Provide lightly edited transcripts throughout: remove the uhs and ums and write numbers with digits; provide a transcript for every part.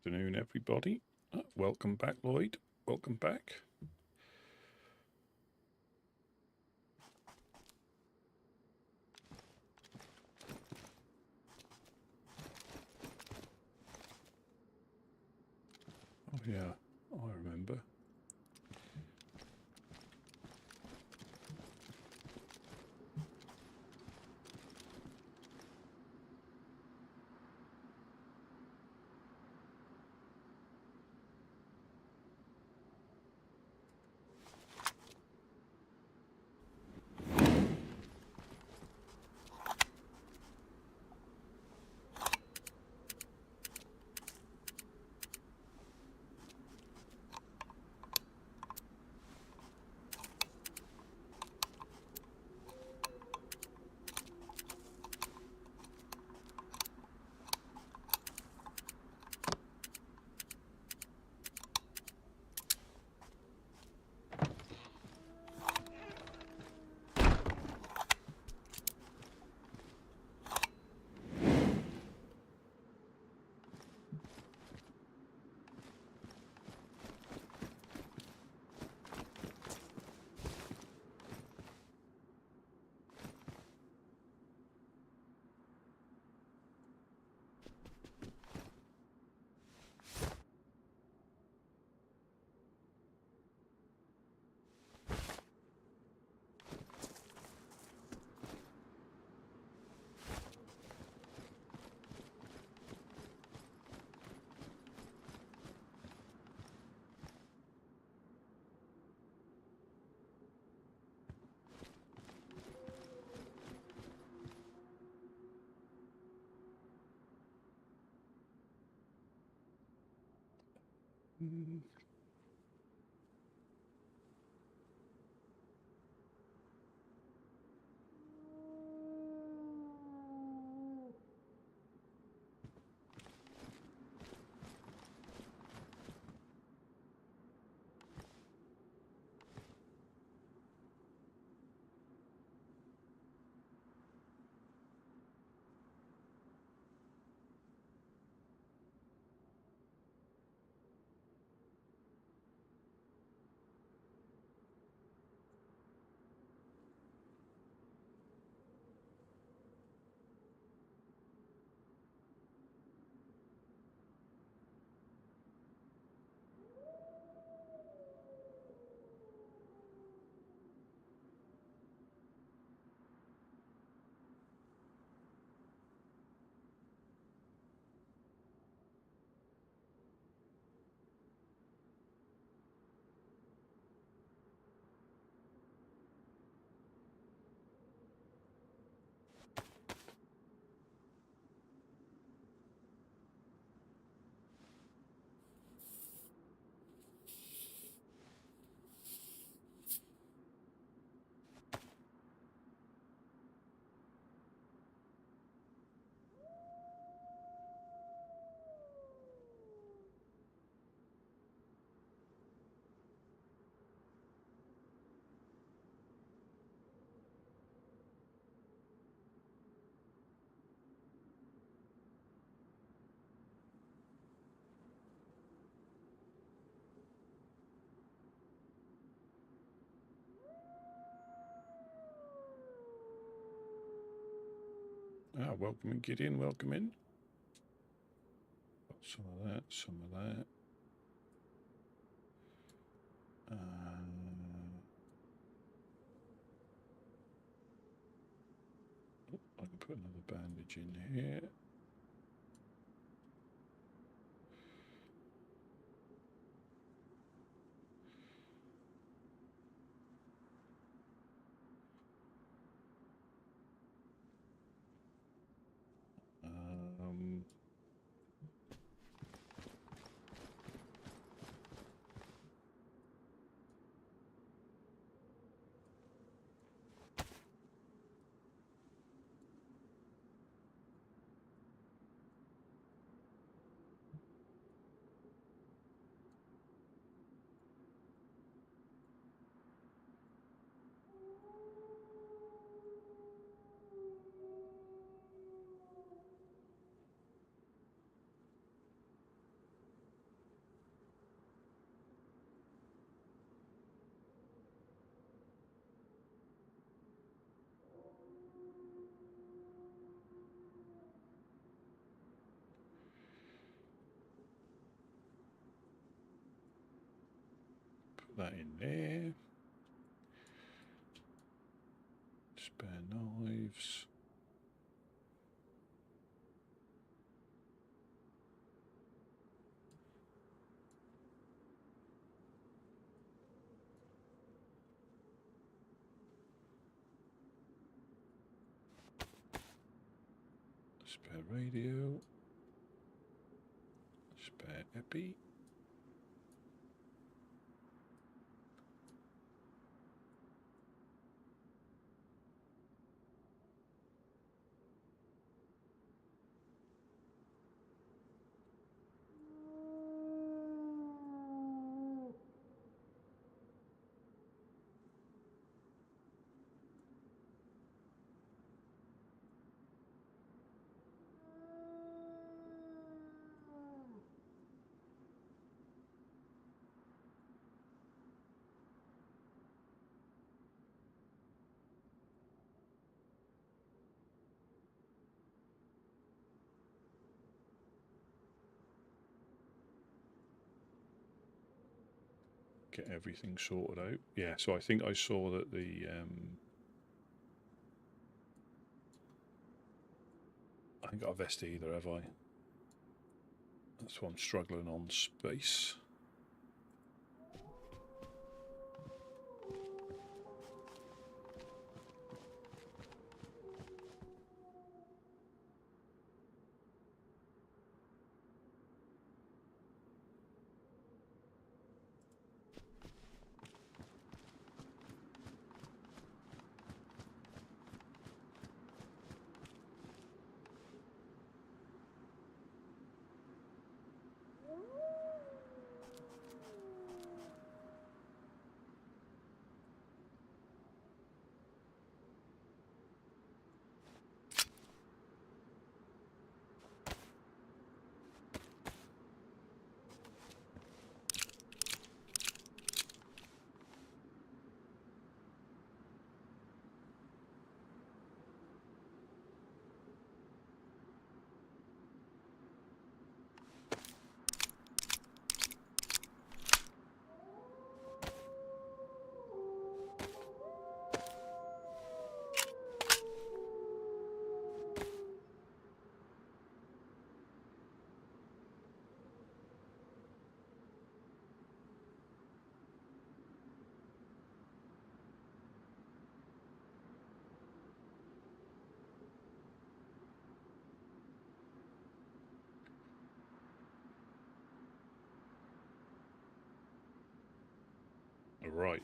afternoon, everybody. Welcome back, Lloyd. Welcome back. Oh, yeah, I remember. Welcome in, Gideon. Welcome in. Got some of that, some of that. I can put another bandage in here. that in there. Spare knives. Spare radio. Spare epi. Get everything sorted out. Yeah, so I think I saw that the I haven't got a vest either, have I? That's why I'm struggling on space. Right.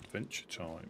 Adventure time.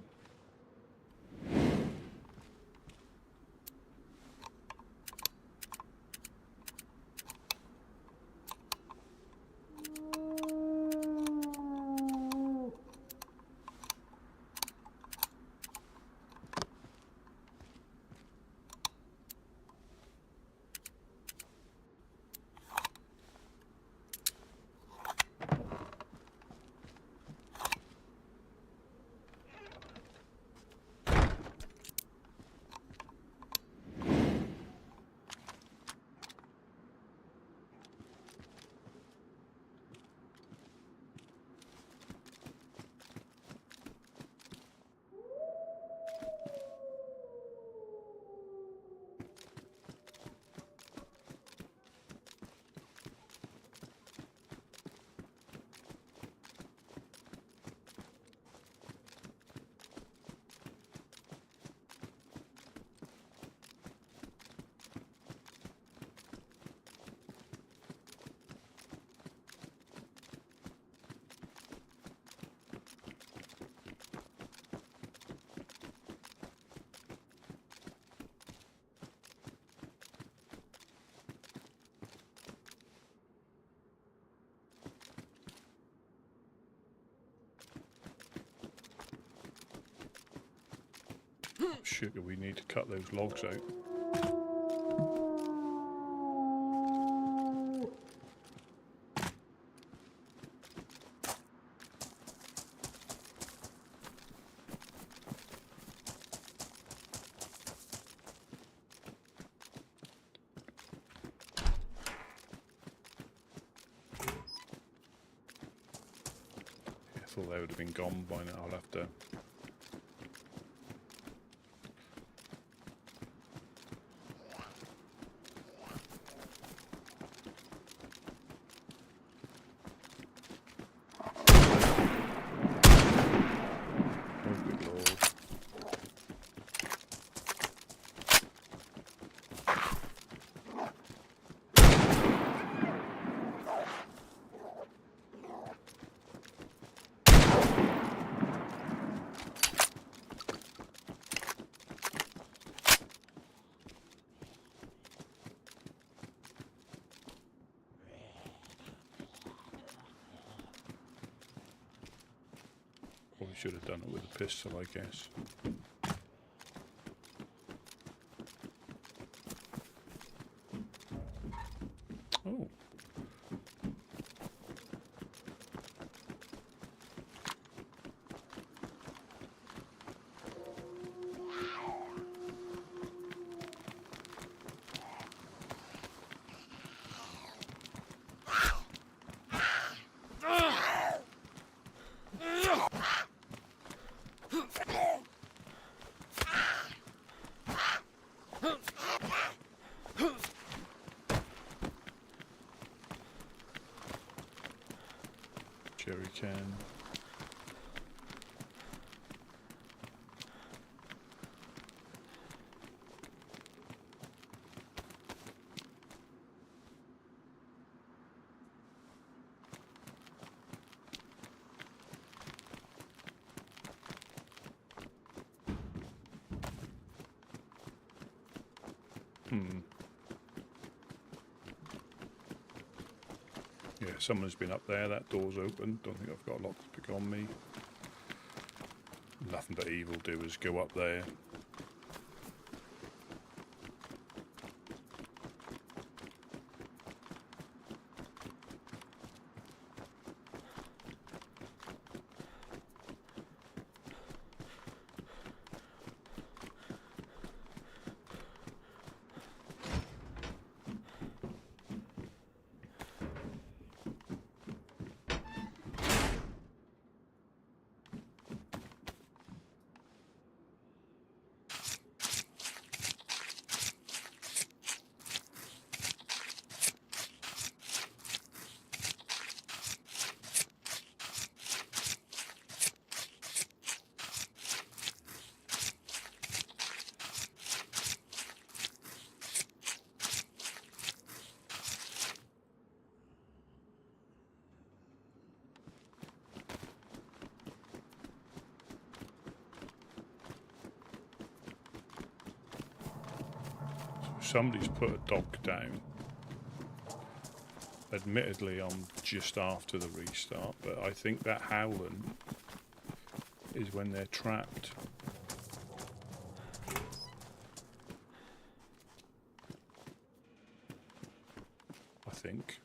Sugar, we need to cut those logs out. thought they would have been gone by now. I'll have to... Oh, good lord. Probably should have done it with a pistol, I guess. Oh. Jerry can. Yeah, someone's been up there. That door's open. Don't think I've got a lockpick on me. Nothing but evildoers go up there. Somebody's put a dog down. Admittedly, I'm just after the restart, but I think that howling is when they're trapped. I think.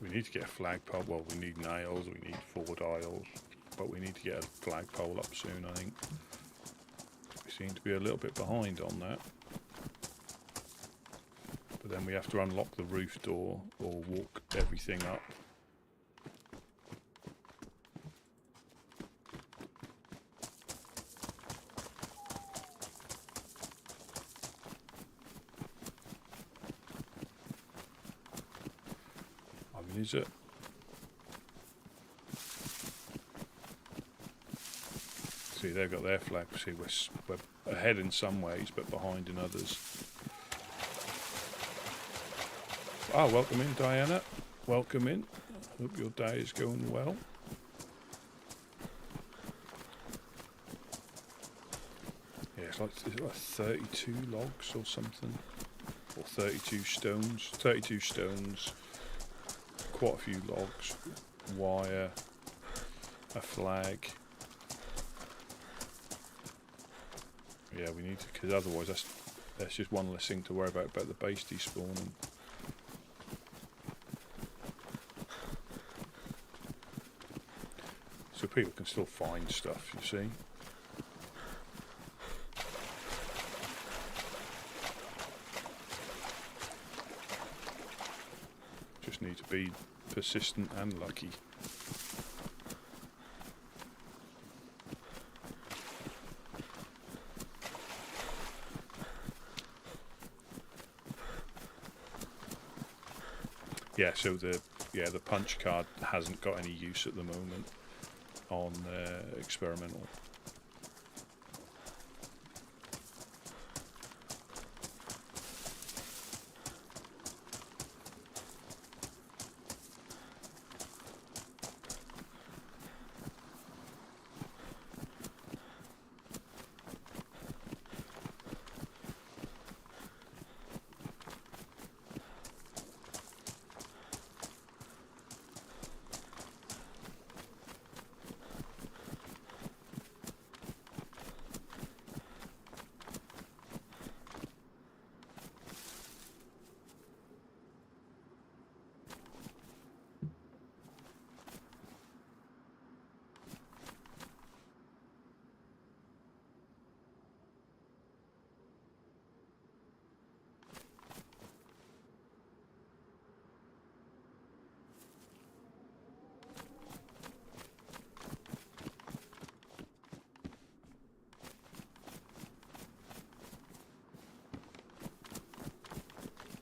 We need to get a flagpole. Well, we need nails, we need 4 dials. But we need to get a flagpole up soon, I think. We seem to be a little bit behind on that. But then we have to unlock the roof door or walk everything up. I mean, is it? See, they've got their flag. See, we're ahead in some ways, but behind in others. Ah, welcome in, Diana. Welcome in. Hope your day is going well. Yeah, it's like 32 logs or something. Or 32 stones. 32 stones. Quite a few logs. Wire. A flag. Yeah, we need to, because otherwise that's just one less thing to worry about the base despawning. So people can still find stuff, you see. just need to be persistent and lucky. Yeah, so the punch card hasn't got any use at the moment on experimental.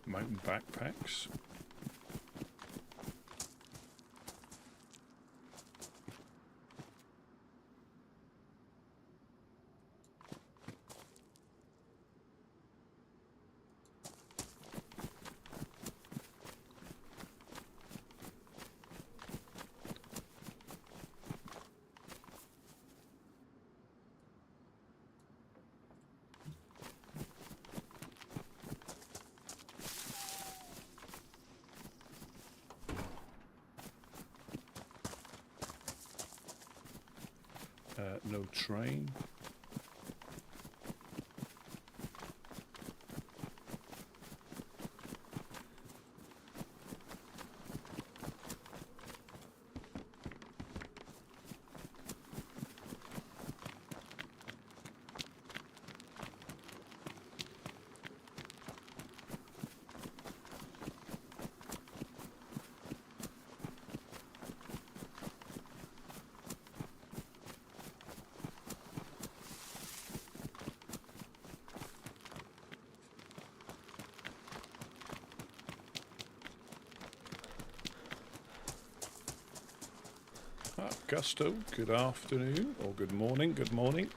Mountain backpacks. No train. Gusto, good afternoon, or good morning, good morning.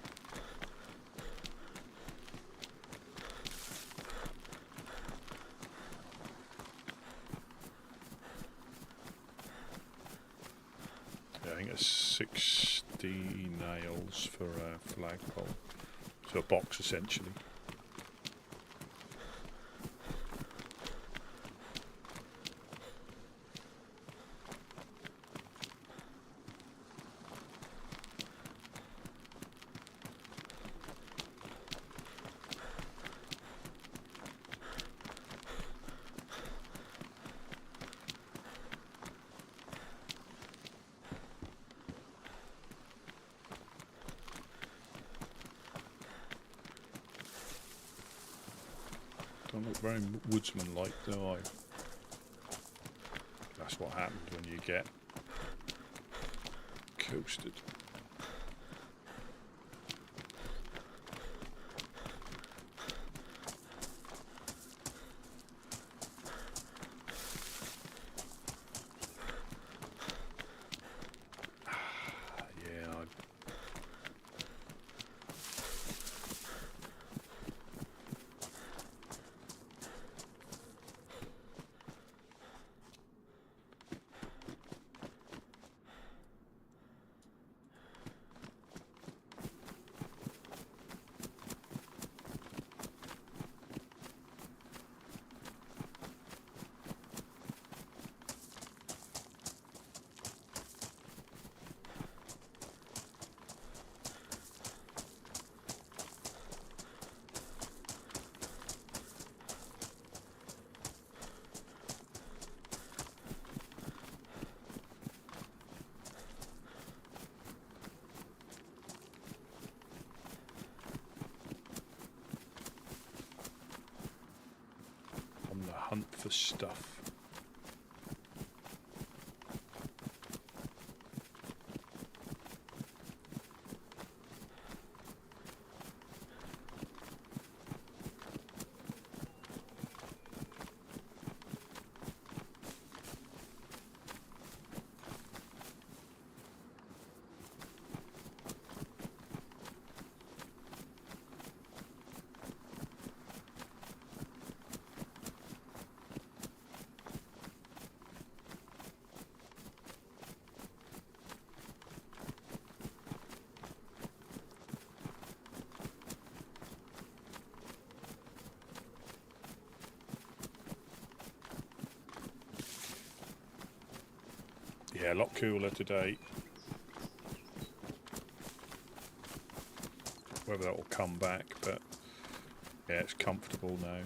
Yeah, I think it's 60 nails for a flagpole, so a box essentially. Don't look very woodsman-like, do I? That's what happens when you get coasted. Hunt for stuff. Yeah, a lot cooler today. Whether that will come back, but yeah, it's comfortable now.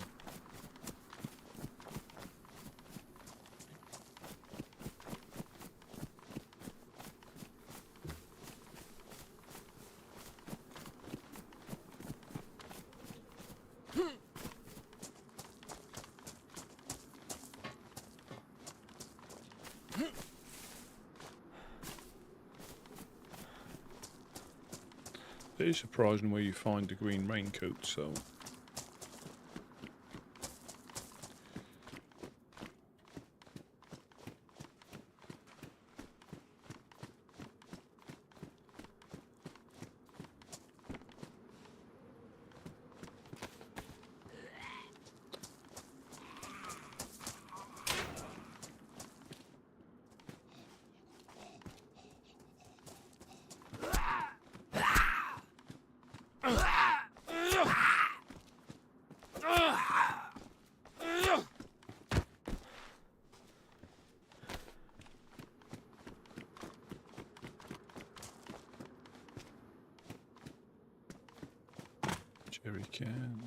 It is surprising where you find the green raincoat, so... Jerry can.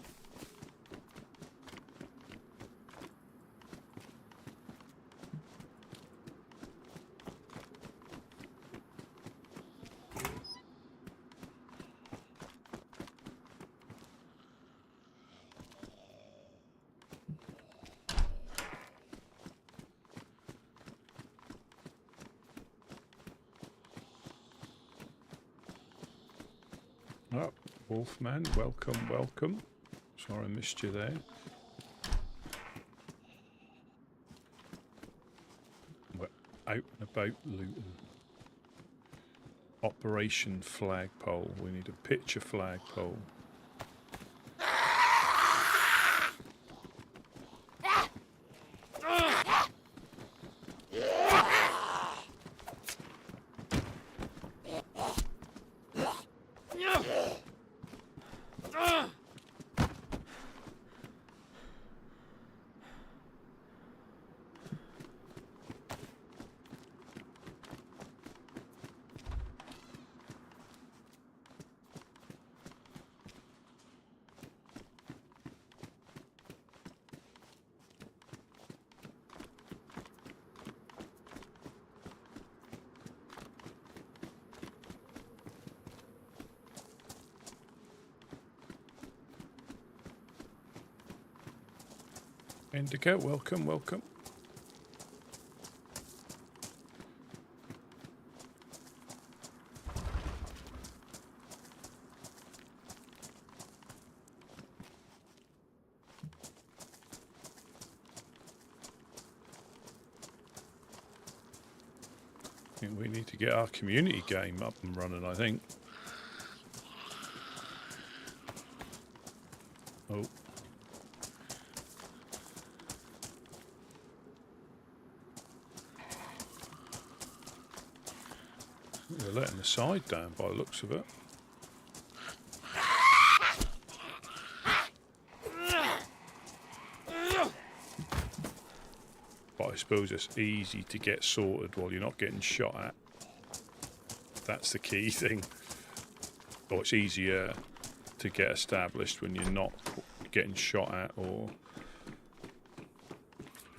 Oh, Wolfman, welcome, welcome. Sorry I missed you there. We're out and about looting. Operation Flagpole. We need a picture flagpole. Indigo, welcome, welcome. I think we need to get our community game up and running, I think. Oh. They're letting the side down by the looks of it. But I suppose it's easy to get sorted while you're not getting shot at. That's the key thing. Or it's easier to get established when you're not getting shot at, or...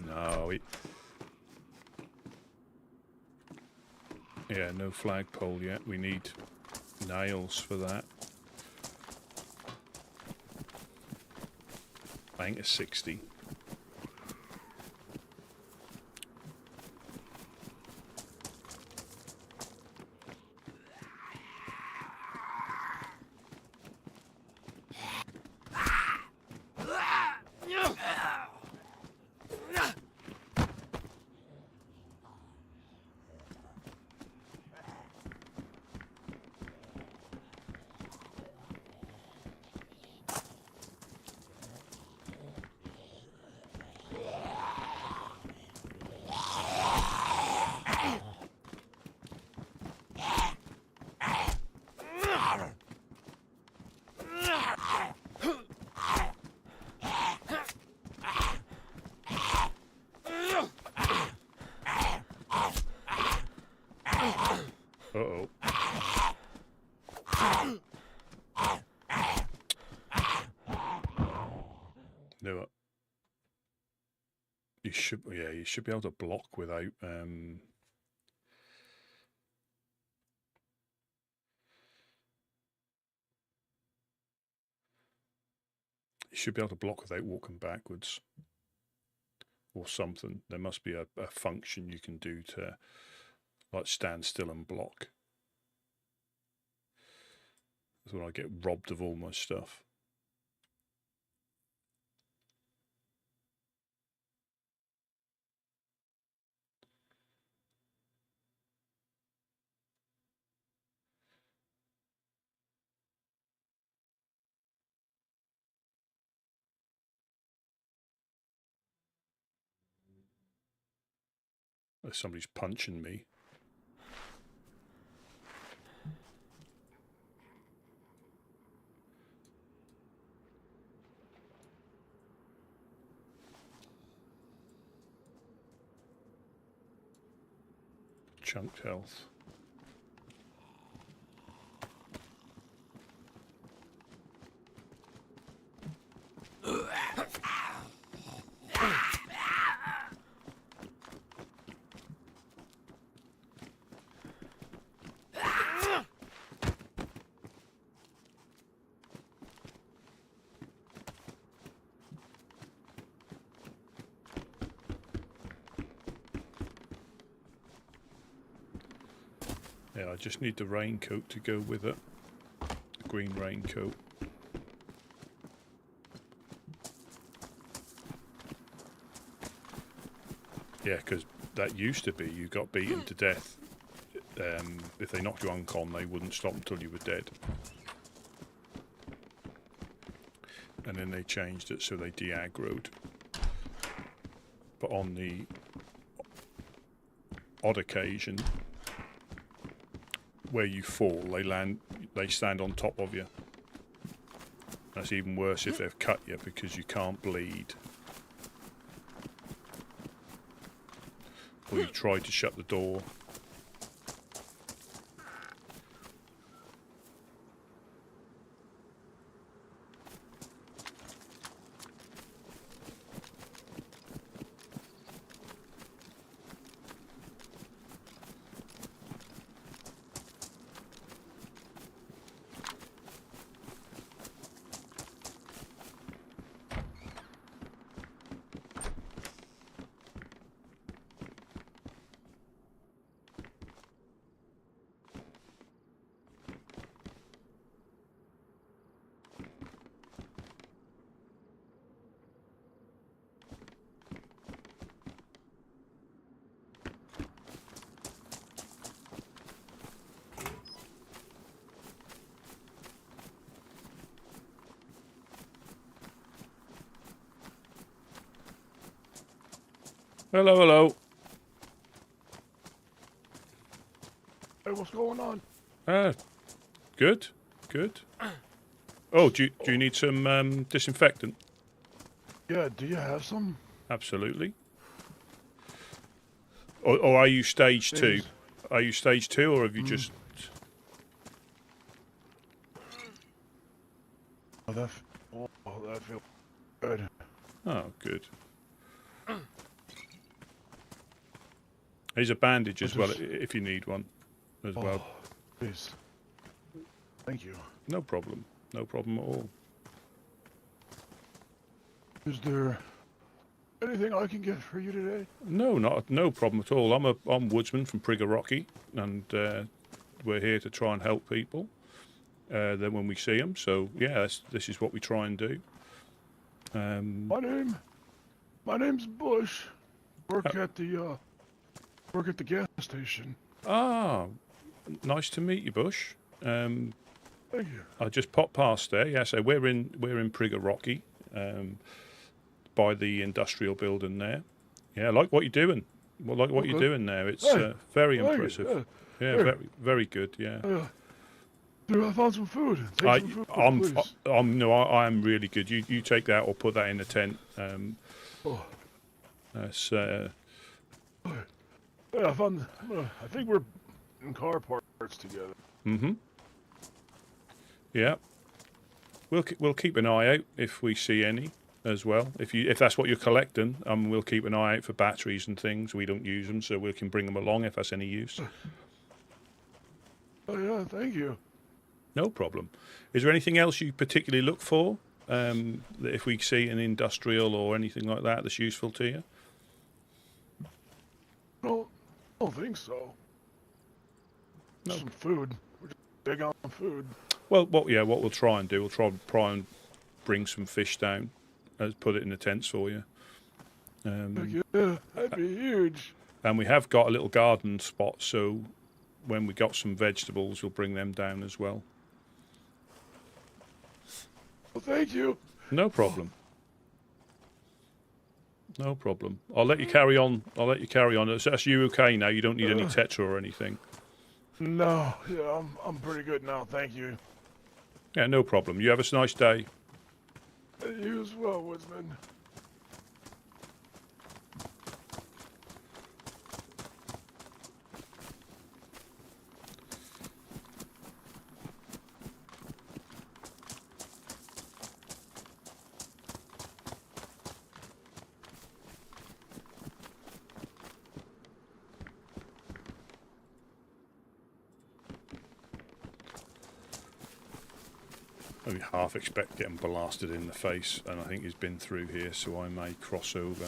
No, yeah, no flagpole yet. We need nails for that. Bank is 60. No, you should. Yeah, you should be able to block without. You should be able to block without walking backwards, or something. There must be a function you can do to, like, stand still and block. That's when I get robbed of all my stuff. Somebody's punching me. Chunked health. Yeah, I just need the raincoat to go with it. The green raincoat. Yeah, because that used to be you got beaten to death. If they knocked you uncon, they wouldn't stop until you were dead. And then they changed it so they de-aggroed. But on the odd occasion where you fall, they stand on top of you. That's even worse if they've cut you because you can't bleed. Or you try to shut the door. Hello, hello. Hey, what's going on? Good, good. Oh, do you need some disinfectant? Yeah, do you have some? Absolutely. Or are you stage 2? Are you stage 2, or have you just... Oh, that feels good. Oh, good. Here's a bandage as well, if you need one as well. Please. Thank you. No problem. No problem at all. Is there anything I can get for you today? No, no problem at all. I'm Woodsman from Prigorodki, and we're here to try and help people. Then when we see them, so yeah, this is what we try and do. My name's Bush. Work at the gas station. Ah, nice to meet you, Bush. Thank you. I just popped past there. Yeah, so we're in Prigorodki, by the industrial building there. Yeah, I like what you're doing. Well, like what you're doing there. It's very impressive. Yeah, very, very good. Yeah. Dude, I found some food. Take some food, please. I am really good. You take that or put that in the tent. That's Yeah, I think we're in car parts together. Mm-hmm. Yeah. We'll keep an eye out if we see any. as well. If that's what you're collecting, we'll keep an eye out for batteries and things. We don't use them, so we can bring them along if that's any use. Oh yeah, thank you. No problem. Is there anything else you particularly look for? That if we see an industrial or anything like that that's useful to you? No, I don't think so. No. Some food. We're just big on food. Well, what we'll try and do, we'll try and bring some fish down, put it in the tents for you. Yeah, that'd be huge. And we have got a little garden spot, so when we got some vegetables, we'll bring them down as well. Well, thank you. No problem. No problem. I'll let you carry on. That's you okay now? You don't need any tetra or anything. No, yeah, I'm pretty good now, thank you. Yeah, no problem. You have a nice day. You as well, Woodsman. I half expect getting blasted in the face, and I think he's been through here, so I may cross over.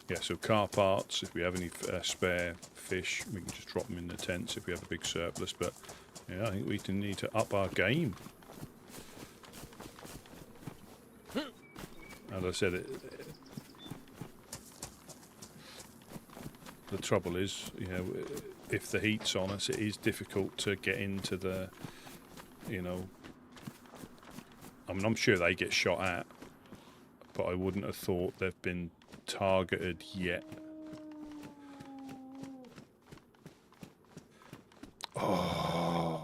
Yeah, so car parts, if we have any spare fish, we can just drop them in the tents if we have a big surplus, but yeah, I think we need to up our game. As I said, the trouble is, you know, if the heat's on us, it is difficult to get into the, you know, I mean, I'm sure they get shot at, but I wouldn't have thought they've been targeted yet. Oh.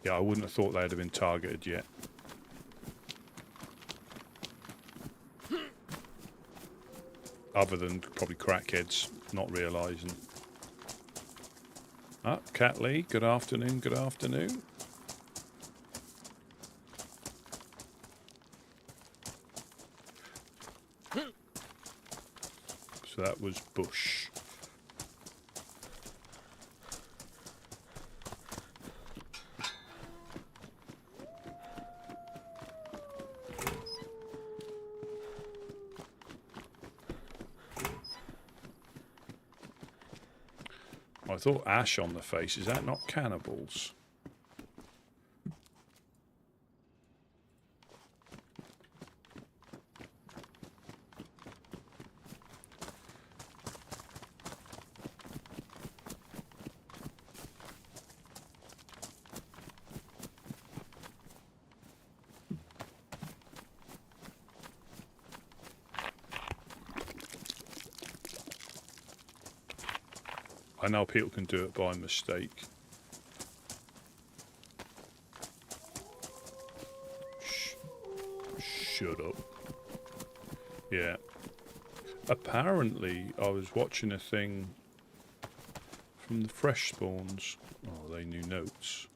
Yeah, I wouldn't have thought they'd have been targeted yet. Other than probably crackheads not realising. Ah, Cat Lee, good afternoon, good afternoon. So that was bush. I thought ash on the face, is that not cannibals? I know people can do it by mistake. Shut up. Yeah. Apparently, I was watching a thing from the fresh spawns. Oh, they knew notes.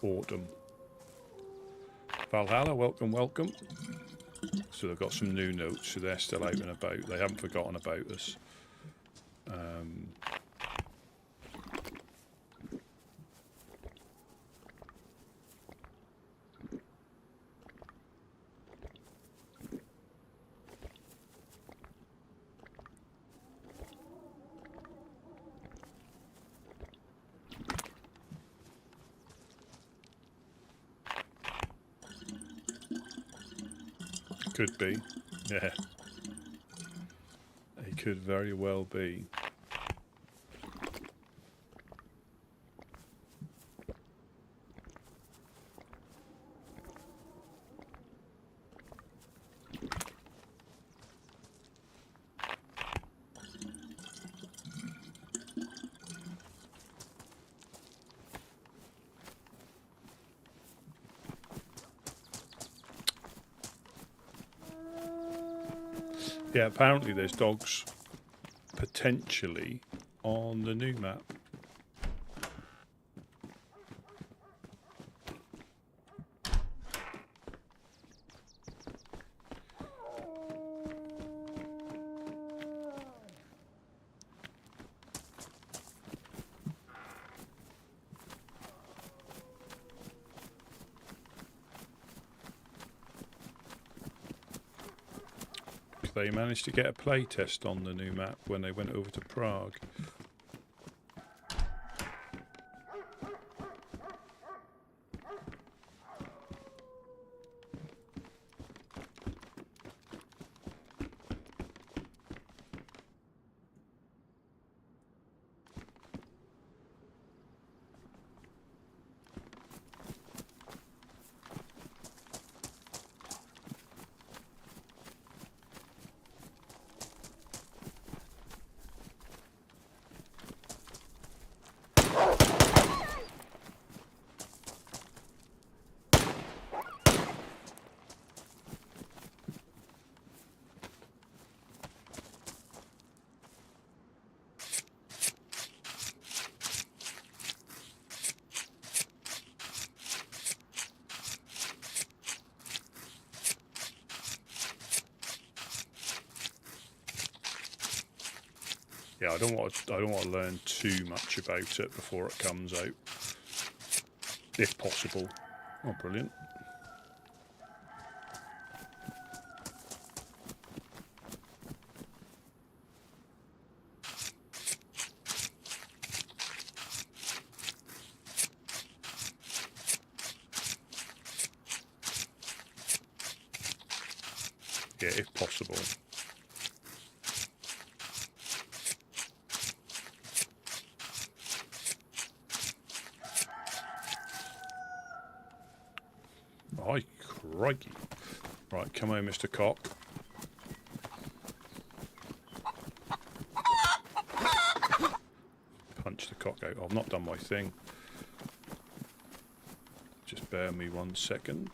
Autumn. Valhalla, welcome, welcome. So they've got some new notes, so they're still out and about. They haven't forgotten about us. Could be, yeah. It could very well be. Yeah, apparently there's dogs potentially on the new map. They managed to get a play test on the new map when they went over to Prague. Yeah, I don't want to learn too much about it before it comes out, if possible. Oh, brilliant. Yeah, if possible. Ay, crikey. Right, come on, Mr. Cock. Punch the cock out. Oh, I've not done my thing. Just bear me 1 second.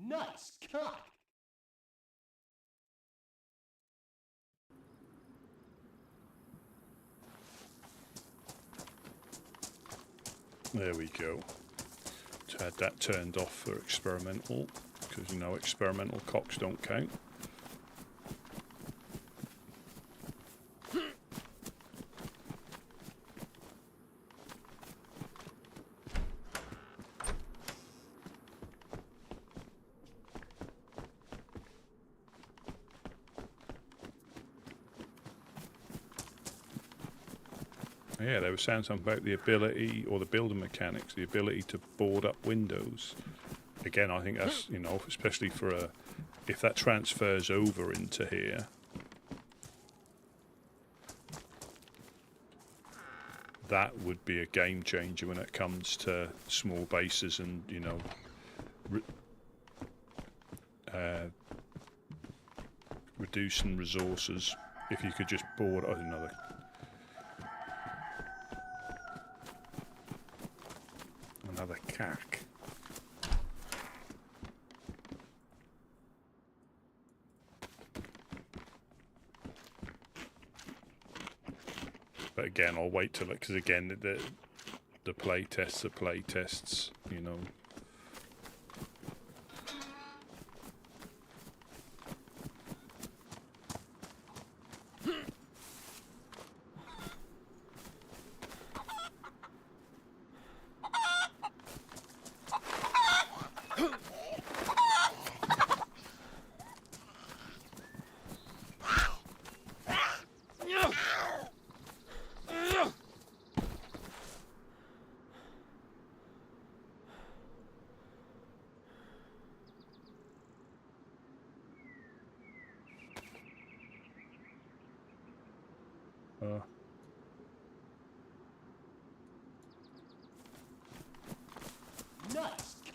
Nice cock! There we go. Had that turned off for experimental, because you know experimental cocks don't count. Yeah, they were saying something about the ability, or the building mechanics, the ability to board up windows. Again, I think that's, you know, especially for a, if that transfers over into here, that would be a game changer when it comes to small bases and, you know, reducing resources. If you could just board another cack. But again, I'll wait till it, because again, the play tests are play tests, you know.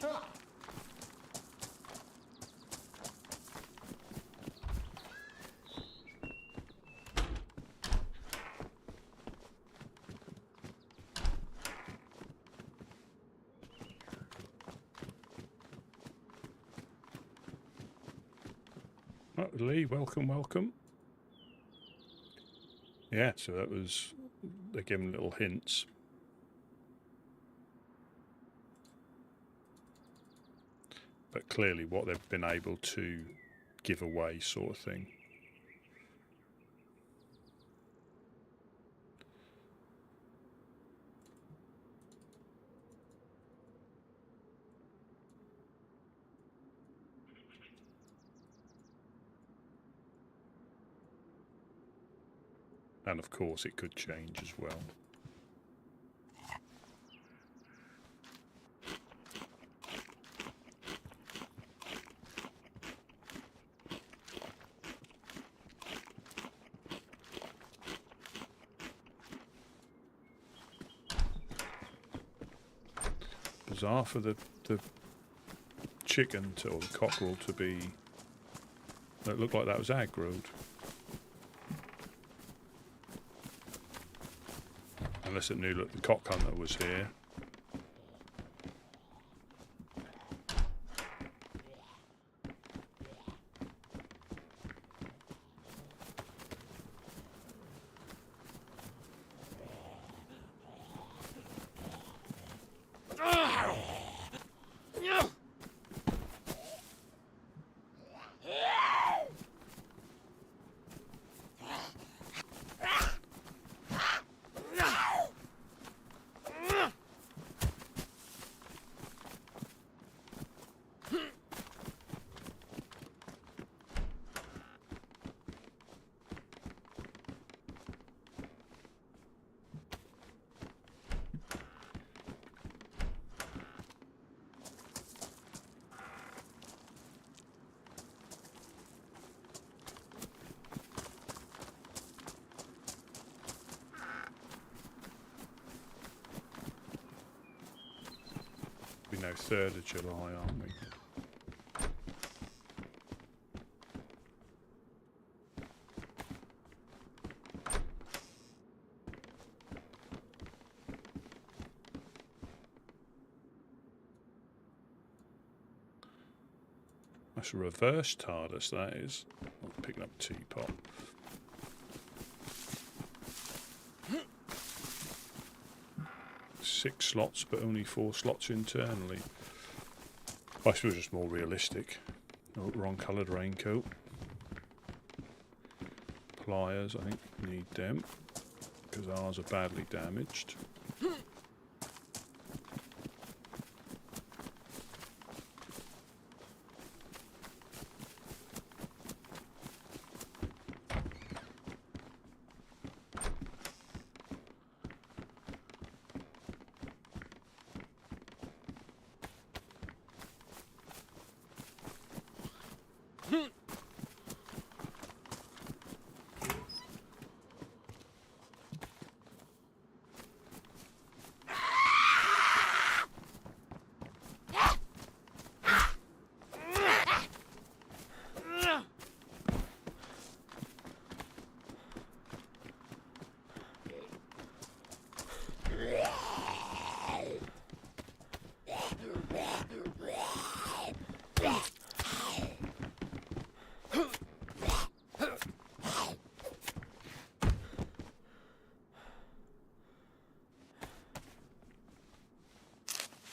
Oh, Lee, welcome, welcome. Yeah, so that was, they're giving little hints. But clearly what they've been able to give away, sort of thing. And of course it could change as well. Bizarre for the chicken or the cockerel to be, it looked like that was aggroed. Unless it knew that the cock hunter was here. We know 3rd of July, aren't we? That's a reverse TARDIS, that is. I'm picking up a teapot. Six slots, but only 4 slots internally. I suppose it's more realistic. Oh, wrong coloured raincoat. Pliers, I think, need them because ours are badly damaged.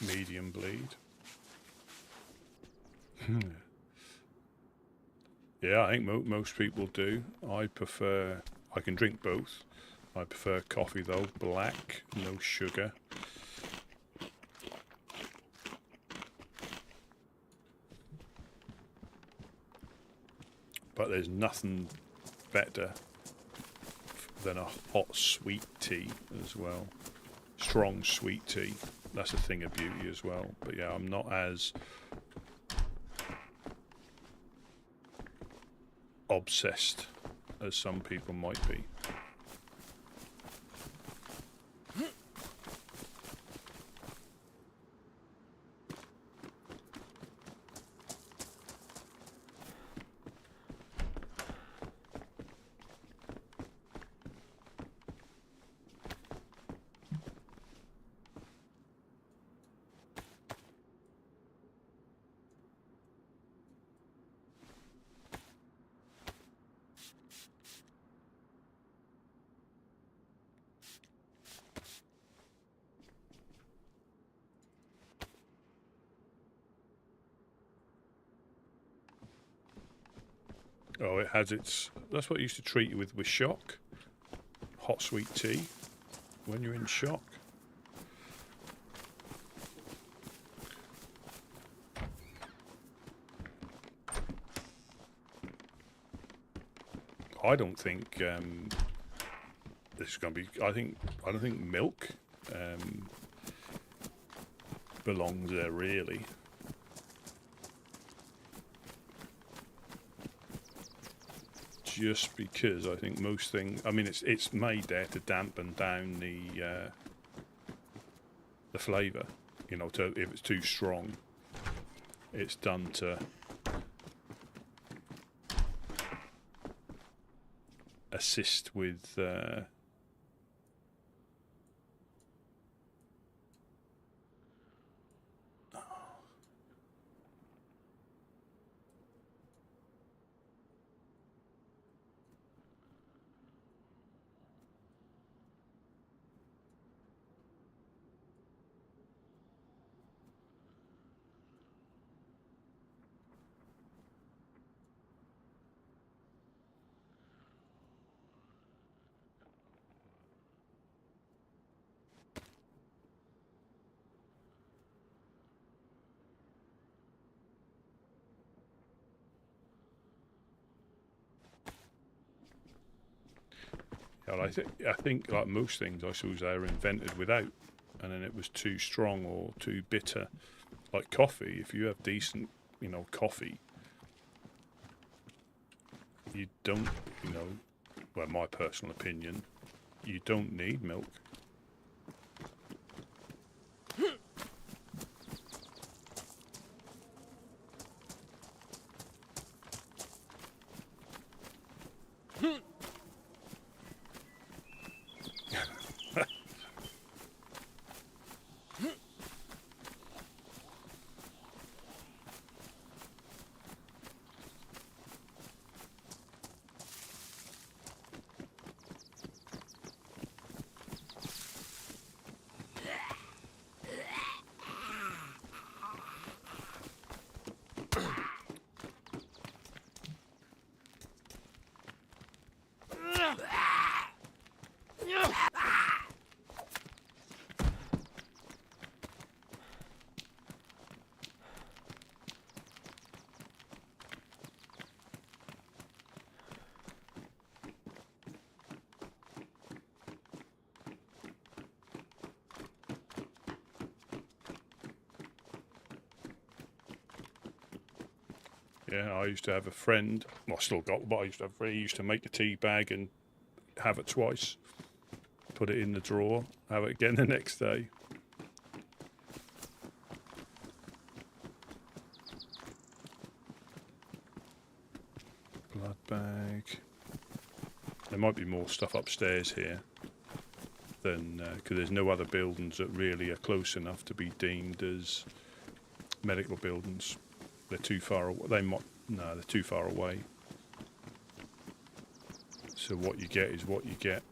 Medium bleed. Yeah, I think most people do. I can drink both. I prefer coffee though, black, no sugar. But there's nothing better than a hot sweet tea as well. Strong sweet tea. That's a thing of beauty as well. But yeah, I'm not as obsessed as some people might be. Oh, it has its... That's what you used to treat you with shock. Hot sweet tea when you're in shock. I don't think this is going to be... I don't think milk belongs there, really. Just because I think most things... I mean, it's made there to dampen down the flavour. You know, if it's too strong, it's done to assist with... Yeah, I think like most things, I suppose they were invented without, and then it was too strong or too bitter. Like coffee, if you have decent, you know, coffee, you don't, you know, well, my personal opinion, you don't need milk. Yeah, I used to have a friend, well, I still got, but I used to have, he used to make a tea bag and have it twice, put it in the drawer, have it again the next day. Blood bag. There might be more stuff upstairs here than, because there's no other buildings that really are close enough to be deemed as medical buildings. They're too far away. They're too far away. So what you get is what you get.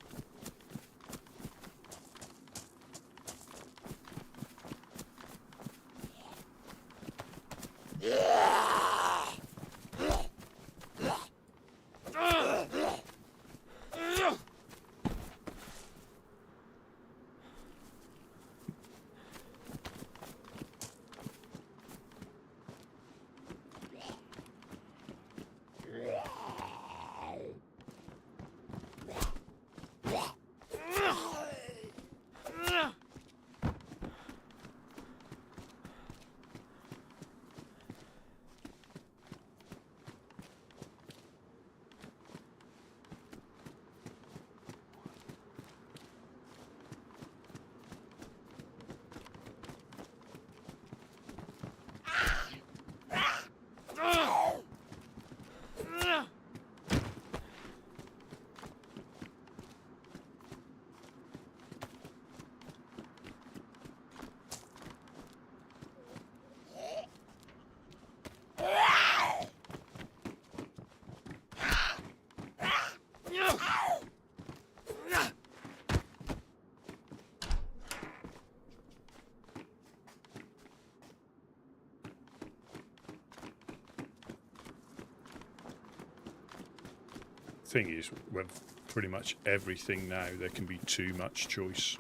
thing is, with pretty much everything now, there can be too much choice.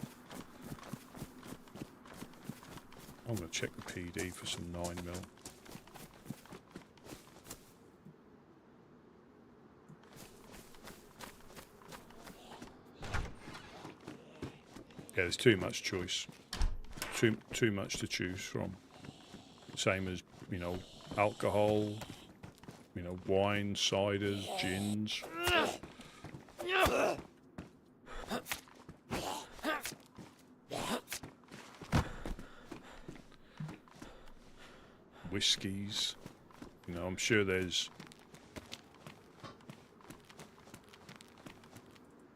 I'm going to check the PD for some 9mm. Yeah, there's too much choice. Too much to choose from. Same as, you know, alcohol, you know, wine, ciders, gins. Whiskies. You know, I'm sure there's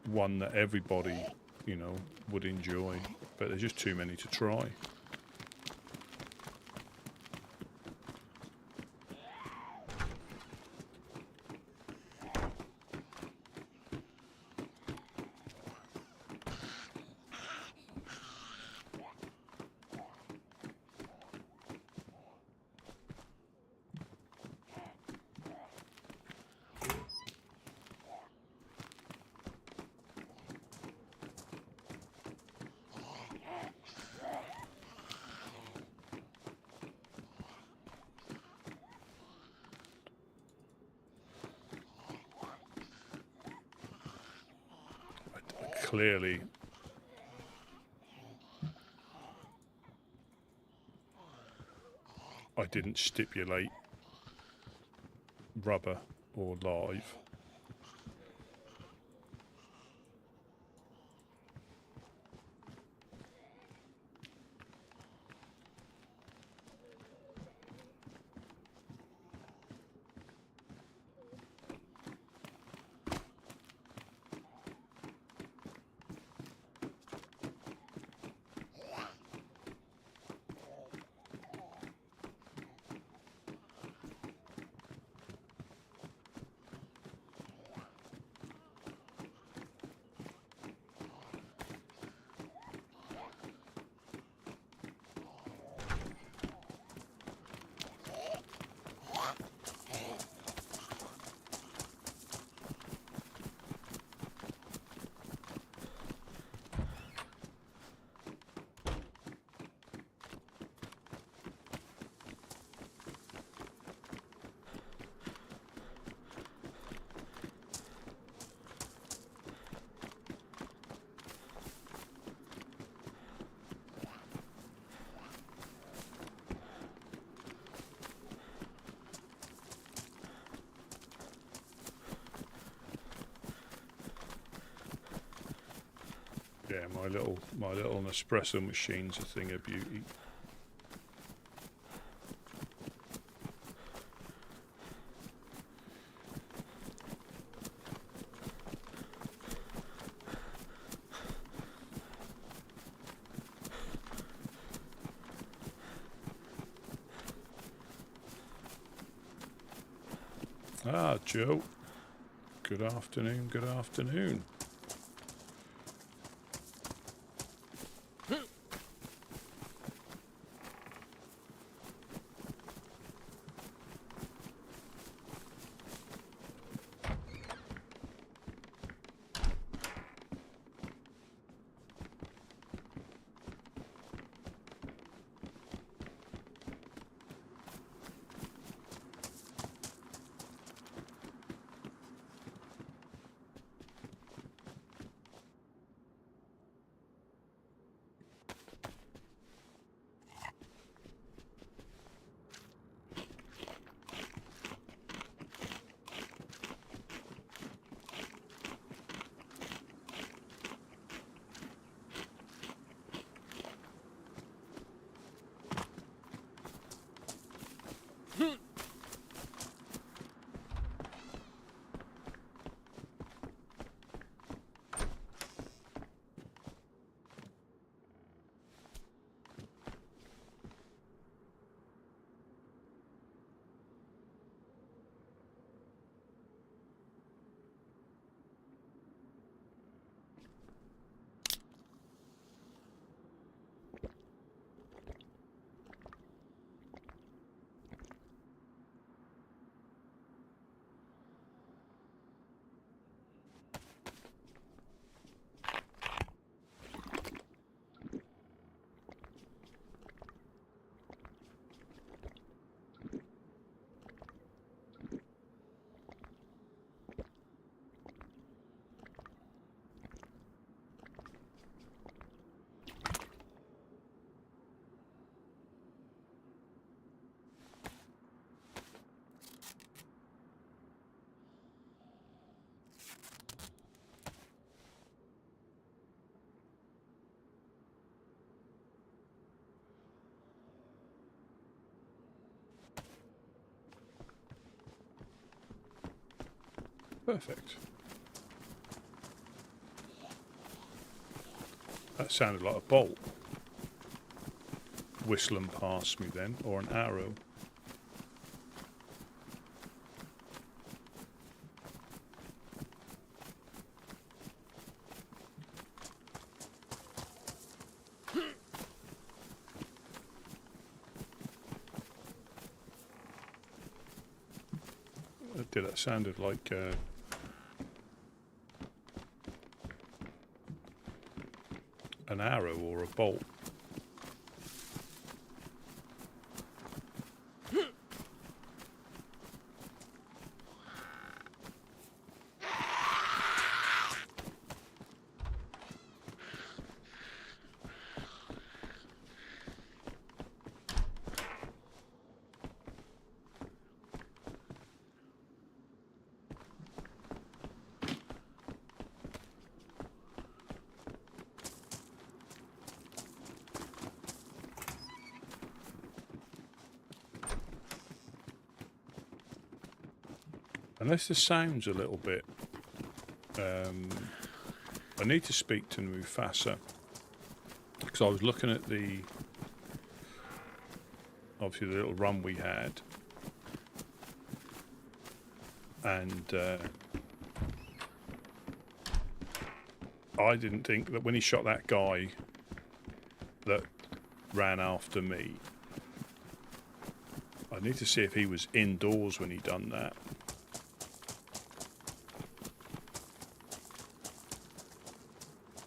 one that everybody, you know, would enjoy, but there's just too many to try. Clearly, I didn't stipulate rubber or live. Yeah, my little Nespresso machine's a thing of beauty. Ah, Joe. Good afternoon, good afternoon. Perfect. That sounded like a bolt whistling past me then, or an arrow. That sounded like an arrow or a bolt. Unless the sound's a little bit... I need to speak to Mufasa. Because I was looking at the... Obviously the little run we had. And I didn't think that when he shot that guy that ran after me, I need to see if he was indoors when he done that.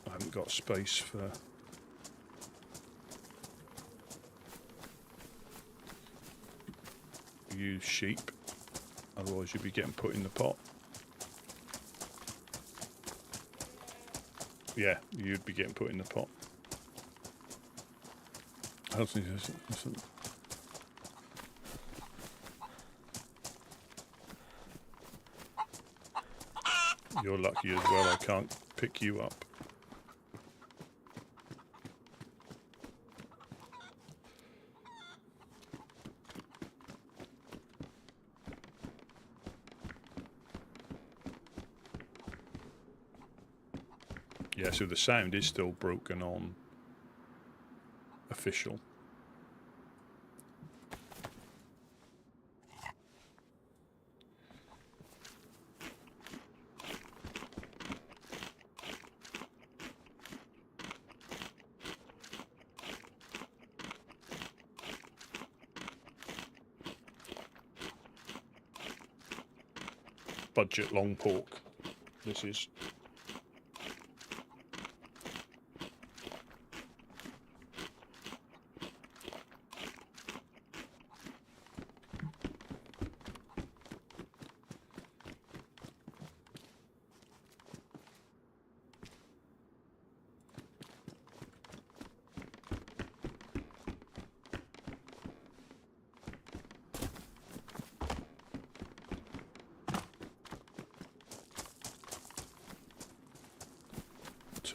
I haven't got space for... use sheep, otherwise you'd be getting put in the pot. Yeah, you'd be getting put in the pot. I don't think there's... You're lucky as well, I can't pick you up. Yeah, so the sound is still broken on official. Budget long pork, this is.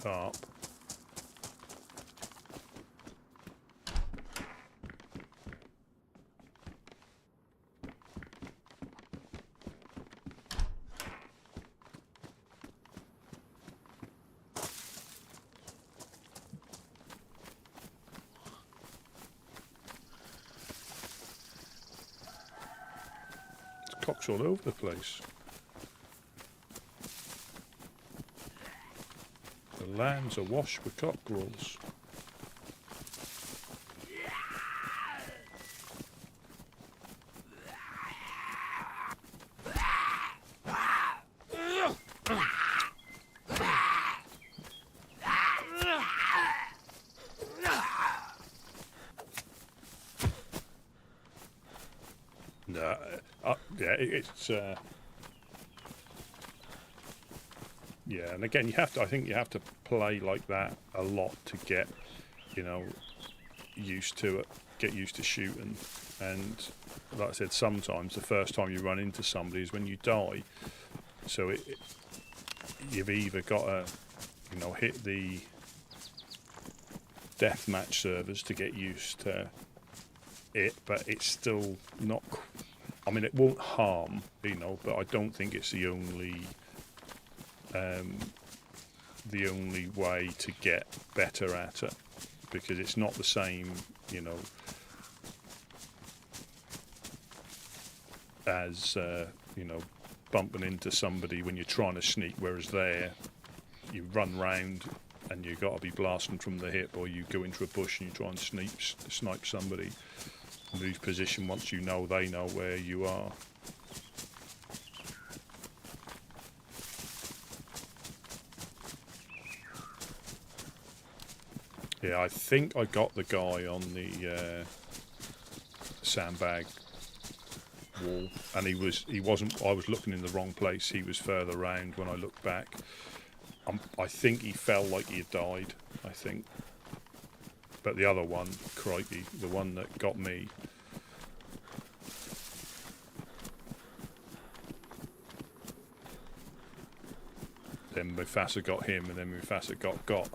Tarp. There's cocks all over the place. The land's awash with cockerels. No, yeah, it's yeah, and again, you have to. I think you have to play like that a lot to get, you know, used to it. Get used to shooting, and like I said, sometimes the first time you run into somebody is when you die. So you've either got to, you know, hit the deathmatch servers to get used to it, but it's still not I mean, it won't harm, you know, but I don't think it's the only way to get better at it, because it's not the same, you know, as you know, bumping into somebody when you're trying to sneak, whereas there you run round and you've got to be blasting from the hip, or you go into a bush and you try and snipe somebody, move position once you know they know where you are. Yeah, I think I got the guy on the sandbag wall, and he wasn't. I was looking in the wrong place. He was further round when I looked back. I think he fell like he had died. I think, but the other one, crikey, the one that got me. Then Mufasa got him, and then Mufasa got.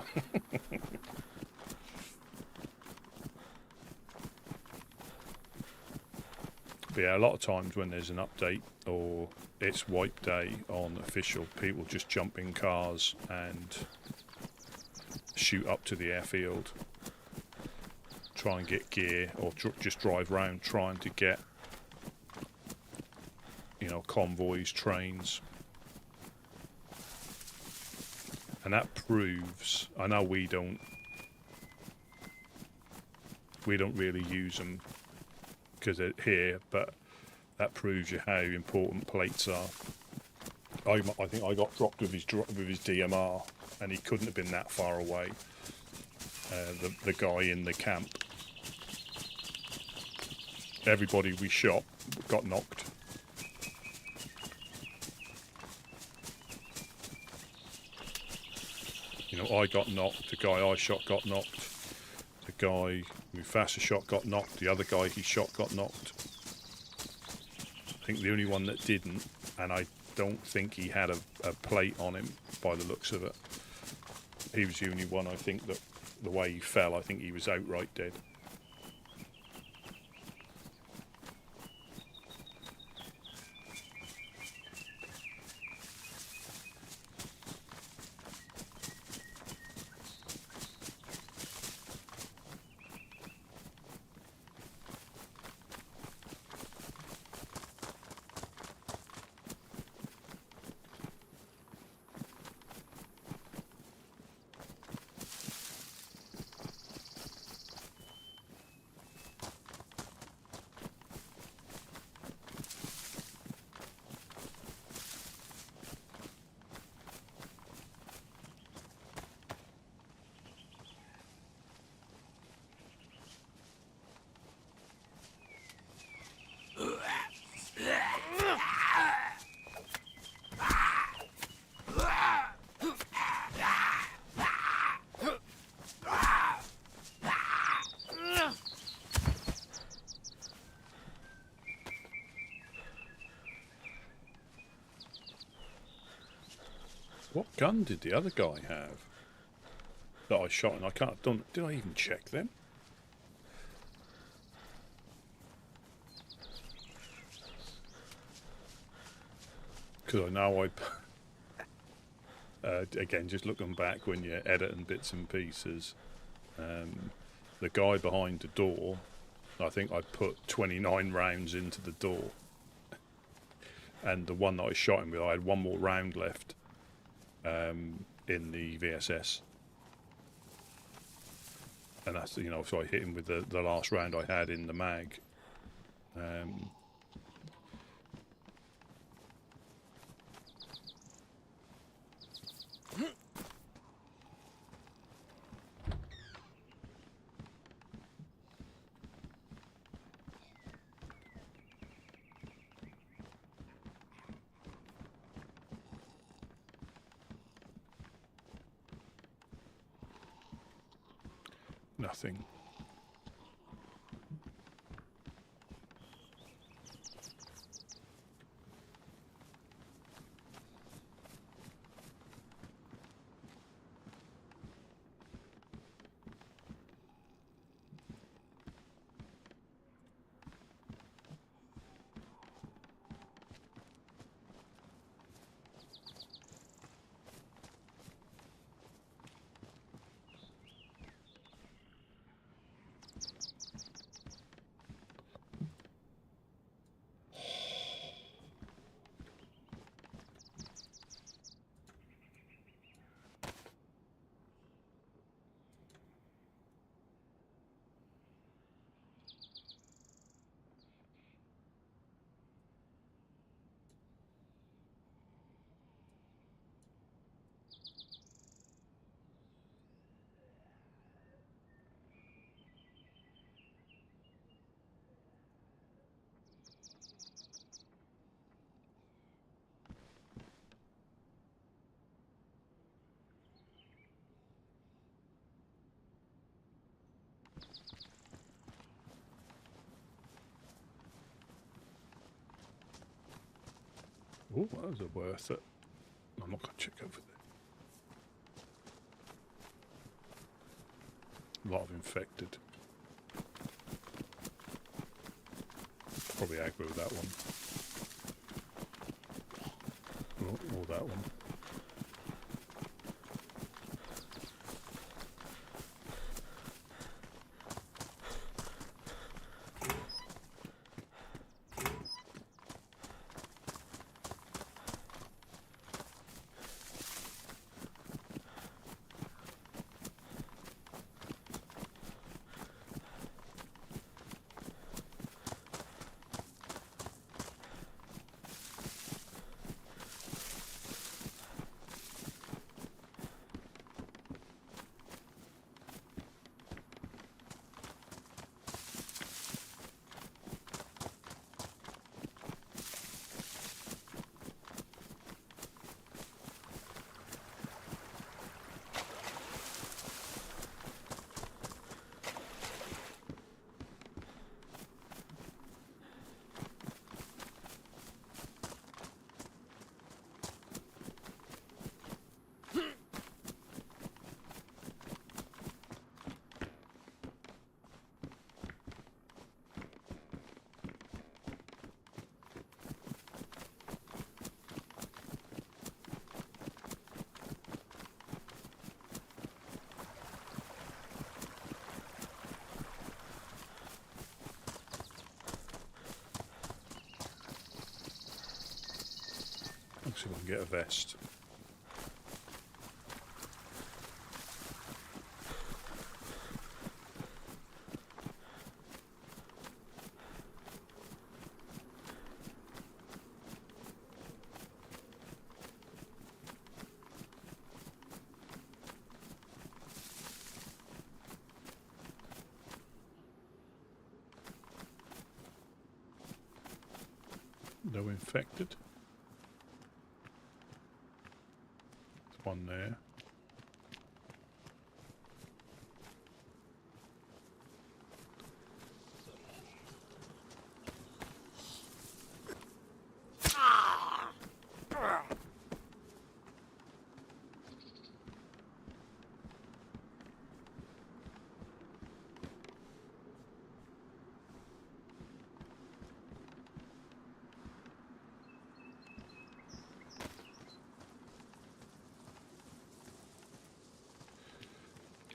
But yeah, a lot of times when there's an update or it's wipe day on official, people just jump in cars and shoot up to the airfield, try and get gear, or just drive around trying to get, you know, convoys, trains. And that proves, I know we don't really use them because they're here, but that proves you how important plates are. I think I got dropped with his DMR, and he couldn't have been that far away. The guy in the camp, everybody we shot got knocked. You know, I got knocked, the guy I shot got knocked, the guy Mufasa shot got knocked, the other guy he shot got knocked. I think the only one that didn't, and I don't think he had a plate on him by the looks of it. He was the only one, I think, that the way he fell, I think he was outright dead. What gun did the other guy have that I shot? And I can't have done. Did I even check them? Because I know again, just looking back when you're editing bits and pieces, the guy behind the door, I think I put 29 rounds into the door, and the one that I shot him with, I had one more round left. In the VSS, and that's, you know, so I hit him with the last round I had in the mag. Nothing. Oh, that was worth it. I'm not going to check over there. A lot of infected. Probably aggro that one. Or that one. Let's see if I can get a vest. No infected. There's one there.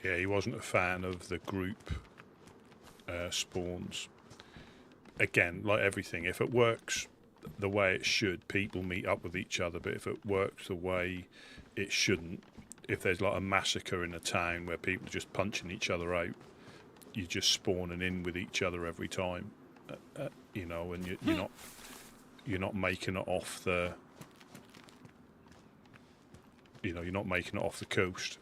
Yeah, he wasn't a fan of the group spawns. Again, like everything, if it works the way it should, people meet up with each other. But if it works the way it shouldn't, if there's like a massacre in a town where people are just punching each other out, you're just spawning in with each other every time, you know, and you're not making it off the, you know, you're not making it off the coast.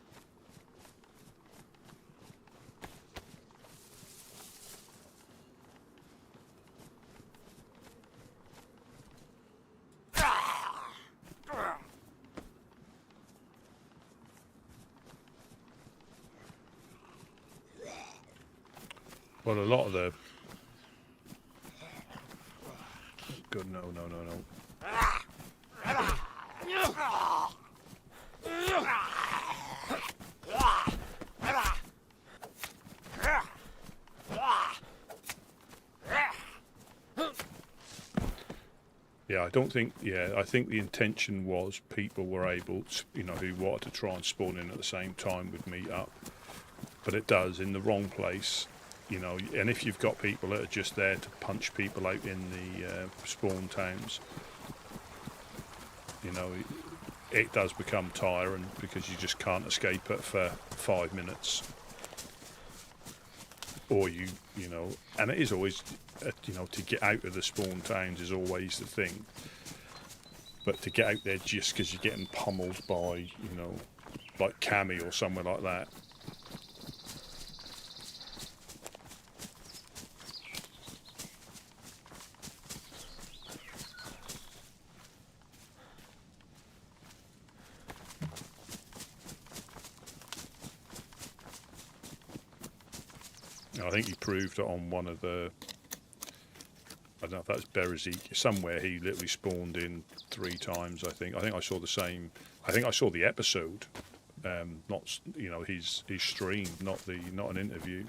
Well, a lot of the... Good, no. Yeah, I don't think... Yeah, I think the intention was people were able to, you know, who wanted to try and spawn in at the same time would meet up. But it does, in the wrong place. You know, and if you've got people that are just there to punch people out in the spawn towns, you know, it does become tiring because you just can't escape it for 5 minutes. Or you know, and it is always, you know, to get out of the spawn towns is always the thing. But to get out there just because you're getting pummeled by, you know, like Cammy or somewhere like that. I think he proved it on one of the I don't know if that's Bereziki. Somewhere he literally spawned in 3 times. I think I saw the same. I think I saw the episode, not his stream, not an interview.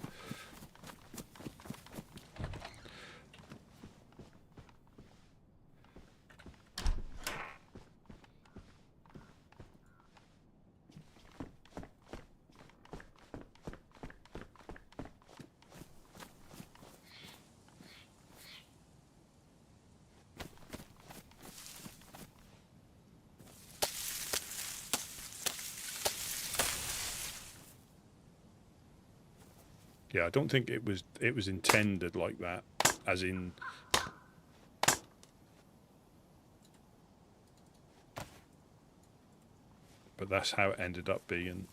Yeah, I don't think it was intended like that, as in. But that's how it ended up being.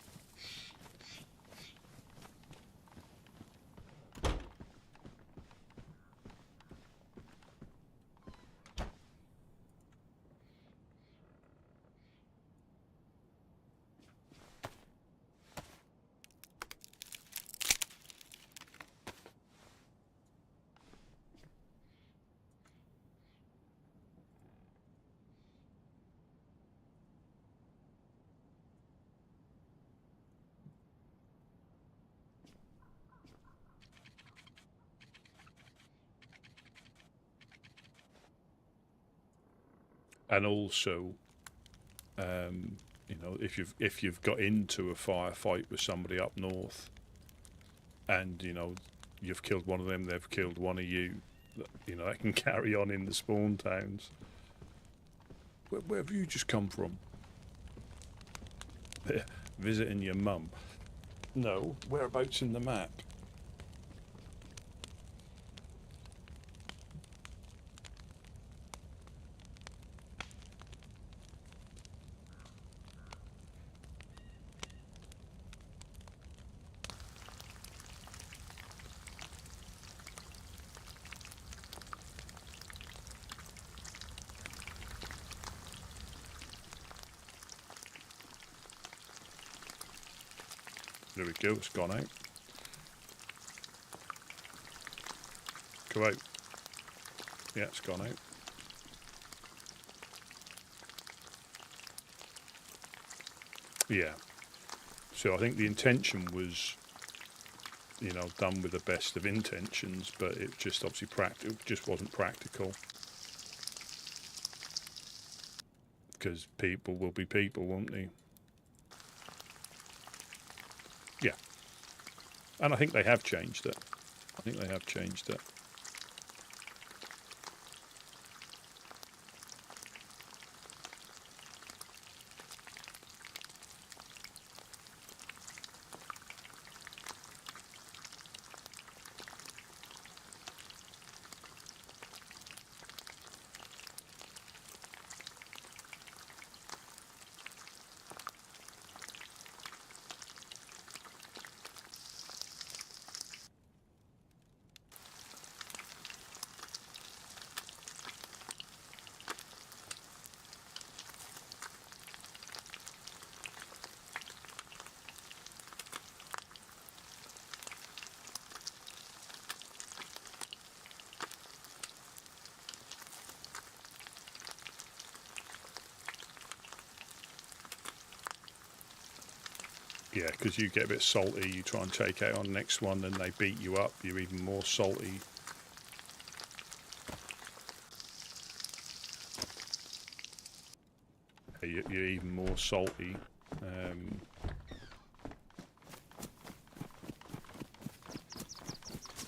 And also, if you've got into a firefight with somebody up north, and you've killed one of them, they've killed one of you, that can carry on in the spawn towns. Where have you just come from? Visiting your mum? No, whereabouts in the map? There we go, it's gone out. Go out. Yeah, it's gone out. Yeah. So I think the intention was, done with the best of intentions, but it just obviously it just wasn't practical. Because people will be people, won't they? Yeah. And I think they have changed it. Yeah, because you get a bit salty, you try and take out on the next one, then they beat you up, you're even more salty. You're even more salty.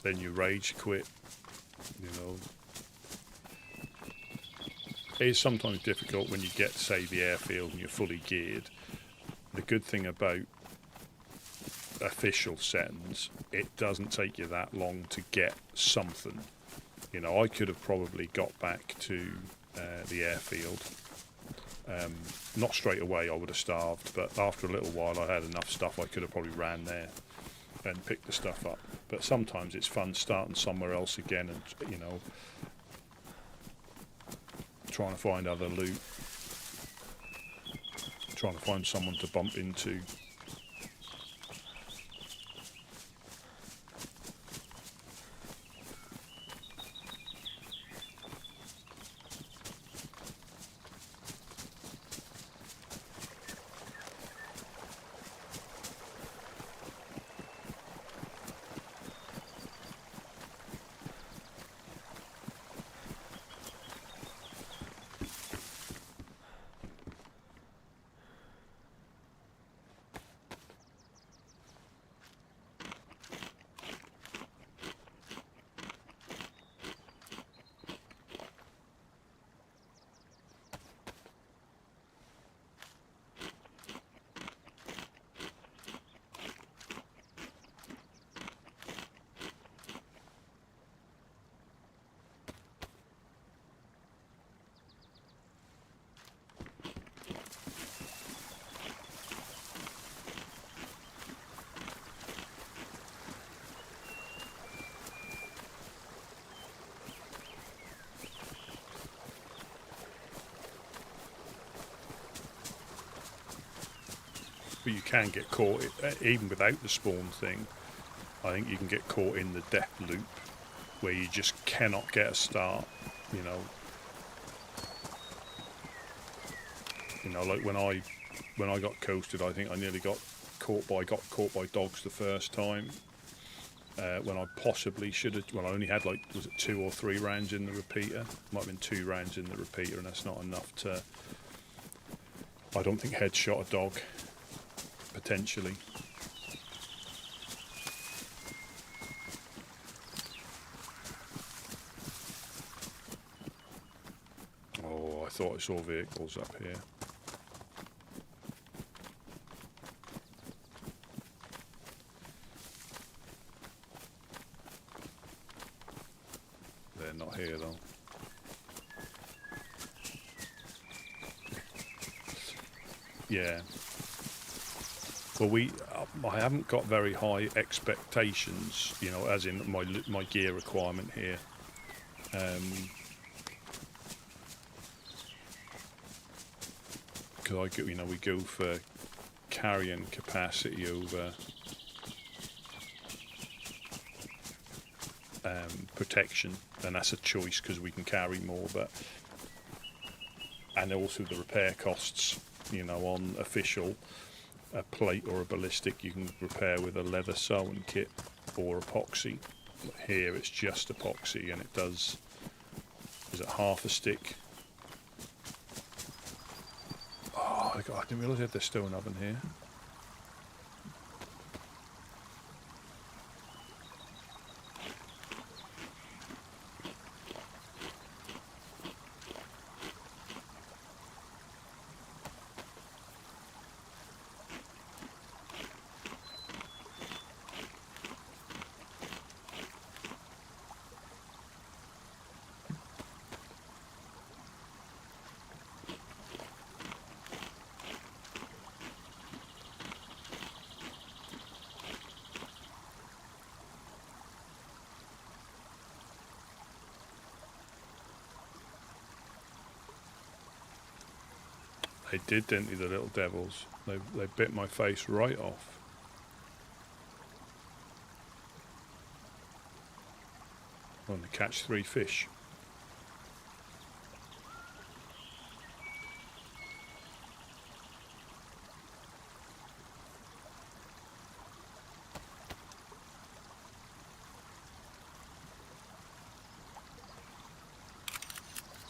Then you rage quit, It is sometimes difficult when you get, say, the airfield and you're fully geared. The good thing about official settings, it doesn't take you that long to get something. I could have probably got back to the airfield. Not straight away, I would have starved, but after a little while I had enough stuff I could have probably ran there and picked the stuff up. But sometimes it's fun starting somewhere else again and, trying to find other loot, trying to find someone to bump into. But you can get caught, even without the spawn thing. I think you can get caught in the death loop where you just cannot get a start. You know, like when I got coasted, I think I nearly got caught by dogs the first time. When I possibly should have, well, I only had like, was it 2 or 3 rounds in the repeater? Might have been 2 rounds in the repeater, and that's not enough to, I don't think, headshot a dog, potentially. Oh, I thought I saw vehicles up here. Not here though. Yeah. Well, I haven't got very high expectations, you know, as in my gear requirement here. Because we go for carrying capacity over protection, and that's a choice because we can carry more, and also the repair costs, you know, on official, a plate or a ballistic you can repair with a leather sewing kit or epoxy. Here it's just epoxy, and it does, is it half a stick? Oh, I didn't realise they had the stone oven here. They did, didn't they, the little devils? They bit my face right off. Want to catch 3 fish.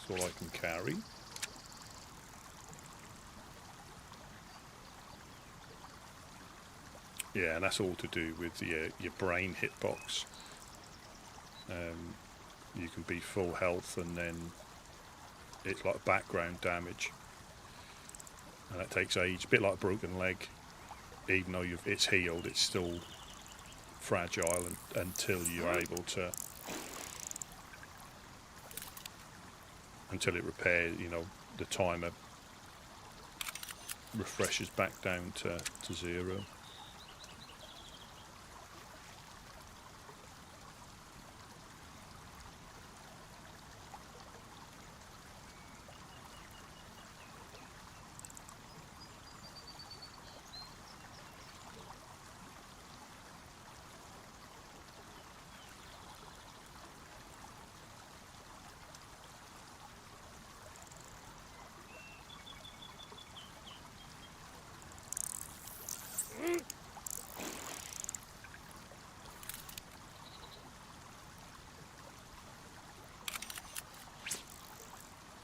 That's all I can carry. Yeah, and that's all to do with your brain hitbox. You can be full health, and then it's like background damage, and that takes age. A bit like a broken leg. Even though it's healed, it's still fragile until you're able to, until it repairs. You know, the timer refreshes back down to 0.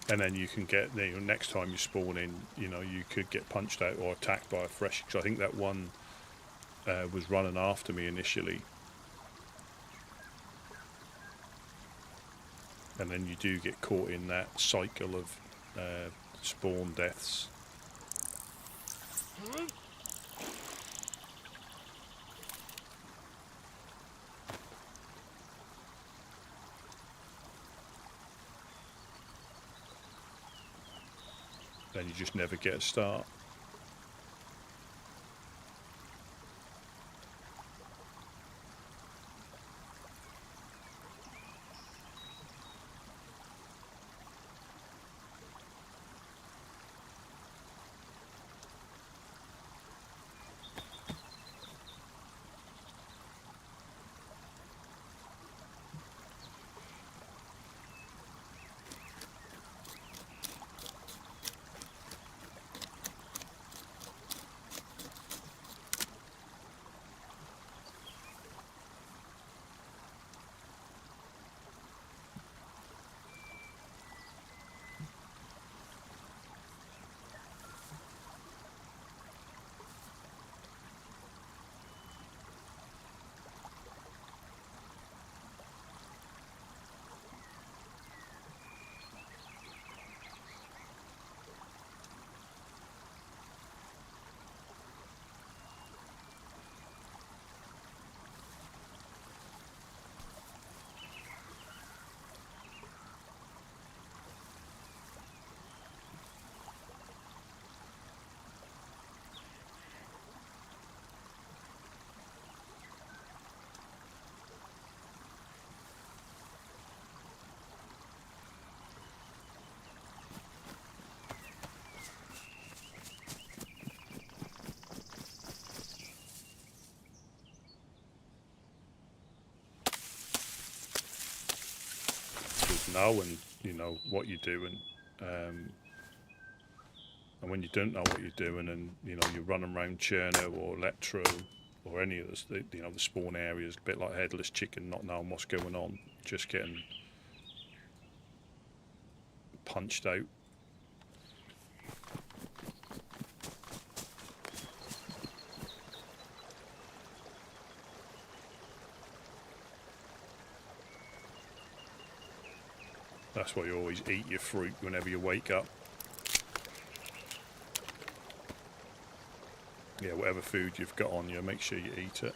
And then you can get, you know, next time you spawn in, you know, you could get punched out or attacked by a fresh. Because I think that one was running after me initially, and then you do get caught in that cycle of spawn deaths. Then you just never get a start. knowing, you know, what you're doing. And when you don't know what you're doing, and you know you're running around Chernarus or Electro or any of this, you know, the spawn areas, a bit like headless chicken, not knowing what's going on, just getting punched out. That's why you always eat your fruit whenever you wake up. Yeah, whatever food you've got on you, make sure you eat it.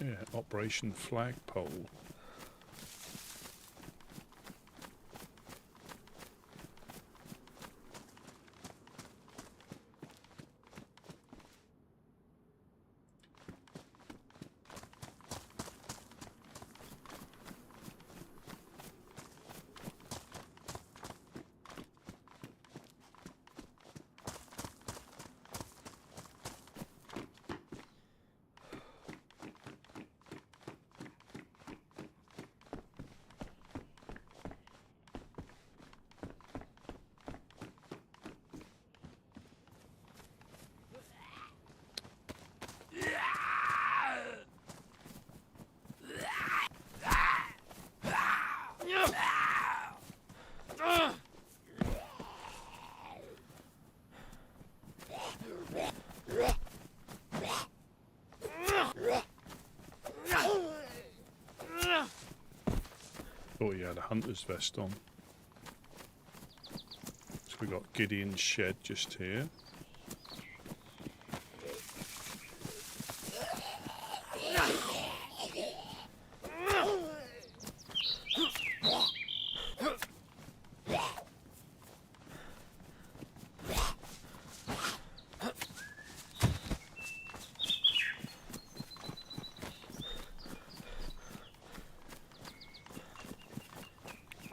Yeah, Operation Flagpole. Thought he had a hunter's vest on. So we got Gideon's shed just here.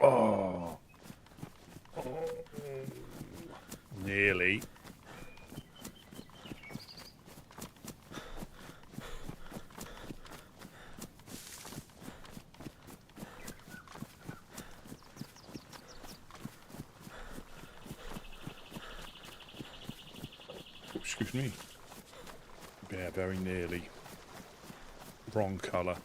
Oh, nearly. Excuse me. Yeah, very nearly. Wrong colour.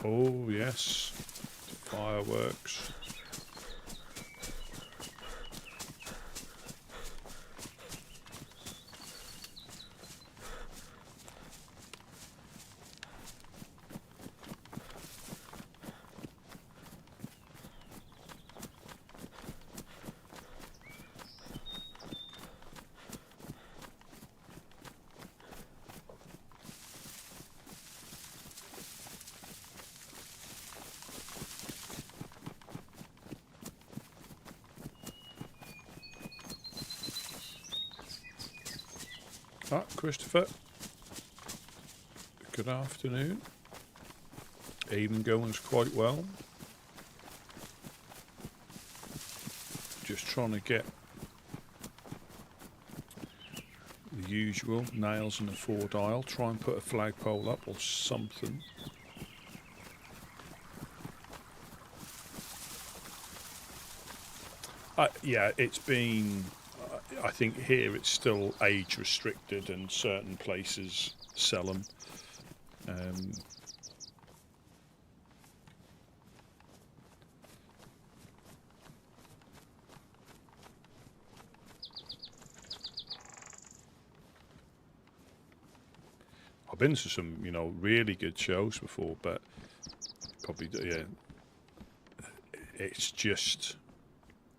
Oh yes, fireworks. Ah, Christopher. Good afternoon. Evening going's quite well. Just trying to get the usual nails in the 4-dial. Try and put a flagpole up or something. Yeah, it's been... I think here it's still age restricted and certain places sell them. I've been to some, really good shows before, but probably, yeah, it's just,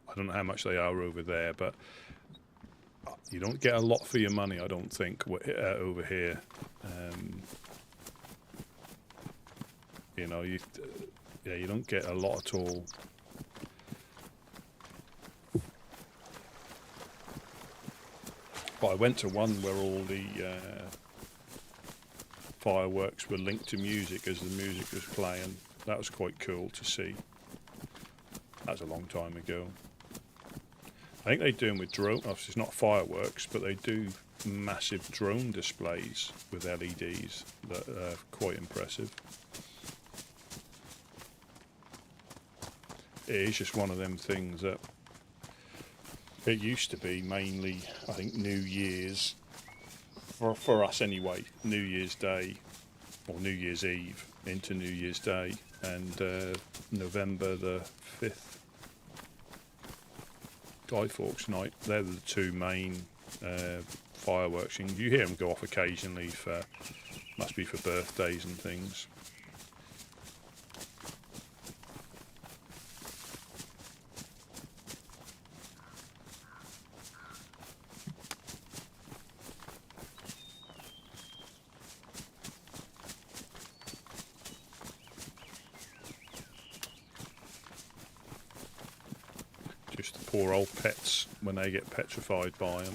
I don't know how much they are over there, but you don't get a lot for your money, I don't think, over here. You don't get a lot at all. But I went to one where all the fireworks were linked to music as the music was playing. That was quite cool to see. That was a long time ago. I think they do them with drone. Obviously, it's not fireworks, but they do massive drone displays with LEDs that are quite impressive. It is just one of them things that it used to be mainly, I think, New Year's, for us anyway, New Year's Day or New Year's Eve into New Year's Day, and November the 5th, Guy Fawkes Night. They're the two main fireworks things. You hear them go off occasionally for, must be for birthdays and things. Just the poor old pets when they get petrified by them.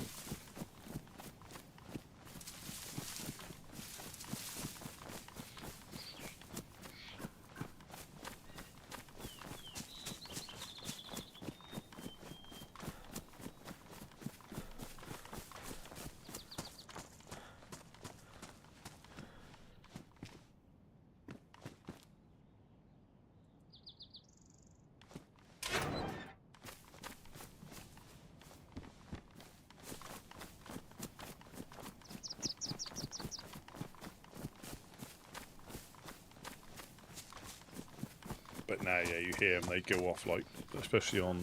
But now, yeah, you hear them, they go off like, especially on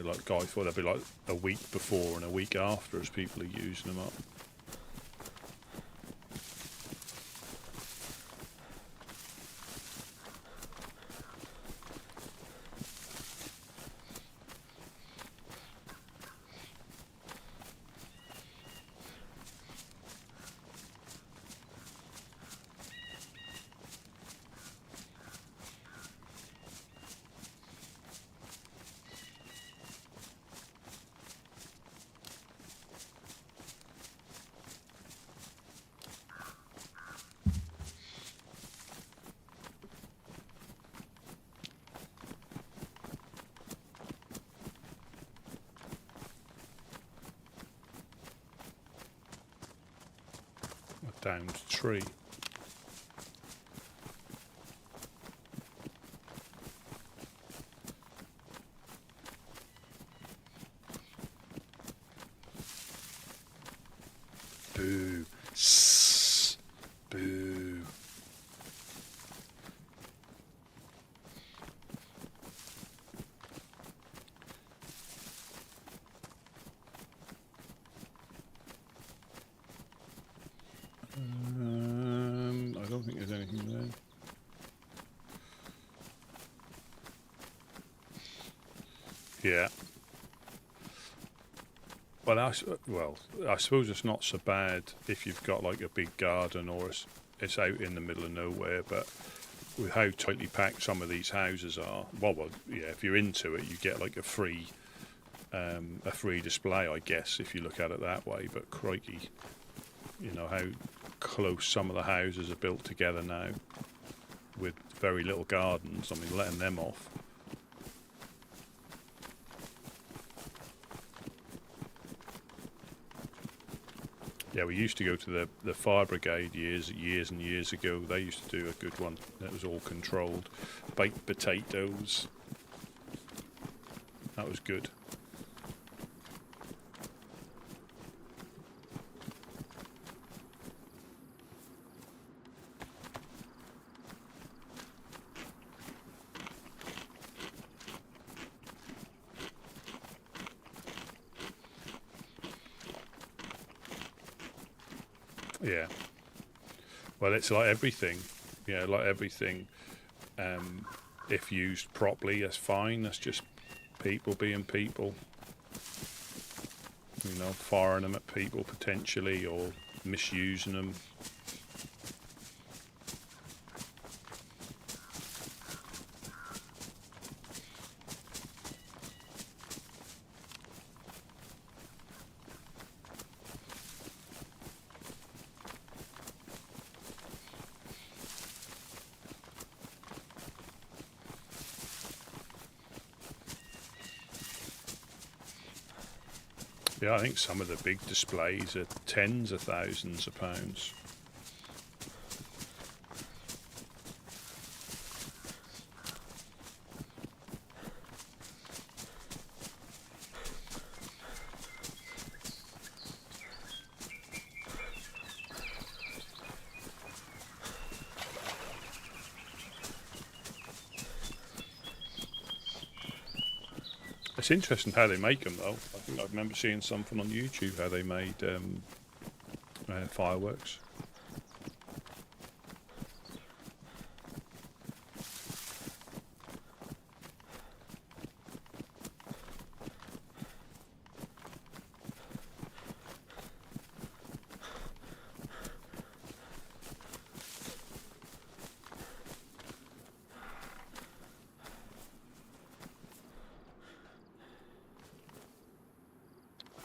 like Guy Fawkes, they'll be like a week before and a week after as people are using them up. A downed tree. Boo. Sss. Boo. I don't think there's anything there. Yeah. Well, I suppose it's not so bad if you've got like a big garden or it's out in the middle of nowhere, but with how tightly packed some of these houses are, well, yeah, if you're into it, you get like a free display, I guess, if you look at it that way. But crikey, you know how close some of the houses are built together now with very little gardens. I mean, letting them off. Yeah, we used to go to the fire brigade years and years ago. They used to do a good one that was all controlled. Baked potatoes. That was good. Yeah. Well, it's like everything. Yeah, like everything. If used properly, that's fine. That's just people being people. You know, firing them at people potentially or misusing them. Yeah, I think some of the big displays are tens of thousands of pounds. It's interesting how they make them, though. I think I remember seeing something on YouTube how they made fireworks.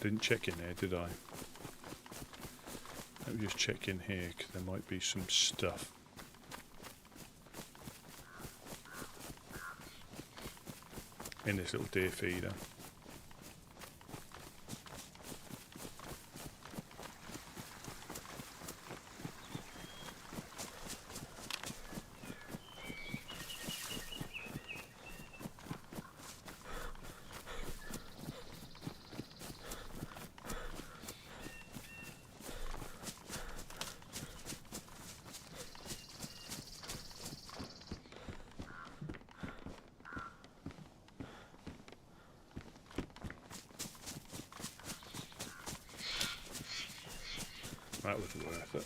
Didn't check in there, did I? Let me just check in here, because there might be some stuff. In this little deer feeder. That was worth it.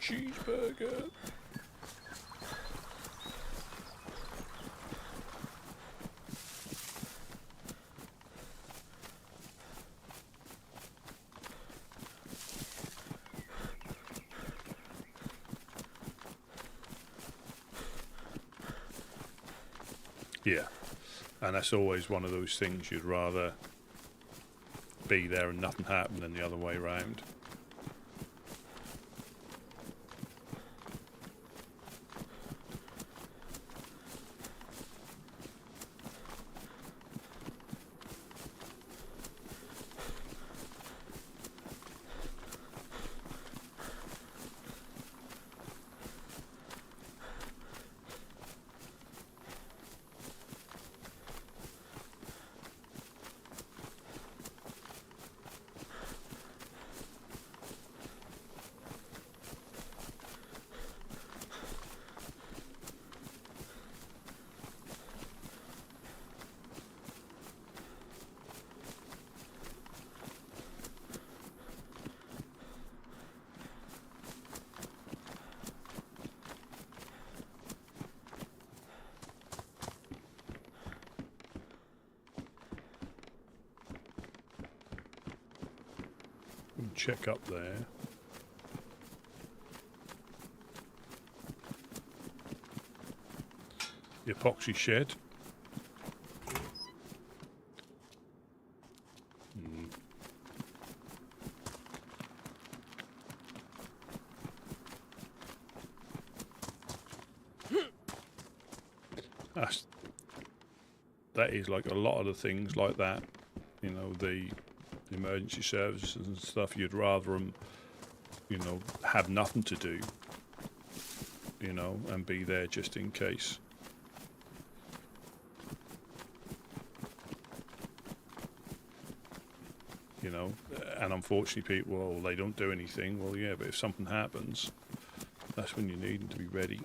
Cheeseburger. Yeah, and that's always one of those things you'd rather be there and nothing happen than the other way round. Check up there. The epoxy shed. That is like a lot of the things like that, you know, the emergency services and stuff, you'd rather them, you know, have nothing to do, you know, and be there just in case. You know, and unfortunately people, well, they don't do anything. Well, yeah, but if something happens, that's when you need them to be ready.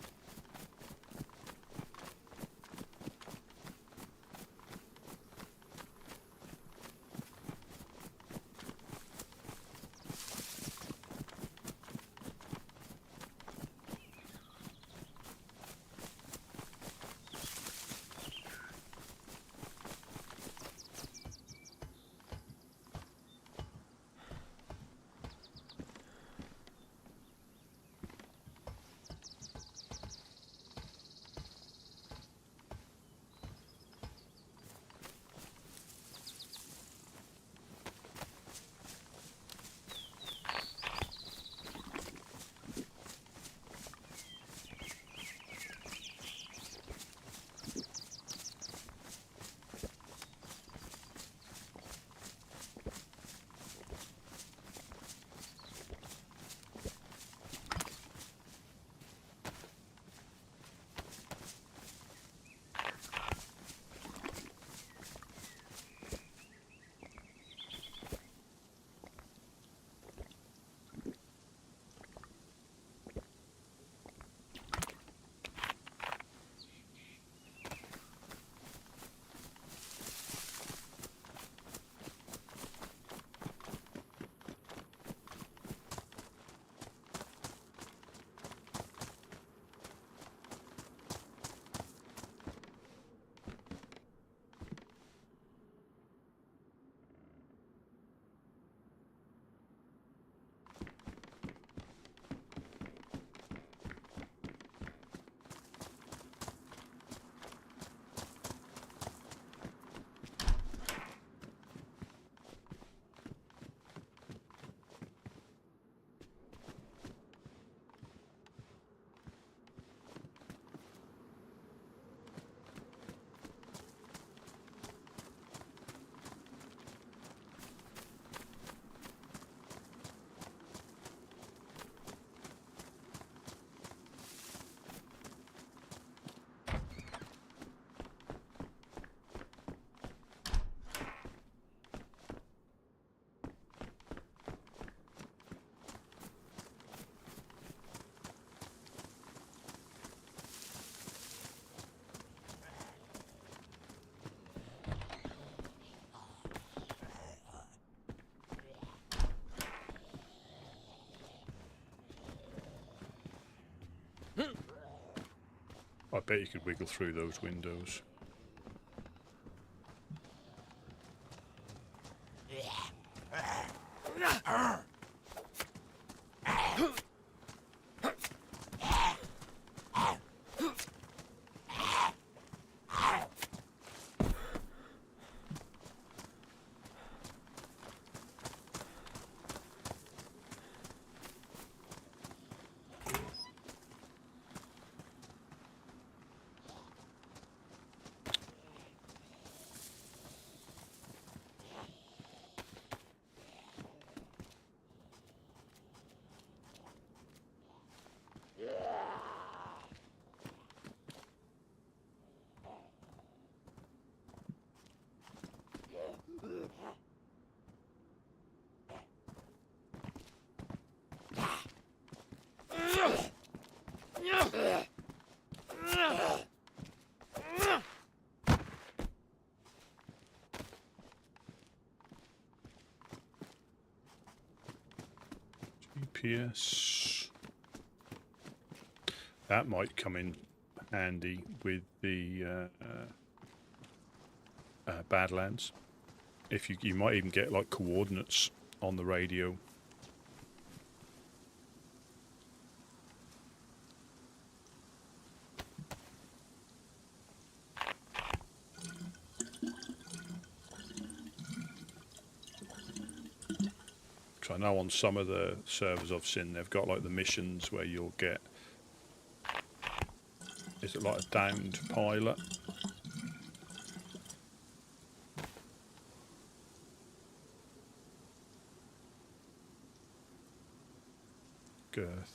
I bet you could wiggle through those windows. GPS. That might come in handy with the Badlands. If you might even get like coordinates on the radio. So I know on some of the servers I've seen, they've got like the missions where you'll get, is it like a downed pilot? Girth.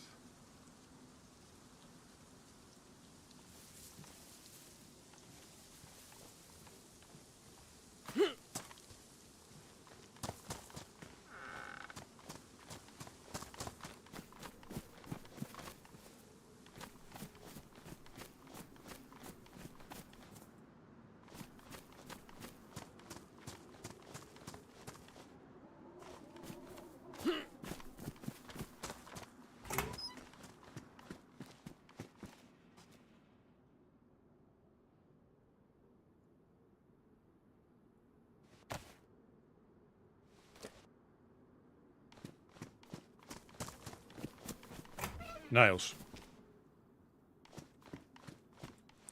Nails.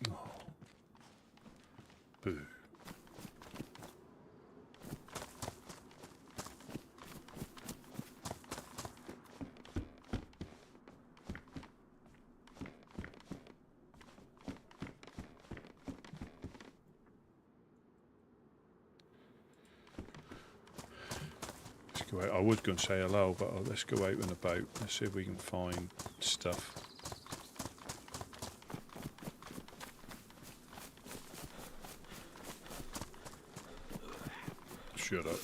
Oh. Boo. Let's go out. I was going to say hello, but let's go out and about. Let's see if we can find stuff. Shut up.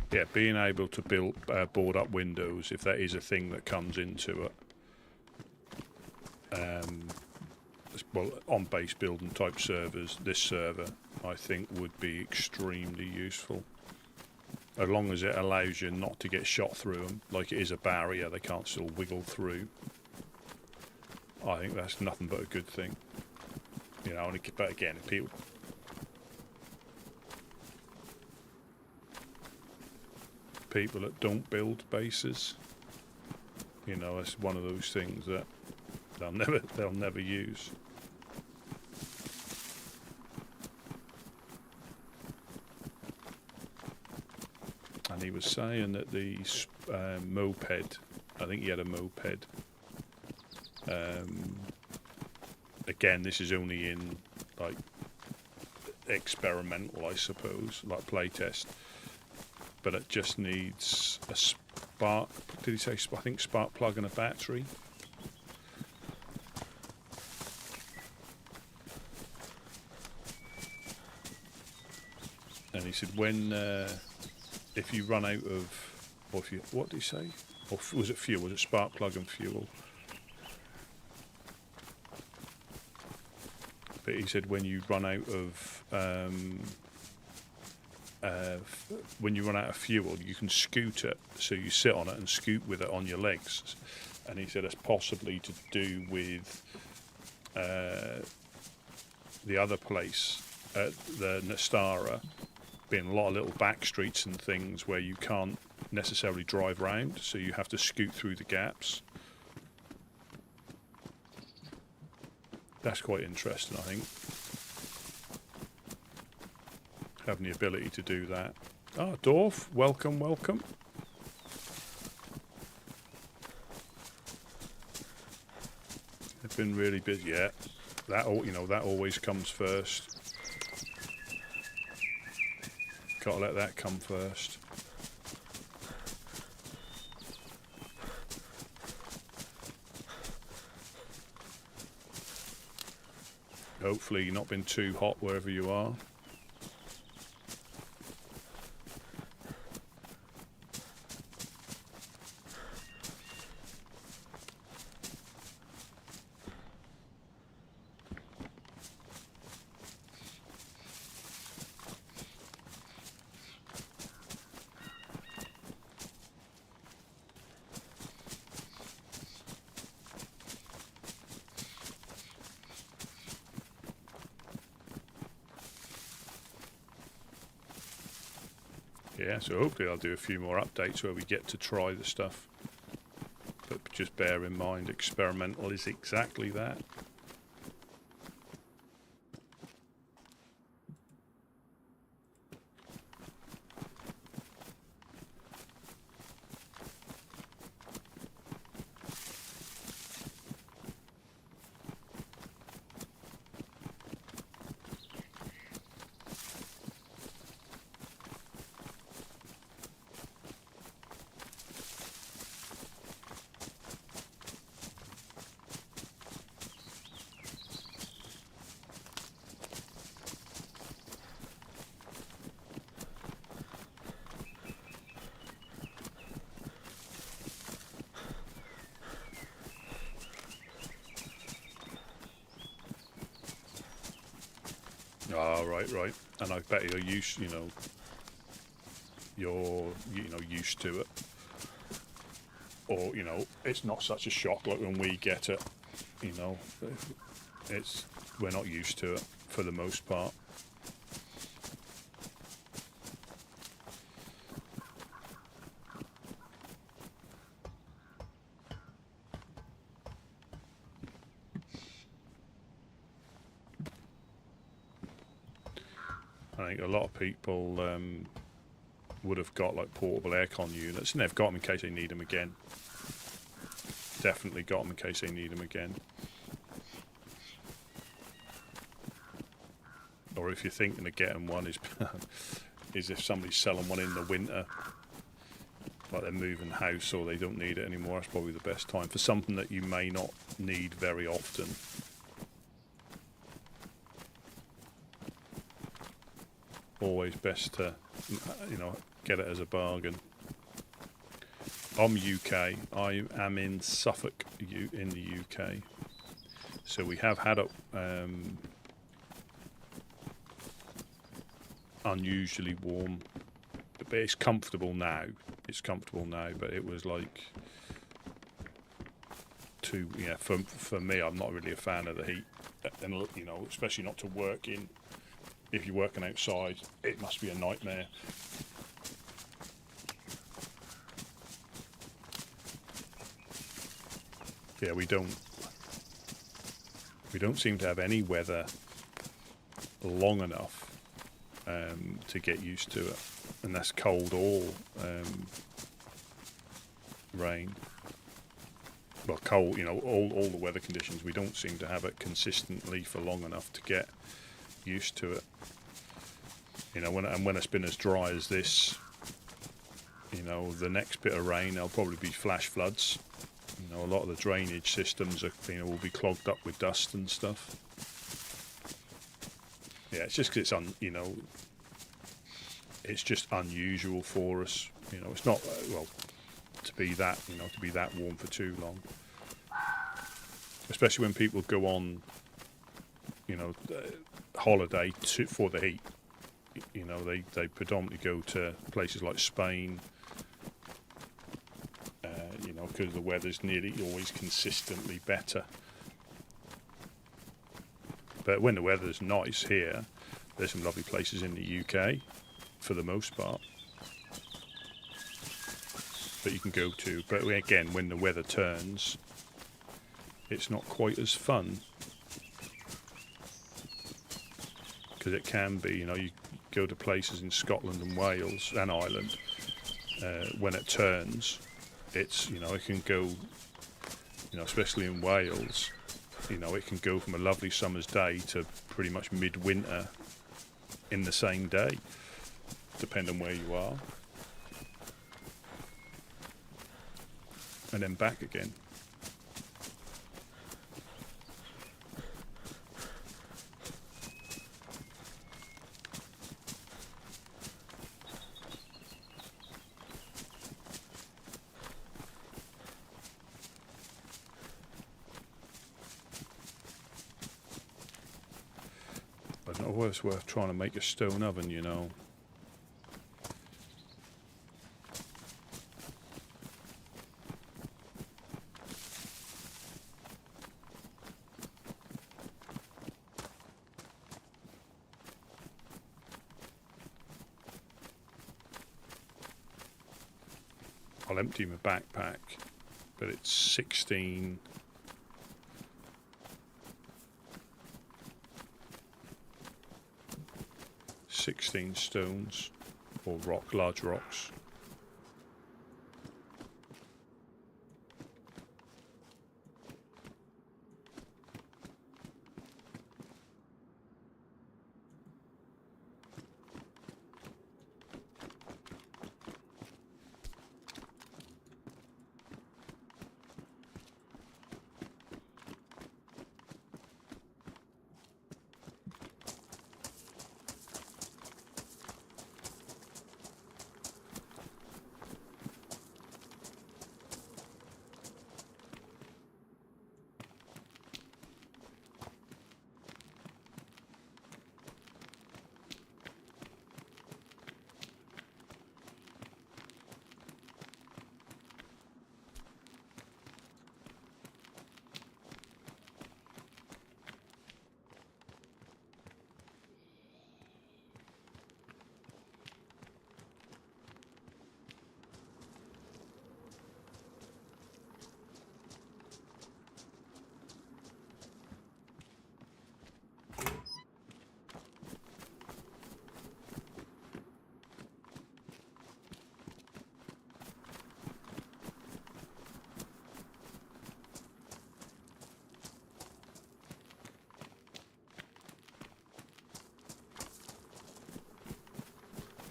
Yeah, being able to build board up windows, if that is a thing that comes into it, well, on base building type servers, this server I think would be extremely useful, as long as it allows you not to get shot through them. Like it is a barrier, they can't still wiggle through. I think that's nothing but a good thing, you know. But again, if people that don't build bases, you know, it's one of those things that they'll never use. And he was saying that the moped, I think he had a moped. Again, this is only in like experimental, I suppose, like playtest. But it just needs a spark. Did he say? I think spark plug and a battery. And he said when if you run out of Or if you, what did he say? Or was it fuel? Was it spark plug and fuel? But he said when you run out of fuel, you can scoot it. So you sit on it and scoot with it on your legs. And he said it's possibly to do with the other place, the Nastara, being a lot of little back streets and things where you can't necessarily drive round, so you have to scoot through the gaps. That's quite interesting, I think. Having the ability to do that. Ah, Dorf, welcome, welcome. They've been really busy. Yeah, that that always comes first. Gotta let that come first. Hopefully you've not been too hot wherever you are. Yeah, so hopefully I'll do a few more updates where we get to try the stuff. But just bear in mind, experimental is exactly that. Ah, right. And I bet you're used, you're used to it, or it's not such a shock like when we get it. We're not used to it for the most part. I think a lot of people would have got like portable aircon units, and they've got them in case they need them again. Definitely got them in case they need them again. Or if you're thinking of getting one, is if somebody's selling one in the winter, like they're moving house or they don't need it anymore, that's probably the best time for something that you may not need very often. Always best to, get it as a bargain. I'm UK. I am in Suffolk, in the UK. So we have had it unusually warm, but it's comfortable now. But it was like for me, I'm not really a fan of the heat, and especially not to work in. If you're working outside, it must be a nightmare. Yeah, we don't seem to have any weather long enough to get used to it, and that's cold or rain. Well, cold, all the weather conditions. We don't seem to have it consistently for long enough to get used to it. When it's been as dry as this, the next bit of rain, there'll probably be flash floods. A lot of the drainage systems will be clogged up with dust and stuff. Yeah, it's just 'cause it's just unusual for us. You know, it's not well to be that warm for too long. Especially when people go on, holiday for the heat. You know, they predominantly go to places like Spain. Because the weather's nearly always consistently better. But when the weather's nice here, there's some lovely places in the UK, for the most part, that you can go to. But again, when the weather turns, it's not quite as fun. Because it can be, you go to places in Scotland and Wales and Ireland, when it turns, it's, it can go, especially in Wales, it can go from a lovely summer's day to pretty much midwinter in the same day, depending on where you are. And then back again. I don't know whether it's worth trying to make a stone oven, I'll empty my backpack, but it's 16 stones, or large rocks.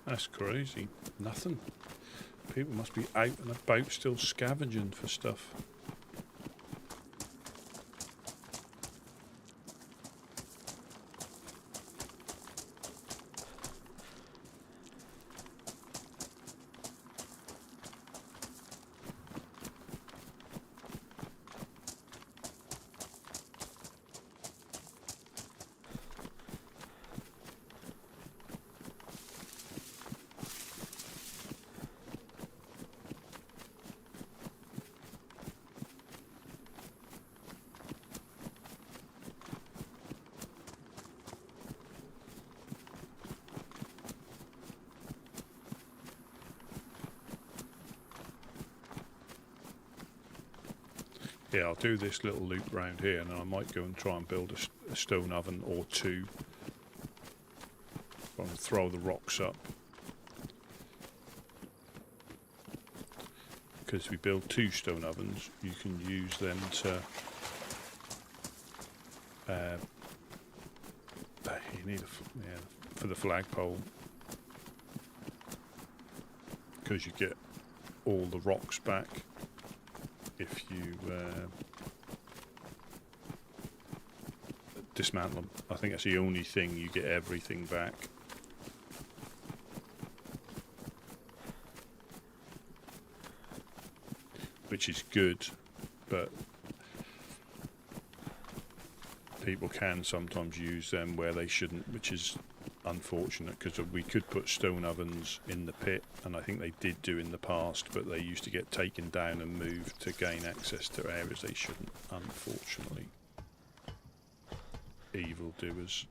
That's crazy. Nothing. People must be out and about still scavenging for stuff. Yeah, I'll do this little loop round here, and then I might go and try and build a stone oven or two. I'll throw the rocks up. Because if we build 2 stone ovens, you can use them to... you need for the flagpole. Because you get all the rocks back. If you dismantle them. I think that's the only thing you get everything back. which is good, but people can sometimes use them where they shouldn't, which is unfortunate, because we could put stone ovens in the pit, and I think they did do in the past, but they used to get taken down and moved to gain access to areas they shouldn't, unfortunately. Evil doers.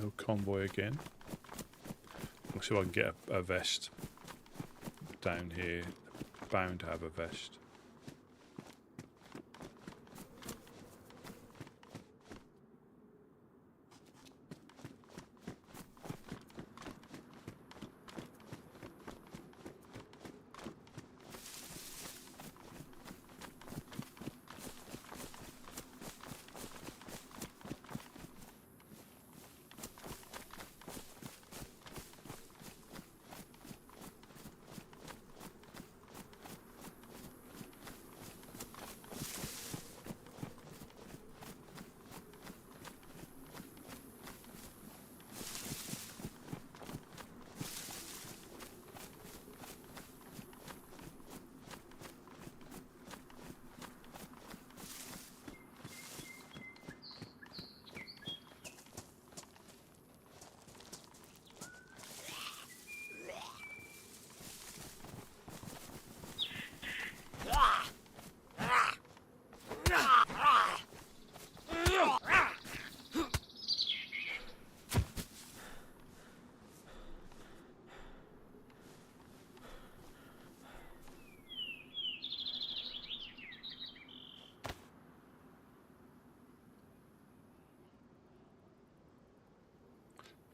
No convoy again. I'll see if I can get a vest down here. Bound to have a vest.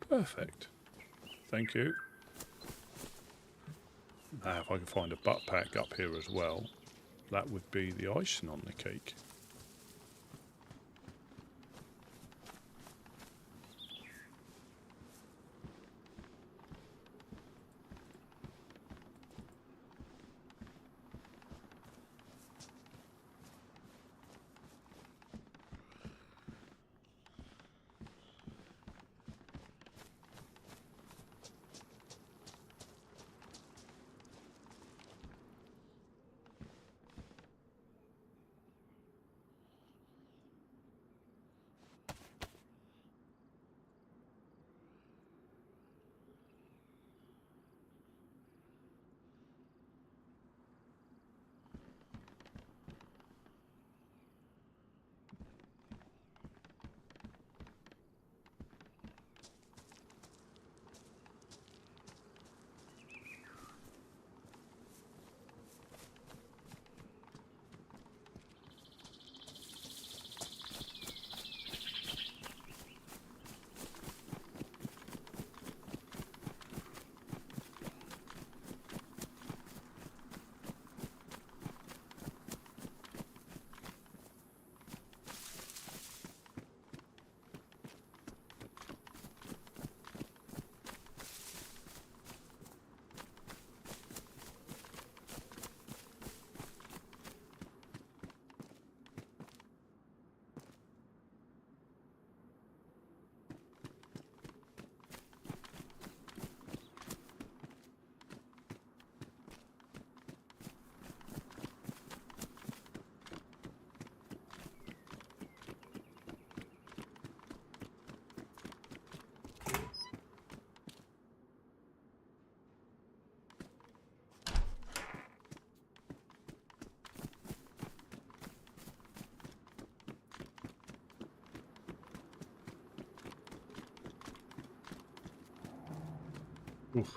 Perfect. Thank you. Now, if I can find a butt pack up here as well, that would be the icing on the cake. Oof.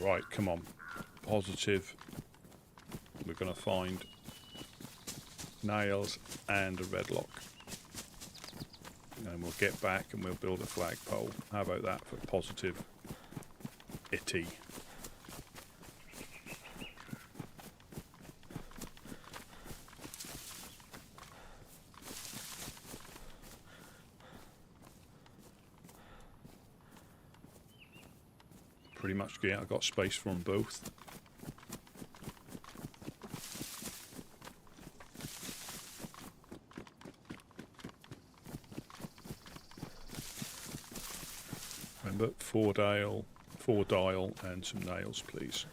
Right, come on. Positive. We're going to find nails and a red lock. And we'll get back and we'll build a flagpole. How about that for positive? Itty. Pretty much, yeah, I've got space for them both. Remember, four dial and some nails, please.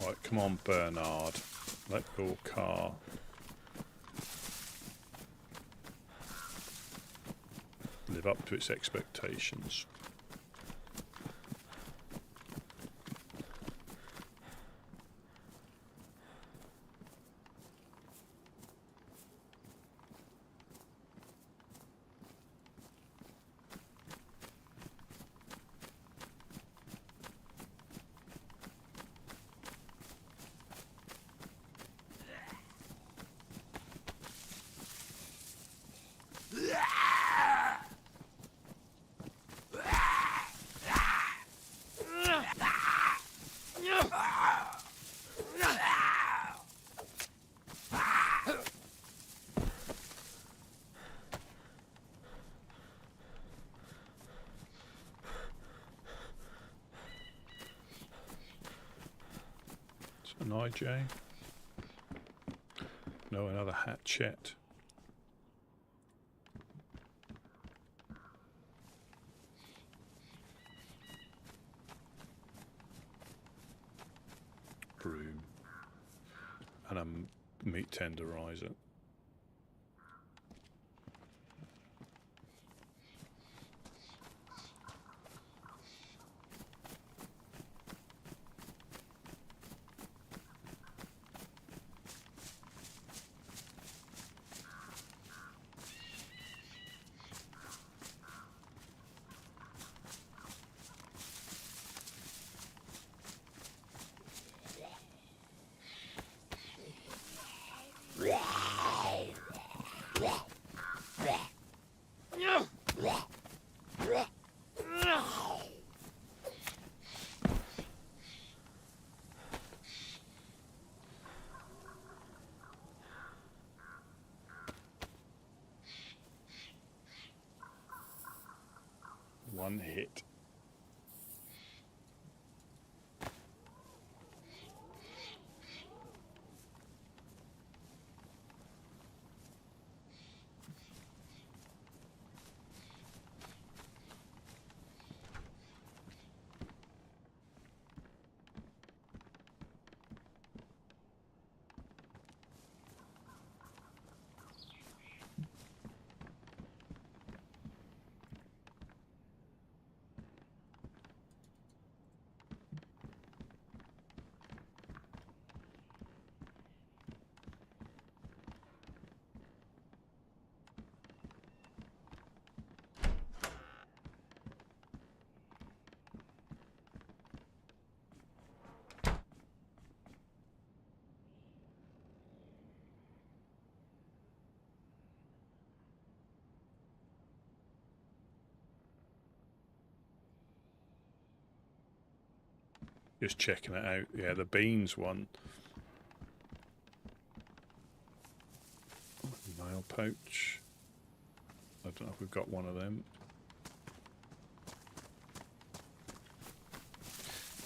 Right, come on, Bernard. Let your car live up to its expectations. An IJ? No, another hatchet. Broom. And a meat tenderizer. One hit. Just checking it out. Yeah, the beans one. Nail pouch. I don't know if we've got one of them.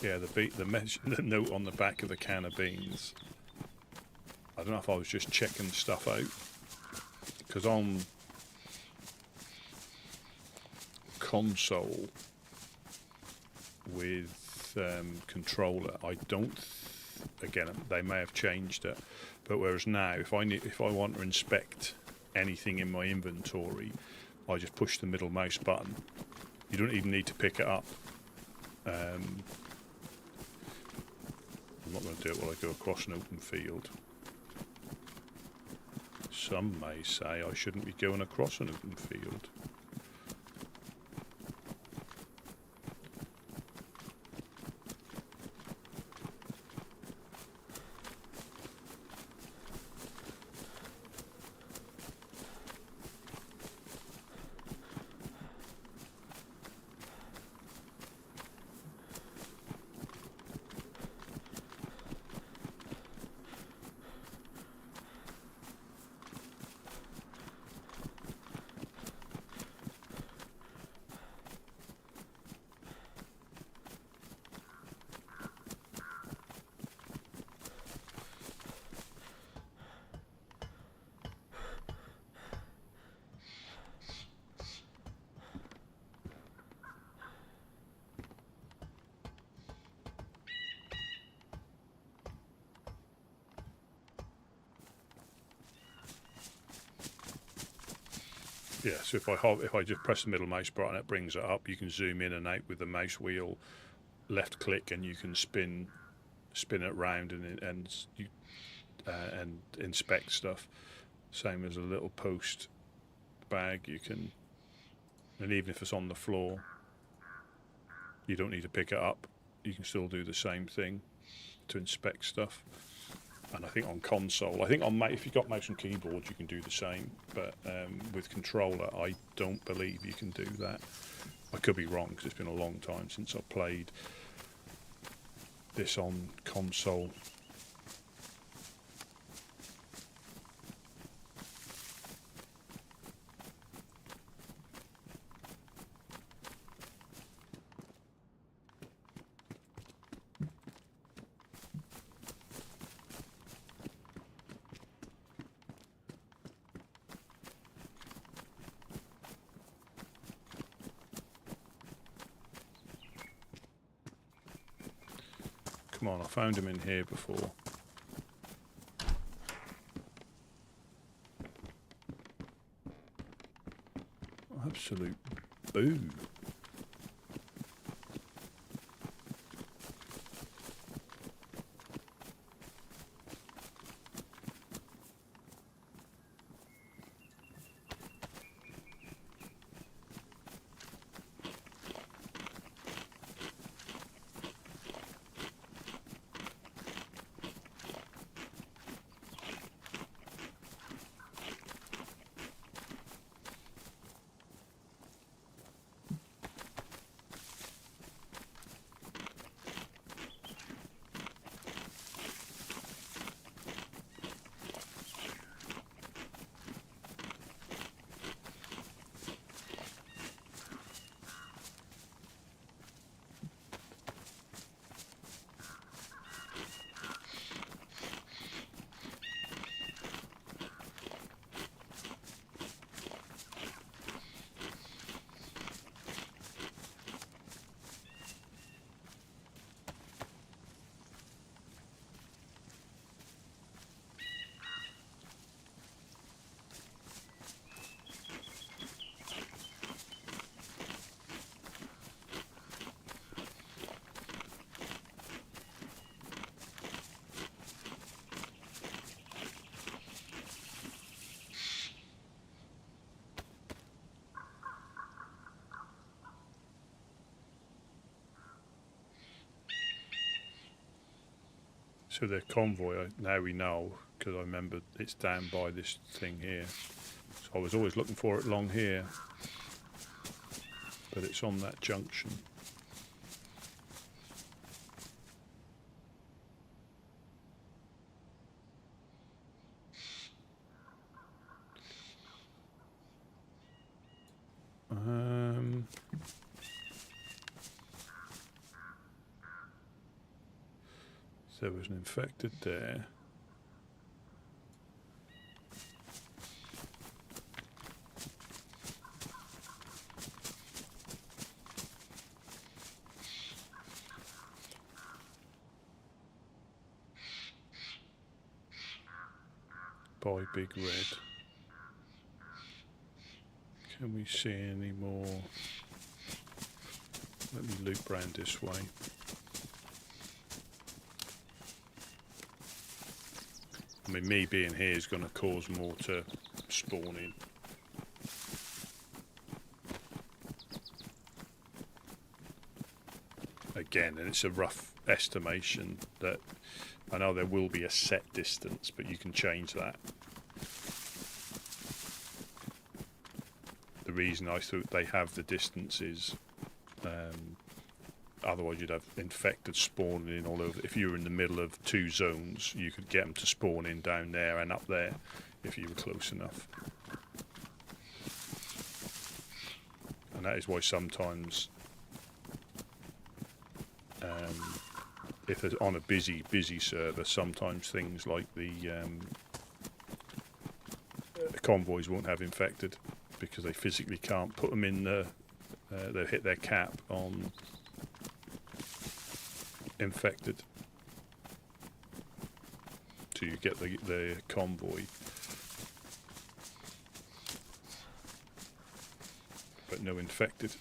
Yeah, the note on the back of the can of beans. I don't know if I was just checking stuff out, because on console with controller, I don't. Again, they may have changed it, but whereas now, if I want to inspect anything in my inventory, I just push the middle mouse button. You don't even need to pick it up. I'm not going to do it while I go across an open field. Some may say I shouldn't be going across an open field. Yeah, so if I just press the middle mouse button, it brings it up. You can zoom in and out with the mouse wheel. Left click, and you can spin it round and inspect stuff. Same as a little post bag. You can, and even if it's on the floor, you don't need to pick it up. You can still do the same thing to inspect stuff. And I think on console, if you've got mouse and keyboard, you can do the same. But with controller, I don't believe you can do that. I could be wrong, because it's been a long time since I played this on console. Come on, I found him in here before. Absolute boo. So the convoy, now we know, because I remember it's down by this thing here. So I was always looking for it along here, but it's on that junction. So there was an infected there. By Big Red. Can we see any more? Let me loop round this way. I mean, me being here is going to cause more to spawn in. Again, and it's a rough estimation that I know there will be a set distance, but you can change that. The reason I thought they have the distance is otherwise you'd have infected spawning in all over. If you were in the middle of two zones, you could get them to spawn in down there and up there if you were close enough. And that is why sometimes if it's on a busy server, sometimes things like the convoys won't have infected because they physically can't put them in the they'll hit their cap on infected. So you get the convoy, but no infected.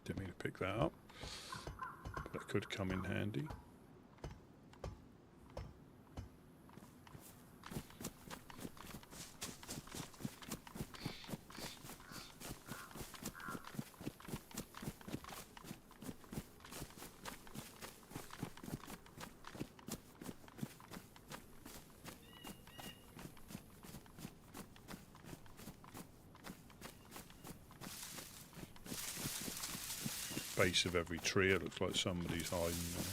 Didn't mean to pick that up. That could come in handy. Base of every tree, it looks like somebody's hiding there.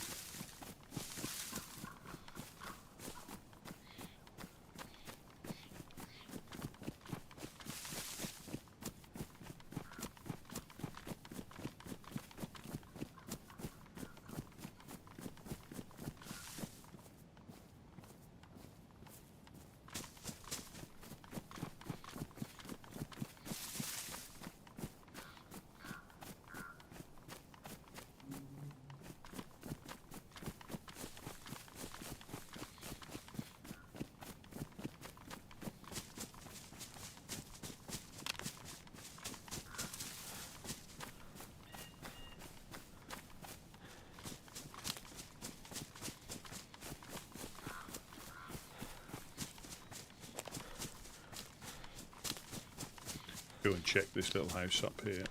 Go and check this little house up here.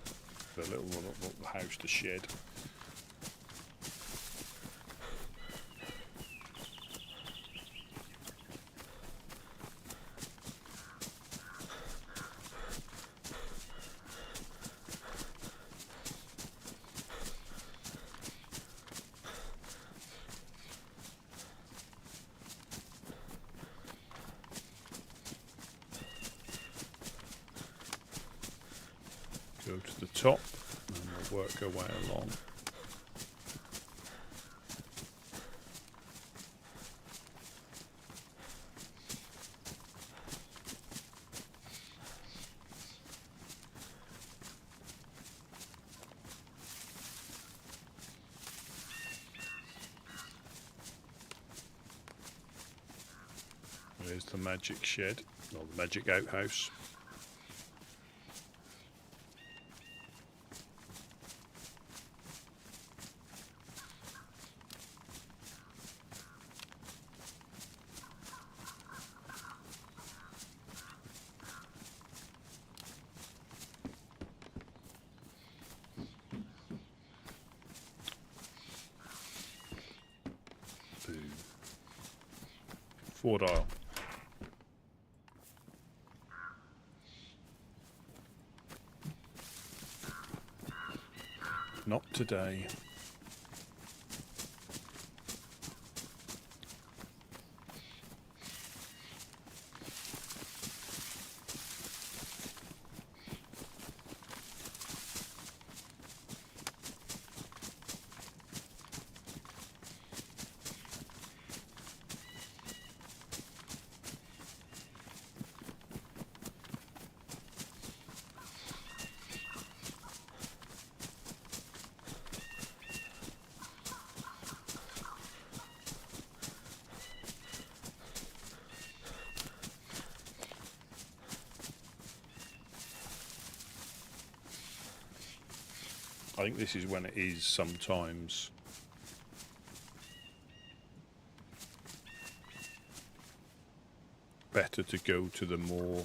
The little house, the shed. Go to the top and we'll work our way along. There's the magic shed, or the magic outhouse. Forward aisle. Not today. I think this is when it is sometimes better to go to the more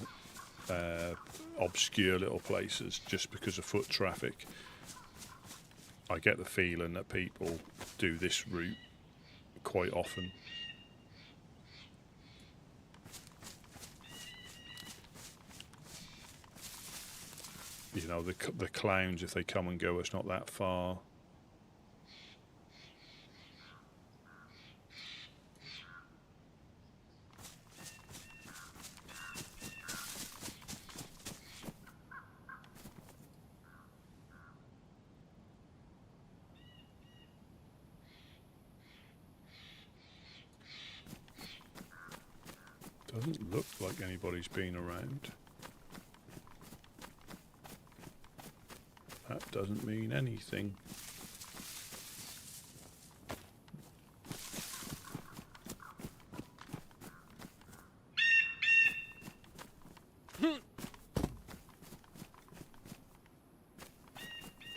obscure little places just because of foot traffic. I get the feeling that people do this route quite often. You know, the clowns, if they come and go, it's not that far. Doesn't look like anybody's been around. That doesn't mean anything.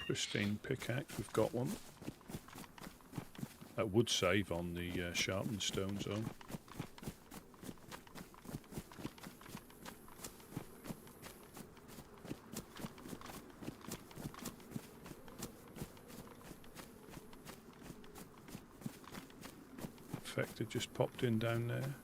Pristine pickaxe, we've got one. That would save on the sharpened stone zone. It just popped in down there.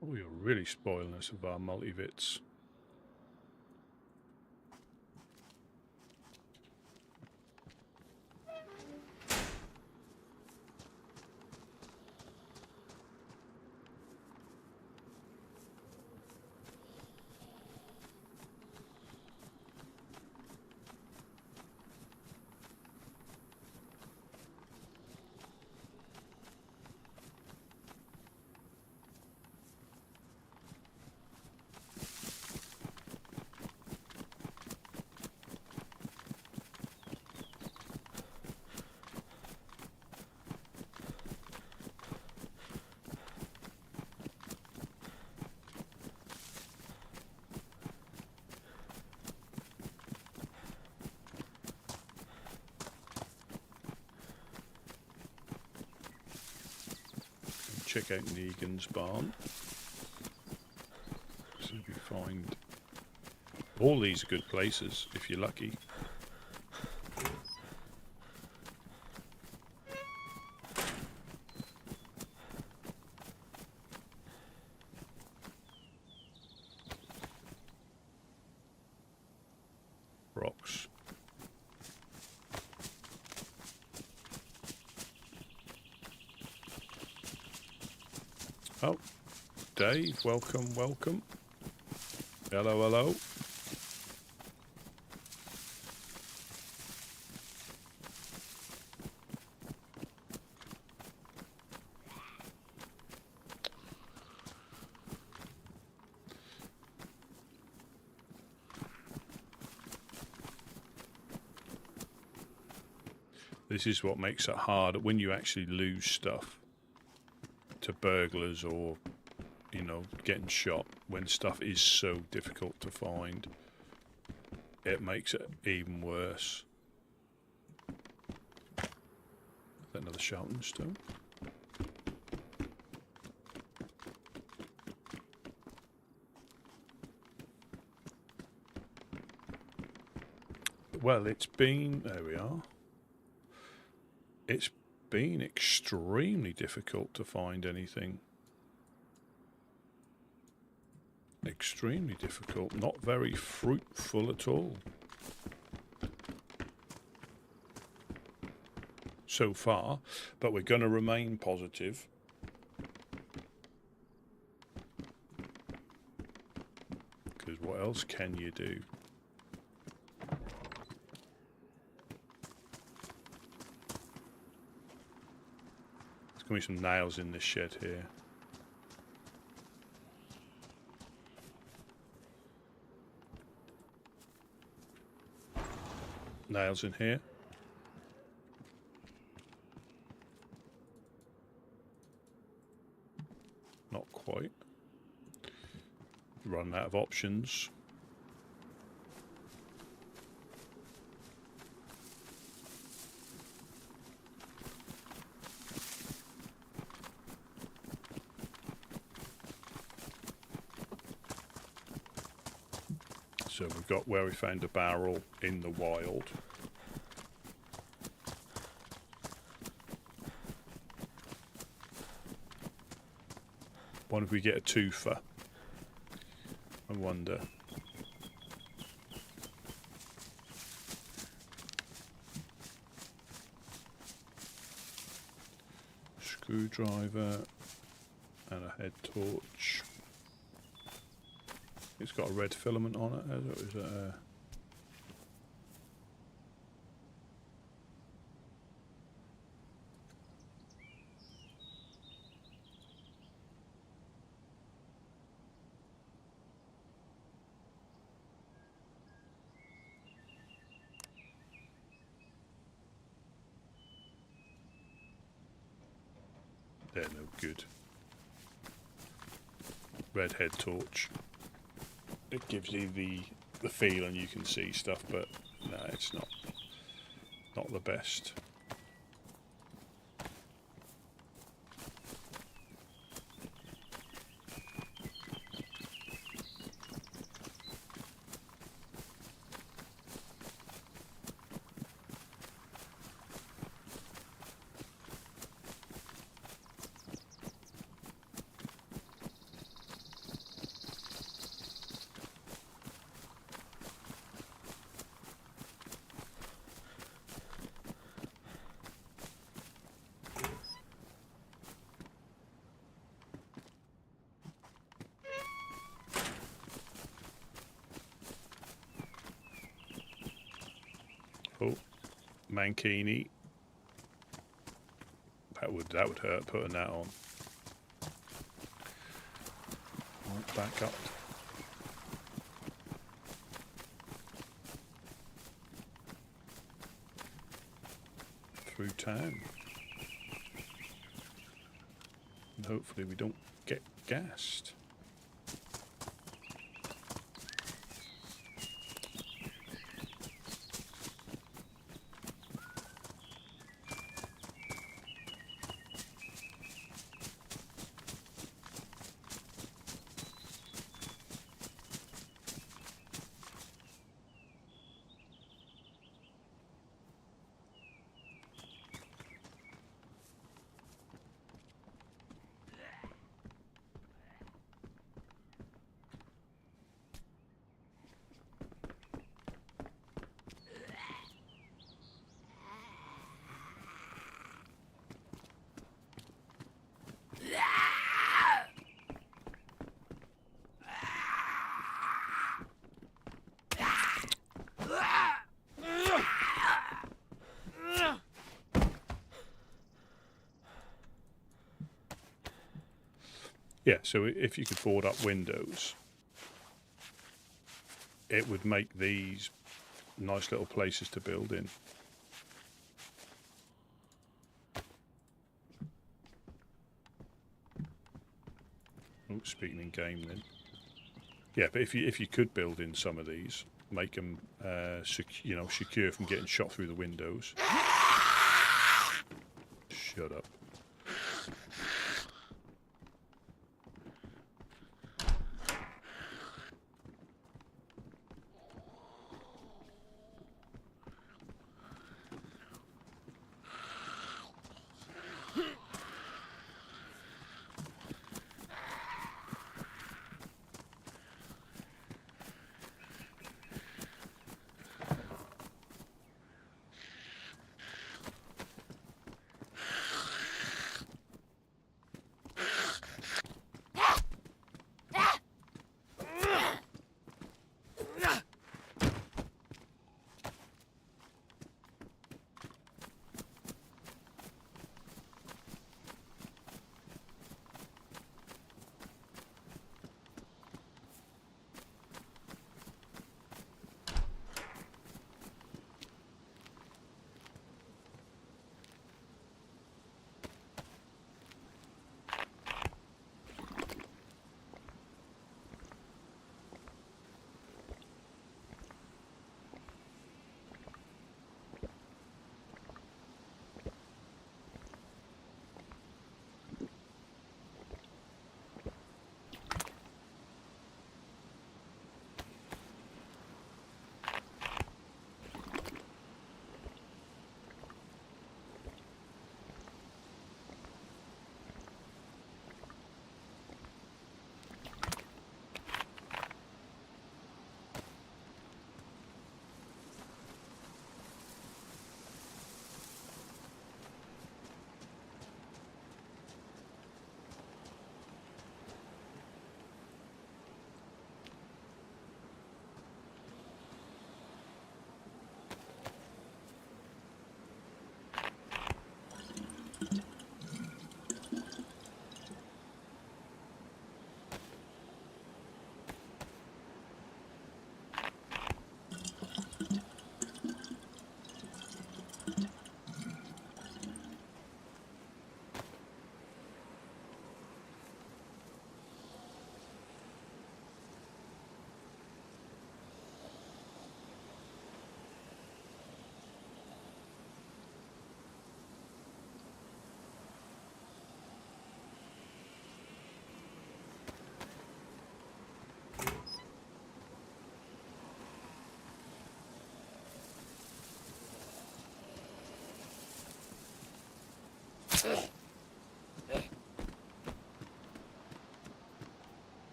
Oh, you're really spoiling us of our multivits. Check out Negan's barn. So we find all these are good places if you're lucky. Rocks. Oh, Dave, welcome, welcome. Hello, hello. This is what makes it hard when you actually lose stuff to burglars or, you know, getting shot. When stuff is so difficult to find, it makes it even worse. Is that another shouting stone? Well, it's been... There we are. It's been extremely difficult to find anything. Extremely difficult. Not very fruitful at all. So far, but we're going to remain positive. Because what else can you do? There's going to be some nails in this shed here. Nails in here. Not quite. Run out of options. So we've got where we found a barrel in the wild. What if we get a twofer? I wonder. Screwdriver and a head torch. It's got a red filament on it. Is it a... They're no good. Red head torch. It gives you the feeling you can see stuff, but no, it's not the best. Oh, mankini. That would hurt putting that on. Right, back up. Through town. And hopefully we don't get gassed. Yeah, so if you could board up windows, it would make these nice little places to build in. Oh, speaking in game then. Yeah, but if you could build in some of these, make them secure from getting shot through the windows. Shut up.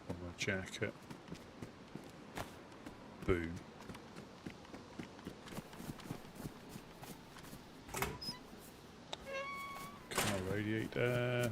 On my jacket. Boom. Car radiator.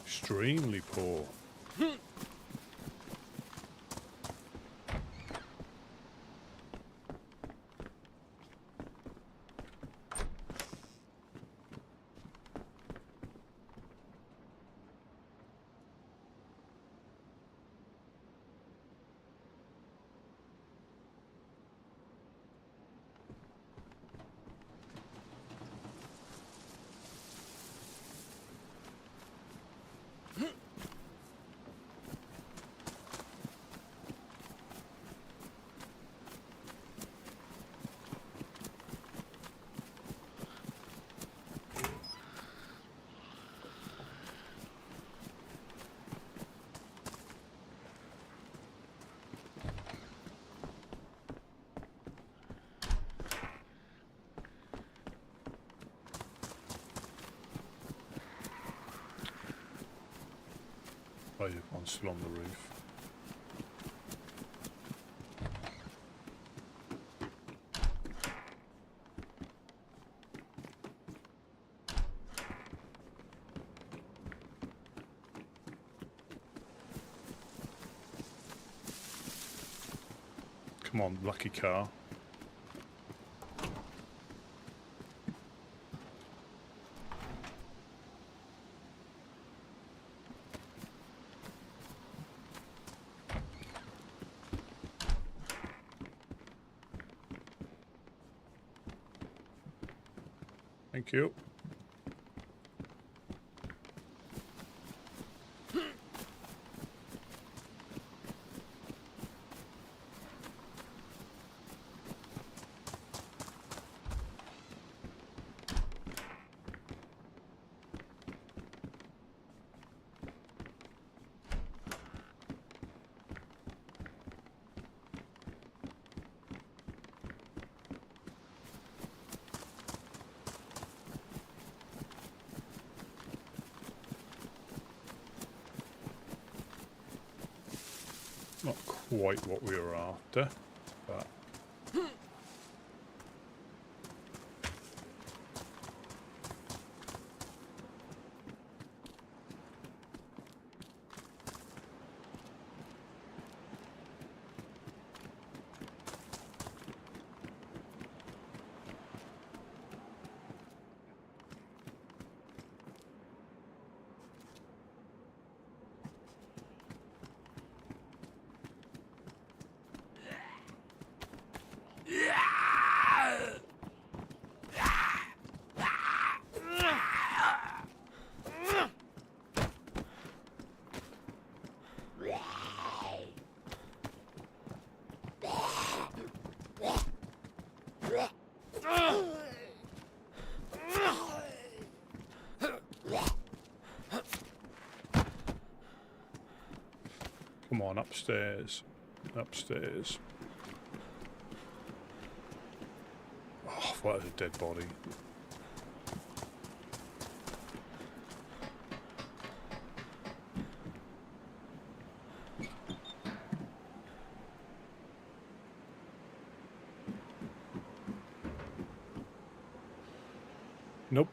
Extremely poor. Oh, yeah, one's still on the roof. Come on, lucky car. Thank you. Not quite what we were after, but come on, upstairs. Upstairs. Oh, what a dead body. Nope.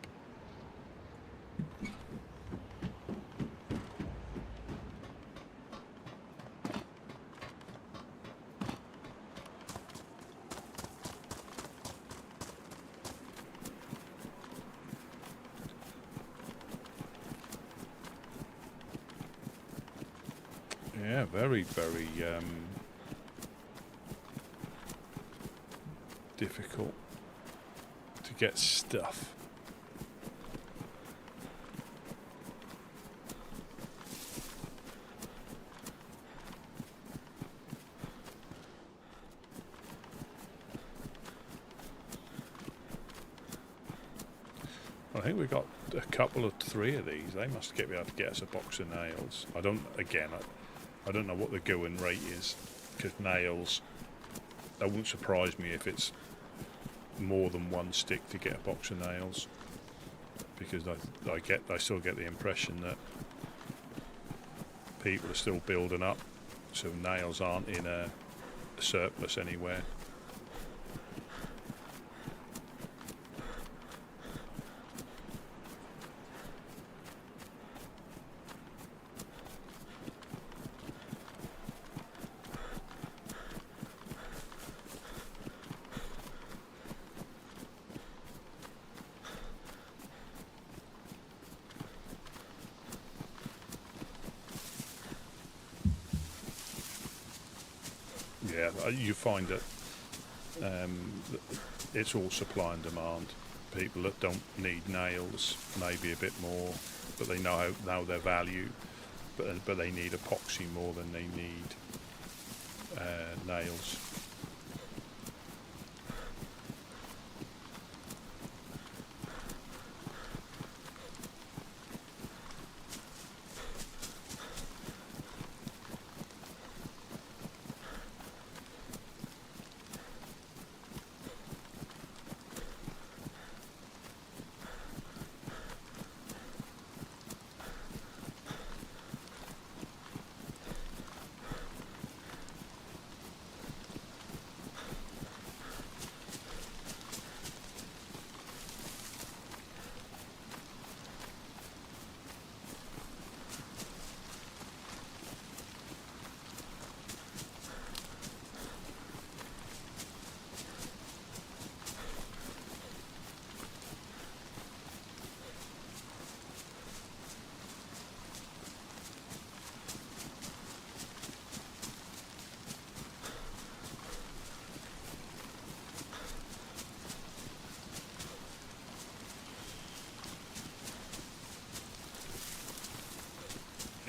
Yeah, very, very difficult to get stuff. I think we got a couple of 3 of these. They must be able to get us a box of nails. I don't know what the going rate is, because nails, that wouldn't surprise me if it's more than 1 stick to get a box of nails, because I still get the impression that people are still building up, so nails aren't in a surplus anywhere. Yeah, you find that it's all supply and demand. People that don't need nails, maybe a bit more, but they know their value, but they need epoxy more than they need nails.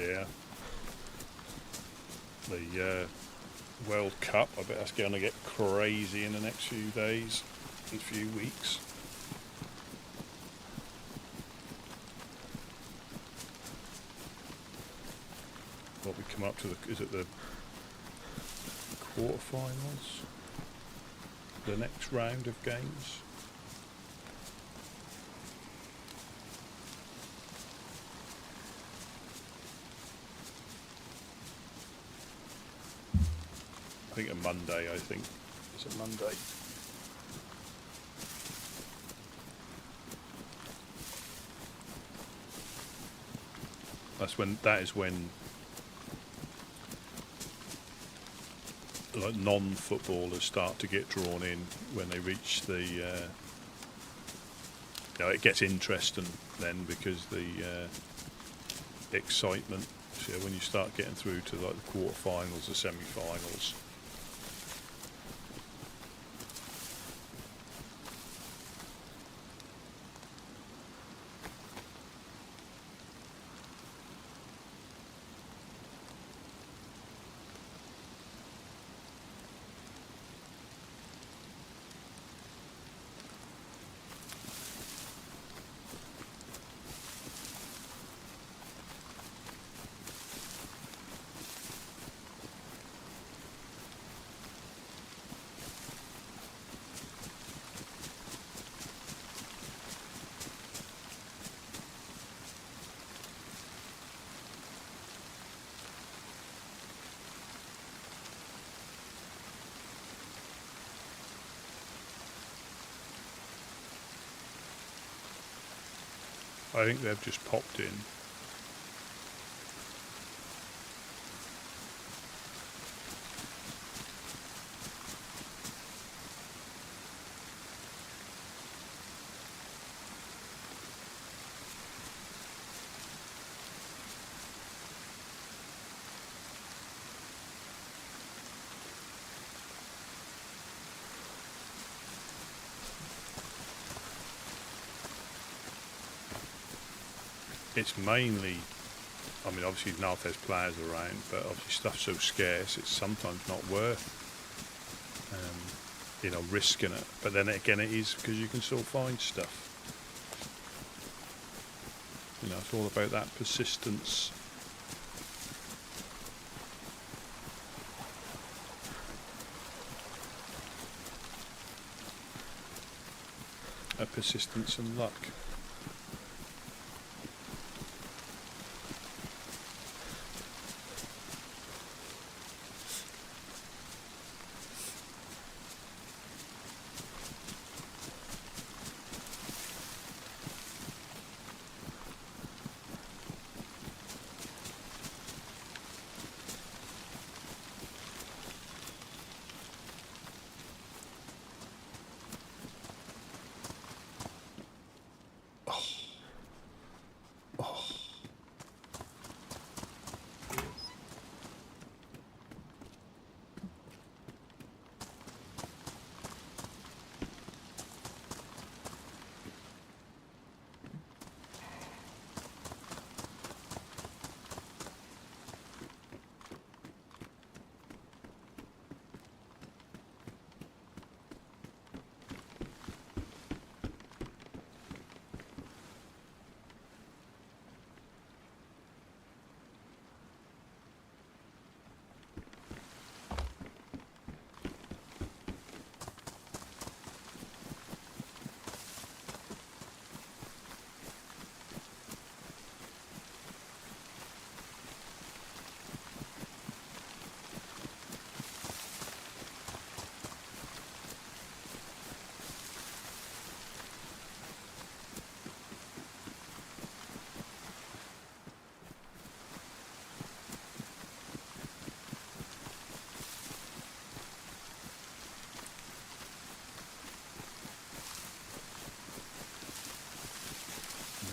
Yeah. The World Cup, I bet that's going to get crazy in the next few days, in a few weeks. What we come up to, is it the quarterfinals? The next round of games? I think a Monday, Is it Monday? That is when like non-footballers start to get drawn in when they reach the it gets interesting then, because the excitement, so when you start getting through to like the quarterfinals, the semi-finals. I think they've just popped in. It's mainly, obviously now there's players around, but obviously stuff's so scarce, it's sometimes not worth, risking it. But then again, it is, because you can still find stuff. It's all about that persistence. Persistence and luck.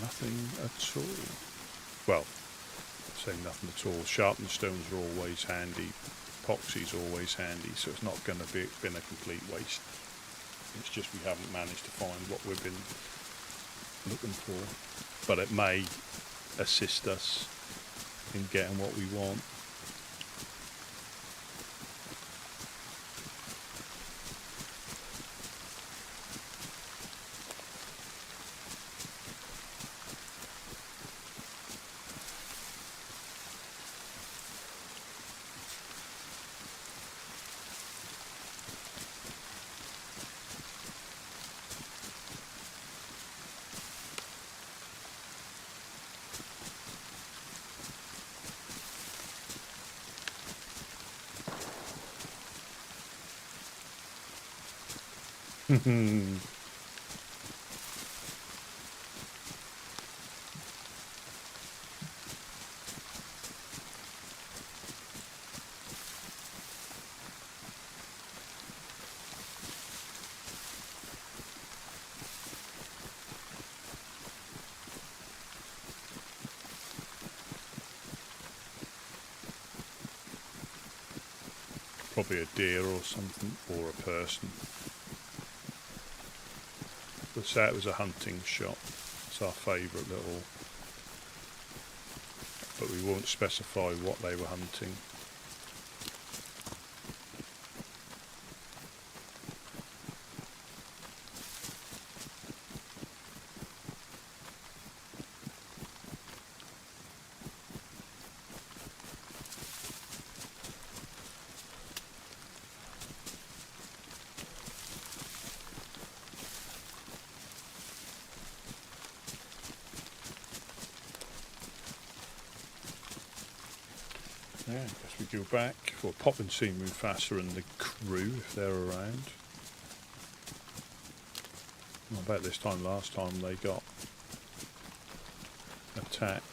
Nothing at all. Well, say nothing at all. Sharpened stones are always handy. Epoxy's always handy, so it's not going to be been a complete waste. It's just we haven't managed to find what we've been looking for. But it may assist us in getting what we want. Probably a deer or something, or a person. Let's say it was a hunting shot. It's our favourite little, but we won't specify what they were hunting. Yeah, I guess we go back. Well, Pop and see Mufasa and the crew if they're around. Well, about this time last time they got attacked.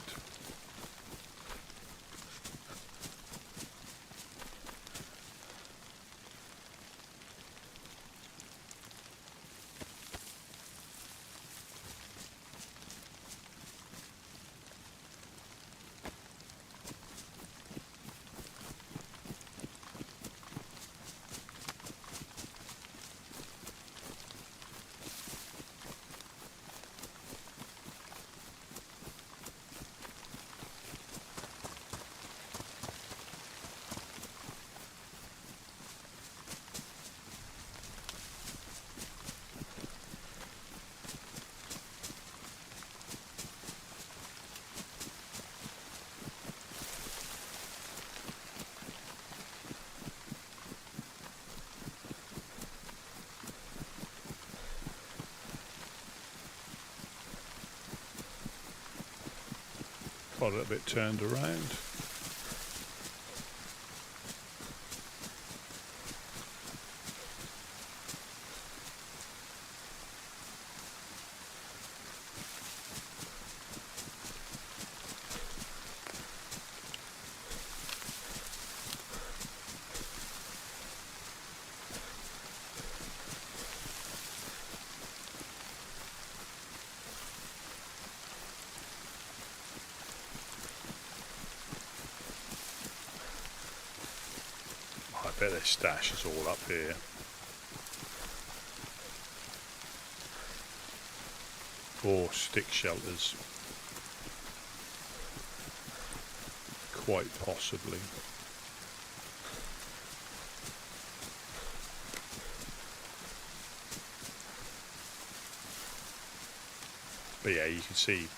Got a little bit turned around. I bet their stash is all up here. Or stick shelters. Quite possibly. But yeah, you can see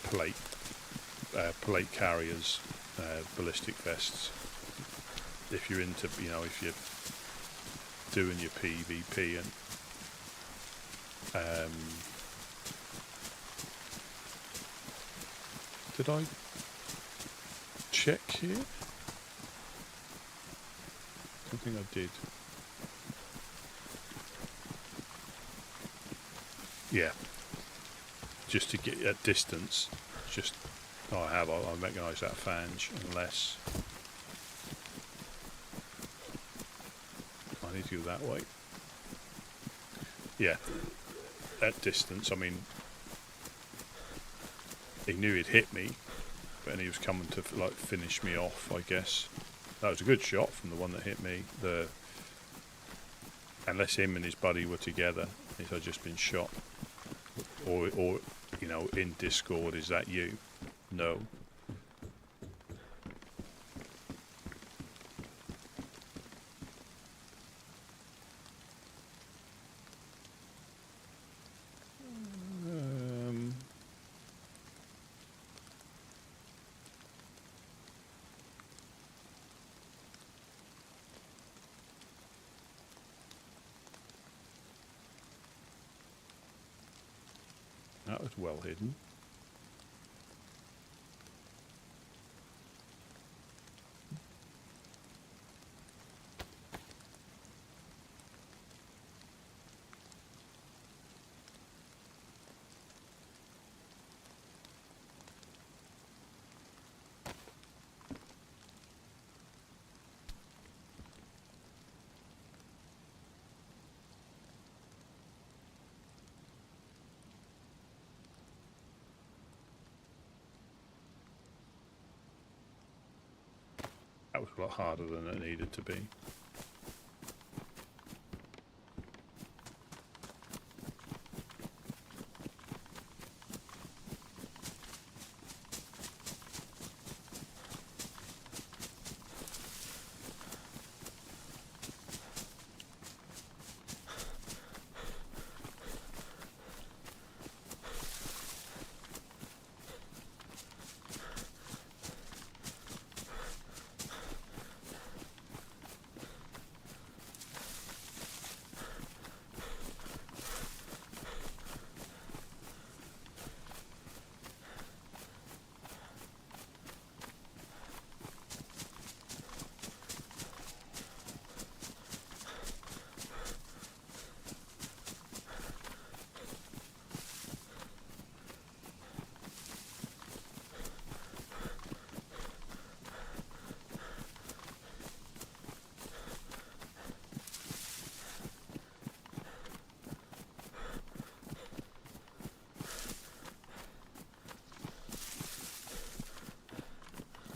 plate carriers. Ballistic vests. If you're into, if you're doing your PvP and did I check here? I don't think I did. Yeah, just to get at distance, just. Oh, I have. I recognise that phalange, unless I need to go that way. Yeah, at distance. I mean, he knew he'd hit me, but he was coming to finish me off. I guess that was a good shot from the one that hit me. Unless him and his buddy were together, he'd just been shot, or you know, in Discord, is that you? No. That was well hidden. That was a lot harder than it needed to be.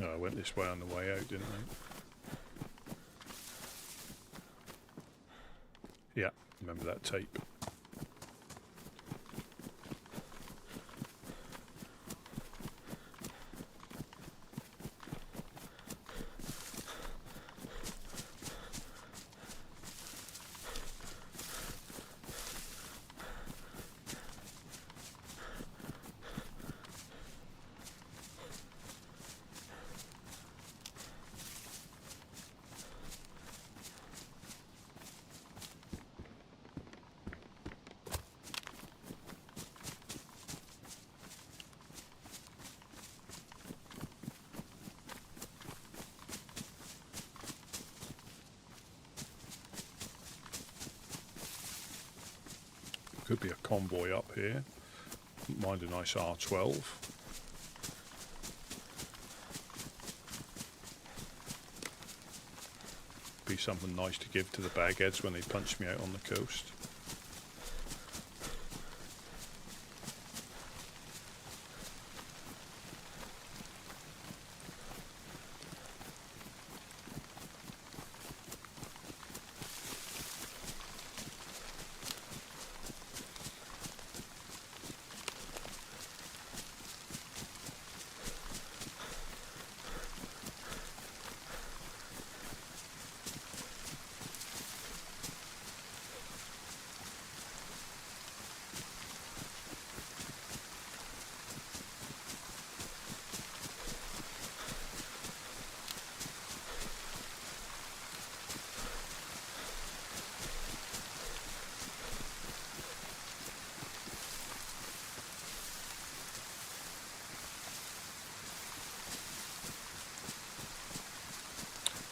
No, I went this way on the way out, didn't I? Yeah, remember that tape. Could be a convoy up here. Wouldn't mind a nice R12. Be something nice to give to the bagheads when they punch me out on the coast.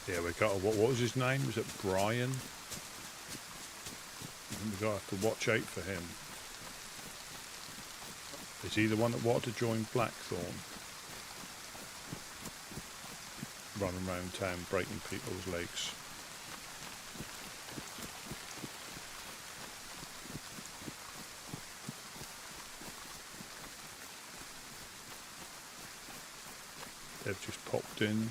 Yeah, we got what was his name? Was it Brian? We got to have to watch out for him. Is he the one that wanted to join Blackthorn? Running around town breaking people's legs. They've just popped in.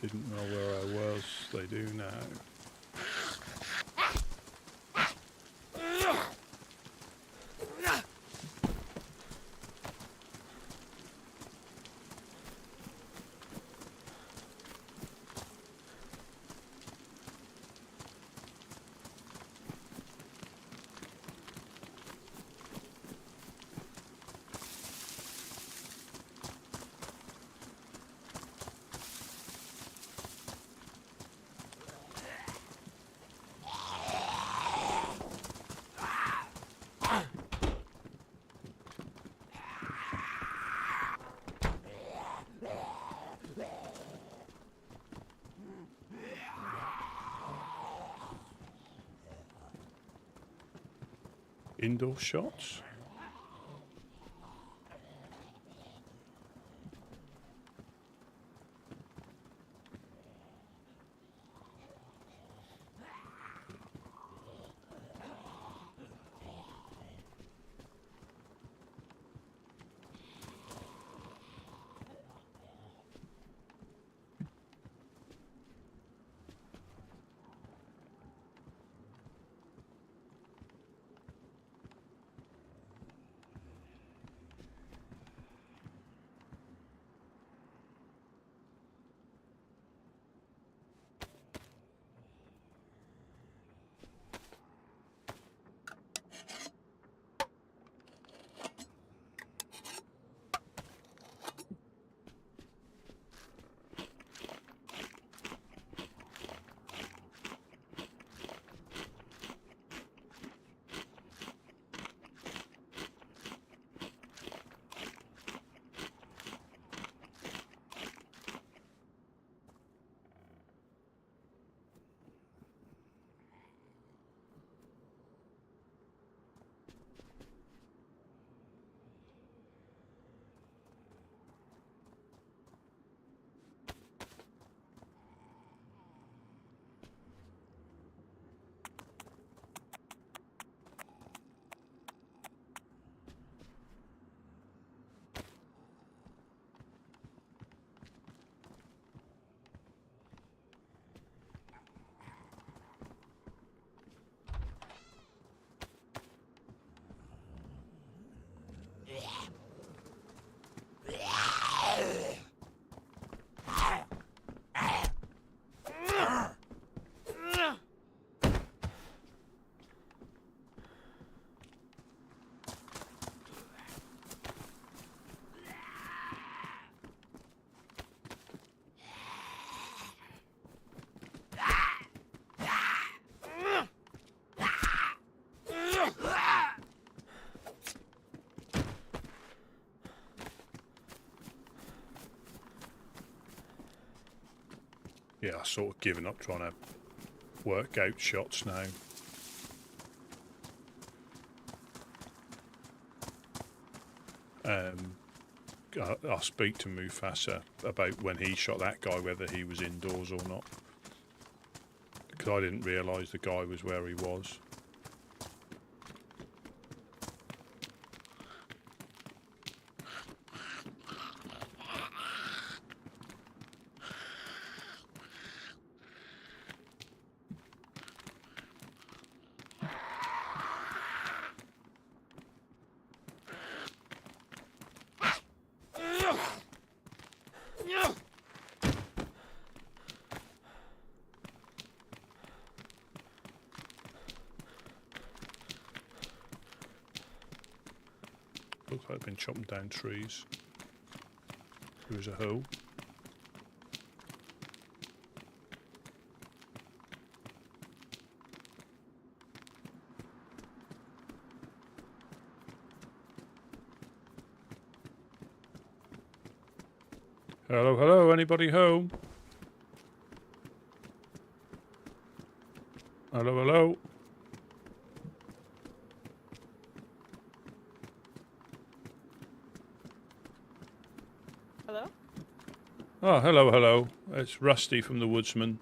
Didn't know where I was. They do now. Indoor shots? Yeah, I've sort of given up trying to work out shots now. I'll speak to Mufasa about when he shot that guy, whether he was indoors or not. Because I didn't realise the guy was where he was. Looks like I've been chopping down trees. There was a hole. Hello, hello, anybody home? Hello, hello. Hello? Oh, hello, hello. It's Rusty from the Woodsmen.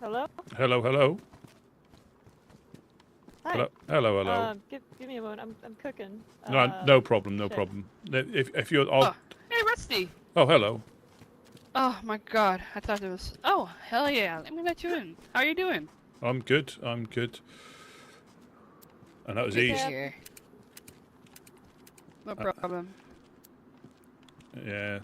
Hello? Hello, hello. Hello, hello, hello. Give me a moment. I'm cooking. No, no problem, no shit. problem. If you're, I'll... Oh, hey, Rusty. Oh, hello. Oh my God, I thought it was. Oh, hell yeah! Let me let you in. How you doing? I'm good. I'm good. And that was Good to easy. hear. No problem. Yeah.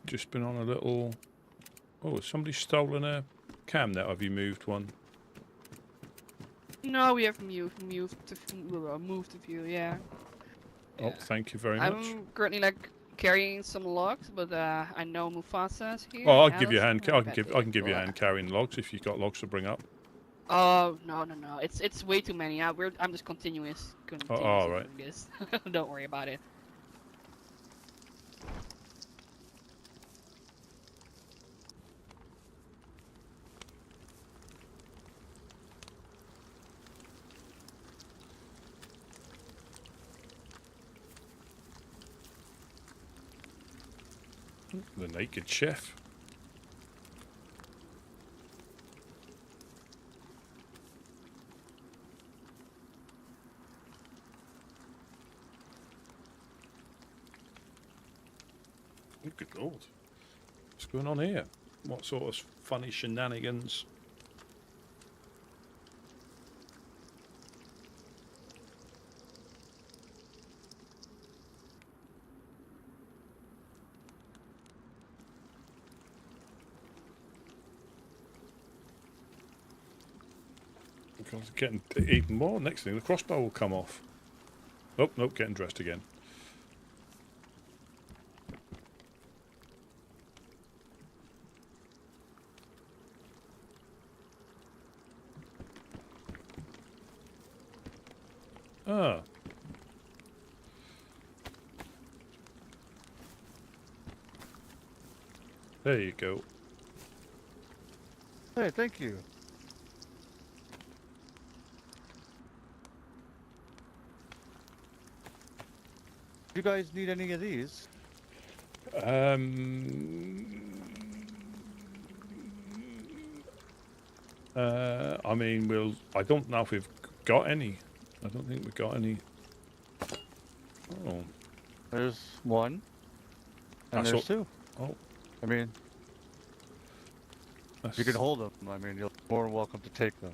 Just been on a little. Oh, has somebody stolen a cam net? Have you moved one? No, we have moved a few. Yeah. Oh, thank you very much. I'm currently like carrying some logs, but I know Mufasa's here. Oh, I'll give you a hand. Allison, I can give you a hand carrying logs if you've got logs to bring up. Oh no. It's way too many. I'm just continuously all right. doing this. Don't worry about it. The naked chef. Oh, good lord. What's going on here? What sort of funny shenanigans? Because it's getting even more. Next thing, the crossbow will come off. Oh, nope, getting dressed again. Ah. There you go. Hey, thank you. You guys need any of these? I mean, I don't know if we've got any. I don't think we've got any. Oh. There's one. And I there's saw- two. Oh. I mean, you can hold them. I mean, you're more than welcome to take them.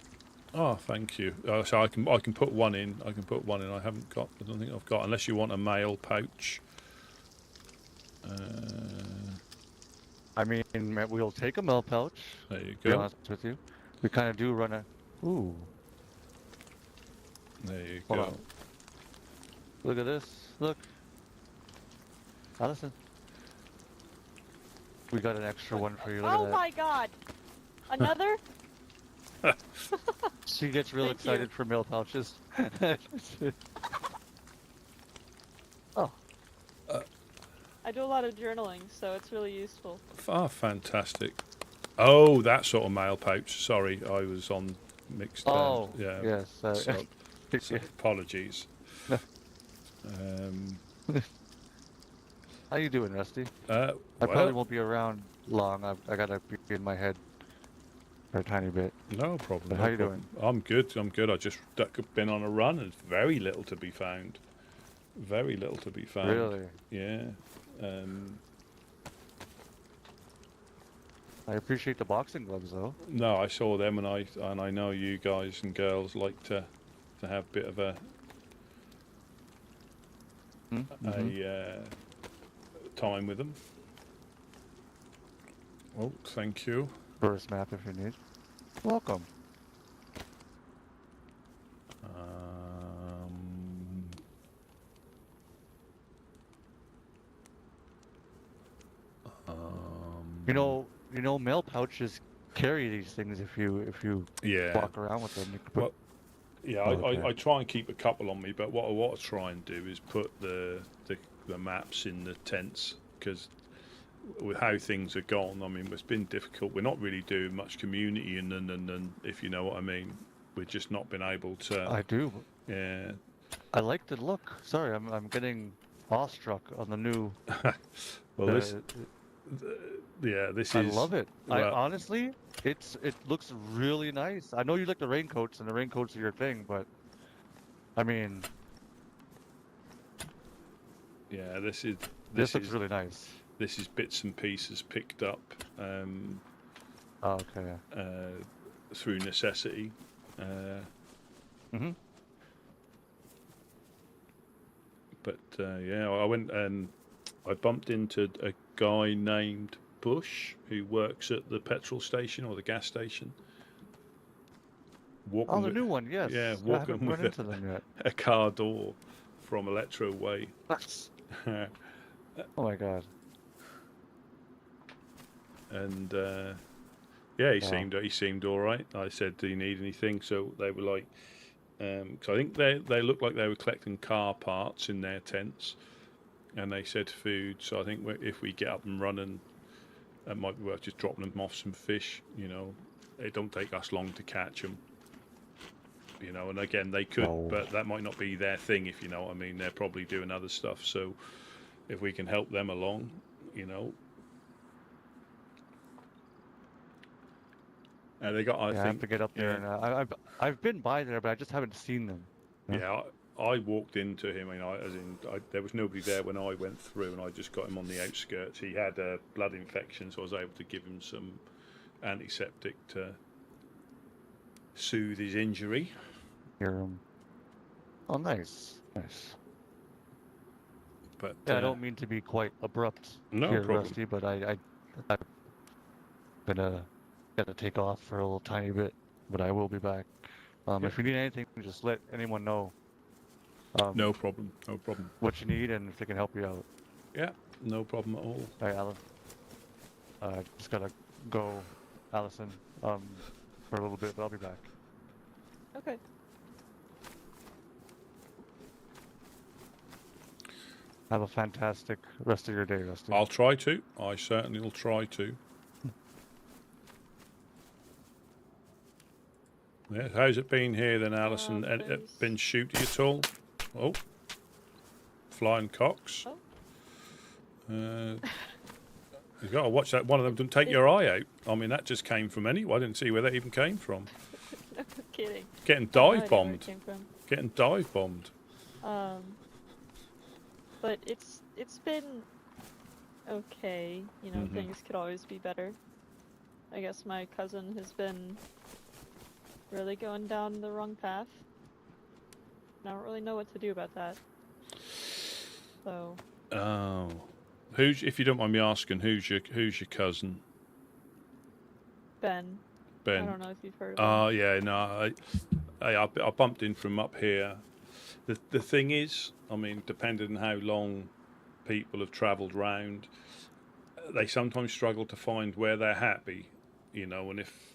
Oh, thank you. So I can put one in. I can put one in. I don't think I've got. Unless you want a mail pouch. I mean, we'll take a mail pouch. There you To be go. honest with you, we kind of do run a. Ooh, There you hold go. on. Look at this. Look, Allison. We got an extra one for you. Look Oh at my god! Another? that. She gets real Thank you. excited for mail pouches. Oh, I do a lot of journaling, so it's really useful. Ah, fantastic. Oh, that sort of mail pouch. Sorry, I was on mixed. oh, Yeah. yes. So apologies. How you doing, Rusty? I I probably won't be around long. I gotta be in my head for a tiny bit. No problem. But no how you problem. I'm good. I'm good. I just been on a run and very little to be found. Very little to be found. Really? Yeah. I appreciate the boxing gloves, though. No, I saw them, and I know you guys and girls like to have a bit of a time with them. Oh, thank you. First map if you need. Welcome. You know, mail pouches carry these things if you Yeah. walk around with them. You can put, Well, yeah, okay. I try and keep a couple on me, but what I try and do is put the maps in the tents, because with how things are gone, I mean, it's been difficult. We're not really doing much community, and if you know what I mean, we've just not been able to. I do. Yeah. I like the look. Sorry, I'm getting awestruck on the new. Well, Yeah, this I is. love it. Well, Honestly, it looks really nice. I know you like the raincoats and the raincoats are your thing, but I mean, yeah, this is this this looks is really nice. this is bits and pieces picked up Oh, okay. through necessity. Mhm. But yeah, I went and I bumped into a guy named Bush who works at the petrol station or the gas station. Oh, Walking the with, new one, yes. yeah, Yeah, I haven't walking run with into them yet. a car door from Electro Way. That's, oh my god. And yeah, Wow. he seemed all right. I said, "Do you need anything?" So they were like, because I think they looked like they were collecting car parts in their tents, and they said food. So I think if we get up and running, it might be worth just dropping them off some fish. You know, it don't take us long to catch them. You know, and again, they could, No. but that might not be their thing. If you know what I mean, they're probably doing other stuff. So if we can help them along, you know. They got, I Yeah, I have think, to get up there, yeah, and I've been by there, but I just haven't seen them. yeah. I walked into him, and there was nobody there when I went through, and I just got him on the outskirts. He had a blood infection, so I was able to give him some antiseptic to soothe his injury. Hear 'em. Oh, nice, nice. But Yeah, I don't mean to be quite abrupt no here, problem. Rusty, but I'm gonna gotta take off for a little tiny bit, but I will be back. Yeah. If you need anything, just let anyone know No problem. No problem. what you need and if they can help you out. Yeah, no problem at all. All right, Alan. Just gotta go, Allison, for a little bit, but I'll be back. Okay. Have a fantastic rest of your day, Rusty. I'll try to. I certainly will try to. Yeah, how's it been here then, Alison? There's- Been shooty at all? Oh, flying cocks. Oh. You've got to watch that. One of them doesn't take your eye out. I mean, that just came from anywhere. I didn't see where that even came from. No kidding. Getting I have no dive idea where it bombed. came from. Getting dive bombed. But it's been okay. You know, Mhm. things could always be better. I guess my cousin has been really going down the wrong path. And I don't really know what to do about that. So, Oh, if you don't mind me asking, who's your cousin? Ben. Ben. I don't know if you've heard of him. Oh yeah, no, I bumped in from up here. The thing is, I mean, depending on how long people have travelled round, they sometimes struggle to find where they're happy, you know. And if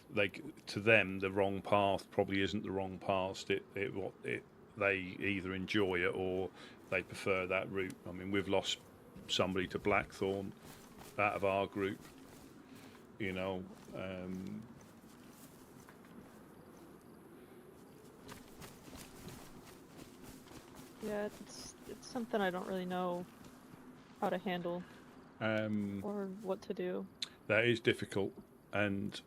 to them the wrong path probably isn't the wrong path. They either enjoy it or they prefer that route. I mean, we've lost somebody to Blackthorn out of our group, you know. Yeah, it's something I don't really know how to handle or what to do. That is difficult, and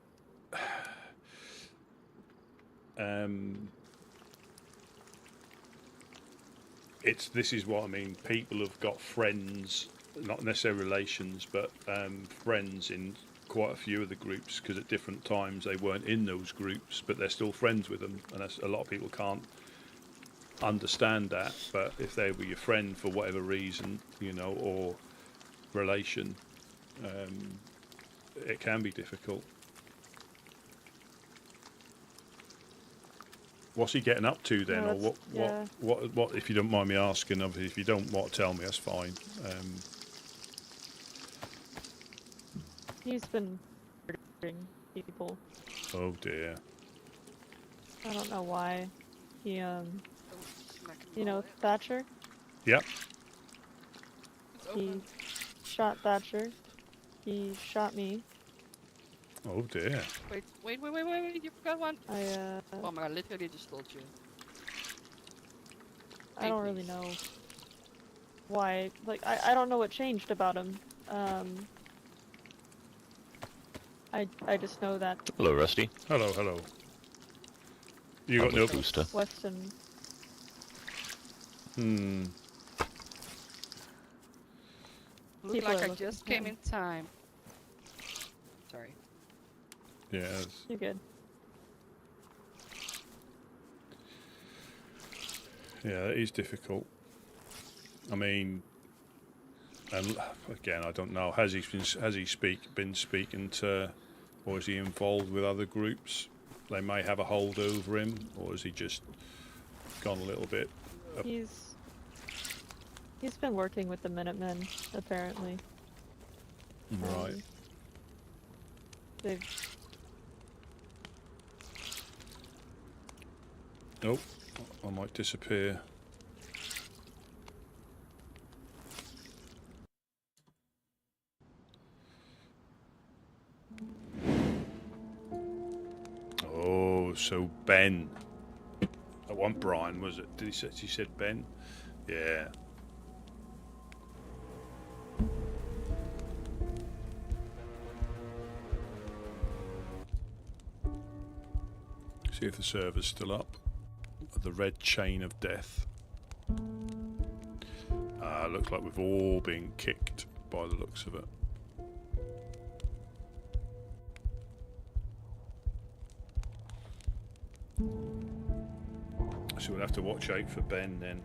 this is what I mean. People have got friends, not necessarily relations, but friends in quite a few of the groups, because at different times they weren't in those groups, but they're still friends with them, and a lot of people can't understand that. But if they were your friend for whatever reason, you know, or relation, it can be difficult. What's he getting up to then, No, or yeah. what? If you don't mind me asking, obviously, if you don't want to tell me, that's fine. He's been murdering people. Oh dear. I don't know why. He you know Thatcher? Yep. He shot Thatcher. He shot me. Oh dear. Wait, you forgot one. I Oh my god, literally just told you. I don't really know why. Like I don't know what changed about him. I just know that Hello, Rusty. Hello, hello. You got Public no... booster. Weston. Hmm. Look People like are I looking just for came him. in time. Sorry. Yes. You're good. Yeah, it is difficult. I mean, and again, I don't know. Has he been speaking to, or is he involved with other groups? They may have a hold over him, or has he just gone a little bit? He's been working with the Minutemen, apparently. Right. They've Nope. I might disappear. Oh, so Ben. That wasn't Brian, was it? Did he said Ben? Yeah. See if the server's still up. The red chain of death. Looks like we've all been kicked by the looks of it. So we'll have to watch out for Ben then.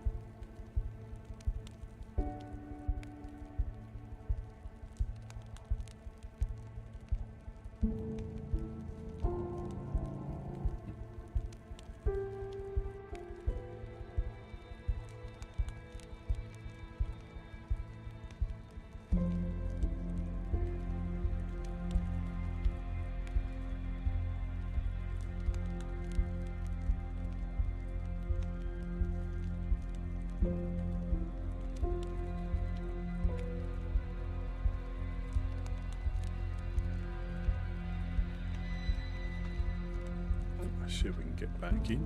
Let's see if we can get back in.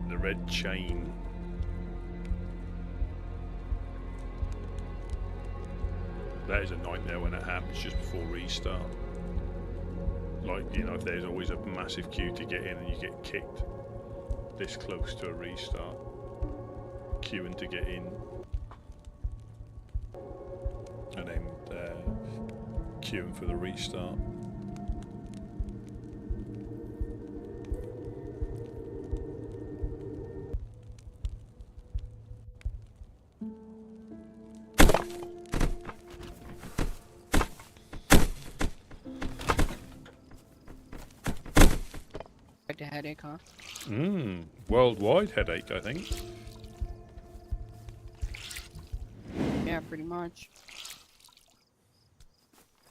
The red chain. That is a nightmare when it happens just before restart. Like, you know, if there's always a massive queue to get in and you get kicked this close to a restart. Queuing to get in. And then queuing for the restart. Like the headache, huh? Worldwide headache, I think. Yeah, pretty much.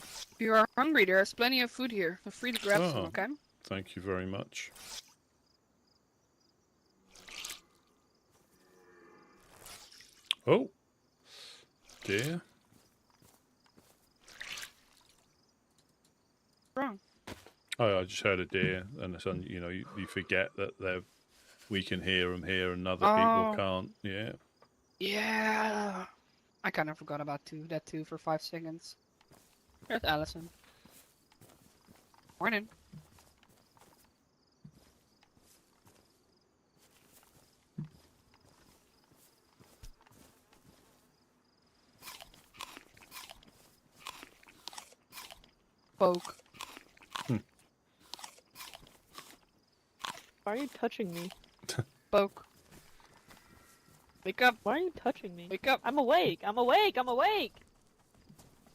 If you are hungry, there's plenty of food here. Feel free to grab some, Oh. okay? Thank you very much. Oh, dear. Wrong. Oh, I just heard a deer, and it's you know, you forget that we can hear them here, and other people Oh. can't. Yeah. Yeah. I kind of forgot about that too for 5 seconds. There's Allison. Morning. Poke. Why are you touching me? Poke. Wake up. Why are you touching me? Wake up. I'm awake. I'm awake. I'm awake.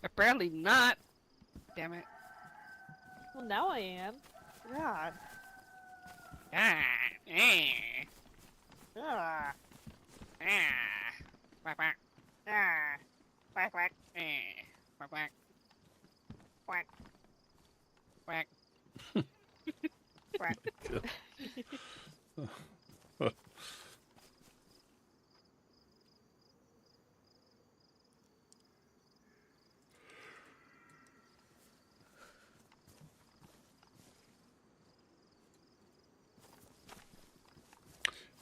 Apparently not. Damn it. Well, now I am. God. Ah, eh. Ah. Ah. Quack quack. Ah. Quack quack. Eh. Quack quack. Quack. Quack. Quack.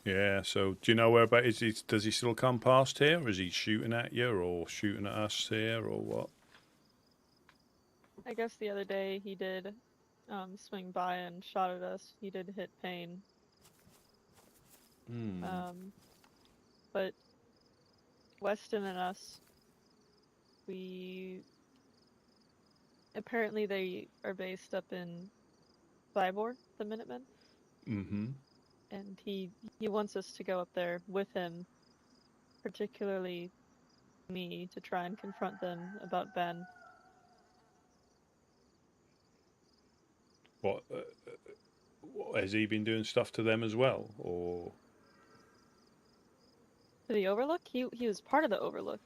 Yeah, so do you know whereabouts is he? Does he still come past here? Or is he shooting at you or shooting at us here or what? I guess the other day he did swing by and shot at us. He did hit Payne. Hmm. But Weston and us, we apparently they are based up in Vybor, the Minutemen, Mm-hmm. and he wants us to go up there with him, particularly me, to try and confront them about Ben. What, has he been doing stuff to them as well, or? To the Overlook? He was part of the Overlook.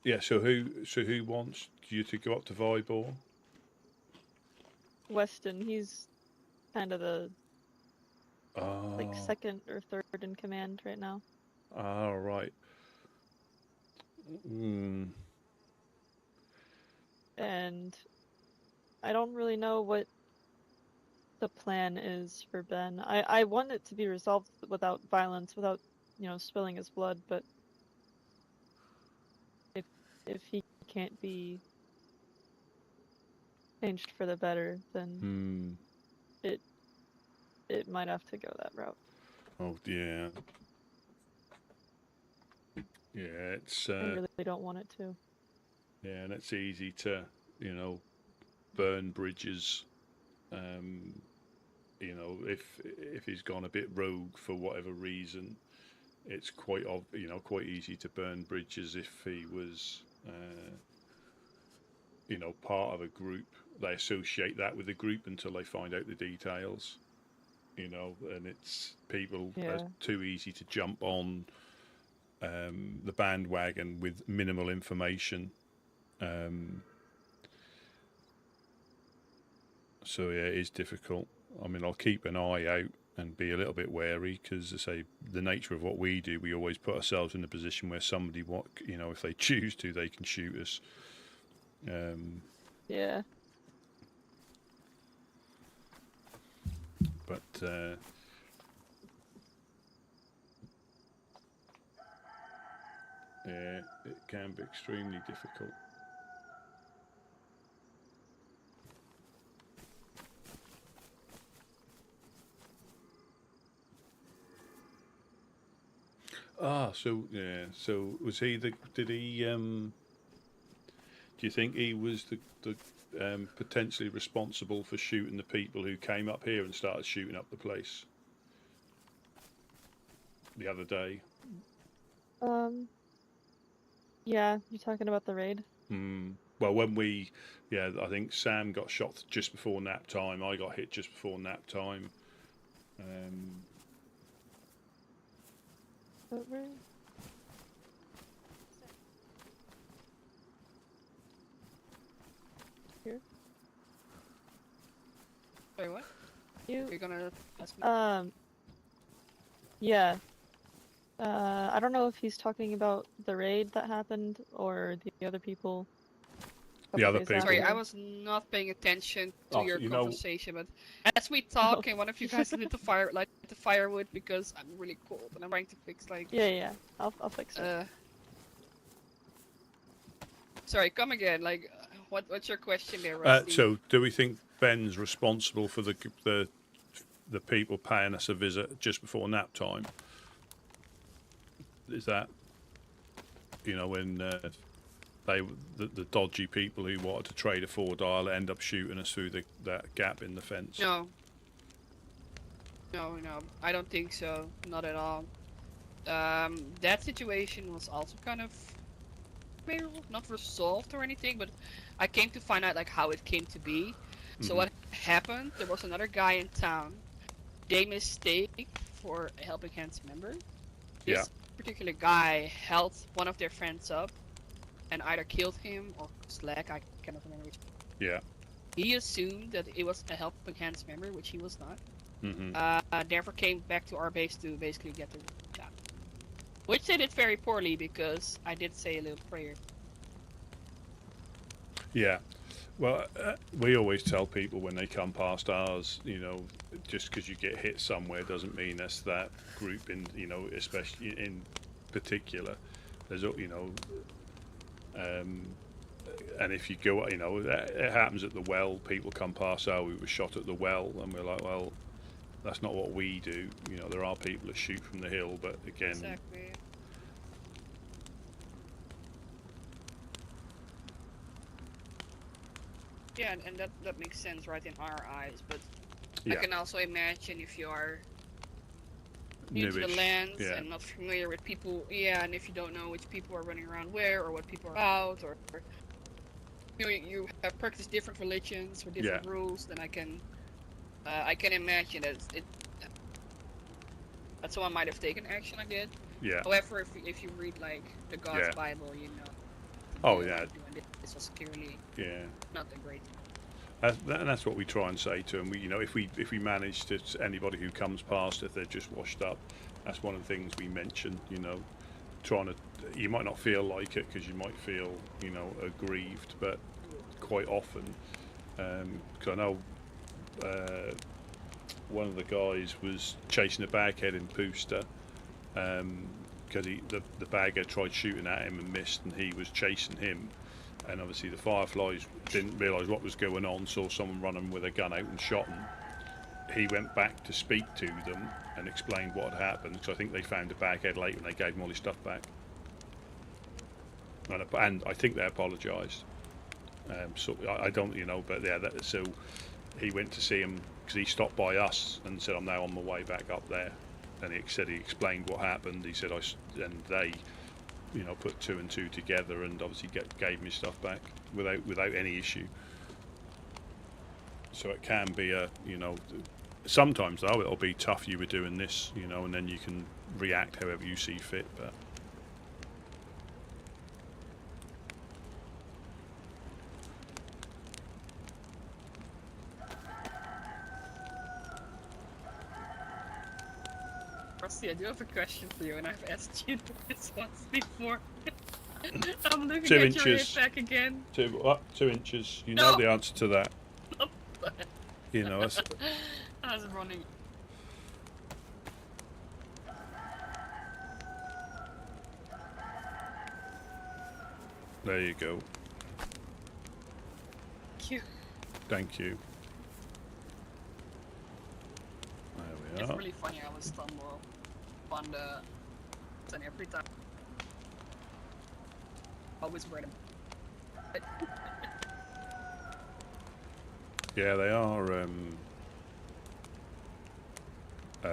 Yeah. So who wants you to go up to Vybor? Weston, he's kind of the like Oh. second or third in command right now. Ah, right. Hmm. And I don't really know what the plan is for Ben. I want it to be resolved without violence, without, spilling his blood, but if he can't be changed for the better, then Hmm. it might have to go that route. Oh, yeah. Yeah, it's I really don't want it to. yeah, and it's easy to, burn bridges. If he's gone a bit rogue for whatever reason, it's quite easy to burn bridges if he was, part of a group. They associate that with the group until they find out the details. And it's people are Yeah. too easy to jump on the bandwagon with minimal information. So yeah, it is difficult. I mean, I'll keep an eye out and be a little bit wary because, I say, the nature of what we do, we always put ourselves in a position where somebody, if they choose to, they can shoot us. Yeah. But yeah, it can be extremely difficult. Ah, so yeah, so was he the? Did he? Do you think he was the potentially responsible for shooting the people who came up here and started shooting up the place the other day? Yeah, you talking about the raid? Well, I think Sam got shot just before nap time. I got hit just before nap time. What raid? Here? Sorry, what? You're gonna ask me? Yeah. I don't know if he's talking about the raid that happened or the other people. The other people. Sorry, I was not paying attention to Oh, your so conversation, but as we talk, and one of you guys lit the firewood because I'm really cold and I'm trying to fix Yeah. I'll fix it. Sorry, come again. What's your question there, Rusty? So, do we think Ben's responsible for the people paying us a visit just before nap time? Is that, when the dodgy people who wanted to trade a 4-dial end up shooting us through that gap in the fence? No, I don't think so. Not at all. That situation was also kind of maybe not resolved or anything, but I came to find out how it came to be. So what happened? There was another guy in town. they mistake for a helping hands member. Yeah. This particular guy held one of their friends up and either killed him or slag. I cannot remember which. Yeah. He assumed that it was a helping hands member, which he was not. Mm-hmm. Therefore came back to our base to basically get the job. Which they did very poorly because I did say a little prayer. Yeah. Well, we always tell people when they come past ours, you know, just because you get hit somewhere doesn't mean that's that group in, you know, especially in particular. There's, you know, and if you go, you know, it happens at the well. People come past, oh, we were shot at the well, and we're like, well, that's not what we do. You know, there are people that shoot from the hill, but again, Exactly. Yeah, and that makes sense, right, in our eyes, but yeah, I can also imagine if you are new to the newish, lands yeah. and not familiar with people, yeah, and if you don't know which people are running around where or what people are about, or you have practiced different religions or different rules, then I can imagine that that someone might have taken action like that. Yeah. However, if you read like the God's Bible, you know. Oh yeah. This was clearly not a great. And that's what we try and say to them. We, you know, if we manage to anybody who comes past, if they're just washed up, that's one of the things we mention. You know, trying to, you might not feel like it because you might feel, you know, aggrieved, but quite often, because I know one of the guys was chasing a baghead in Pooster, because the baghead tried shooting at him and missed, and he was chasing him. And obviously the Fireflies didn't realise what was going on, saw someone running with a gun out and shot him. He went back to speak to them and explained what had happened, because I think they found the baghead later and they gave him all his stuff back. And I think they apologised. So I don't, you know, but yeah, so he went to see him because he stopped by us and said, I'm now on my way back up there. And he said he explained what happened. He said and they, you know, put two and two together and obviously gave me stuff back without any issue. So it can be a, you know, sometimes though it'll be tough. You were doing this, you know, and then you can react however you see fit. But Rusty, I do have a question for you, and I've asked you this once before. I'm looking 2 at your inches. hip back again. 2 inches. You know the answer to that. You know, that's, I was running. there you go. Cute. Thank you. There we It's are. really funny. I would stumble on the and every time. Always wear them. Yeah, they are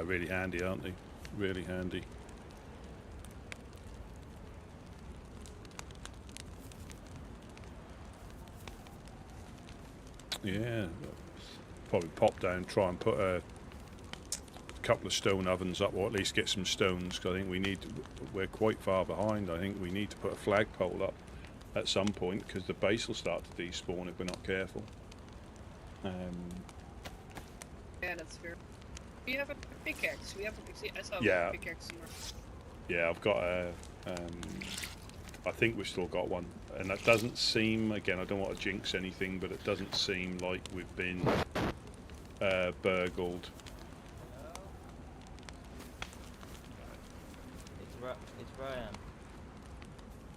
really handy, aren't they? Really handy. Yeah, probably pop down, try and put a couple of stone ovens up, or at least get some stones, because I think we're quite far behind. I think we need to put a flagpole up at some point, because the base will start to despawn if we're not careful. Yeah, that's fair. We have a pickaxe. We have I saw Yeah. a pickaxe here. Yeah, I've got a. I think we've still got one, and that doesn't seem. Again, I don't want to jinx anything, but it doesn't seem like we've been burgled. It's Brian.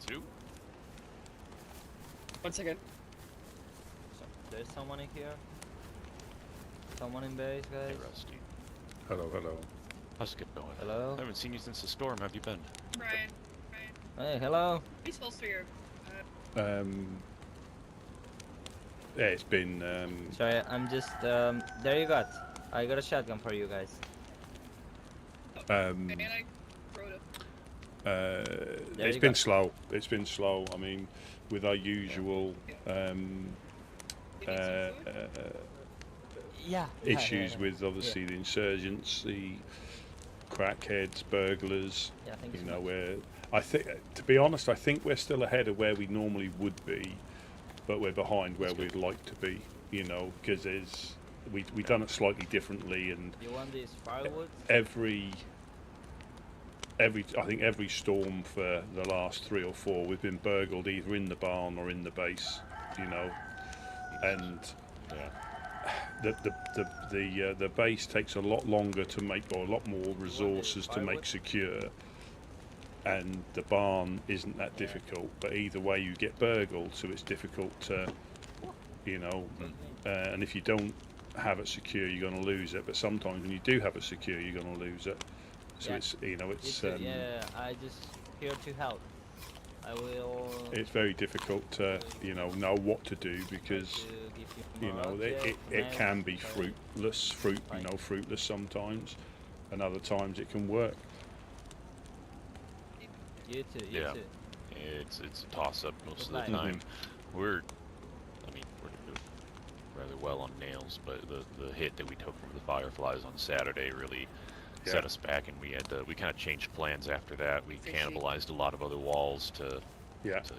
Two? One second. So, there's someone in here. Someone in base, guys. Hey, Rusty. Hello, hello. How's it going? Hello. I haven't seen you since the storm. How have you been? Brian. Hey, hello. Please holster your. Yeah, it's been. Sorry, I'm just. There you got. I got a shotgun for you guys. And I wrote it. It's you been go. slow. It's been slow. I mean, with our usual. You need some food? Yeah. issues with obviously the insurgents, the crackheads, burglars. Yeah, thank You so know, much. where I think, to be honest, I think we're still ahead of where we normally would be, but we're behind where we'd like to be. You know, because we done it slightly differently, and You want these firewood? every I think every storm for the last 3 or 4 we've been burgled either in the barn or in the base, you know, and Yeah. the base takes a lot longer to make, or a lot more resources to make secure, and the barn isn't that difficult, but either way you get burgled, so it's difficult to, you know, and if you don't have it secure you're going to lose it, but sometimes when you do have it secure you're going to lose it. So it's, you know, it's yeah, I just here to help. I will. it's very difficult to, you know what to do, because you know it can be fruitless sometimes, and other times it can work. You too. You Yeah. too. It's a toss-up most of the Good time. We're doing rather well on nails, but the hit that we took from the fireflies on Saturday really set us back, and we kind of changed plans after that. We cannibalized a lot of other walls to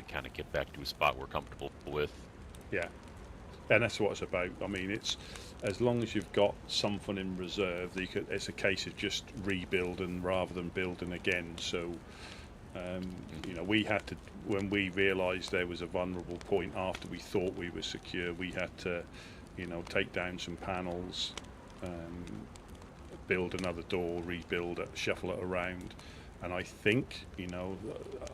kind of get back to a spot we're comfortable with. Yeah, and that's what it's about. I mean, it's as long as you've got something in reserve, it's a case of just rebuilding rather than building again. So, you know, we had to, when we realised there was a vulnerable point after we thought we were secure, we had to, you know, take down some panels, build another door, rebuild it, shuffle it around, and I think, you know,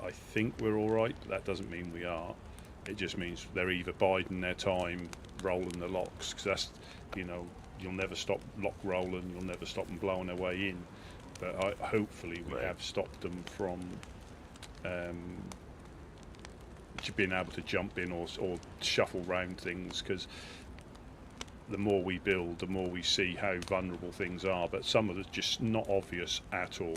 I think we're all right, but that doesn't mean we are. It just means they're either biding their time, rolling the locks, because that's, you know, you'll never stop lock rolling, you'll never stop them blowing their way in, but hopefully we have stopped them from being able to jump in or shuffle round things, because the more we build, the more we see how vulnerable things are, but some of it's just not obvious at all.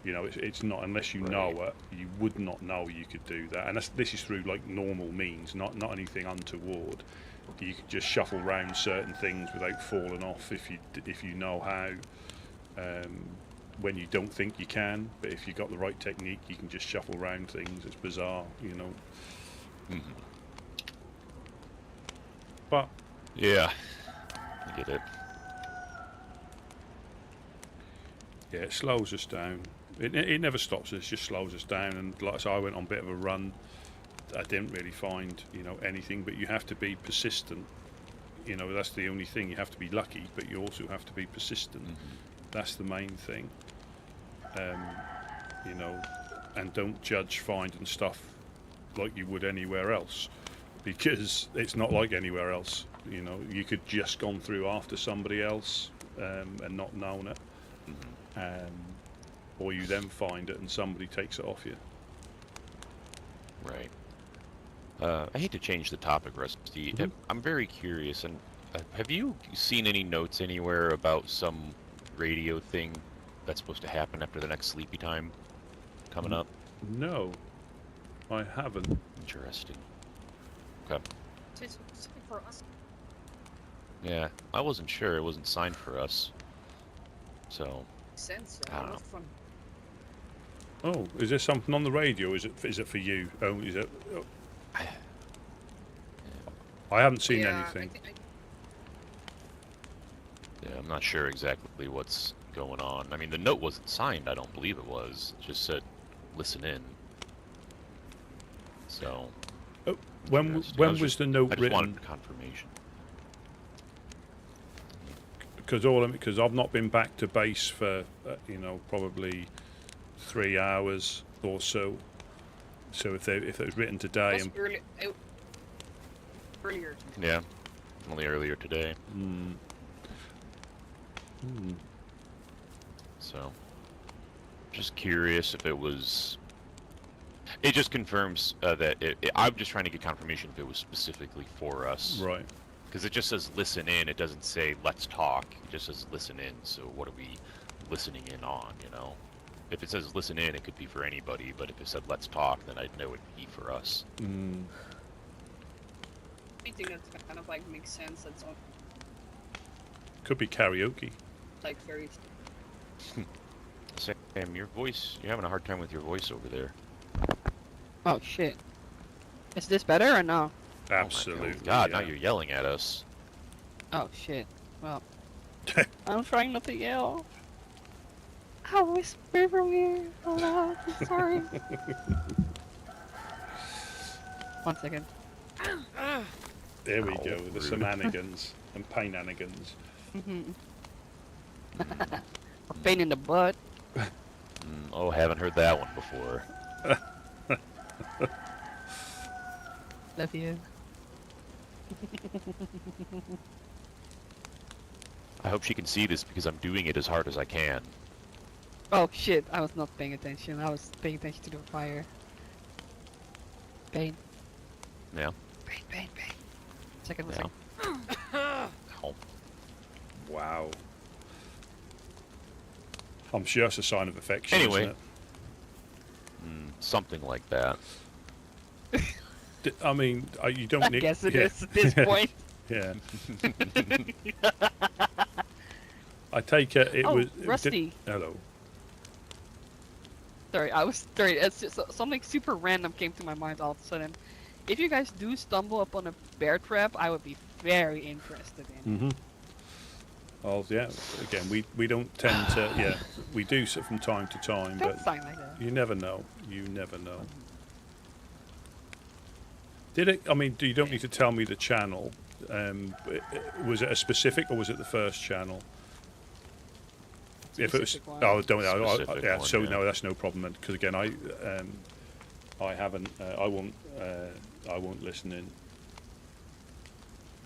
You know, it's not, unless you know it, you would not know you could do that, and this is through like normal means, not anything untoward. You can just shuffle round certain things without falling off if you know how. When you don't think you can, but if you've got the right technique, you can just shuffle around things. It's bizarre, you know. But yeah, I get it. Yeah, it slows us down. It never stops us, it just slows us down. And like I said, I went on a bit of a run. I didn't really find, you know, anything, but you have to be persistent. You know, that's the only thing. You have to be lucky, but you also have to be persistent. That's the main thing. You know, and don't judge finding stuff like you would anywhere else, because it's not like anywhere else. You know, you could just gone through after somebody else and not known it, or you then find it and somebody takes it off you. Right. I hate to change the topic, Rusty. I'm very curious, and have you seen any notes anywhere about some radio thing that's supposed to happen after the next sleepy time coming up? No, I haven't. Interesting. Okay. It's for us. Yeah, I wasn't sure. It wasn't signed for us. So. Sense. I don't know. Fun. Oh, is there something on the radio? Is it for you? Oh, is it? Oh. I haven't seen anything. Yeah, I'm not sure exactly what's going on. I mean, the note wasn't signed. I don't believe it was. It just said, "Listen in." So. Oh, when was the note written? I just wanted confirmation. Because I've not been back to base for you know, probably 3 hours or so. So if it was written today, and earlier. Yeah, only earlier today. So, just curious if it was. It just confirms that I'm just trying to get confirmation if it was specifically for us. right? Because it just says listen in. It doesn't say let's talk. It just says listen in. So what are we listening in on, you know? If it says listen in, it could be for anybody. But if it said let's talk, then I'd know it'd be for us. I think that kind of like makes sense. That's all. Could be karaoke. Like very. Sam, your voice, you're having a hard time with your voice over there. Oh shit. Is this better or no? Absolutely. Oh my God, yeah. now you're yelling at us. Oh shit. Well, I'm trying not to yell. I'll whisper from here aloud. I'm sorry. 1 second. There we Ow, go. The rude. shenanigans and painanigans. Pain in the butt. Oh, haven't heard that one before. Love you. I hope she can see this because I'm doing it as hard as I can. Oh shit, I was not paying attention. I was paying attention to the fire. Pain. Yeah. Pain, pain, pain. Second, Yeah. Ow. Wow. I'm sure it's a sign of affection. Anyway. Isn't Something like that. it? I mean, you don't I need. guess it yeah. is at this point. Yeah. I take it Oh, was. Rusty. Hello. Sorry, it's just, something super random came to my mind all of a sudden. If you guys do stumble upon a bear trap, I would be very interested in. Mm-hmm. Oh yeah. Again, we don't tend to. Yeah, we do so from time to time, Don't but sign like that. you never know. You never know. Did it? I mean, you don't need to tell me the channel. Was it a specific or was it the first channel? If it was, Specific one. oh, don't. Specific Yeah. one, So yeah. no, that's no problem. Because again, I haven't. I won't listen in.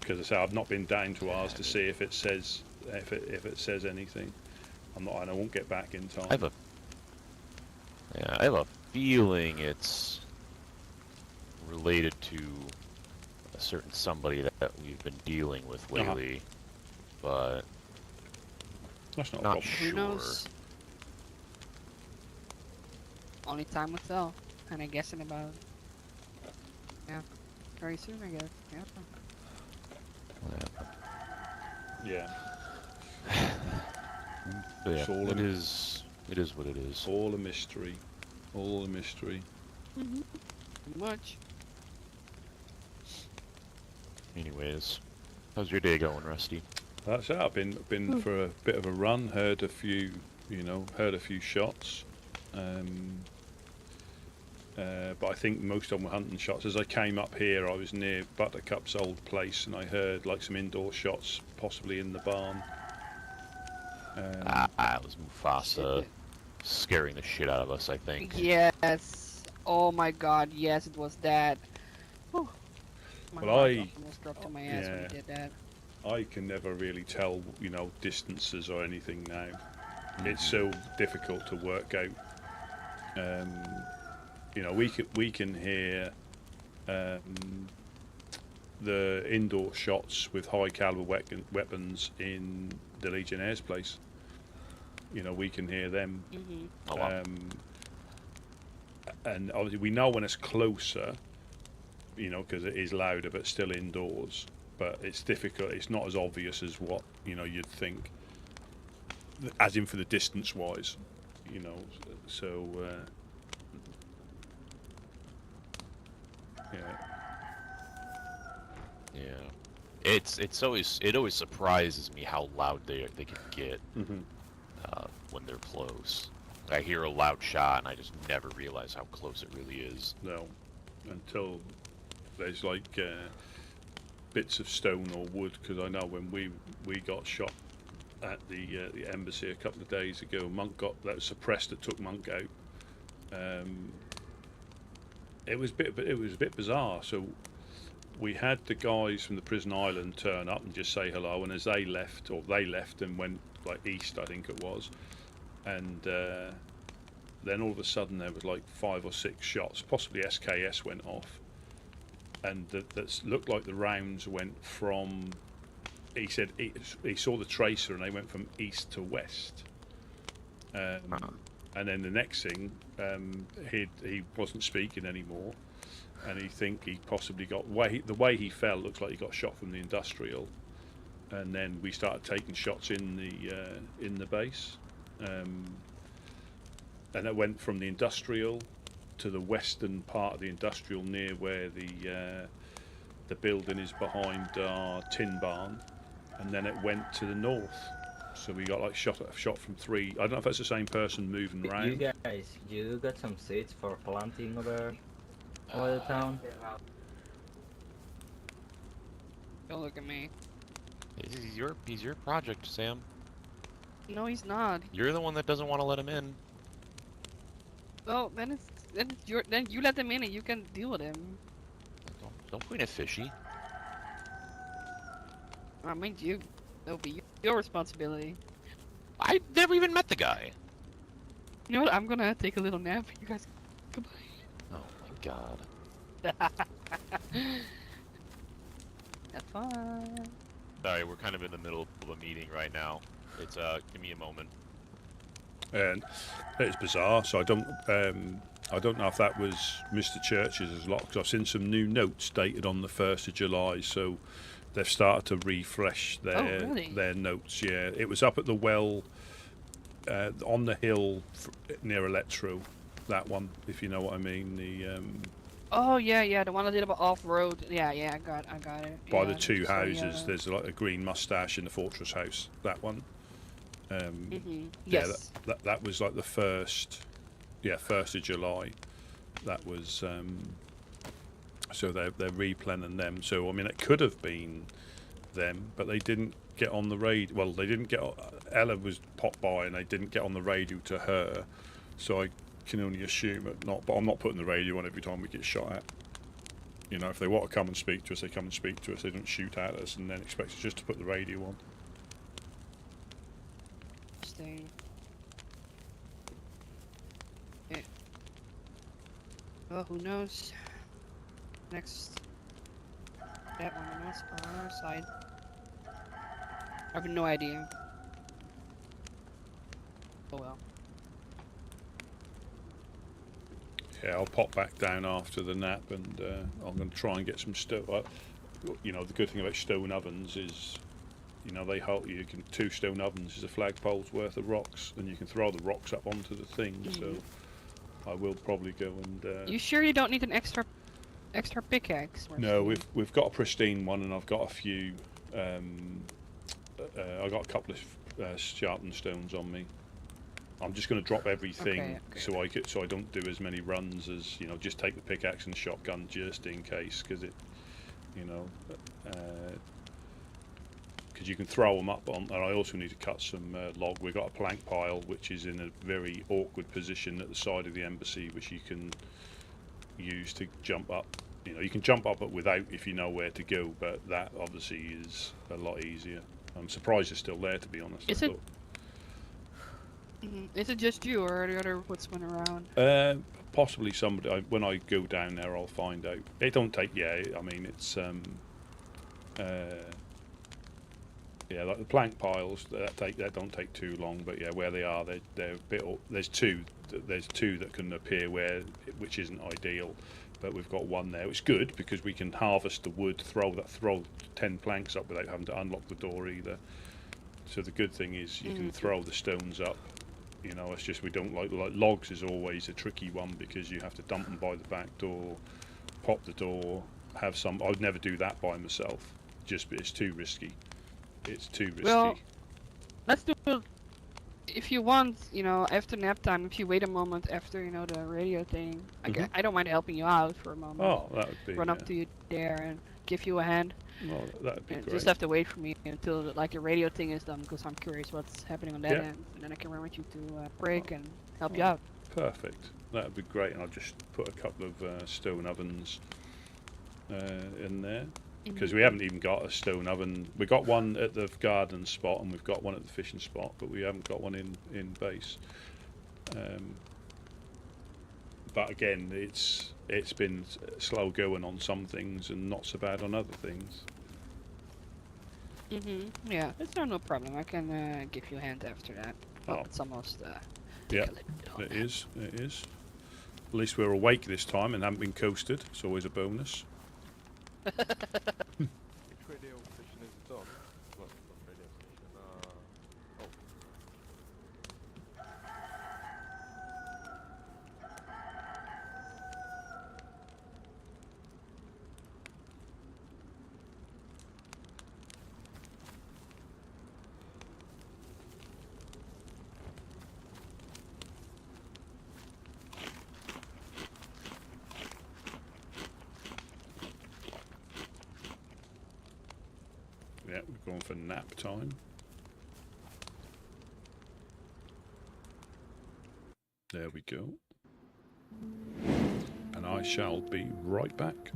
Because I say I've not been down to ours to see if it says if it says anything. I'm not. And I won't get back in time. I have a feeling it's related to a certain somebody that we've been dealing with lately, but That's not a not problem. sure. Who knows? Only time will tell. And I guess in about very soon, I guess. Yeah. Yeah. But It's all yeah, in- it is what it is. All a mystery. All a mystery. Too much. Anyways, how's your day going, Rusty? That's it. I've been for a bit of a run. Heard a few shots. But I think most of them were hunting shots. As I came up here, I was near Buttercup's old place, and I heard like some indoor shots, possibly in the barn. It was Mufasa scaring the shit out of us, I think. Yes. Oh my god, yes, it was that. Whew. My Well, heart I- almost dropped to my ass when yeah. he did that. I can never really tell, distances or anything now. It's so difficult to work out. We can hear the indoor shots with high caliber weapons in the Legionnaires' place. We can hear them. Mm-hmm. Oh, wow. And obviously we know when it's closer, because it is louder, but still indoors. But it's difficult. It's not as obvious as what you'd think, as in for the distance wise, So yeah. Yeah. It always surprises me how loud they can get when they're close. I hear a loud shot and I just never realize how close it really is. No, until there's like bits of stone or wood. Because I know when we got shot at the embassy a couple of days ago, that was suppressed. That took Monk out. It was a bit bizarre. So we had the guys from the prison island turn up and just say hello, and as they left and went like east, I think it was, and then all of a sudden there was like 5 or 6 shots, possibly SKS went off, and that looked like the rounds went from. He said he saw the tracer and they went from east to west. And then the next thing, he wasn't speaking anymore, and he possibly got the way he fell looks like he got shot from the industrial, and then we started taking shots in the base, and it went from the industrial to the western part of the industrial, near where the building is behind our tin barn, and then it went to the north. So we got like shot from 3. I don't know if that's the same person moving around. You guys, you got some seeds for planting over the town? Don't look at me. He's your project, Sam. No, he's not. You're the one that doesn't want to let him in. Well, then you let him in and you can deal with him. Don't point at Fishy. I mean, that'll be your responsibility. I never even met the guy. You know what? I'm gonna take a little nap. You guys, goodbye. Oh my god. Have fun. Sorry, we're kind of in the middle of a meeting right now. It's give me a moment. And it's bizarre. So I don't know if that was Mr. Church's lot, because I've seen some new notes dated on the 1st of July. So they've started to refresh their notes. Yeah, it was up at the well on the hill near Electro. That one, if you know what I mean. The Oh yeah, the one I did about off road. Yeah, I got it. by the 2 houses, there's like a green mustache in the fortress house. That one. Yes. Yeah, that was like the 1st of July. That was so they're replanning them. So I mean, it could have been them, but they didn't get on the radio. Well, they didn't get. Ella was popped by, and they didn't get on the radio to her. So I can only assume it not. But I'm not putting the radio on every time we get shot at. You know, if they want to come and speak to us, they come and speak to us. They don't shoot at us and then expect us just to put the radio on. Interesting. Yeah. Well, who knows? Next. That one on our side. I have no idea. Oh well. Yeah, I'll pop back down after the nap, and I'm going to try and get some stone. You know, the good thing about stone ovens is, you know, they hold you. 2 stone ovens is a flagpole's worth of rocks, and you can throw the rocks up onto the thing. So I will probably go and. You sure you don't need an extra pickaxe? No, we've got a pristine one, and I've got a few. I got a couple of sharpened stones on me. I'm just going to drop everything so I don't do as many runs as, you know, just take the pickaxe and shotgun just in case, because it, you know, because you can throw them up on. And I also need to cut some log. We've got a plank pile which is in a very awkward position at the side of the embassy, which you can use to jump up. You know, you can jump up it without if you know where to go, but that obviously is a lot easier. I'm surprised it's still there, to be honest. Is it just you, or are there other woodsmen around? Possibly somebody. When I go down there, I'll find out. It don't take. Yeah, I mean it's. Yeah, like the plank piles that don't take too long. But yeah, where they are, they're a bit. There's two that can appear which isn't ideal. But we've got one there, which is good because we can harvest the wood, throw 10 planks up without having to unlock the door either. So the good thing is you can throw the stones up. You know, it's just we don't like logs is always a tricky one because you have to dump them by the back door, pop the door, have some. I would never do that by myself. It's too risky. It's too risky. Well, let's do it. If you want, you know, after nap time, if you wait a moment after, you know, the radio thing, I don't mind helping you out for a moment. Oh, that would be. Run up to you there and give you a hand. Oh, that would be great. Just have to wait for me until like the radio thing is done, because I'm curious what's happening on that end, and then I can run with you to break and help you out. Perfect. That would be great. And I'll just put a couple of stone ovens in there. Because we haven't even got a stone oven. We got one at the garden spot and we've got one at the fishing spot, but we haven't got one in base. But again, it's been slow going on some things and not so bad on other things. Yeah, it's no problem. I can give you a hand after that. Well, it's almost. Yeah, it is. It is. At least we're awake this time and haven't been coasted. It's always a bonus. Which way do you fishing is the dog? What Yeah, we're going for nap time. There we go. And I shall be right back.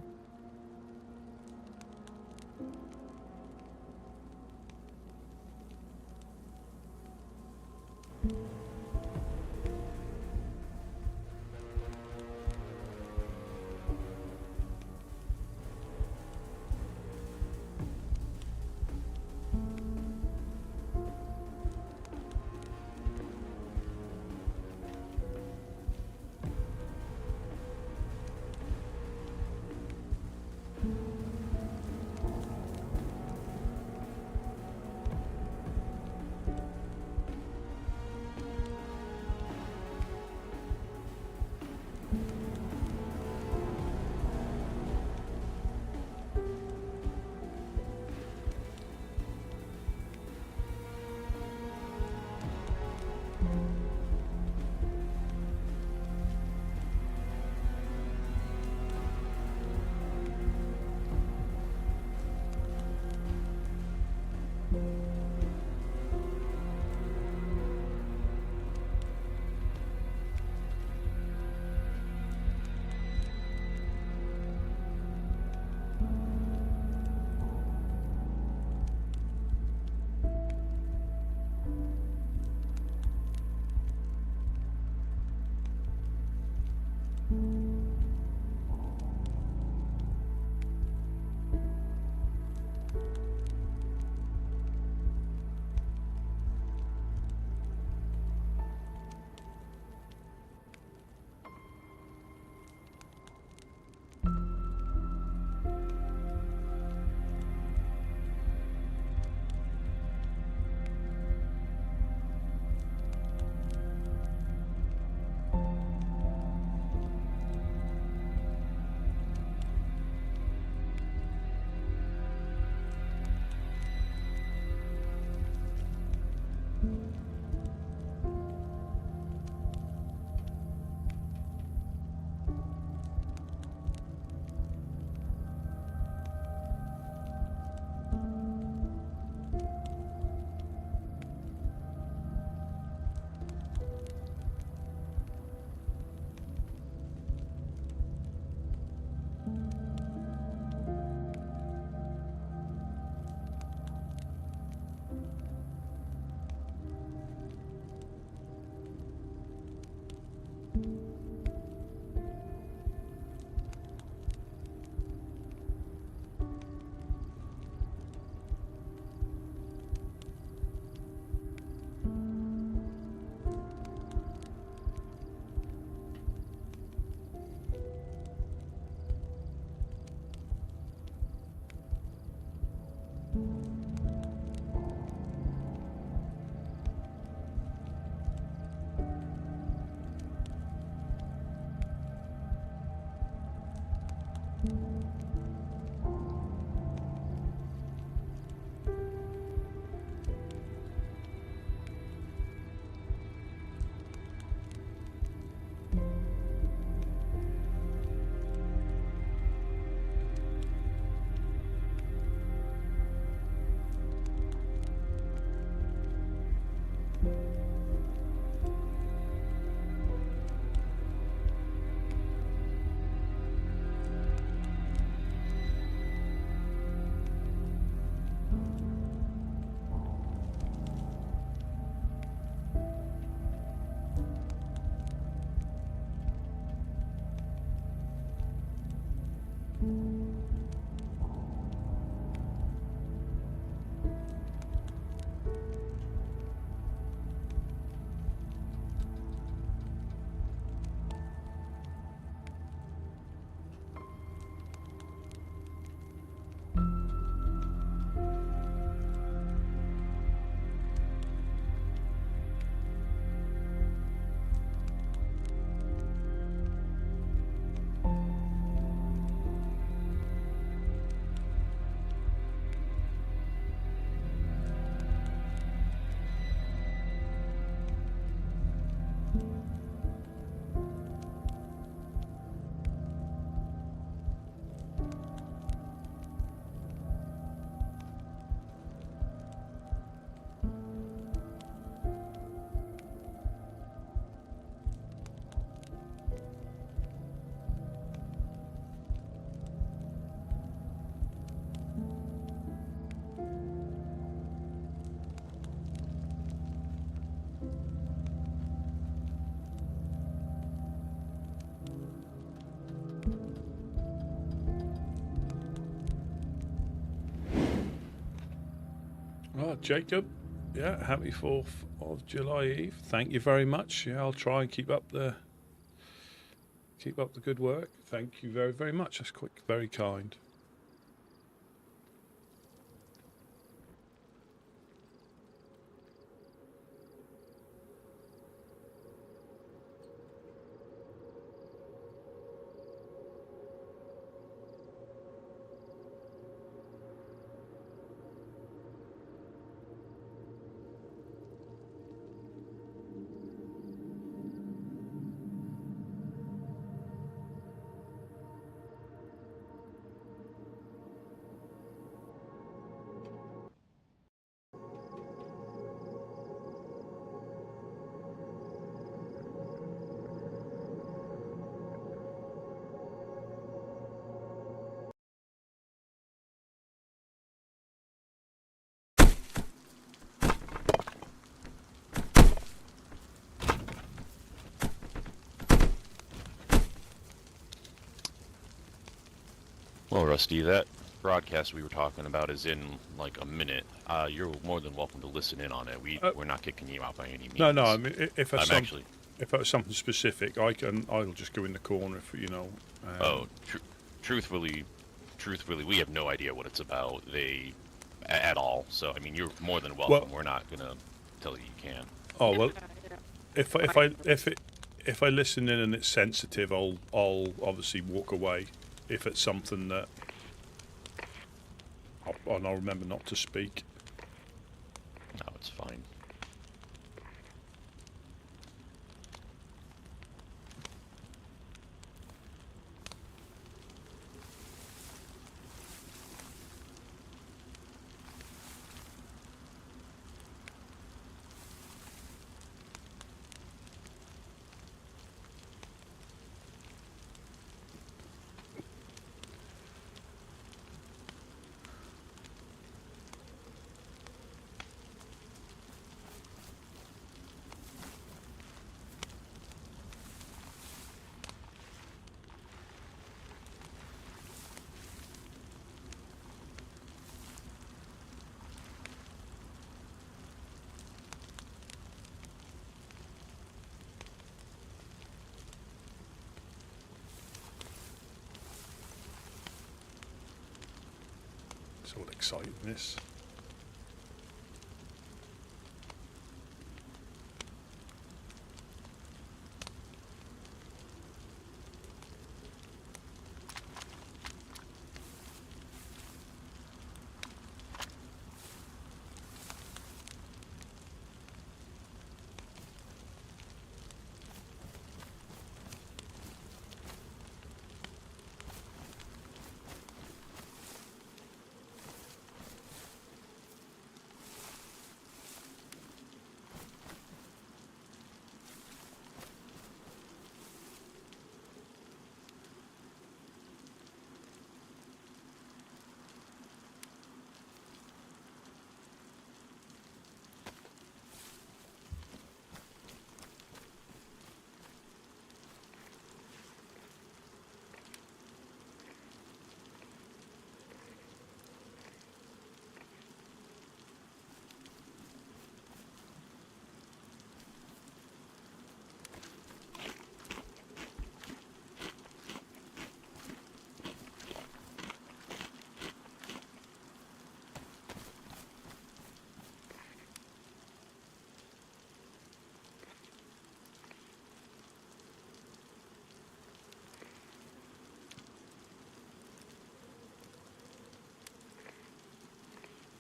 Right, Jacob. Yeah, happy 4th of July Eve. Thank you very much. Yeah, I'll try and keep up the good work. Thank you very, very much. That's quite very kind. Well, Rusty, that broadcast we were talking about is in like a minute. You're more than welcome to listen in on it. We're not kicking you out by any means. No, no. I mean, if I'm it's actually. if it's something specific, I'll just go in the corner for Truthfully, we have no idea what it's about. At all. So I mean, you're more than welcome. Well, we're not gonna tell you you can. Oh well, Yeah. if I listen in and it's sensitive, I'll obviously walk away. If it's something that I'll remember not to speak. No, it's fine. It's all exciting, this.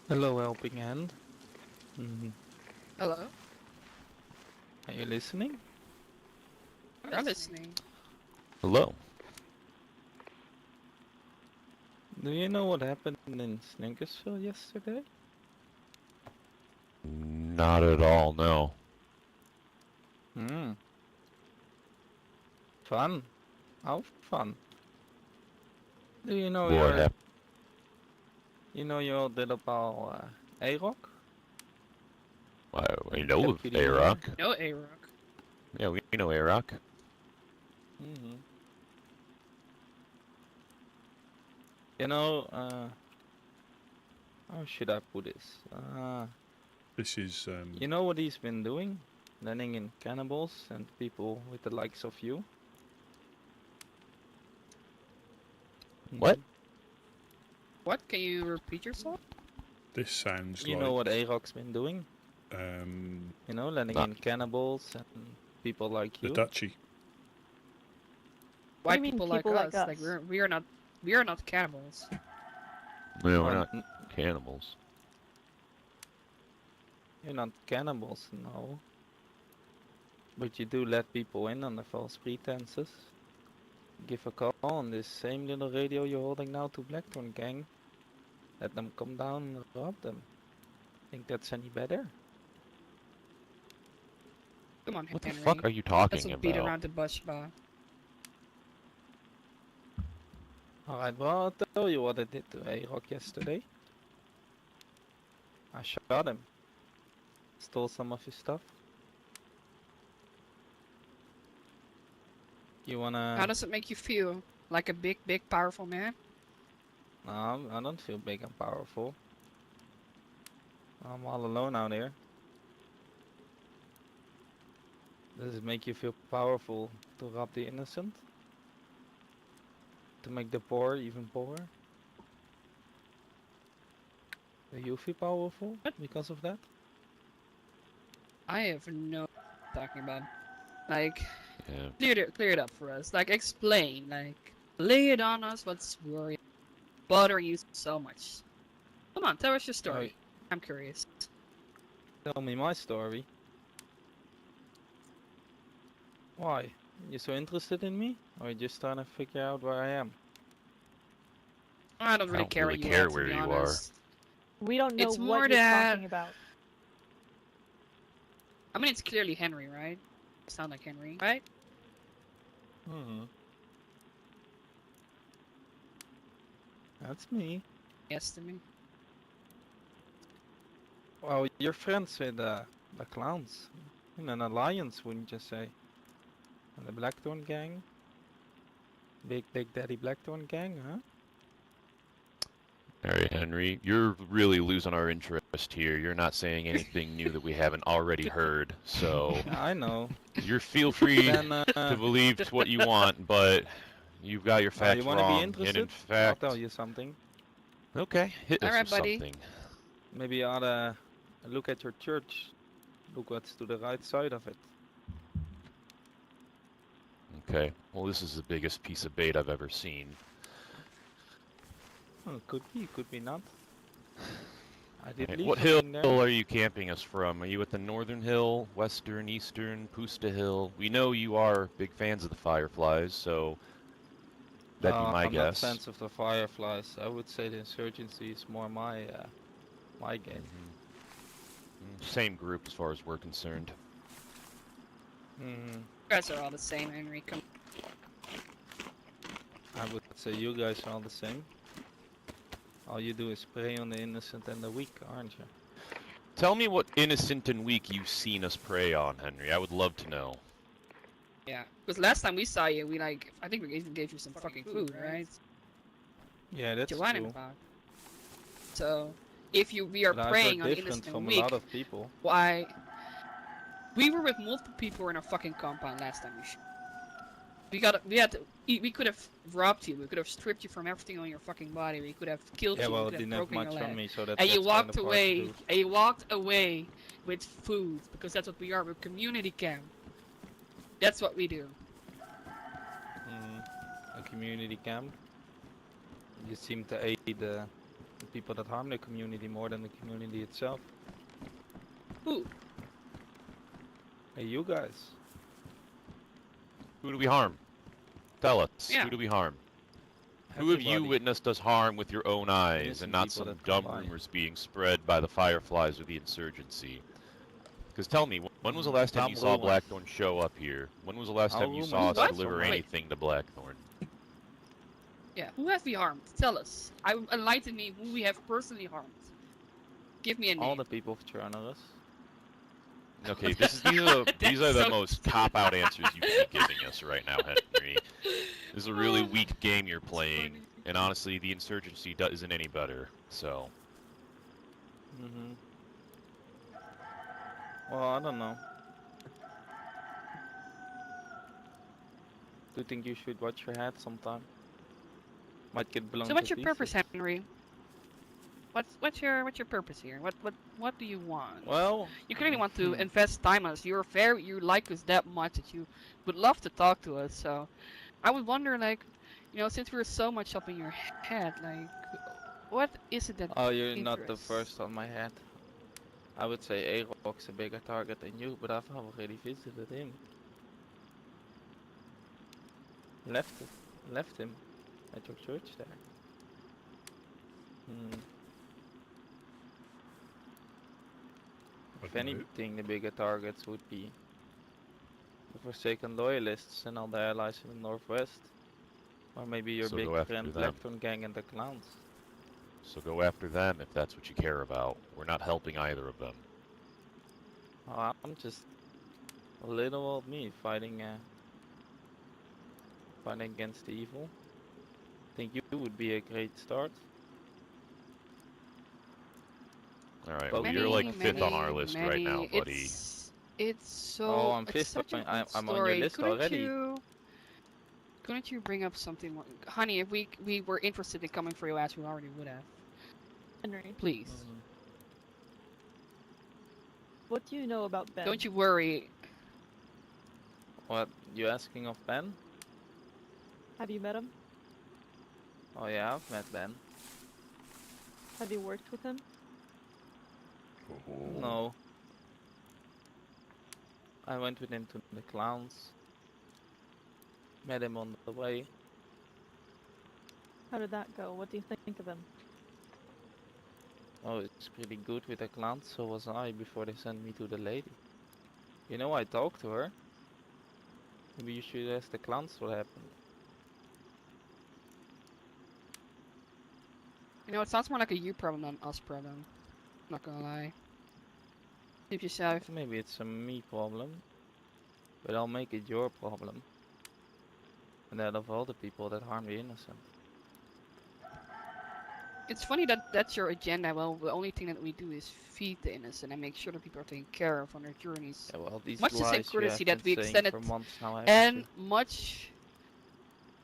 Hello, helping hand. Hello? Are you listening? I'm listening. Hello. Do you know what happened in Snickersville yesterday? Not at all. No. Fun. How fun. Do you know What happened? You know your bit about A-Rock? We know of Deputy A-Rock. No A-Rock. Yeah, we know A-Rock. You know, How should I put this? This is You know what he's been doing? Landing in cannibals and people with the likes of you. What? What? Can you repeat yourself? this sounds You like know what Arok's been doing? You know, landing Nah. in cannibals and people like the you. Dutchie. What Why do you mean people people like like us? us? Like we are not cannibals. No, we're Well, not cannibals. You're not cannibals, no. But you do let people in under false pretenses. Give a call on this same little radio you're holding now to Blackthorn gang. Let them come down and rob them. Think that's any better? Come on, What the Henry. fuck are you That's talking what beat about? around the bush, bar. Alright, well, I'll tell you what I did to Arok yesterday. I shot him. Stole some of his stuff. You wanna... How does it make you feel? Like a big, powerful man? No, I don't feel big and powerful. I'm all alone out here. Does it make you feel powerful to rob the innocent? To make the poor even poorer? Do you feel powerful because of that? I have no talking about. Like, Yeah. clear it up for us. Like, explain. Like, lay it on us. What's bothering you so much? Come on, tell us your story. Alright. I'm curious. Tell me my story. Why? You so interested in me? Or you just trying to figure out where I am? I don't really don't care really where you care are, to where be you are. honest. We don't know It's what more you're that- talking about. I mean, it's clearly Henry, right? Sound like Henry, right? Hmm. That's me. Yes to me. Well, you're friends with the clowns. In an alliance, wouldn't you say? And the Blackthorn gang? Big Daddy Blackthorn gang, huh? Alright, Henry, you're really losing our interest here. You're not saying anything new that we haven't already heard, so Yeah, I know. you feel free Then, to believe what you want, but you've got your facts you want to wrong. be And interested? in fact, I'll tell you something. okay, hit us Alright, with buddy. something. Maybe you ought to look at your church. Look what's to the right side of it. Okay, well this is the biggest piece of bait I've ever seen. Well, could be not. I did Alright, leave what hill something there. are you camping us from? Are you at the northern hill, western, eastern, Pusta Hill? We know you are big fans of the Fireflies, so that'd be my I'm guess. not fans of the Fireflies. I would say the insurgency is more my game. Same group as far as we're concerned. Hmm. You guys are all the same, Henry. Come. I would say you guys are all the same. All you do is prey on the innocent and the weak, aren't you? Tell me what innocent and weak you've seen us prey on, Henry. I would love to know. Yeah, because last time we saw you, I think we even gave you some fucking food, right? Yeah, that's You're whining true. about. So, if we are But I've preying heard on the different innocent from and a weak, lot of people. why? We were with multiple people in our fucking compound last time we could have robbed you. We could have stripped you from everything on your fucking body. We could have killed Yeah, you. well, we it could didn't have have broken much your leg. on me, so that's And you that's walked kinda part away. to do. And you walked away with food because that's what we are. We're community camp. That's what we do. A community camp. You seem to aid the people that harm the community more than the community itself. Who? Hey, you guys. Who do we harm? Tell us. Yeah. Who do we harm? Who have you Everybody. witnessed us harm with your own eyes, Innocent and not people some that come dumb by. rumors being spread by the Fireflies or the insurgency? Because tell me, when was the last time you Dumb saw rumors. Blackthorn show up here? When was the last How time you rumors saw us What? deliver Wait. anything to Blackthorn? Yeah. Who have we harmed? Tell us. Enlighten me who we have personally harmed. Give me a name. All the people of Chernarus. Okay, these are That's the so most cop-out answers you can be giving us right now, Henry. This is a really weak game you're playing, funny. and honestly, the insurgency isn't any better. So, Mm-hmm. Well, I don't know. Do you think you should watch your head sometime? Might get blown So to what's your pieces. purpose, Henry? What's your purpose here? What do you want? Well, You clearly want to invest time on us. You like us that much that you would love to talk to us. So I would wonder, like, since we're so much up in your head, like, what is it that oh, you're not the interests? first on my head. I would say A-Rock's a bigger target than you, but I've already visited him. Left him at your church there. Hmm. I If don't know. anything, the bigger targets would be the Forsaken Loyalists and all the allies in the northwest. Or maybe your So big go after friend them. Blackthorn gang and the clowns. So go after them if that's what you care about. We're not helping either of them. Oh, I'm just a little old me fighting against the evil. Think you would be a great start. Alright, But well you're like many, 5th on our list right now, buddy. It's Oh, I'm it's fifth. such an old I'm on your story. list already. Couldn't you bring up something more, honey? If we were interested in coming for your ass, we already would have. Henry, Please, what do you know about Ben? don't you worry. What, you asking of Ben? Have you met him? Oh yeah, I've met Ben. Have you worked with him? Oh. No. I went with him to the clowns. Met him on the way. How did that go? What do you think of him? Oh, it's pretty good with the clowns, so was I before they sent me to the lady. You know, I talked to her. Maybe you should ask the clowns what happened. It sounds more like a you problem than us problem. Not gonna lie. Keep yourself. Maybe it's a me problem, but I'll make it your problem. And that of all the people that harm the innocent. It's funny that that's your agenda. Well, the only thing that we do is feed the innocent and make sure that people are taken care of on their journeys. Yeah, well, these Much the same lies you courtesy have that we been saying extended, for months now, haven't and you? much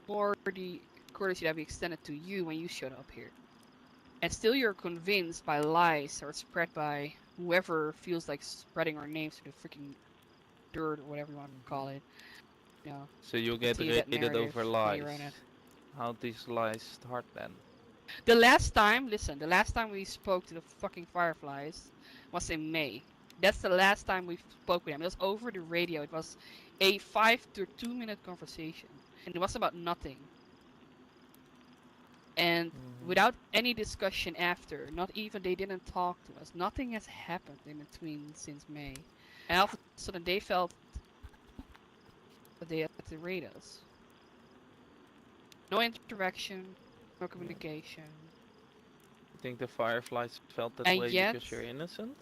more the courtesy that we extended to you when you showed up here. And still, you're convinced by lies or spread by whoever feels like spreading our names to the freaking dirt or whatever you want to call it. So you get continue that rated narrative over while you lies. run it. How'd these lies start then? The last time we spoke to the fucking Fireflies was in May. That's the last time we spoke with them. It was over the radio. It was a 5 to 2 minute conversation. And it was about nothing. And without any discussion after, not even they didn't talk to us. Nothing has happened in between since May. And all of a sudden they felt that they had to raid us. No interaction, no communication. You think the Fireflies felt that And way yet- because you're innocent?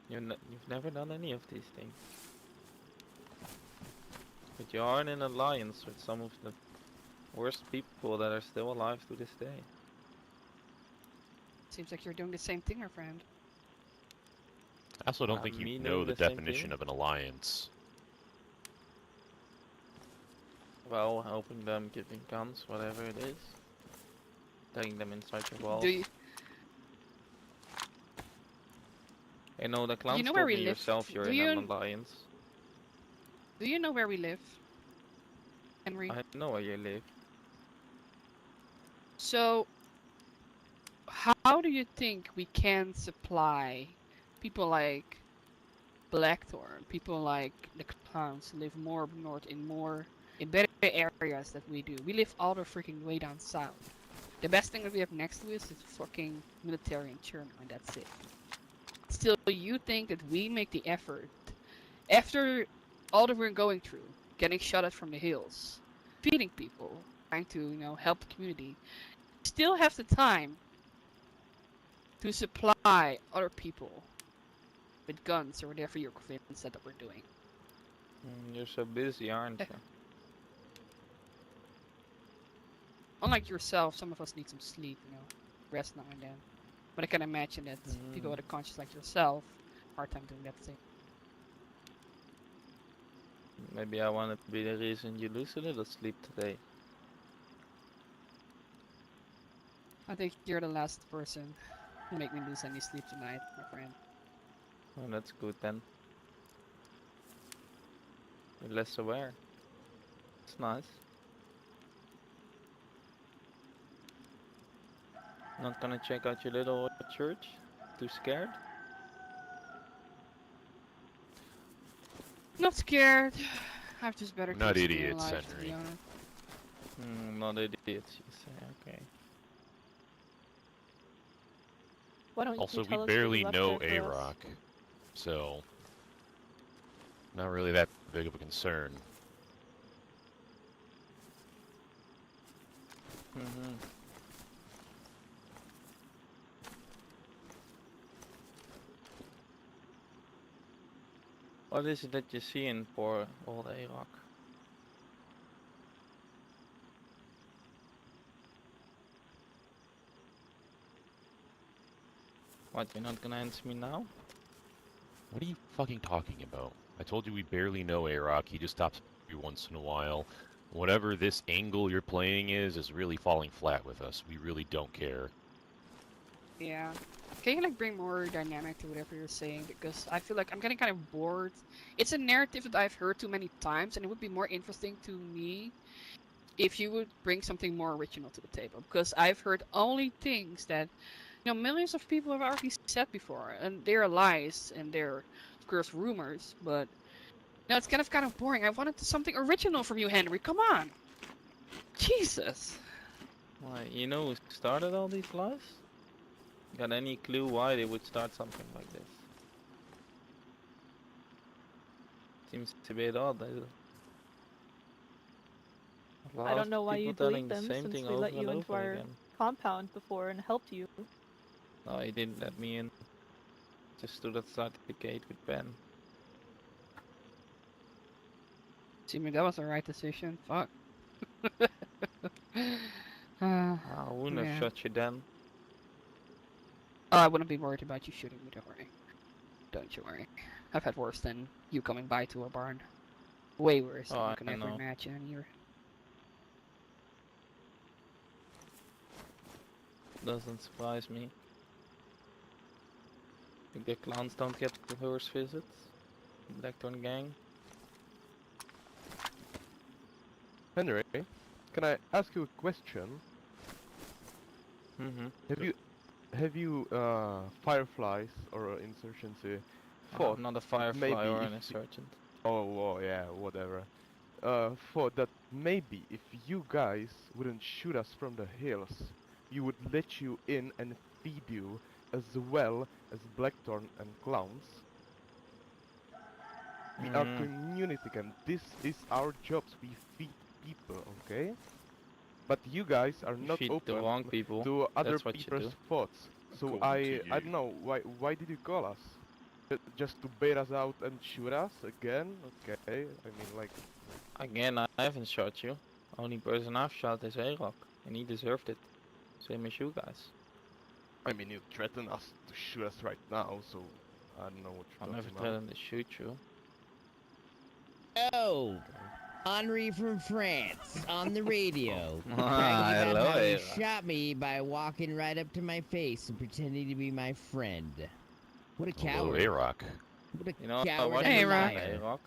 You've never done any of these things. But you are in an alliance with some of the worst people that are still alive to this day. Seems like you're doing the same thing, my friend. I also don't Not think me you doing know the the same definition thing. of an alliance. Well, helping them, giving guns, whatever it is. Taking them inside your walls. Do you You know, the clowns know where told we me live? yourself you're Do in you- an alliance. know where we live, Henry? I know where you live. So, how do you think we can supply people like Blackthorn, people like the clowns live more up north in better areas that we do? We live all the freaking way down south. The best thing that we have next to us is fucking military and Chernarus, and that's it. Still, you think that we make the effort after all that we're going through, getting shot at from the hills, feeding people, trying to, help the community, still have the time to supply other people with guns or whatever you're convinced that we're doing. You're so busy, aren't you? Unlike yourself, some of us need some sleep, rest now and then. But I can imagine that people with a conscience like yourself, hard time doing that thing. Maybe I want to be the reason you lose a little sleep today. I think you're the last person who make me lose any sleep tonight, my friend. Oh, that's good then. You're less aware. It's nice. Not gonna check out your little church? Too scared? Not scared. I have just better We're not things to do in idiots, life, to be Henry. honest. Not idiots, you say. Okay. Why don't Also, you tell we us what you barely left know there for us? A-Rock, so not really that big of a concern. Mm-hmm. What is it that you see in poor old A-Rock? What, you're not gonna answer me now? What are you fucking talking about? I told you we barely know A-Rock. He just stops every once in a while. Whatever this angle you're playing is really falling flat with us. We really don't care. Yeah. Can you like bring more dynamic to whatever you're saying? Because I feel like I'm getting kind of bored. It's a narrative that I've heard too many times, and it would be more interesting to me if you would bring something more original to the table. Because I've heard only things that, you know, millions of people have already said before, and they're lies and they're, of course, rumors. But no, it's kind of boring. I wanted something original from you, Henry. Come on. Jesus. Why, you know who started all these lies? Got any clue why they would start something like this? Seems to be odd. I don't know why you telling believe the them same since thing we over let you and into over our again. compound before and helped you. No, he didn't let me in. Just stood outside the gate with Ben. See, I mean, that was the right decision. Fuck. I wouldn't Yeah. have shot you then. Oh, I wouldn't be worried about you shooting me, don't worry. Don't you worry. I've had worse than you coming by to a barn. Way worse than Oh, you can I ever know. imagine. You're... Doesn't surprise me. Think the clowns don't get the first visits? Blackthorn gang? Henry, can I ask you a question? Mm-hmm. Have you fireflies or insurgency I'm thought not a firefly maybe or if an insurgent. oh yeah, whatever. Thought that maybe if you guys wouldn't shoot us from the hills, you would let you in and feed you as well as Blackthorn and clowns. We are community and this is our jobs. We feed people, okay? But you guys are You not feed open the wrong people. to other That's what you people's do. thoughts. So According to I you. don't know why did you call us? Just to bait us out and shoot us again? Okay, I mean like Again, I haven't shot you. Only person I've shot is A-Rock, and he deserved it. Same as you guys. I mean you threaten us to shoot us right now, so I don't know what I'll you're never talking about. threaten to shoot you. Oh, Henri from France on the radio. Ah, bragging about hello, how you Ava. shot me by walking right up to my face and pretending to be my friend. What a Hello, coward. A-Rock. What a You know, coward what and Hey, a Rock. liar. A-Rock.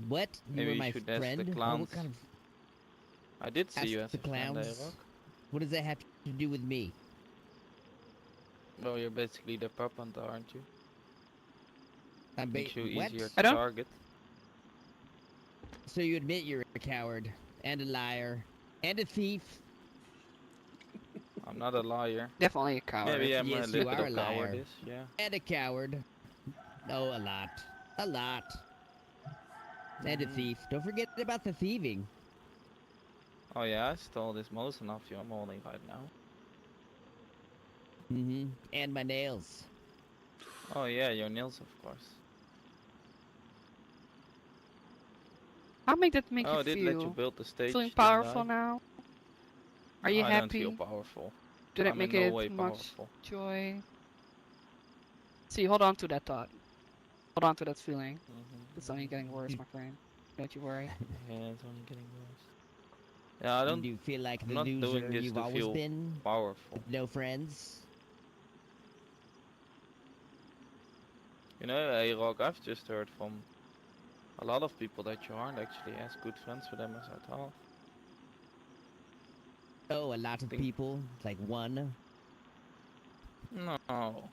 What? You Maybe were you my should ask the friend? Oh, clowns. what kind of... I did see you Ask as the a friend, clowns? A-Rock. What does that have to do with me? Well, you're basically the pup hunter, aren't you? I'm Makes you what? easier I to don't- target. So you admit you're a coward, and a liar, and a thief? I'm not a liar. Definitely a coward. Maybe I'm Yes, a you little are a liar. cowardice, yeah. And a coward. Oh, a lot. A lot. And a thief. Don't forget about the thieving. Oh yeah, I stole this Mosin off you. I'm holding right now. Mm-hmm. And my nails. Oh yeah, your nails, of course. How did that make Oh, I you did feel? let you build the stage. Feeling didn't I? powerful now? Are you I happy? don't feel powerful. Didn't I'm make in no it way much powerful. joy. See, hold on to that thought. Hold on to that feeling. It's only getting worse, my friend. Don't you worry. Yeah, it's only getting worse. Yeah, I don't. Do you feel like I'm the not doing loser this you've to always feel been? powerful. With no friends? You know, hey, Rock, I've just heard from a lot of people that you aren't actually as good friends with them as I thought. Oh, a lot of Think- people? Like one? No.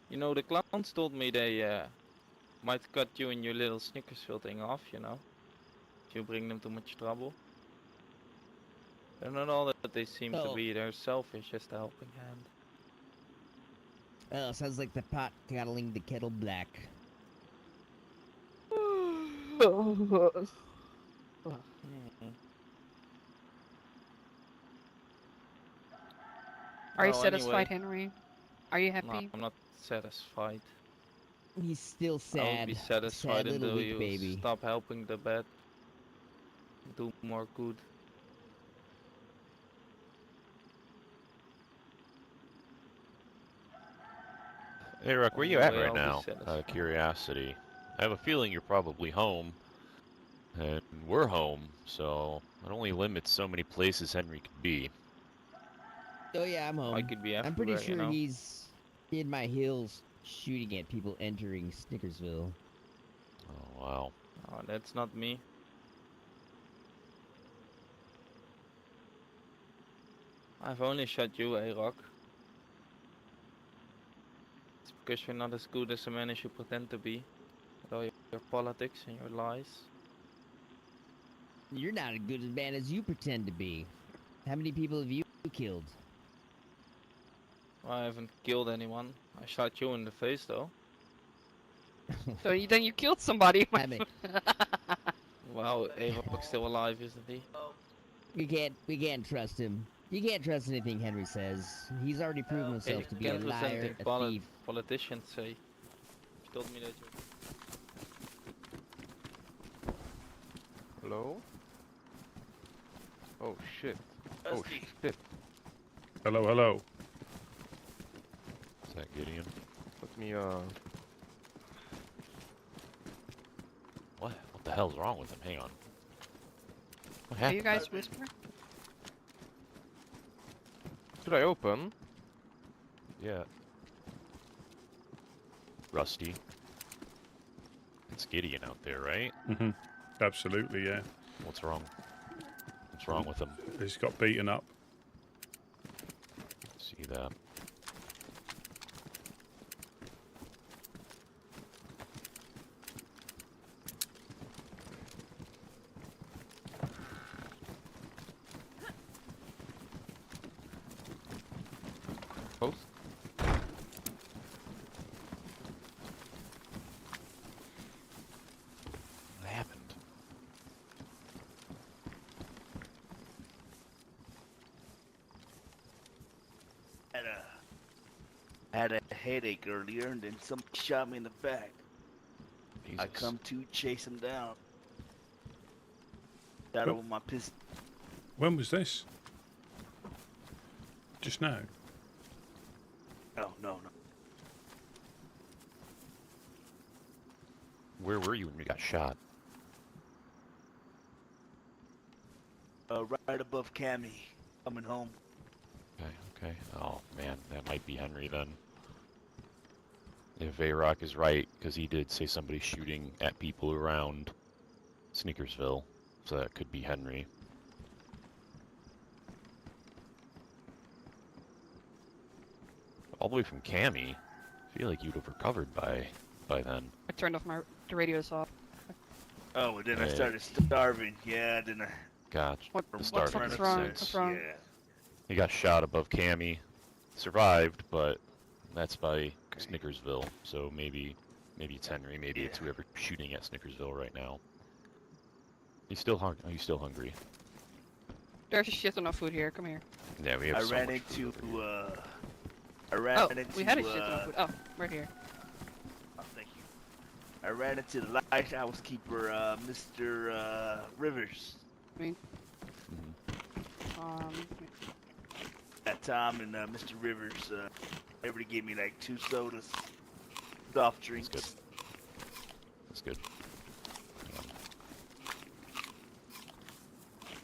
You know, the clowns told me they might cut you and your little Snickersville thing off, you know? If you bring them too much trouble. They're not all that they seem to Oh. be, they're selfish, just a helping hand. Oh, sounds like the pot calling the kettle black. Are you Well, satisfied, anyway, Henry? Are you no, happy? I'm not satisfied. He's still I will sad. be satisfied Sad little until weak you baby. stop helping the bad. Do more good. Hey, Rock, where you Only at way right I'll be now? Out satisfied. of curiosity. I have a feeling you're probably home. And we're home, so it only limits so many places Henry could be. Oh yeah, I'm home. I could be I'm pretty everywhere, you sure know? he's in my hills shooting at people entering Snickersville. Oh, wow. Oh, that's not me. I've only shot you, A-Rock. It's because you're not as good as a man as you pretend to be. With all your politics and your lies. You're not as good a man as you pretend to be. How many people have you killed? I haven't killed anyone. I shot you in the face though. So then you killed somebody. I mean, Well, A-Rock's still alive, isn't he? we can't trust him. You can't trust anything Henry says. He's already proven himself to be a Can't trust liar, anything a thief. politicians say. You told me that you... Hello? Oh shit. Oh shit. Hello, hello. Is that Gideon? Let me What? What the hell's wrong with him? Hang on. What Are happened? you guys whispering? should I open? Yeah. Rusty. It's Gideon out there, right? Hmm. Absolutely, yeah. What's wrong? What's wrong with him? He's got beaten up. See that? Post? What happened? Had a headache earlier, and then somebody shot me in the back. I Jesus. come to chase him down. Shot Well- over my pistol. When was this? Just now? Oh, no. Where were you when you got shot? Right above Cammy. Coming home. Okay. Oh, man, that might be Henry then. If A-Rock is right, because he did say somebody shooting at people around Snickersville, so that could be Henry. All the way from Cammy, I feel like you'd have recovered by then. I turned off the radios off. Oh, and then I Hey. started starving. Yeah, then I... Gotcha. What The what's start what's makes wrong? sense. What's wrong? Yeah. He got shot above Cammy, survived, but that's by Snickersville, so maybe it's Henry, maybe it's Yeah. whoever's shooting at Snickersville right now. You still Are you still hungry? There's a shit ton of food here. Come here. Yeah, we have I so ran much into, food over here. I ran Oh, into, we had a shit ton of food. Oh, right here. Oh, thank you. I ran into the lighthouse keeper, Mr. Rivers. Mhm. Um, That Tom and Mr. Rivers, everybody gave me like 2 sodas, soft drinks. That's good.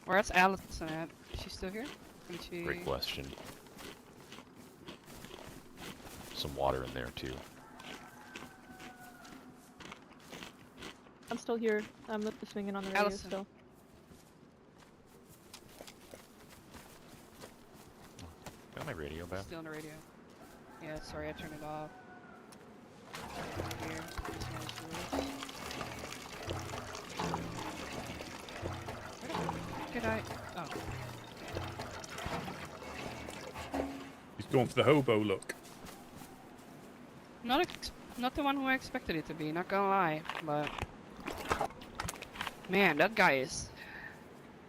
Where's Allison at? Is she still here? Is she... Great question. Some water in there too. I'm still here. I'm listening in on the radio Allison. still. Got my radio back. Still on the radio. Yeah, sorry, I turned it off. Here. This one's yours. Where the heck did I? Oh. He's going for the hobo look. Not the one who I expected it to be, not gonna lie, but man, that guy is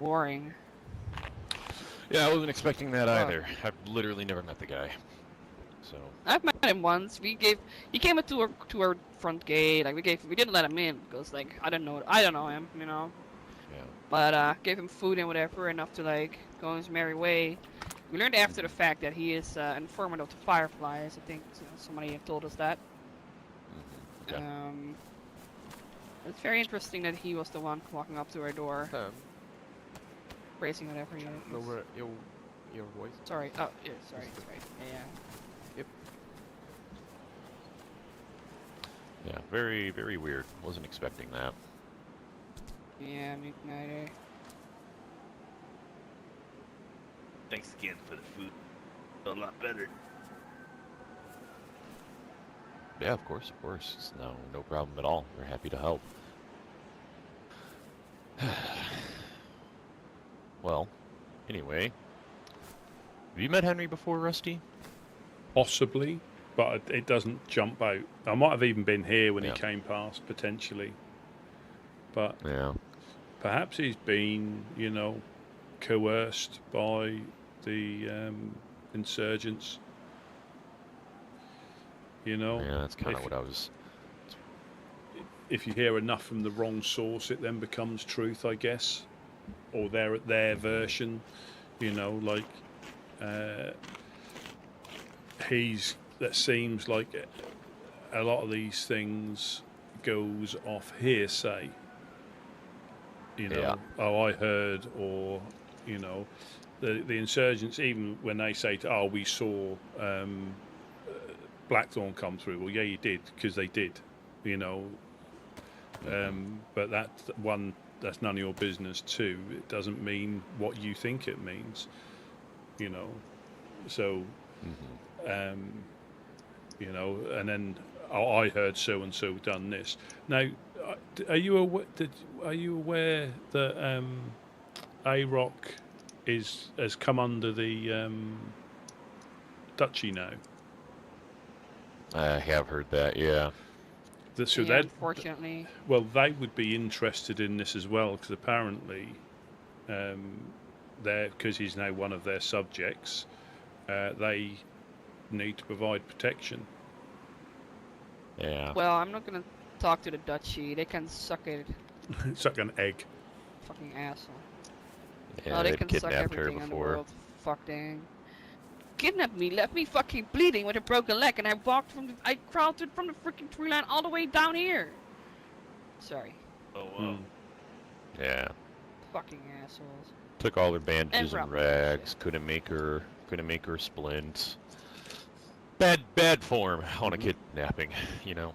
boring. Yeah, I wasn't expecting that Fuck. either. I've literally never met the guy. So I've met him once. He came up to our front gate. Like we didn't let him in because like I don't know him, you know. yeah. But gave him food and whatever enough to like go his merry way. We learned after the fact that he is an informant of the Fireflies. I think somebody had told us that. Yeah. It's very interesting that he was the one walking up to our door, raising whatever he was. Lower your voice. Sorry. Oh, yeah. Sorry. Yeah. Yeah, very, very weird. Wasn't expecting that. Yeah, me neither. Thanks again for the food. A lot better. Yeah, of course. It's no problem at all. We're happy to help. Well, anyway. Have you met Henry before, Rusty? Possibly, but it doesn't jump out. I might have even been here when Yeah. he came past, potentially. But Yeah. perhaps he's been, you know, coerced by the insurgents. You know? Yeah, that's kind of what I was... If you hear enough from the wrong source, it then becomes truth, I guess. Or their version, you know, like... that seems like a lot of these things goes off hearsay. You know, Yeah. oh, I heard, or, you know, the insurgents, even when they say, oh, we saw Blackthorn come through, well, yeah, you did, because they did, you know. But that's none of your business. Two, it doesn't mean what you think it means, you know. So, you know, and then I heard so and so done this. Now, are you aware that A-Rock has come under the duchy now? I have heard that, yeah. So yeah, unfortunately. Well, they would be interested in this as well, because apparently, because he's now one of their subjects, they need to provide protection. Yeah. Well, I'm not gonna talk to the duchy. They can suck it. Suck an egg. Fucking asshole. Yeah, Oh, they they've can suck kidnapped her everything in the before. world. Fuck dang. Kidnapped me, left me fucking bleeding with a broken leg, and I crawled from the freaking tree line all the way down here. Sorry. Oh, wow. Yeah. Fucking assholes. Took all her bandages and robbed rags. Couldn't make her splint. Bad form on a kidnapping, you know.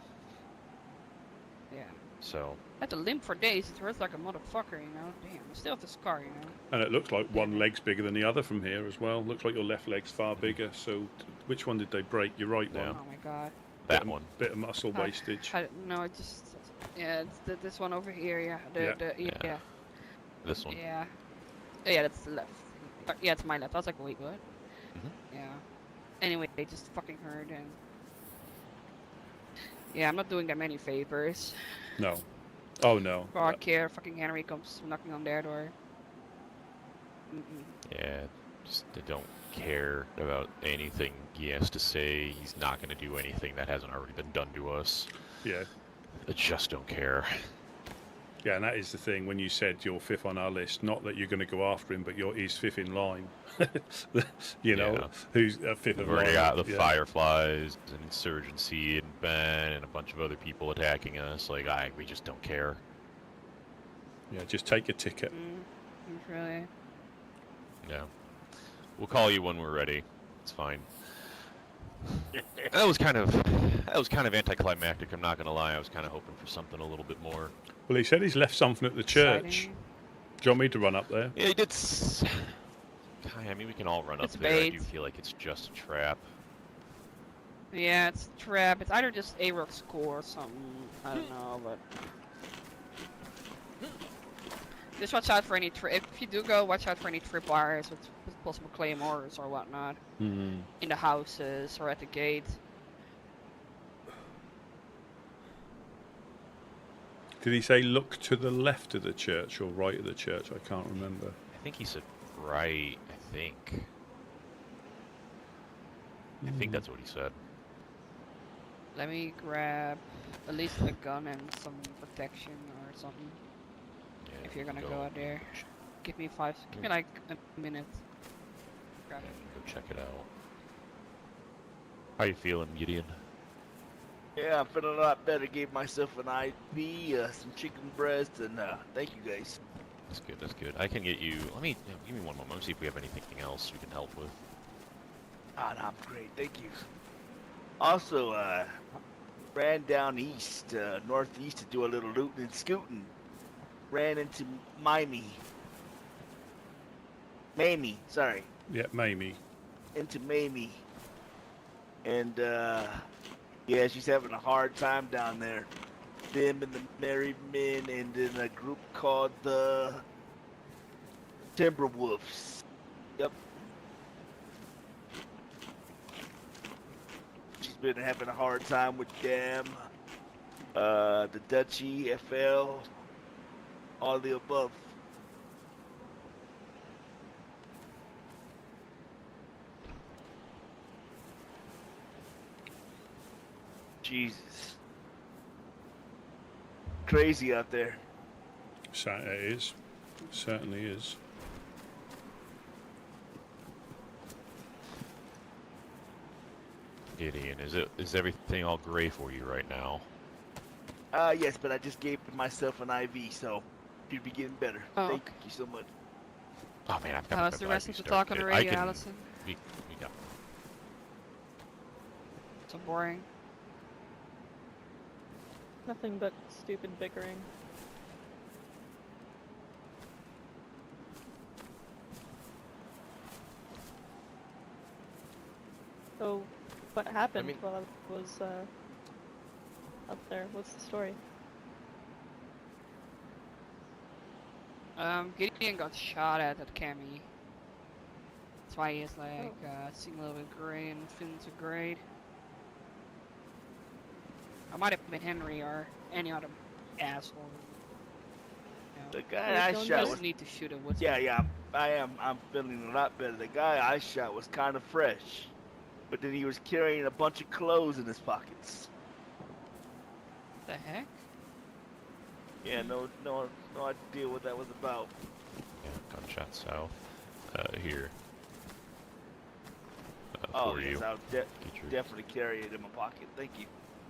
Yeah. So. I had to limp for days. It hurts like a motherfucker, you know. Damn, I still have the scar, you know. And it looks like one leg's bigger than the other from here as well. Looks like your left leg's far bigger. So, which one did they break? Your right one. Oh my god. That one. Bit of muscle wastage. No, it just. Yeah, it's this one over here, yeah. Yeah. This one. Yeah. Yeah, that's the left. Yeah, it's my left. I was like, wait, what? Yeah. Anyway, they just fucking hurt, and yeah, I'm not doing that many favors. No. Oh no. Fuck care. Fucking Henry comes knocking on their door. Yeah, just they don't care about anything he has to say. He's not going to do anything that hasn't already been done to us. Yeah. They just don't care. Yeah, and that is the thing. When you said you're fifth on our list, not that you're going to go after him, but he's fifth in line. You know, Yeah. who's fifth We've of already line? got the yeah. Fireflies and Insurgency and Ben and a bunch of other people attacking us. Like, we just don't care. Yeah, just take a ticket. Really. Yeah. We'll call you when we're ready. It's fine. That was kind of anticlimactic. I'm not gonna lie. I was kind of hoping for something a little bit more. Well, he said he's left something at the church. Exciting. Do you want me to run up there? Yeah, he did. I mean, we can all run up It's there. I do bait. feel like it's just a trap. Yeah, it's a trap. It's either just a rock score or something. I don't know, but just watch out for any if you do go, watch out for any tripwires with possible claymores or whatnot in the houses or at the gate. Did he say look to the left of the church or right of the church? I can't remember. I think he said right. I think that's what he said. Let me grab at least a gun and some protection or something. Yeah, If you're gonna go go out there, give me like a minute. Grab it. Go check it out. How you feeling, Gideon? Yeah, I'm feeling a lot better. Gave myself an IV, some chicken breast, and thank you guys. That's good. That's good. I can get you. Give me one moment. Let me see if we have anything else we can help with. Ah, no, I'm great. Thank you. Also, ran down east, northeast to do a little looting and scooting. Ran into Mamie, sorry. Yeah, Mamie. Into Mamie. And, yeah, she's having a hard time down there. Them and the married men and then a group called the Timberwolves. Yep. She's been having a hard time with them. The Dutchy, FL, all the above. Jesus. Crazy out there. It is. Certainly is. Gideon, is everything all gray for you right now? Yes, but I just gave myself an IV, so you'd be getting better. Oh, Thank you so much. Oh man, I've got How's the rest of the talk on the radio, Allison? We got. So boring. Nothing but stupid bickering. So, what happened while I was up there? What's the story? Gideon got shot at Cammy. That's why he's like seeing a little bit gray and feeling so great. I might have been Henry or any other asshole. The guy I shot was was need to shoot a Woodsman. Yeah, I am. I'm feeling a lot better. The guy I shot was kind of fresh, but then he was carrying a bunch of clothes in his pockets. The heck? Yeah, no idea what that was about. Yeah, gunshot south. Here. Oh, For yes, you. I'll definitely carry it in my pocket. Thank you.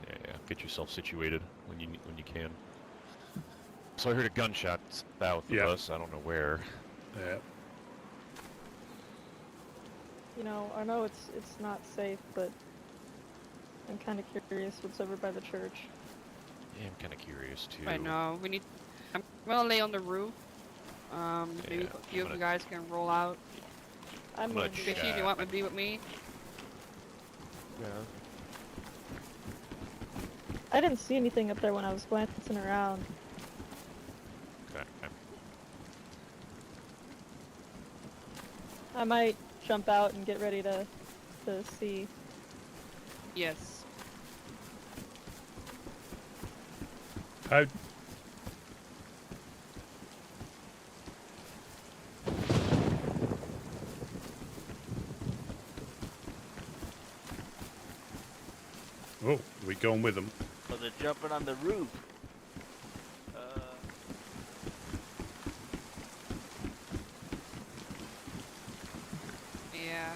Yeah. Get yourself situated when you can. So I heard a gunshot south of us. I don't know where. Yeah. You know, I know it's not safe, but I'm kind of curious what's over by the church. Yeah, I'm kind of curious too. Right now, I'm gonna lay on the roof. Maybe a few of you guys can roll out. I'm gonna Fishy, do you want to be with me? Yeah. I didn't see anything up there when I was glancing around. Okay. I might jump out and get ready to see. Yes. How? Oh, are we going with them? So they're jumping on the roof. Yeah.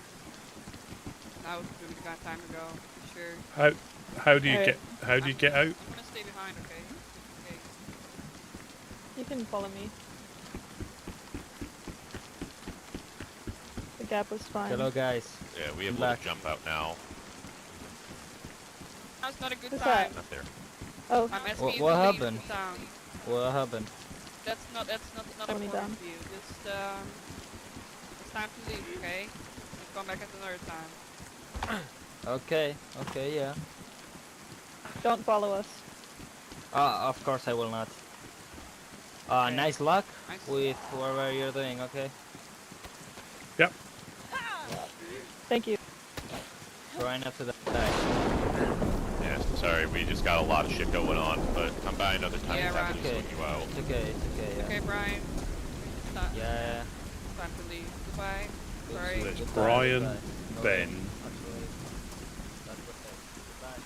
That was really kind of time ago, for sure. How do you Alright. get out? I'm gonna stay behind, okay? Okay. You can follow me. The gap was fine. Hello, guys. Yeah, we have a Back. little jump out now. Now's not a good Who's time. that? Not there. Oh, I'm asking What- you what to leave happened? the town. What happened? That's not Slow me important down. for you. Just it's time to leave, okay? We'll come back at another time. Okay, yeah. don't follow us. Of course I will not. Okay. Nice luck Nice. with whatever you're doing, okay? Yep. Thank you. Try not to die. Yeah, sorry, we just got a lot of shit going on, but come by another time. Yeah, and happy right. to Okay. sort you out. It's okay, yeah. Okay, Brian. It's time, Yeah. time to leave. Goodbye. Sorry. There's Goodbye, Brian, goodbye. No, Ben. actually, that's okay. Goodbye.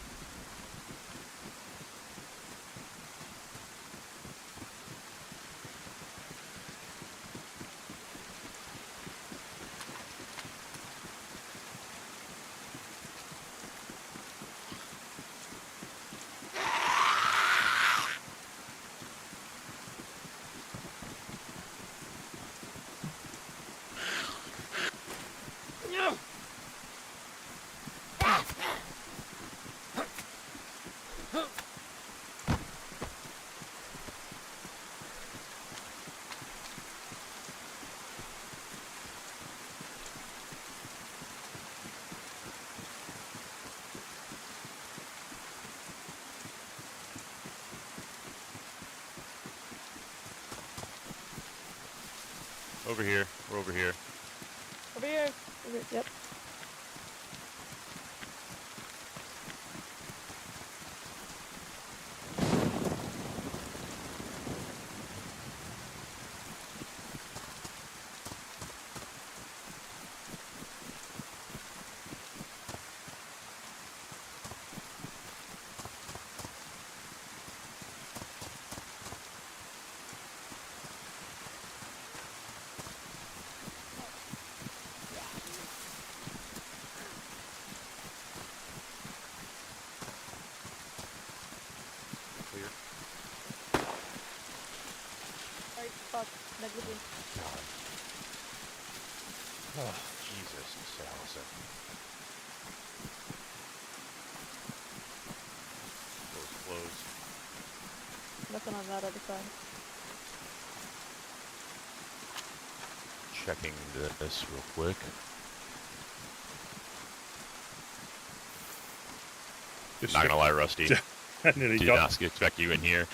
Over here. We're over here. Over here. Yep. Clear. Alright, fuck. Negligent. Oh, Jesus, Mr. Allison. Close. Nothing on that other side. Checking this real quick. Not gonna lie, Rusty. I nearly Did got. not expect you in here.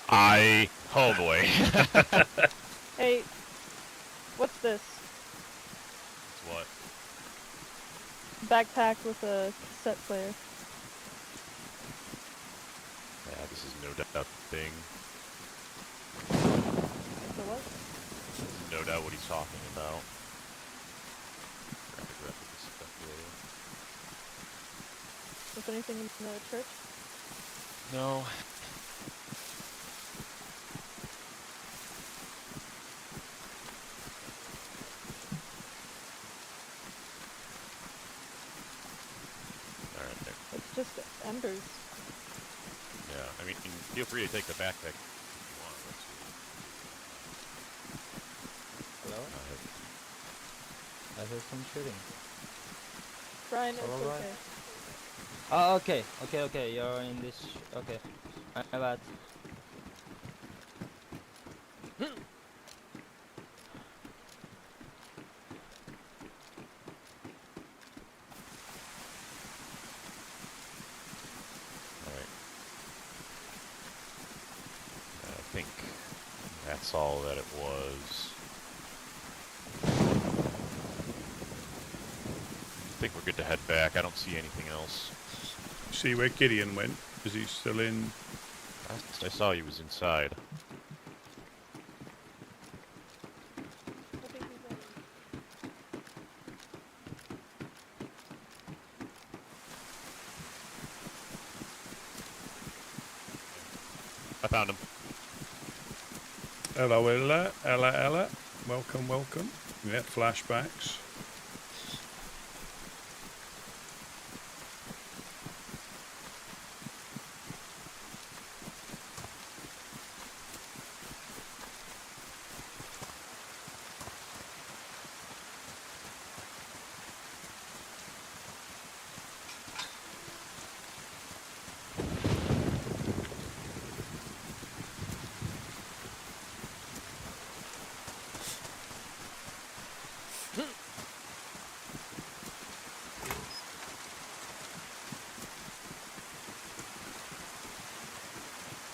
Oh boy. Hey, what's this? What? Backpack with a cassette player. Yeah, this is no doubt the thing. So what? This is no doubt what he's talking about. Grab this stuff later. Was anything in the church? No. Alright, there. It's just embers. Yeah, I mean, feel free to take the backpack if you want. Hello? I heard some shooting. Brian, it's All right. okay. Oh, okay, you're in this. Okay, my bad. Alright. I think that's all that it was. I think we're good to head back. I don't see anything else. See where Gideon went? Is he still in? I saw he was inside. I think he's in. I found him. Hello, Ella. Ella. Welcome. Yeah, flashbacks.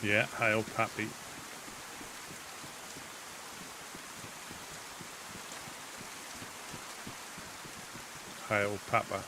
Yeah, hail Pappy. Hail Papa.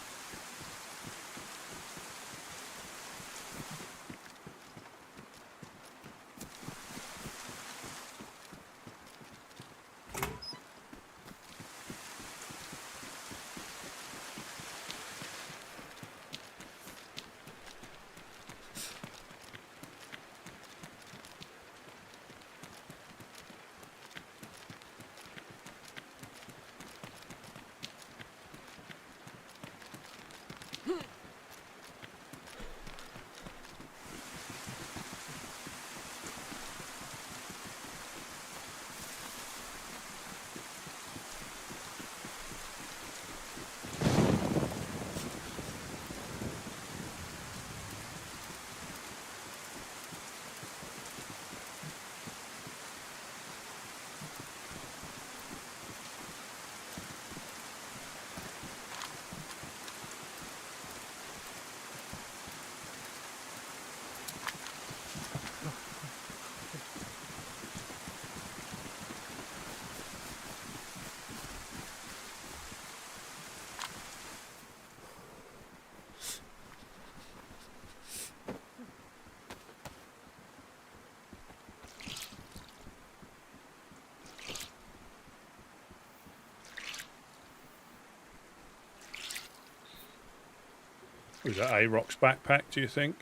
Was that A-Rock's backpack, do you think?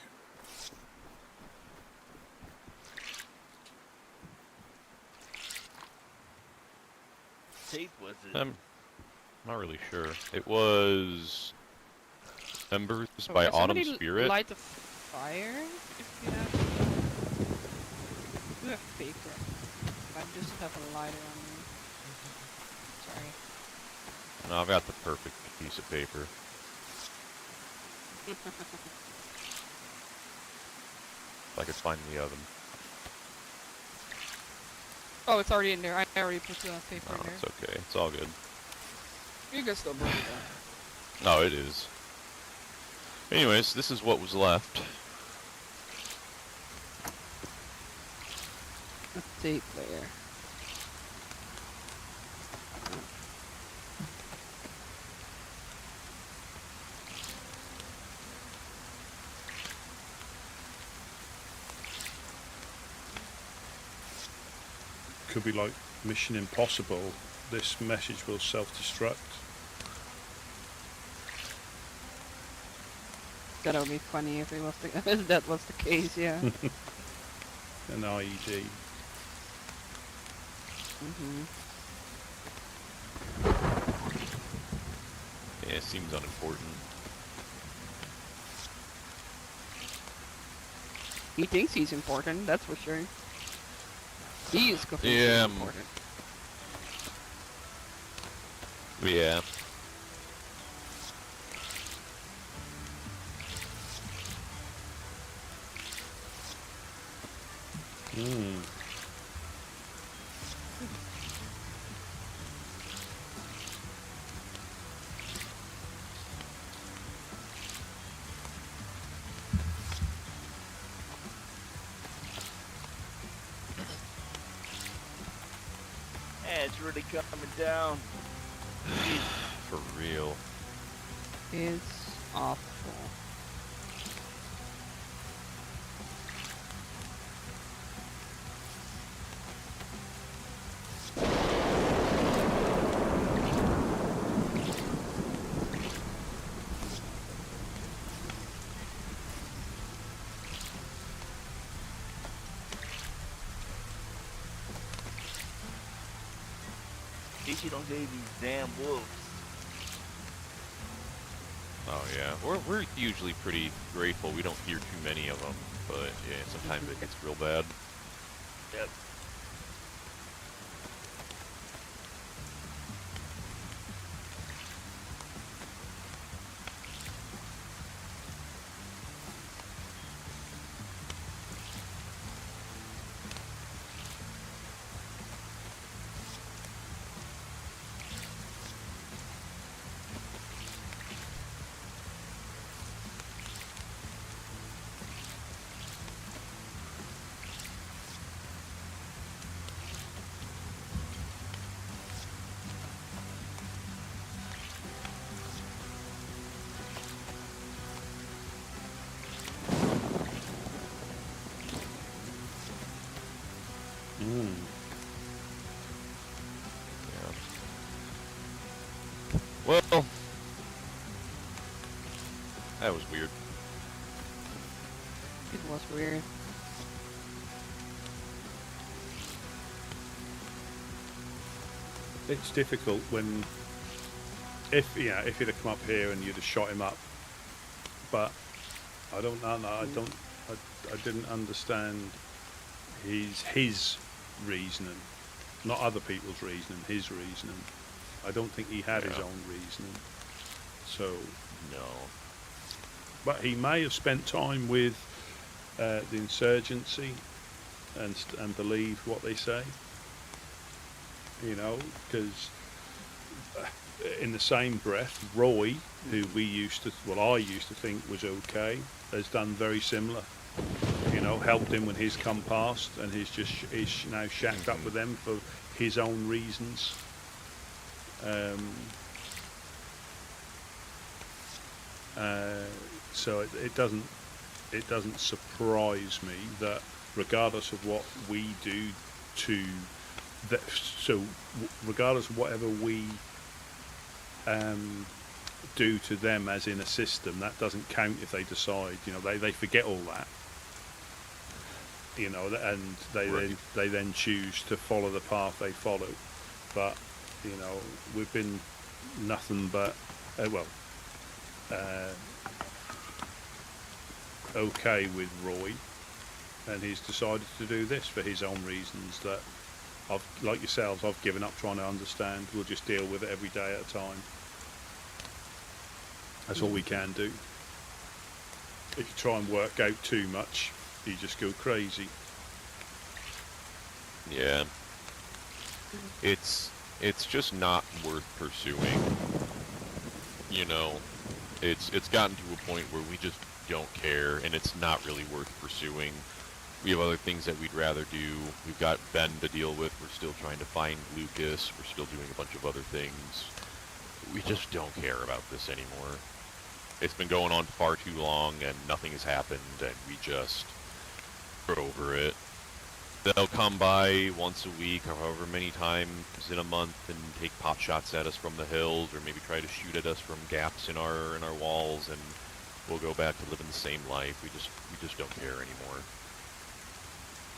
Tape was it? I'm not really sure. It was Embers by Can Autumn somebody Spirit. light a fire if you have. You have paper. I just have a lighter on me. Sorry. No, I've got the perfect piece of paper. If I could find the oven. Oh, it's already in there. I already put the paper No, in there. it's okay. It's all good. You can still burn it No, down. it is. Anyways, this is what was left. A tape layer. Could be like Mission Impossible. This message will self-destruct. That would be funny if it was the if that was the case, yeah. An IED. Yeah, it seems unimportant. He thinks he's important, that's for sure. He is convinced Yeah, he's important. Yeah. Hmm. Yeah, it's really coming down. For real. It's awful. At least you don't get these damn wolves. Oh yeah, we're usually pretty grateful. We don't hear too many of them, but yeah, sometimes it gets real bad. Yep. That was weird. It was weird. It's difficult when, if you'd have come up here and you'd have shot him up, but I don't know. I didn't understand his reasoning, not other people's reasoning. His reasoning. I don't think he had his own reasoning. So No. but he may have spent time with the insurgency and believe what they say. You know, because in the same breath, Roy, who I used to think was okay, has done very similar. You know, helped him when he's come past, and he's now shacked up with them for his own reasons. So it doesn't surprise me that regardless of what we do to that, regardless of whatever we do to them as in a system, that doesn't count if they decide, you know, they forget all that, you know, and they then choose to follow the path they follow. But you know, we've been nothing but okay with Roy, and he's decided to do this for his own reasons that like yourselves, I've given up trying to understand. We'll just deal with it every day at a time. That's all we can do. If you try and work out too much, you just go crazy. Yeah. It's just not worth pursuing. You know, it's gotten to a point where we just don't care, and it's not really worth pursuing. We have other things that we'd rather do. We've got Ben to deal with. We're still trying to find Lucas. We're still doing a bunch of other things. We just don't care about this anymore. It's been going on far too long, and nothing has happened, and we just are over it. They'll come by once a week or however many times in a month and take pot shots at us from the hills, or maybe try to shoot at us from gaps in our walls, and we'll go back to living the same life. We just don't care anymore.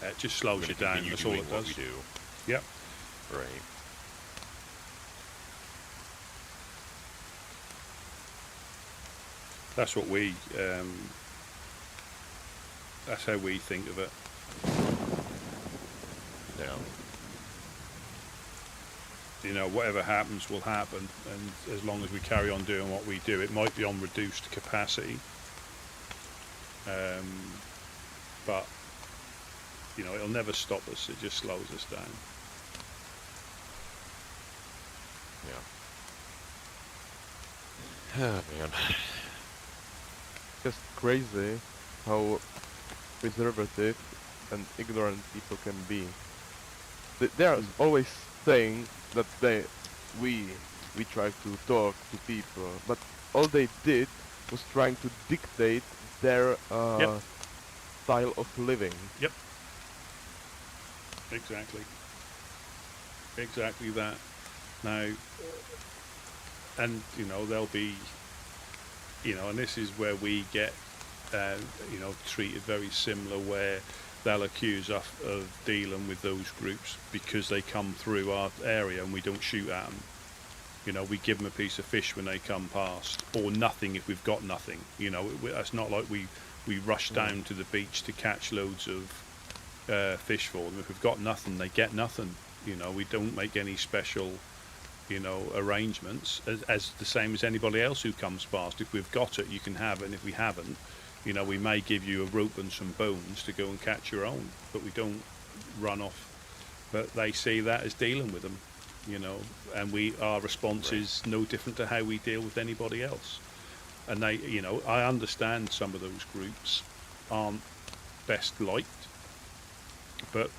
It just slows you down. That's all it does. What we do. Yep. Right. That's what that's how we think of it. Yeah. You know, whatever happens will happen, and as long as we carry on doing what we do, it might be on reduced capacity, but you know, it'll never stop us. It just slows us down. Yeah. Oh, man. Just crazy how preservative and ignorant people can be. They are always saying that we try to talk to people, but all they did was trying to dictate their style of living. Yep. Exactly that. Now, and you know, there'll be, you know, and this is where we get, you know, treated very similar, where they'll accuse us of dealing with those groups because they come through our area and we don't shoot at them. You know, we give them a piece of fish when they come past, or nothing if we've got nothing. You know, it's not like we rush down to the beach to catch loads of fish for them. If we've got nothing, they get nothing. You know, we don't make any special, you know, arrangements as the same as anybody else who comes past. If we've got it, you can have it, and if we haven't, you know, we may give you a rope and some bones to go and catch your own, but we don't run off. But they see that as dealing with them, you know, and our response is no different to how we deal with anybody else. And they, you know, I understand some of those groups aren't best liked, but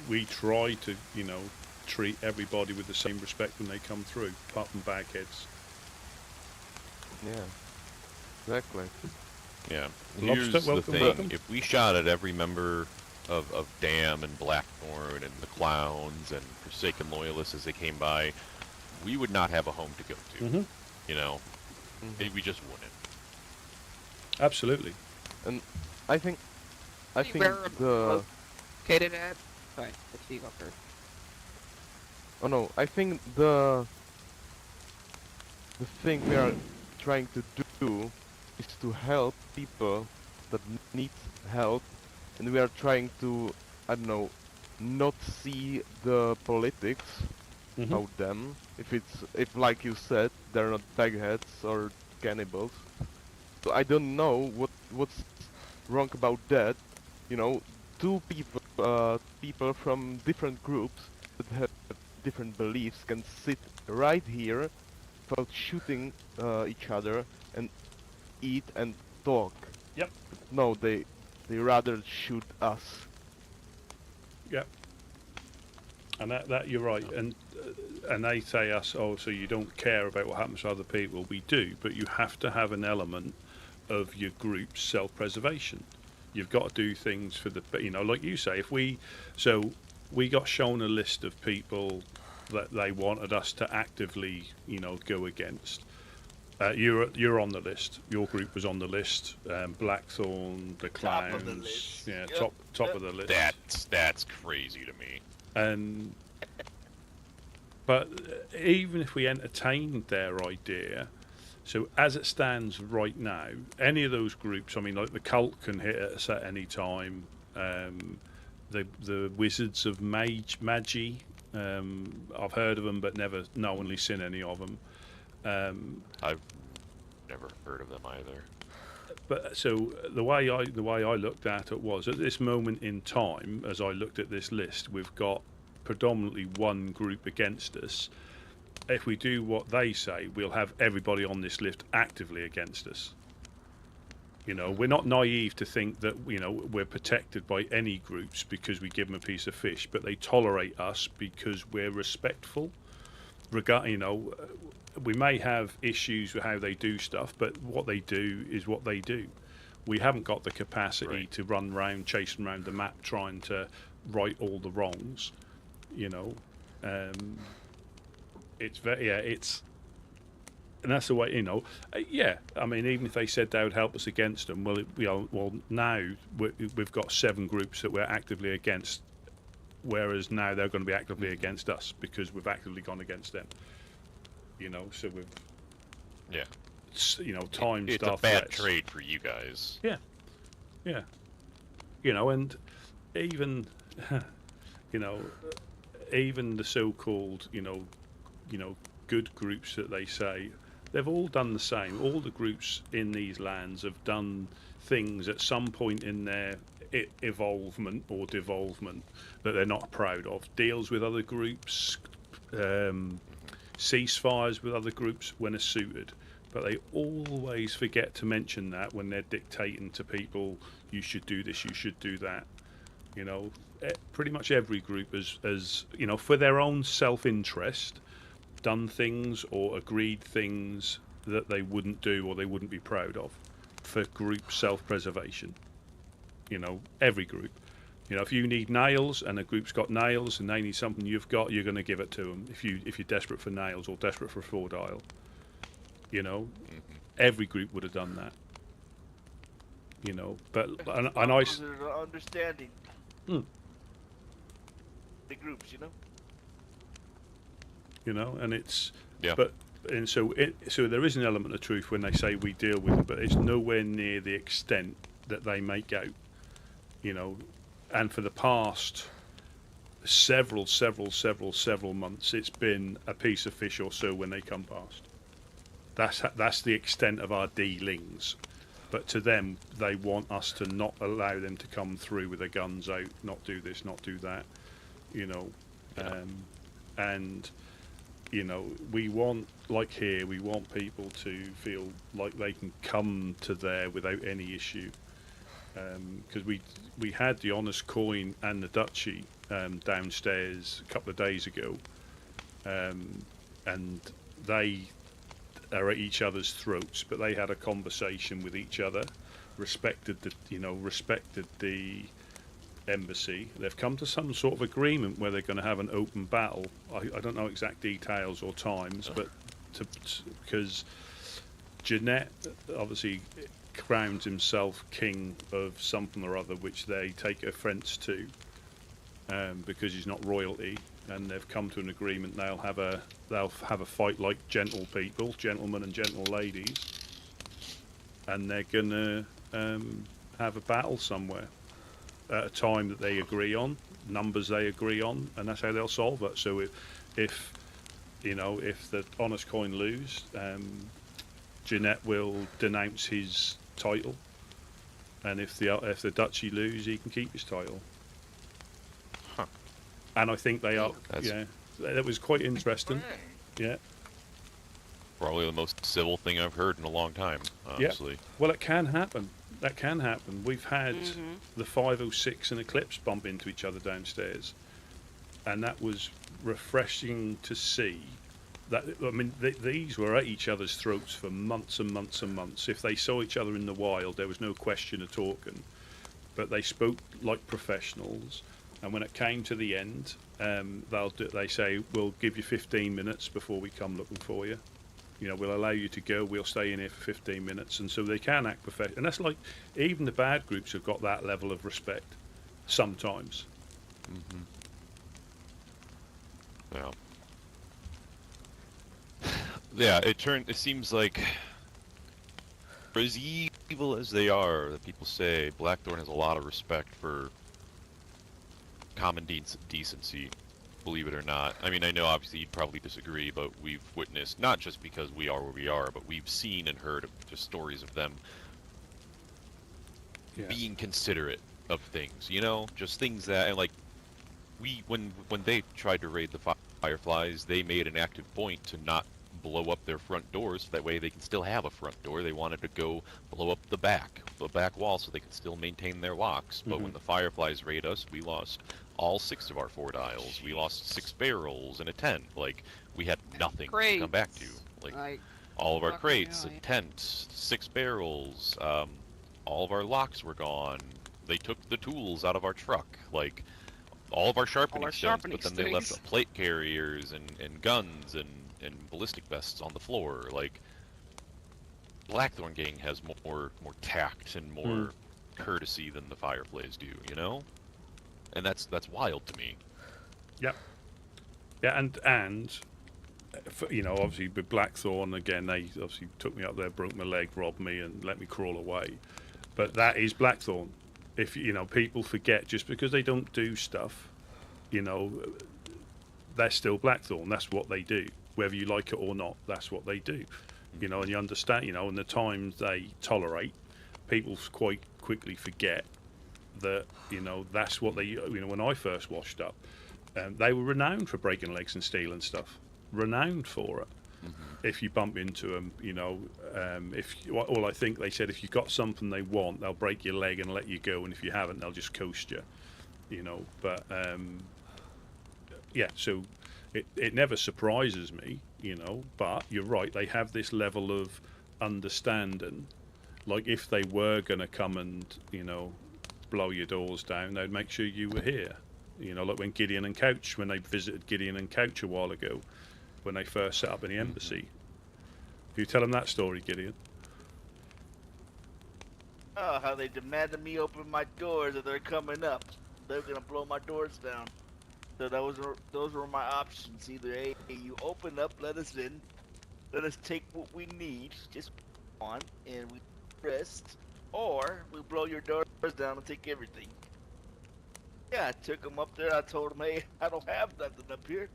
we try to, you know, treat everybody with the same respect when they come through, apart from bagheads. Yeah, exactly. Yeah. Lobster, Here's the welcome, thing. welcome. If we shot at every member of DAM and Blackthorn and the Clowns and Forsaken Loyalists as they came by, we would not have a home to go to. Mm-hmm. You know? We just wouldn't. Absolutely. And I think Where the located at? Sorry, let's see up there. oh no, I think the thing we are trying to do is to help people that need help, and we are trying to, I don't know, not see the politics about them. If like you said, they're not bagheads or cannibals. So I don't know what's wrong about that. You know, two people from different groups that have different beliefs can sit right here without shooting each other and eat and talk. Yep. No, they rather shoot us. Yep. And that you're right. And they say us, oh, so you don't care about what happens to other people. We do, but you have to have an element of your group's self-preservation. You've got to do things for the, like you say, we got shown a list of people that they wanted us to actively, go against. You're on the list. Your group was on the list. Blackthorn, the Clowns. Top of the list. Yeah, Yep. top of the list. That's crazy to me. But even if we entertained their idea, so as it stands right now, any of those groups, like the Cult can hit us at any time. The Wizards of Magi, I've heard of them but never knowingly seen any of them. I've never heard of them either. But so the way I looked at it was, at this moment in time, as I looked at this list, we've got predominantly one group against us. If we do what they say, we'll have everybody on this list actively against us. We're not naive to think that we're protected by any groups because we give them a piece of fish, but they tolerate us because we're respectful. We may have issues with how they do stuff, but what they do is what they do. We haven't got the capacity to run around, chasing around the map, trying to right all the wrongs. And that's the way, even if they said they would help us against them, now we've got 7 groups that we're actively against, whereas now they're going to be actively against us because we've actively gone against them. So we've, timed It's our a bad threats. trade for you guys. Yeah. And even, even the so-called, good groups that they say, they've all done the same. All the groups in these lands have done things at some point in their evolvement or devolvement that they're not proud of. Deals with other groups, ceasefires with other groups when it's suited. But they always forget to mention that when they're dictating to people, you should do this, you should do that. Pretty much every group has, for their own self-interest, done things or agreed things that they wouldn't do or they wouldn't be proud of for group self-preservation. Every group. If you need nails and a group's got nails and they need something you've got, you're going to give it to them if you're desperate for nails or desperate for 4-dial. Every group would have done that. But and I understanding. The groups, and it's yeah. So there is an element of truth when they say we deal with it, but it's nowhere near the extent that they make out. And for the past several months, it's been a piece of fish or so when they come past. That's the extent of our dealings. But to them, they want us to not allow them to come through with their guns out, not do this, not do that, and we want, like here, we want people to feel like they can come to there without any issue. Because we had the Honest Coin and the Duchy downstairs a couple of days ago, and they are at each other's throats, but they had a conversation with each other, respected the embassy. They've come to some sort of agreement where they're going to have an open battle. I don't know exact details or times, but because Jeanette obviously crowns himself king of something or other, which they take offence to, because he's not royalty, and they've come to an agreement. They'll have a fight like gentle people, gentlemen and gentle ladies, and they're gonna have a battle somewhere at a time that they agree on, numbers they agree on, and that's how they'll solve it. So if the honest coin lose, Jeanette will denounce his title, and if the duchy lose, he can keep his title. Huh. And I think they are. That's- Yeah, that was quite interesting. Yeah. Probably the most civil thing I've heard in a long time, honestly. Well, it can happen. That can happen. We've had the 506 and Eclipse bump into each other downstairs, and that was refreshing to see. That, I mean, these were at each other's throats for months and months and months. If they saw each other in the wild, there was no question of talking. But they spoke like professionals, and when it came to the end, they say, we'll give you 15 minutes before we come looking for you. You know, we'll allow you to go, we'll stay in here for 15 minutes. And so they can act professional. And that's like, even the bad groups have got that level of respect sometimes. Yeah. Yeah, it seems like, for as evil as they are, that people say, Blackthorn has a lot of respect for common decency, believe it or not. I mean, I know obviously you'd probably disagree, but we've witnessed, not just because we are where we are, but we've seen and heard just stories of them being considerate of things, you know? Just things that, and like, when they tried to raid the Fireflies, they made an active point to not blow up their front doors, so that way they can still have a front door. They wanted to go blow up the back wall, so they could still maintain their locks. But when the Fireflies raid us, we lost all 6 of our 4 dials. We lost 6 barrels and a tent. Like, we had nothing to come back to. Like all of our crates, a tent, 6 barrels, all of our locks were gone. They took the tools out of our truck. Like, all of our sharpening stones, but then they left plate carriers and guns and ballistic vests on the floor. Like, Blackthorn Gang has more tact and more courtesy than the Fireflies do, you know? And that's wild to me. Yep. Yeah, and you know, obviously with Blackthorn, again, they obviously took me up there, broke my leg, robbed me, and let me crawl away. But that is Blackthorn. If, you know, people forget, just because they don't do stuff, you know, they're still Blackthorn. That's what they do. Whether you like it or not, that's what they do. You know, and you understand, you know, and the times they tolerate, people quite quickly forget that, you know, that's what they, you know, when I first washed up, they were renowned for breaking legs and stealing stuff. Renowned for it. If you bump into them, you know, I think they said if you've got something they want, they'll break your leg and let you go, and if you haven't, they'll just coast you, you know. But yeah, so it never surprises me, you know. But you're right, they have this level of understanding. Like, if they were going to come and, you know, blow your doors down, they'd make sure you were here. You know, like when Gideon and Couch, when they visited Gideon and Couch a while ago, when they first set up in the embassy. Can you tell them that story, Gideon? Oh, how they demanded me open my doors if they're coming up. They're gonna blow my doors down. So those were my options. Either hey, you open up, let us in, let us take what we need, just on, and we rest, or we blow your doors down and take everything. Yeah, I took them up there. I told them, hey, I don't have nothing up here.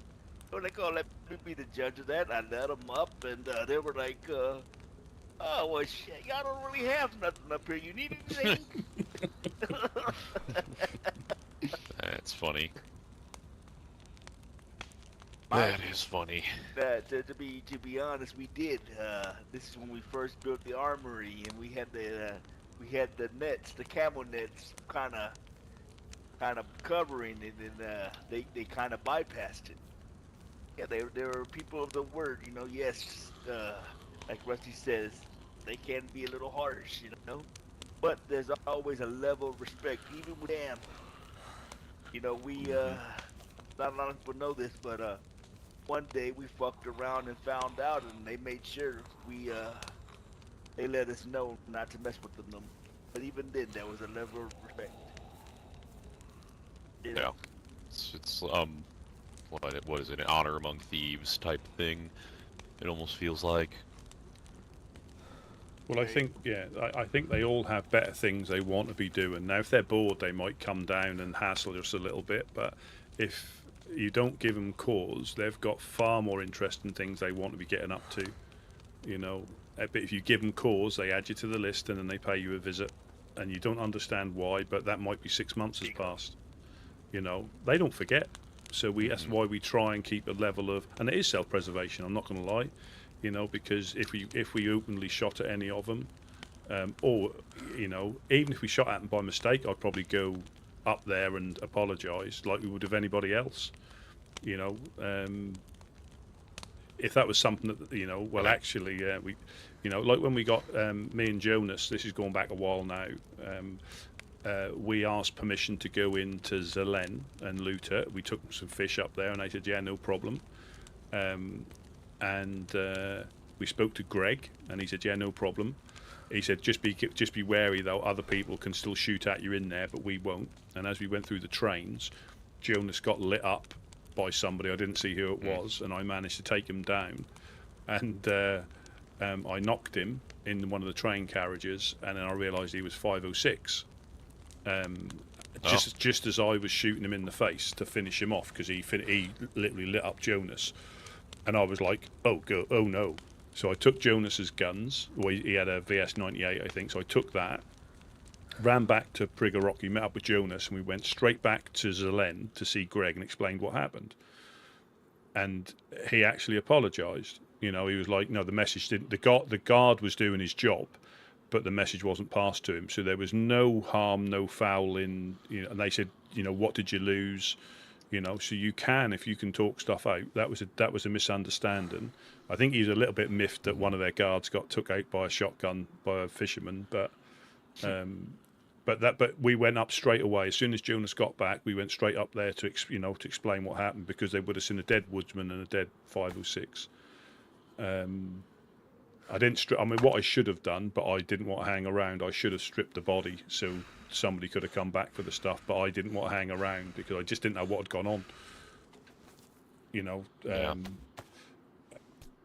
So they go, let me be the judge of that. I let them up, and they were like, oh, well, shit, y'all don't really have nothing up here. You need anything? That's funny. That is funny. To be honest, we did. This is when we first built the armory, and we had the nets, the camel nets, kind of covering it, and they kind of bypassed it. Yeah, they were people of the word, you know. Yes, like Rusty says, they can be a little harsh, you know. But there's always a level of respect, even with them. You know, we not a lot of people know this, but one day we fucked around and found out, and they made sure we they let us know not to mess with them. But even then, there was a level of respect. You know? Yeah. It's what is it? An honor among thieves type thing. It almost feels like. Well, I think, yeah, I think they all have better things they want to be doing. Now, if they're bored, they might come down and hassle us a little bit, but if you don't give them cause, they've got far more interesting things they want to be getting up to, you know. But if you give them cause, they add you to the list and then they pay you a visit, and you don't understand why, but that might be 6 months has passed. You know, they don't forget. So that's why we try and keep a level of, and it is self-preservation, I'm not going to lie. You know, because if we openly shot at any of them, or you know, even if we shot at them by mistake, I'd probably go up there and apologise like we would of anybody else. You know, if that was something that, you know, well, actually, we, you know, like when we got me and Jonas. This is going back a while now. We asked permission to go into Zelen and loot it. We took some fish up there, and they said, "Yeah, no problem." And we spoke to Greg, and he said, "Yeah, no problem." He said, "Just be wary though. Other people can still shoot at you in there, but we won't." And as we went through the trains, Jonas got lit up by somebody. I didn't see who it was, and I managed to take him down. And I knocked him in one of the train carriages, and then I realised he was 506. Just as I was shooting him in the face to finish him off, because he literally lit up Jonas. And I was like, oh no. So I took Jonas's guns. Well, he had a VS-98, I think. So I took that, ran back to Prigorodki, met up with Jonas, and we went straight back to Zelen to see Greg and explained what happened. And he actually apologised. You know, he was like, no, the message didn't. The guard was doing his job, but the message wasn't passed to him. So there was no harm, no foul in. You know, and they said, you know, what did you lose? You know, so you can, if you can talk stuff out. That was a misunderstanding. I think he's a little bit miffed that one of their guards got took out by a shotgun by a fisherman, but we went up straight away. As soon as Jonas got back, we went straight up there to explain what happened, because they would have seen a dead Woodsman and a dead 506. I didn't I mean, what I should have done, but I didn't want to hang around. I should have stripped the body so somebody could have come back for the stuff, but I didn't want to hang around because I just didn't know what had gone on. You know,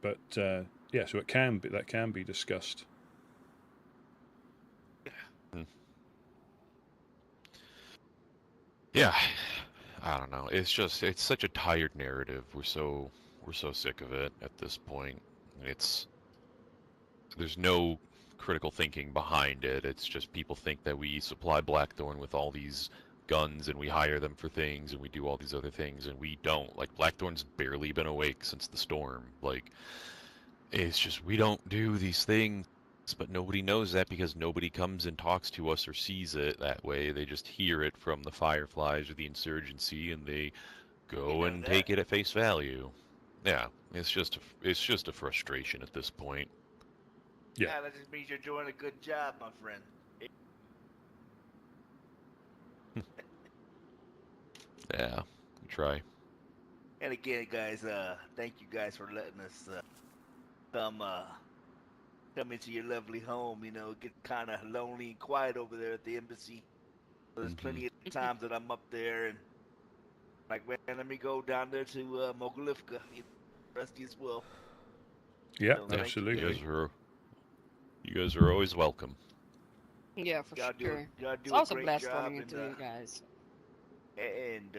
but yeah, so that can be discussed. Yeah, I don't know. It's such a tired narrative. We're so sick of it at this point. There's no critical thinking behind it. It's just people think that we supply Blackthorn with all these guns and we hire them for things and we do all these other things, and we don't. Like, Blackthorn's barely been awake since the storm. Like, it's just, we don't do these things, but nobody knows that because nobody comes and talks to us or sees it that way. They just hear it from the Fireflies or the Insurgency, and they go and take it at face value. Yeah, it's just a frustration at this point. Yeah, that just means you're doing a good job, my friend. Yeah, we try. And again, guys, thank you guys for letting us come into your lovely home. You know, get kind of lonely and quiet over there at the embassy. There's plenty of times that I'm up there and like, man, let me go down there to Mogilivka, Rusty as well. Yeah, So, absolutely. You guys are always welcome. Yeah, for sure. It's also a blast running into you guys. And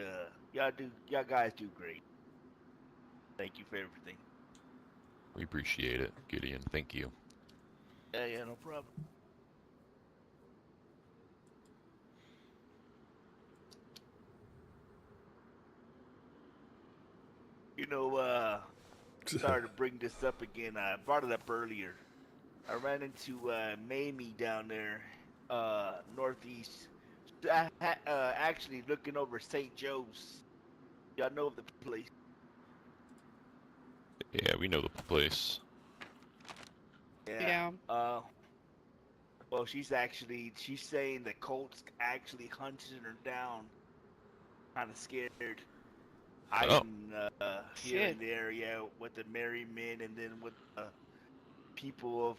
y'all guys do great. Thank you for everything. We appreciate it, Gideon. Thank you. Yeah, no problem. You know, sorry to bring this up again. I brought it up earlier. I ran into Mamie down there, northeast. Actually looking over St. Joe's. Y'all know of the place? Yeah, we know the place. Yeah. Well, she's saying the Colts actually hunted her down, kind of scared. Hiding here and there, yeah, with the merry men, and then with the people of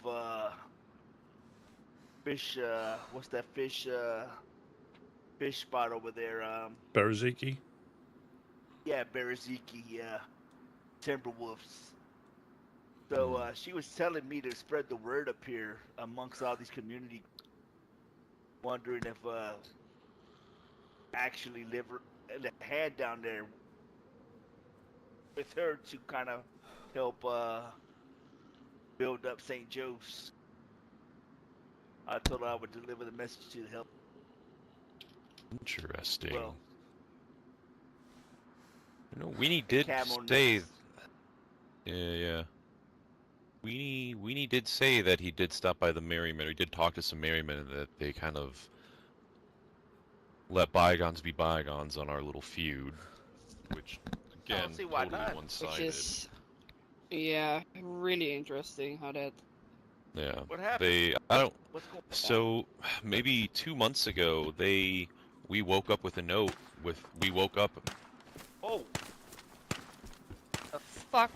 fish. What's that fish? Fish spot over there. Berziki? Yeah, Berziki. Yeah, Timberwolves. So she was telling me to spread the word up here amongst all these community. Wondering if actually live in a hand down there with her to kind of help build up St. Joe's. I told her I would deliver the message to help. Interesting. Well, You know, Weenie did Camel say. Nuts. Yeah. Weenie did say that he did stop by the Merrymen. He did talk to some Merrymen, and that they kind of let bygones be bygones on our little feud, which again see why totally not. one-sided. Which is, yeah, really interesting how that. Yeah. What happened? I don't. What's going on? So maybe 2 months ago, we woke up with a note with we woke up. Oh, The fuck?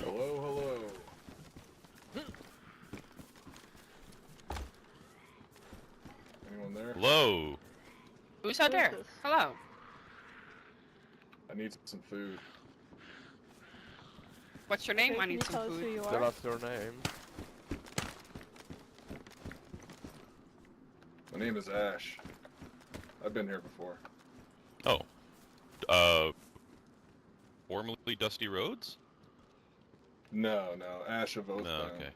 Hello. Anyone there? Hello. Who's out Who is there? this? Hello. I need some food. What's your name? Okay, I can you need tell some us who food. you Tell are? us your name. My name is Ash. I've been here before. Oh. Formerly Dusty Roads? No, Ash of Oathbound. No. Okay.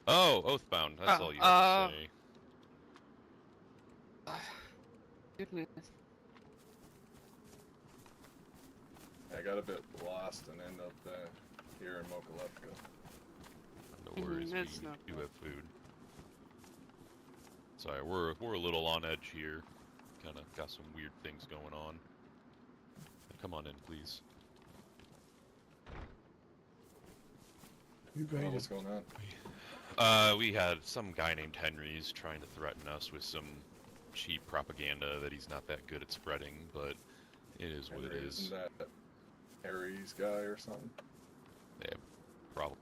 Oh, Oathbound. That's Oh, all you have to say. Goodness. I got a bit lost and ended up here in Mokalevka. No worries. That's We not do have food. Sorry, we're a little on edge here. Kind of got some weird things going on. Come on in, please. Oh, what's going on? We had some guy named Henry's trying to threaten us with some cheap propaganda that he's not that good at spreading, but it is what it Henry, is. Isn't that Harry's guy or something? Yeah, probably.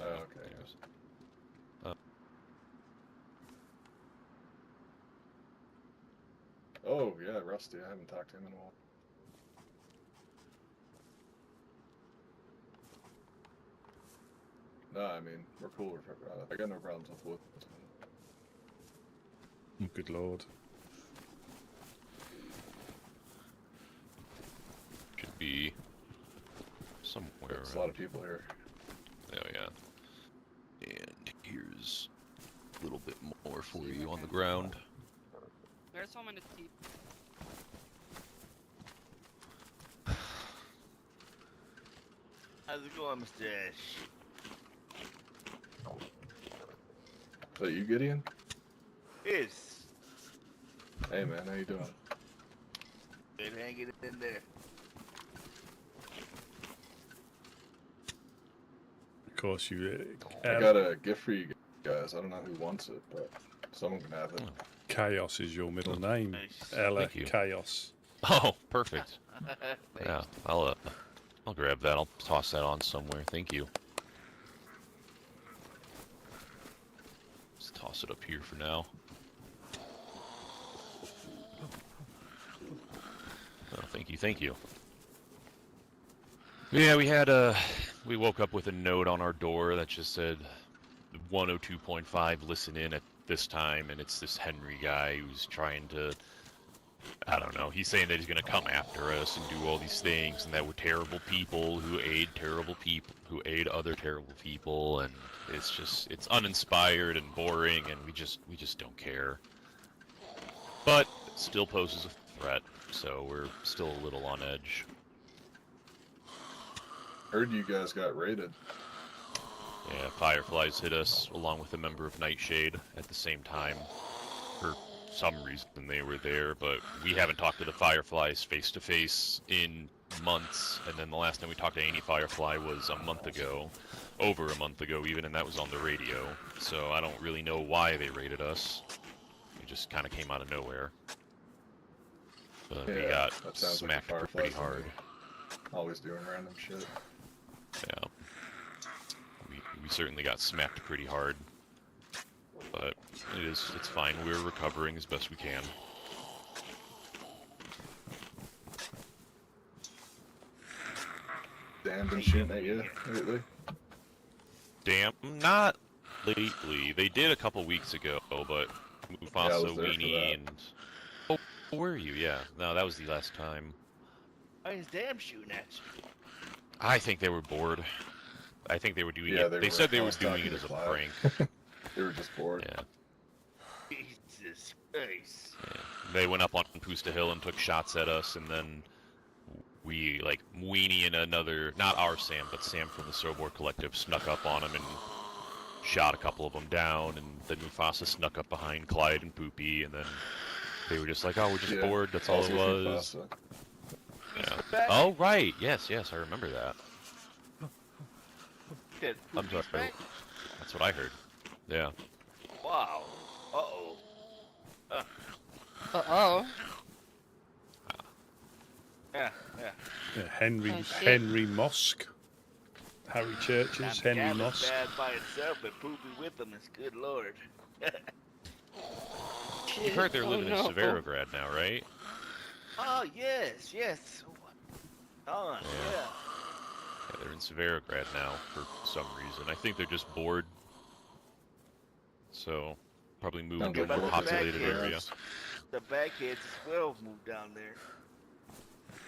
Oh, okay. Oh, yeah, Rusty. I haven't talked to him in a while. No, I mean, we're cool. I got no problems with Woodsmen. Good lord. Should be somewhere There's a lot of people here. Oh, yeah. And here's a little bit more for you on the ground. There's so many teeth. how's it going, Mr. Ash? Is that you, Gideon? Yes. Hey, man, how you doing? Good hanging in there. Of course, you. I got a gift for you guys. I don't know who wants it, but someone can have it. Chaos is your middle name. Nice. Ella Thank you. Chaos. Oh, perfect. Thanks. Yeah, I'll grab that. I'll toss that on somewhere. Thank you. Just toss it up here for now. Oh, thank you. Yeah, we woke up with a note on our door that just said 102.5 listen in at this time, and it's this Henry guy who's trying to, I don't know, he's saying that he's going to come after us and do all these things, and that we're terrible people who aid other terrible people, and it's uninspired and boring, and we just don't care. But it still poses a threat, so we're still a little on edge. Heard you guys got raided. Yeah, Fireflies hit us along with a member of Nightshade at the same time. For some reason they were there, but we haven't talked to the Fireflies face to face in months, and then the last time we talked to any Firefly was a month ago. Over a month ago even, and that was on the radio. So I don't really know why they raided us. It just kind of came out of nowhere. But we got that sounds smacked like the pretty Fireflies to hard. me. Always doing random shit. Yeah. certainly got smacked pretty hard. But it's fine. We're recovering as best we can. Damn, been shooting at you lately. Damn, not lately. They did a couple weeks ago, but Mufasa, there for Weenie, that. and... Oh, where were you? Yeah, no, that was the last time. I is damn shooting at you. I think they were bored. I think they were doing Yeah, it. they They were. said they I were was doing talking it to as a Clyde. prank. They were just bored. Yeah. Jesus Christ. They went up on Pusta Hill and took shots at us, and then we, like, Weenie and another, not our Sam, but Sam from the Sobor Collective snuck up on him and shot a couple of them down, and then Mufasa snuck up behind Clyde and Poopy, and then they were just like, oh, we're just Yeah, bored, that's all it also was. Mufasa. Yeah. Oh, right, yes, I remember that. Did I'm sorry. back? That's what I heard. Yeah. Wow. Uh-oh. Uh-oh. Yeah. Yeah, Henry Oh, shit. Henry Mosk. Harry Churches, That Henry cat is Mosk. bad by itself, but Poopy with them is good lord. You heard they're Oh, living no. in Severograd now, right? Oh, yes. Oh, Yeah. yeah. Yeah, they're in Severograd now for some reason. I think they're just bored. So, probably moved Don't to a get more bored. populated Back area. kids. The Bagheads as well moved down there.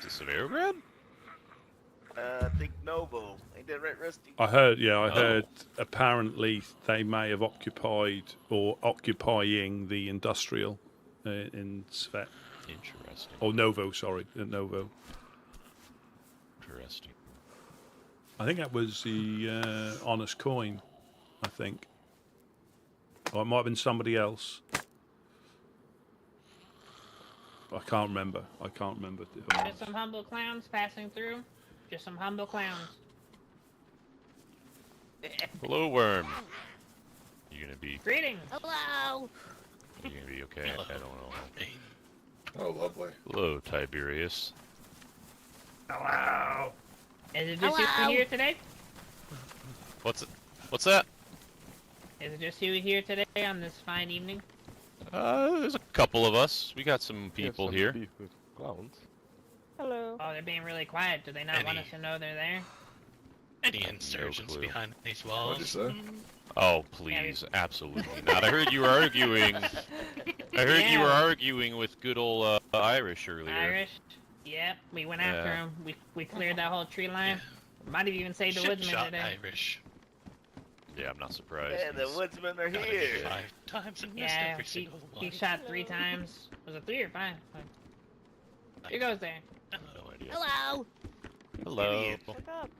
To Severograd? I think Novo. Ain't that right, Rusty? I heard, yeah, I Oh. heard apparently they may have occupied or occupying the industrial in Svet. Interesting. Or Novo, sorry, Novo. Interesting. I think that was the Honest Coin, I think. Or it might have been somebody else. I can't remember. Who it Just was. some humble clowns passing through. Just some humble clowns. Hello, Worm. You gonna be? Greetings. Hello. You gonna be okay? I don't know. Oh, lovely. Hello, Tiberius. Hello. Is it just Hello. you here today? What's that? Is it just you here today on this fine evening? There's a couple of us. We got some We have people some here. beef with clowns. Hello. Oh, they're being really quiet. Do they not want us to know they're there? Any No insurgents clue. behind these What'd walls? you say? Oh, please, absolutely not. I heard you were arguing. I heard you were Yeah. arguing with good old Irish earlier. Irish? Yep, we went after Yeah. him. We cleared that whole tree line. Might have even saved the Shit woodsman shot today. Irish. Yeah, I'm not surprised. Yeah, the He's- Woodsmen are Got here. it 5 times and missed Yeah, every he single one. shot 3 times. Was it 3 or 5? Here goes there. No idea. Hello. Hello. Idiot. What's up?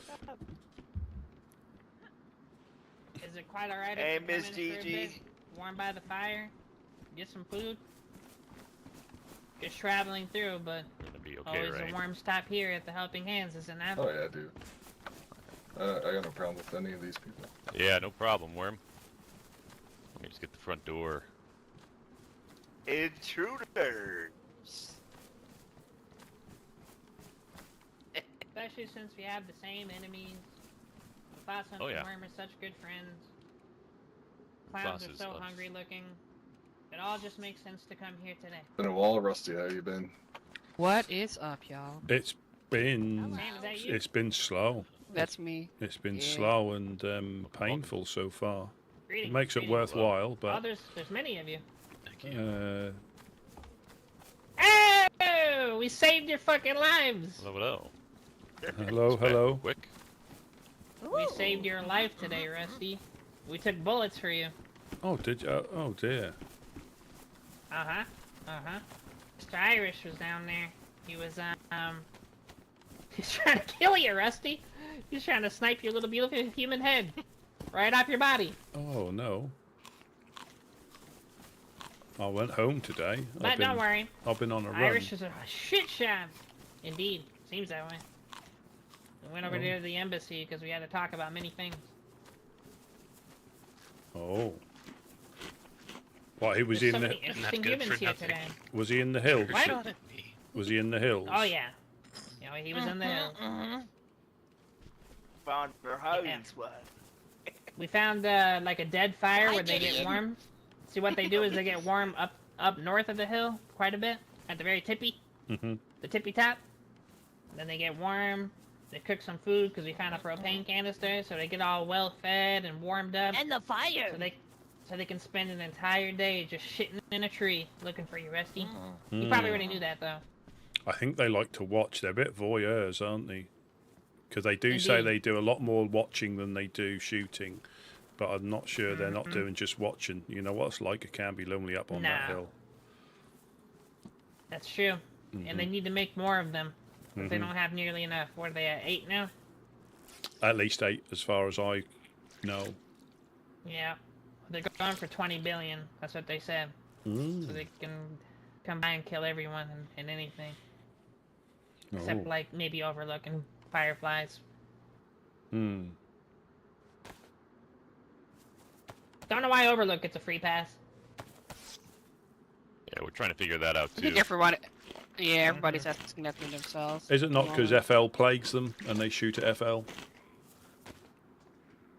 What's up? Is it quite alright Hey, if you come Miss in for a Gigi. bit, warm by the fire, get some food? Just traveling through, but Gonna be okay, always right? a warm stop here at the Helping Hands, isn't that? Oh yeah, dude. I got no problem with any of these people. Yeah, no problem, Worm. Let me just get the front door. Intruders. Especially since we have the same enemies. Mufasa and Oh, yeah. Worm are such good friends. Clowns are Mufasa's so us. hungry looking. It all just makes sense to come here today. Been a while, Rusty. How you been? What is up, y'all? It's been Sam, is that you? it's been slow. That's me. It's been Yeah. slow and painful so far. Greetings, It makes it greetings. worthwhile, Oh, but there's many of you. Thank you. Oh, we saved your fucking lives. Hello. hello, It's back hello. Quick. We saved your life today, Rusty. We took bullets for you. Oh, did you? Oh dear. Uh-huh. Mr. Irish was down there. He was, he's trying to kill you, Rusty. He's trying to snipe your little beautiful human head. Right off your body. Oh no. I went home today. But don't worry. I've been on a run. Irish is a shit shot. Indeed. Seems that way. We went over Oh. there to the embassy because we had to talk about many things. Oh. What, he was There's in so the many interesting good humans for here nothing. today. was he in the hills? What? Shot at me. Was he in the hills? Oh, yeah. You know, he was in the hills. Found their hiding Yeah. spot. We found like a dead fire where they get warm. See what they do is they get warm up north of the hill quite a bit at the very tippy, the tippy top. Then they get warm. They cook some food because we found a propane canister, so they get all well fed and warmed up. And the fire. So they can spend an entire day just shitting in a tree looking for you, Rusty. You probably already knew that though. I think they like to watch. They're a bit voyeurs, aren't they? Because they do say Indeed. they do a lot more watching than they do shooting. But I'm not sure they're not doing just watching. You know what it's like? It can be lonely up on that hill. That's true. And they need to make more of them. But they don't have nearly enough. What are they at, 8 now? At least 8, as far as I know. Yeah. They're going for 20 billion. That's what they said. So they can come by and kill everyone and anything. Except, like, maybe Overlook and Fireflies. Don't know why Overlook gets a free pass. Yeah, we're trying to figure that out I too. think everybody's asking that to themselves. Is it not because FL plagues them and they shoot at FL?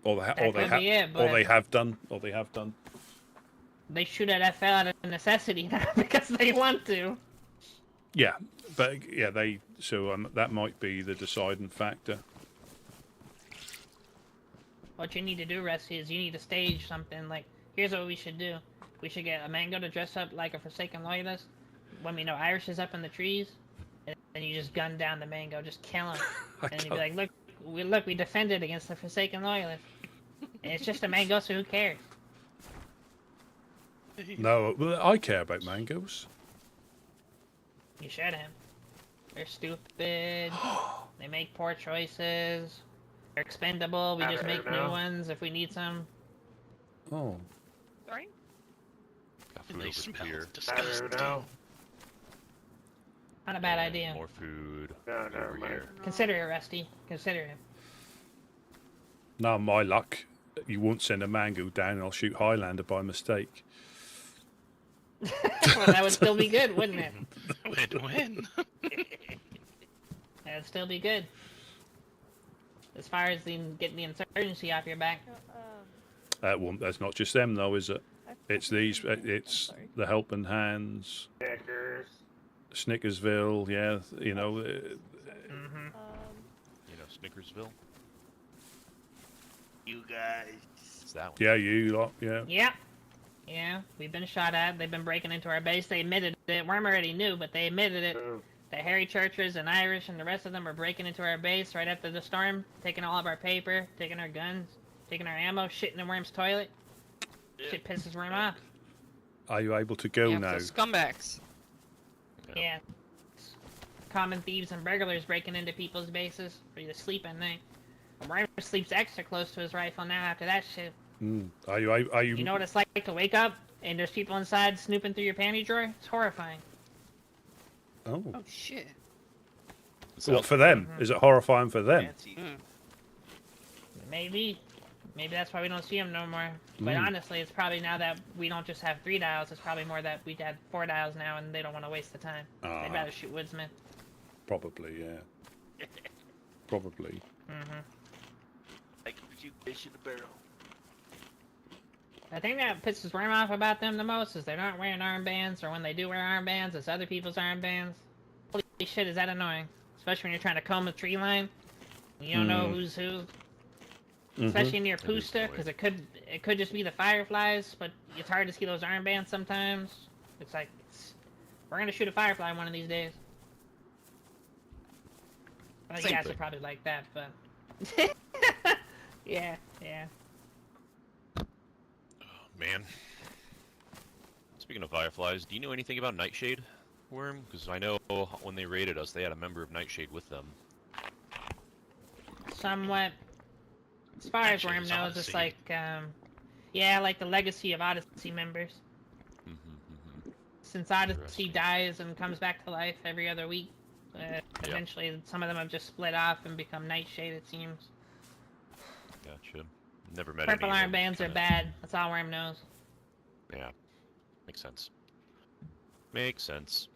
Or they have done. They shoot at FL out of necessity, not because they want to. Yeah, but yeah, that might be the deciding factor. What you need to do, Rusty, is you need to stage something. Like, here's what we should do. We should get a Mango to dress up like a Forsaken Loyalist. When we know Irish is up in the trees, and then you just gun down the Mango, just kill him. And you'd be like, look, we defended against the Forsaken Loyalist. And it's just a Mango, so who cares? No, I care about mangoes. You should have. They're stupid. They make poor choices. They're expendable. We just make new ones if we need some. Oh. Sorry? Got food disappear. Disgusting. Not a bad idea. More food over here. Consider it, Rusty. Consider it. Now, my luck, you won't send a mango down and I'll shoot Highlander by mistake. Well, that would still be good, wouldn't it? Win-win. That would still be good. As far as getting the insurgency off your back. That's not just them, though, is it? It's it's the Helping Hands, Snickersville, yeah, you know. Snickersville? You guys. It's that one. Yeah, you lot, yeah. Yeah. Yeah, we've been shot at. They've been breaking into our base. They admitted it. Worm already knew, but they admitted it. The Harry Churches and Irish and the rest of them are breaking into our base right after the storm, taking all of our paper, taking our guns, taking our ammo, shitting in Worm's toilet. Shit pisses Worm off. Are you able to go now? Scumbags. Yeah. Common thieves and burglars breaking into people's bases for you to sleep at night. Worm sleeps extra close to his rifle now after that shit. Are you? You know what it's like to wake up and there's people inside snooping through your panty drawer? It's horrifying. Oh shit. What, for them? Is it horrifying for them? Maybe that's why we don't see them no more. But honestly, it's probably now that we don't just have 3 dials, it's probably more that we had 4 dials now and they don't want to waste the time. They'd rather shoot Woodsmen. Probably, yeah. Probably. Like you fish in the barrel. The thing that pisses Worm off about them the most is they're not wearing armbands, or when they do wear armbands, it's other people's armbands. Holy shit, is that annoying? Especially when you're trying to comb a tree line. You don't know who's who. Especially near Pusta, because it could just be the Fireflies, but it's hard to see those armbands sometimes. It's like, we're gonna shoot a Firefly one of these days. Well, you guys are probably like that, but... yeah. Man. Speaking of Fireflies, do you know anything about Nightshade, Worm? Because I know when they raided us, they had a member of Nightshade with them. Somewhat. As far as Worm knows, it's like, yeah, like the legacy of Odyssey members. Since Odyssey dies and comes back to life every other week, eventually some of them have just split off and become Nightshade, it seems. Gotcha. Never met Purple any of them, armbands are bad. That's all Worm knows. Yeah. Makes sense. Makes sense.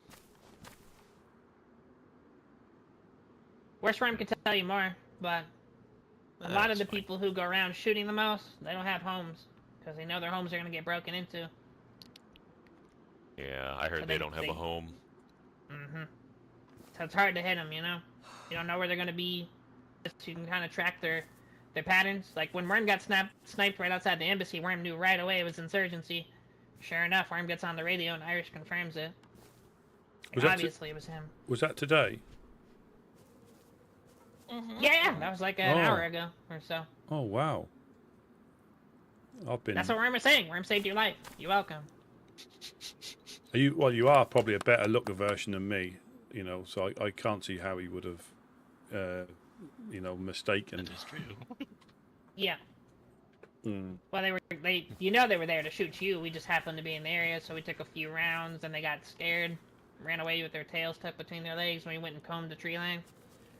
Worst Worm could tell you more, but A lot of the people who go around shooting the most, they don't have homes because they know their homes are gonna get broken into. Yeah, I heard So they don't have a home. Mm-hmm. So it's hard to hit them, you know? You don't know where they're gonna be. You can kind of track their patterns. Like when Worm got sniped right outside the embassy, Worm knew right away it was insurgency. Sure enough, Worm gets on the radio and Irish confirms it. And obviously it was him. Was that today? Yeah, that was like an hour ago or so. Oh wow. I've been. That's what Worm was saying. Worm saved your life. You're welcome. Are you? Well, you are probably a better looker version than me, you know. So I can't see how he would have, you know, mistaken. That is true. Yeah. Mm. Well, they were there to shoot you. We just happened to be in the area, so we took a few rounds, and they got scared, ran away with their tails tucked between their legs when we went and combed the tree line.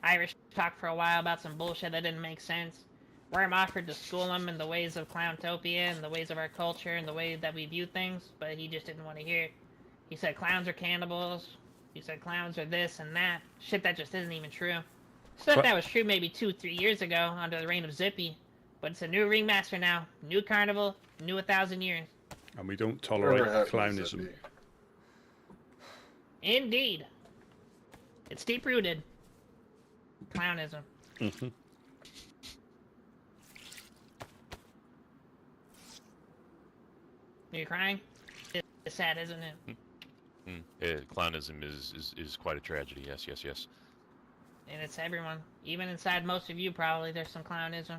Irish talked for a while about some bullshit that didn't make sense. Worm offered to school him in the ways of Clowntopia and the ways of our culture and the way that we view things, but he just didn't want to hear it. He said clowns are cannibals. He said clowns are this and that. Shit that just isn't even true. Stuff that was true maybe 2-3 years ago under the reign of Zippy. But it's a new ringmaster now. New carnival, new 1,000 years. And we don't tolerate clownism. Indeed. It's deep-rooted. Clownism. Mm-hmm. Are you crying? It's sad, isn't it? Clownism is quite a tragedy. Yes, yes, yes. And it's everyone. Even inside most of you, probably, there's some clownism.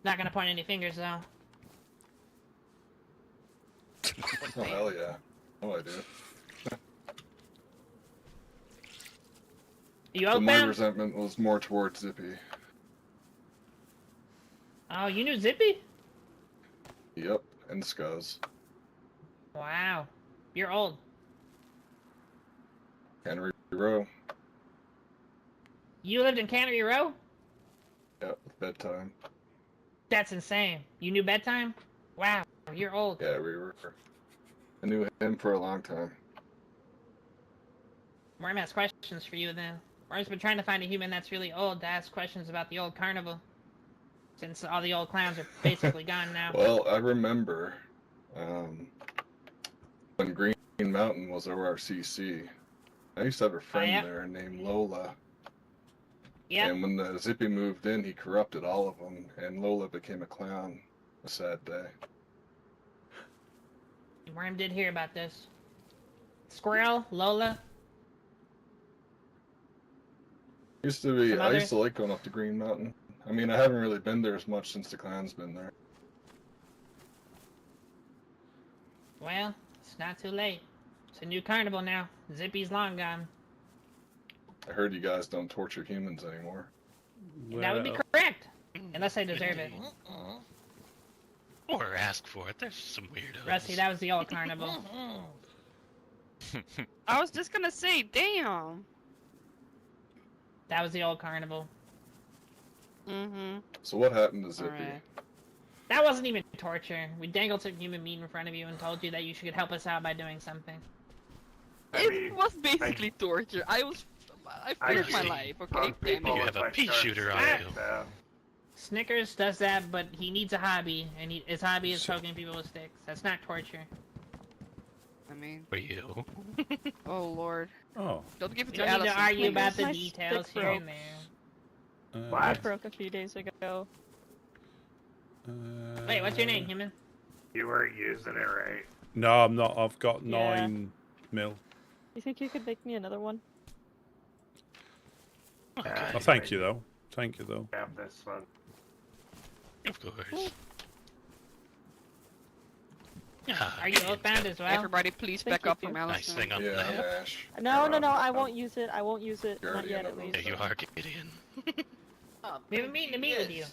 Not gonna point any fingers, though. Oh, hell yeah. Oh, I do. You So my outbound? resentment was more towards Zippy. Oh, you knew Zippy? Yep, and Scuzz. Wow. You're old. Cannery Row. You lived in Cannery Row? Yep, bedtime. That's insane. You knew bedtime? Wow, you're old. Yeah, we were. I knew him for a long time. Worm has questions for you then. Worm's been trying to find a human that's really old to ask questions about the old carnival. Since all the old clowns are basically gone now. Well, I remember when Green Mountain was ORCC. I used to have a friend there named Lola. Yeah. And when the Zippy moved in, he corrupted all of them, and Lola became a clown. A sad day. Worm did hear about this. Squirrel, Lola. Used to be. Some I other- used to like going up to Green Mountain. I mean, I haven't really been there as much since the clan's been there. Well, it's not too late. It's a new carnival now. Zippy's long gone. I heard you guys don't torture humans anymore. That would be correct. Unless they deserve it. Or ask for it. There's some weirdos. Rusty, that was the old carnival. I was just gonna say, damn. That was the old carnival. Mm-hmm. So what happened to Zippy? Alright. That wasn't even torture. We dangled some human meat in front of you and told you that you should help us out by doing something. It was basically torture. I feared my life, okay? Damn You it. have a pea shooter on you. Snickers does that, but he needs a hobby, and his hobby is poking people with sticks. That's not torture. I mean... For you. Oh, Lord. Oh. Don't give it We to don't need to Allison, argue please. about the My details stick here broke. and there. I broke a few days ago. Wait, what's your name, human? You weren't using it right. No, I'm not. I've got 9 mil. You think you could make me another one? Oh, thank you though. Thank you though. Grab this one. Of course. Are you outbound as well? Everybody, please back up from Nice Allison. thing on Yeah, the Ash. No, I won't use it. I won't use it. You're Not already yet, in at a room. least. Yeah, you are Gideon. We have a meeting to meet with you.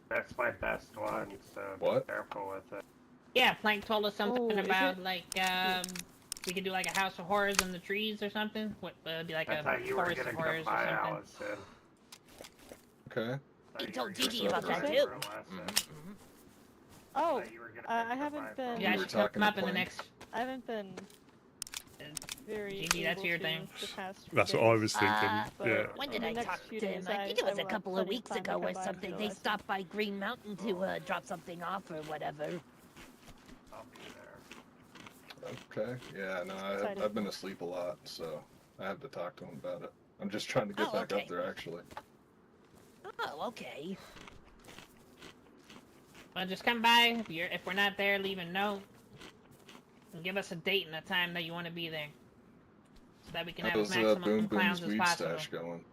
That's my best one, so What? be careful with it. Yeah, Plank told us something Oh, is about, it? like, we could do, like, a house of horrors in the trees or something. What, be like I a thought you were forest gonna of come horrors or by, something. Allison. Okay. Thought you told were gonna Gigi come about by that for too. a lesson. Oh, Thought you were gonna I come haven't by been. Yeah, I You were should come talking up to in the Plank. next... I haven't been very Gigi, that's able your to thing. the past few That's what I days, was thinking. but Yeah. When in did the I next talk few to him? days, I think it was will a have couple of plenty weeks time to ago come or by and something. do a They live stopped by Green Mountain to drop something off or whatever. I'll be there. Okay. Yeah, no, Excited. I've been asleep a lot, so I have to talk to him about it. I'm just trying to get Oh, back okay. up there, actually. Oh, okay. Well, just come by. If we're not there, leave a note. And give us a date and a time that you want to be there. So that we can have as How's maximum Boom clowns Boom's as weed possible. stash going?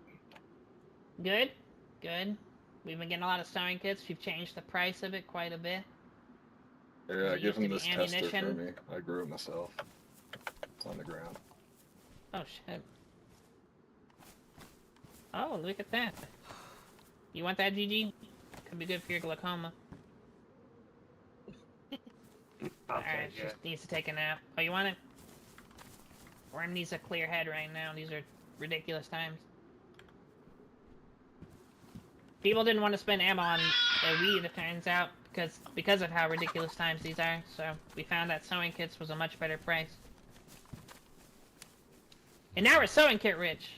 Good? Good. We've been getting a lot of sewing kits. We've changed the price of it quite a bit. Yeah, it give used to him be this tester for ammunition. me. I grew it myself. It's on the ground. Oh, shit. Oh, look at that. You want that, GG? Could be good for your glaucoma. I'll Alright, take it. just needs to take a nap. Oh, you want it? Worm needs a clear head right now. These are ridiculous times. People didn't want to spend ammo on weed, it turns out, because of how ridiculous times these are. So we found that sewing kits was a much better price. And now we're sewing kit rich.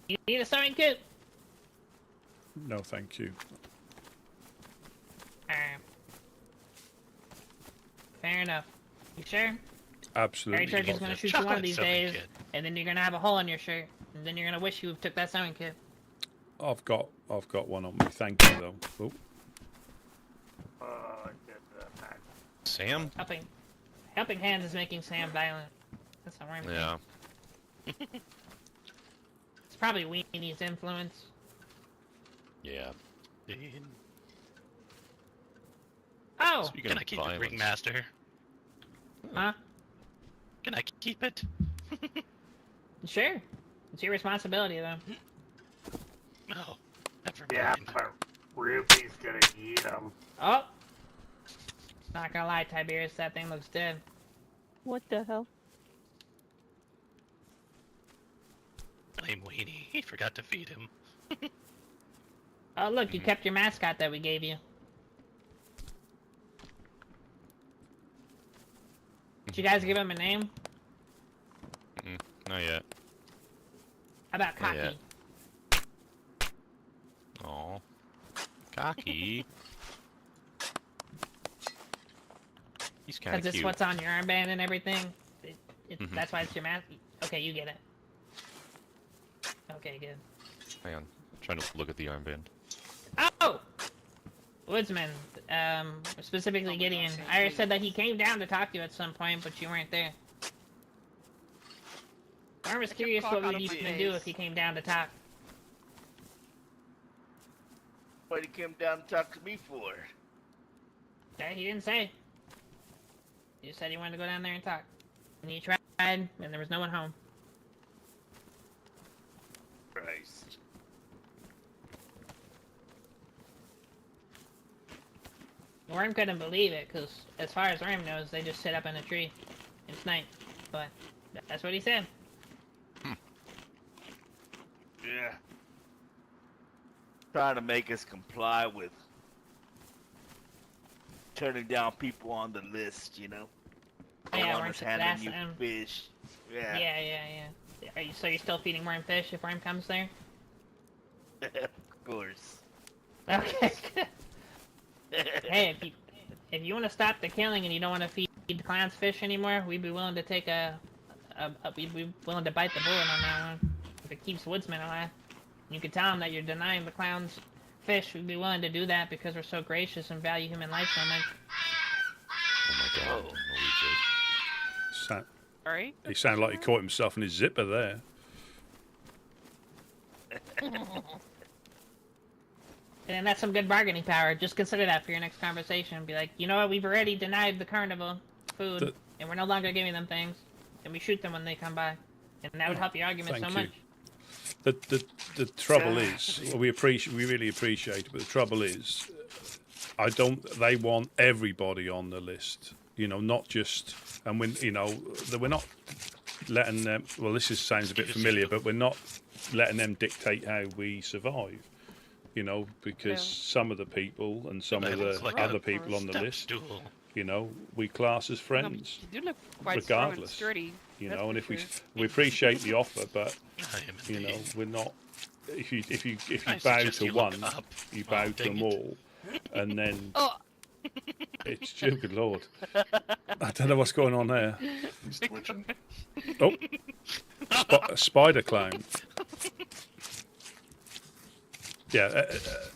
You need a sewing kit? No, thank you. Alright. Fair enough. You sure? Absolutely. Harry Church is gonna not. shoot you one of Chocolate these sewing days, kit. and then you're gonna have a hole in your shirt, and then you're gonna wish you took that sewing kit. I've got one on me. Thank you though. Oh, Did the pack. Sam? Helping hands is making Sam violent. That's how I'm Yeah. It's probably Weenie's influence. Yeah. Oh! Speaking Can I of keep the violence, ringmaster? Huh? Can I keep it? Sure. It's your responsibility, though. No. Never Yeah, mind. but Ruby's gonna eat them. Oh! Not gonna lie, Tiberius, that thing looks dead. What the hell? Blame Weenie. He forgot to feed him. Oh, look, you kept your mascot that we gave you. Did you guys give him a name? Not yet. How about Not Cocky? yet. Aw. Cocky. He's kind Because of it's cute. what's on your armband and everything. Mhm. That's why it's your mask. Okay, you get it. Okay, good. Hang on. Trying to look at the armband. Oh! Woodsmen, specifically Gideon. Iris said that he came down to talk to you at some point, but you weren't there. I was curious what would you even do if he came down to talk. What he came down to talk to me for? Okay, he didn't say. He just said he wanted to go down there and talk. And he tried, and there was no one home. Christ. Worm couldn't believe it, because as far as Worm knows, they just sit up in a tree. It's night. But that's what he said. Yeah. Trying to make us comply with turning down people on the list, you know? They Yeah, want Worm us took handing you that, fish. Yeah. Yeah. So you're still feeding Worm fish if Worm comes there? Of course. Okay. Hey, if you want to stop the killing and you don't want to feed the clowns fish anymore, we'd be willing to take we'd be willing to bite the bullet on that one. If it keeps Woodsmen alive. You could tell them that you're denying the clowns fish. We'd be willing to do that because we're so gracious and value human life so much. Oh my god. Luigi. Alright. He sounded like he caught himself in his zipper there. And that's some good bargaining power. Just consider that for your next conversation. Be like, you know what? We've already denied the carnival food, and we're no longer giving them things, and we shoot them when they come by, and that would help your argument Thank so you. much. The trouble is, we really appreciate it, but the trouble is, they want everybody on the list, you know, not just, and when, you know, we're not letting them, well, sounds a bit familiar, but we're not letting them dictate how we survive, you know, because some of the people and some of the other people on the list, you know, we class as friends, You do look quite strong and regardless. sturdy. You That's know, and for if sure. we appreciate the offer, but I am you know, indeed. we're not. If you I bow suggest to you look one, up. you Oh, bow to dang them it. all, and then Oh. it's good lord. I don't know what's going on there. He's twitching. Oh, a spider clown. Yeah,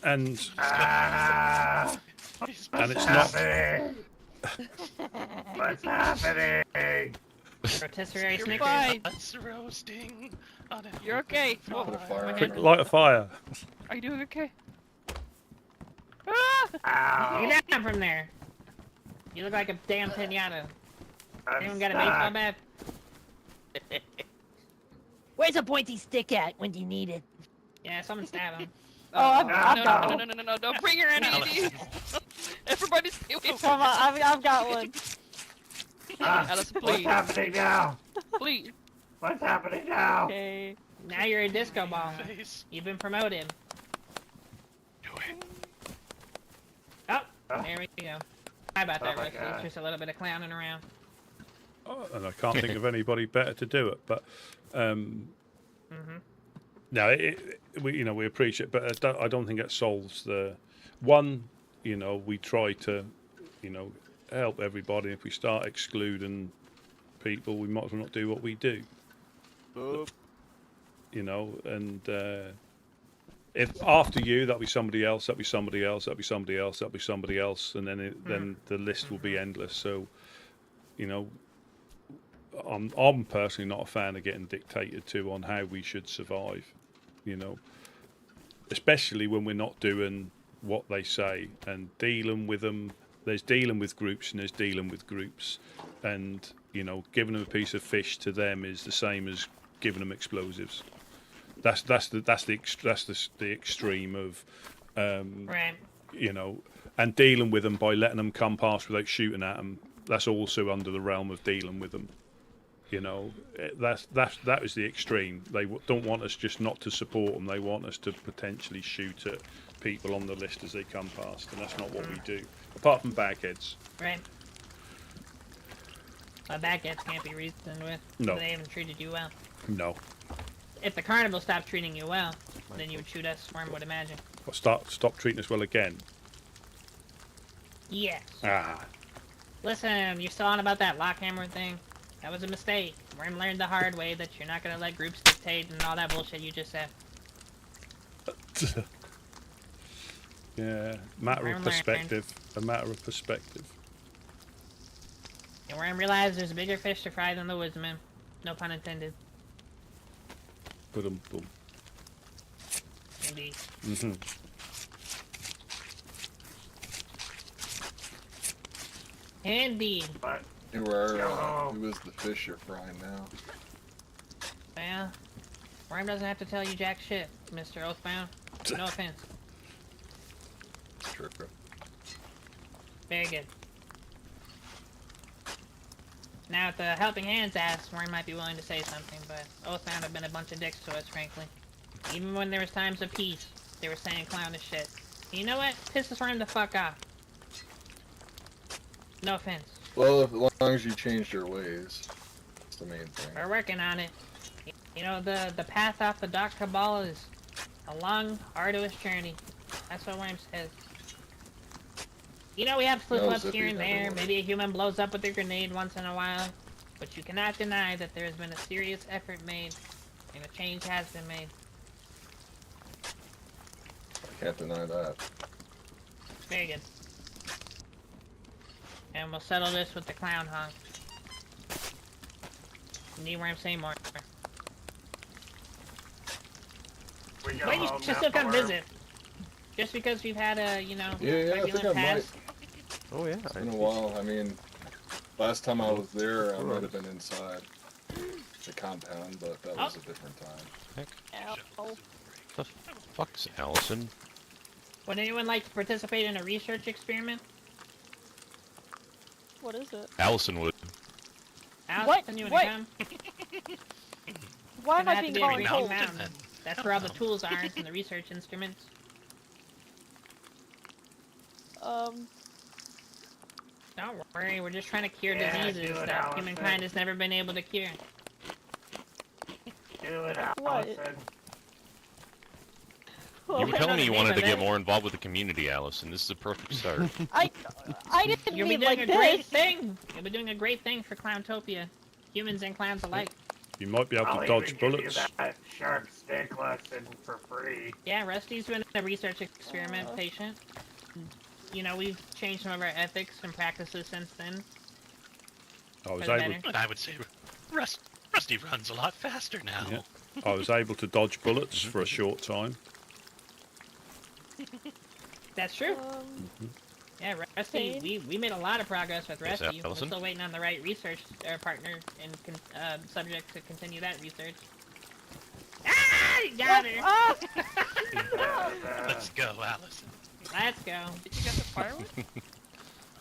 and it's not. What's happening? Rotisserie You're Snickers. fine. Us roasting on an You're okay. open Whoa. fire. Quick, light a fire. Are you doing okay? Get down from there. You look like a damn pinata. Anyone got a baseball bat? Where's a pointy stick at when you need it? Yeah, someone stab him. Oh, I've no, got no, one. no, no, no, no, don't bring her any of these. Everybody stay away from Come on, I've got one. Alice, What's please. happening now? Please. What's happening now? Okay. Now you're a disco ball. Face. You've been promoted. Do it. Oh, there we go. How about that, Oh my Rusty? God. Just a little bit of clowning around. And I can't think of anybody better to do it. But no, we appreciate, but I don't think it solves the one. You know, we try to, help everybody. If we start excluding people, we might as well not do what we do. You know, and if after you, that'll be somebody else, that'll be somebody else, that'll be somebody else, that'll be somebody else, and then then the list will be endless. So, you know, I'm personally not a fan of getting dictated to on how we should survive. You know, especially when we're not doing what they say and dealing with them. There's dealing with groups and there's dealing with groups, and giving them a piece of fish to them is the same as giving them explosives. That's the extreme of, Right. and dealing with them by letting them come past without shooting at them. That's also under the realm of dealing with them. That is the extreme. They don't want us just not to support them. They want us to potentially shoot at people on the list as they come past, and that's not what we do. Apart from bagheads. Right. But bagheads can't be reasoned with. No. They haven't treated you well. No. If the carnival stopped treating you well, then you would shoot us, Worm would imagine. Well, stop treating us well again. Yes. Ah. Listen, you're still on about that lockhammer thing? That was a mistake. Worm learned the hard way that you're not gonna let groups dictate and all that bullshit you just said. Yeah, matter of Worm perspective. A matter of perspective. And Worm realized there's a bigger fish to fry than the Woodsmen. No pun intended. Boom. Indeed. Indeed. Who is the fish you're frying now? Well, Worm doesn't have to tell you jack shit, Mr. Oathbound. No offense. True. Very good. Now, if the Helping Hands asks, Worm might be willing to say something, but Oathbound have been a bunch of dicks to us, frankly. Even when there was times of peace, they were saying clownish shit. And you know what? Pisses Worm the fuck off. No offense. Well, as long as you changed your ways, that's the main thing. We're working on it. You know, the path off the Dark Cabal is a long, arduous journey. That's what Worm says. You know, we have slip-ups here and there. Maybe a human blows up with a grenade once in a while. But you cannot deny that there has been a serious effort made, and a change has been made. I can't deny that. Very good. And we'll settle this with the clown honk. Need Worm say more. Wait, you should still come visit. Just because we've had a, Yeah, I think turbulent I past. Oh yeah. It's been a while. I mean, last time I was there, I might have been inside the compound, but that was a different time. The fuck's Allison? Would anyone like to participate in a research experiment? What is it? Allison would. Allison, you wanna What? come? Why am Gonna I have being to be a called green cold? mountain. That's where all the tools are and the research instruments. Don't worry, we're just trying to cure Yeah, diseases do it, that Allison. humankind has never been able to cure. Do it, What? Allison. You were telling me you name wanted of to get it. more involved with the community, Allison. This is a perfect start. I didn't You'll be mean doing like a great this. thing. You'll be doing a great thing for Clowntopia, humans and clowns alike. You might be able I'll to even dodge give you bullets. that sharp stick lesson for free. Yeah, Rusty's been a research experiment patient. You know, we've changed some of our ethics and practices since then. I was for the able. better. But I would say Rusty runs a lot faster now. Yeah. I was able to dodge bullets for a short time. That's true. Yeah, Rusty, Pain. we made a lot of progress with Yes, Rusty. We're Allison? still waiting on the right research partner and subject to continue that research. Ah, you got her! Let's go, Allison. Let's go. Did you get the firewood?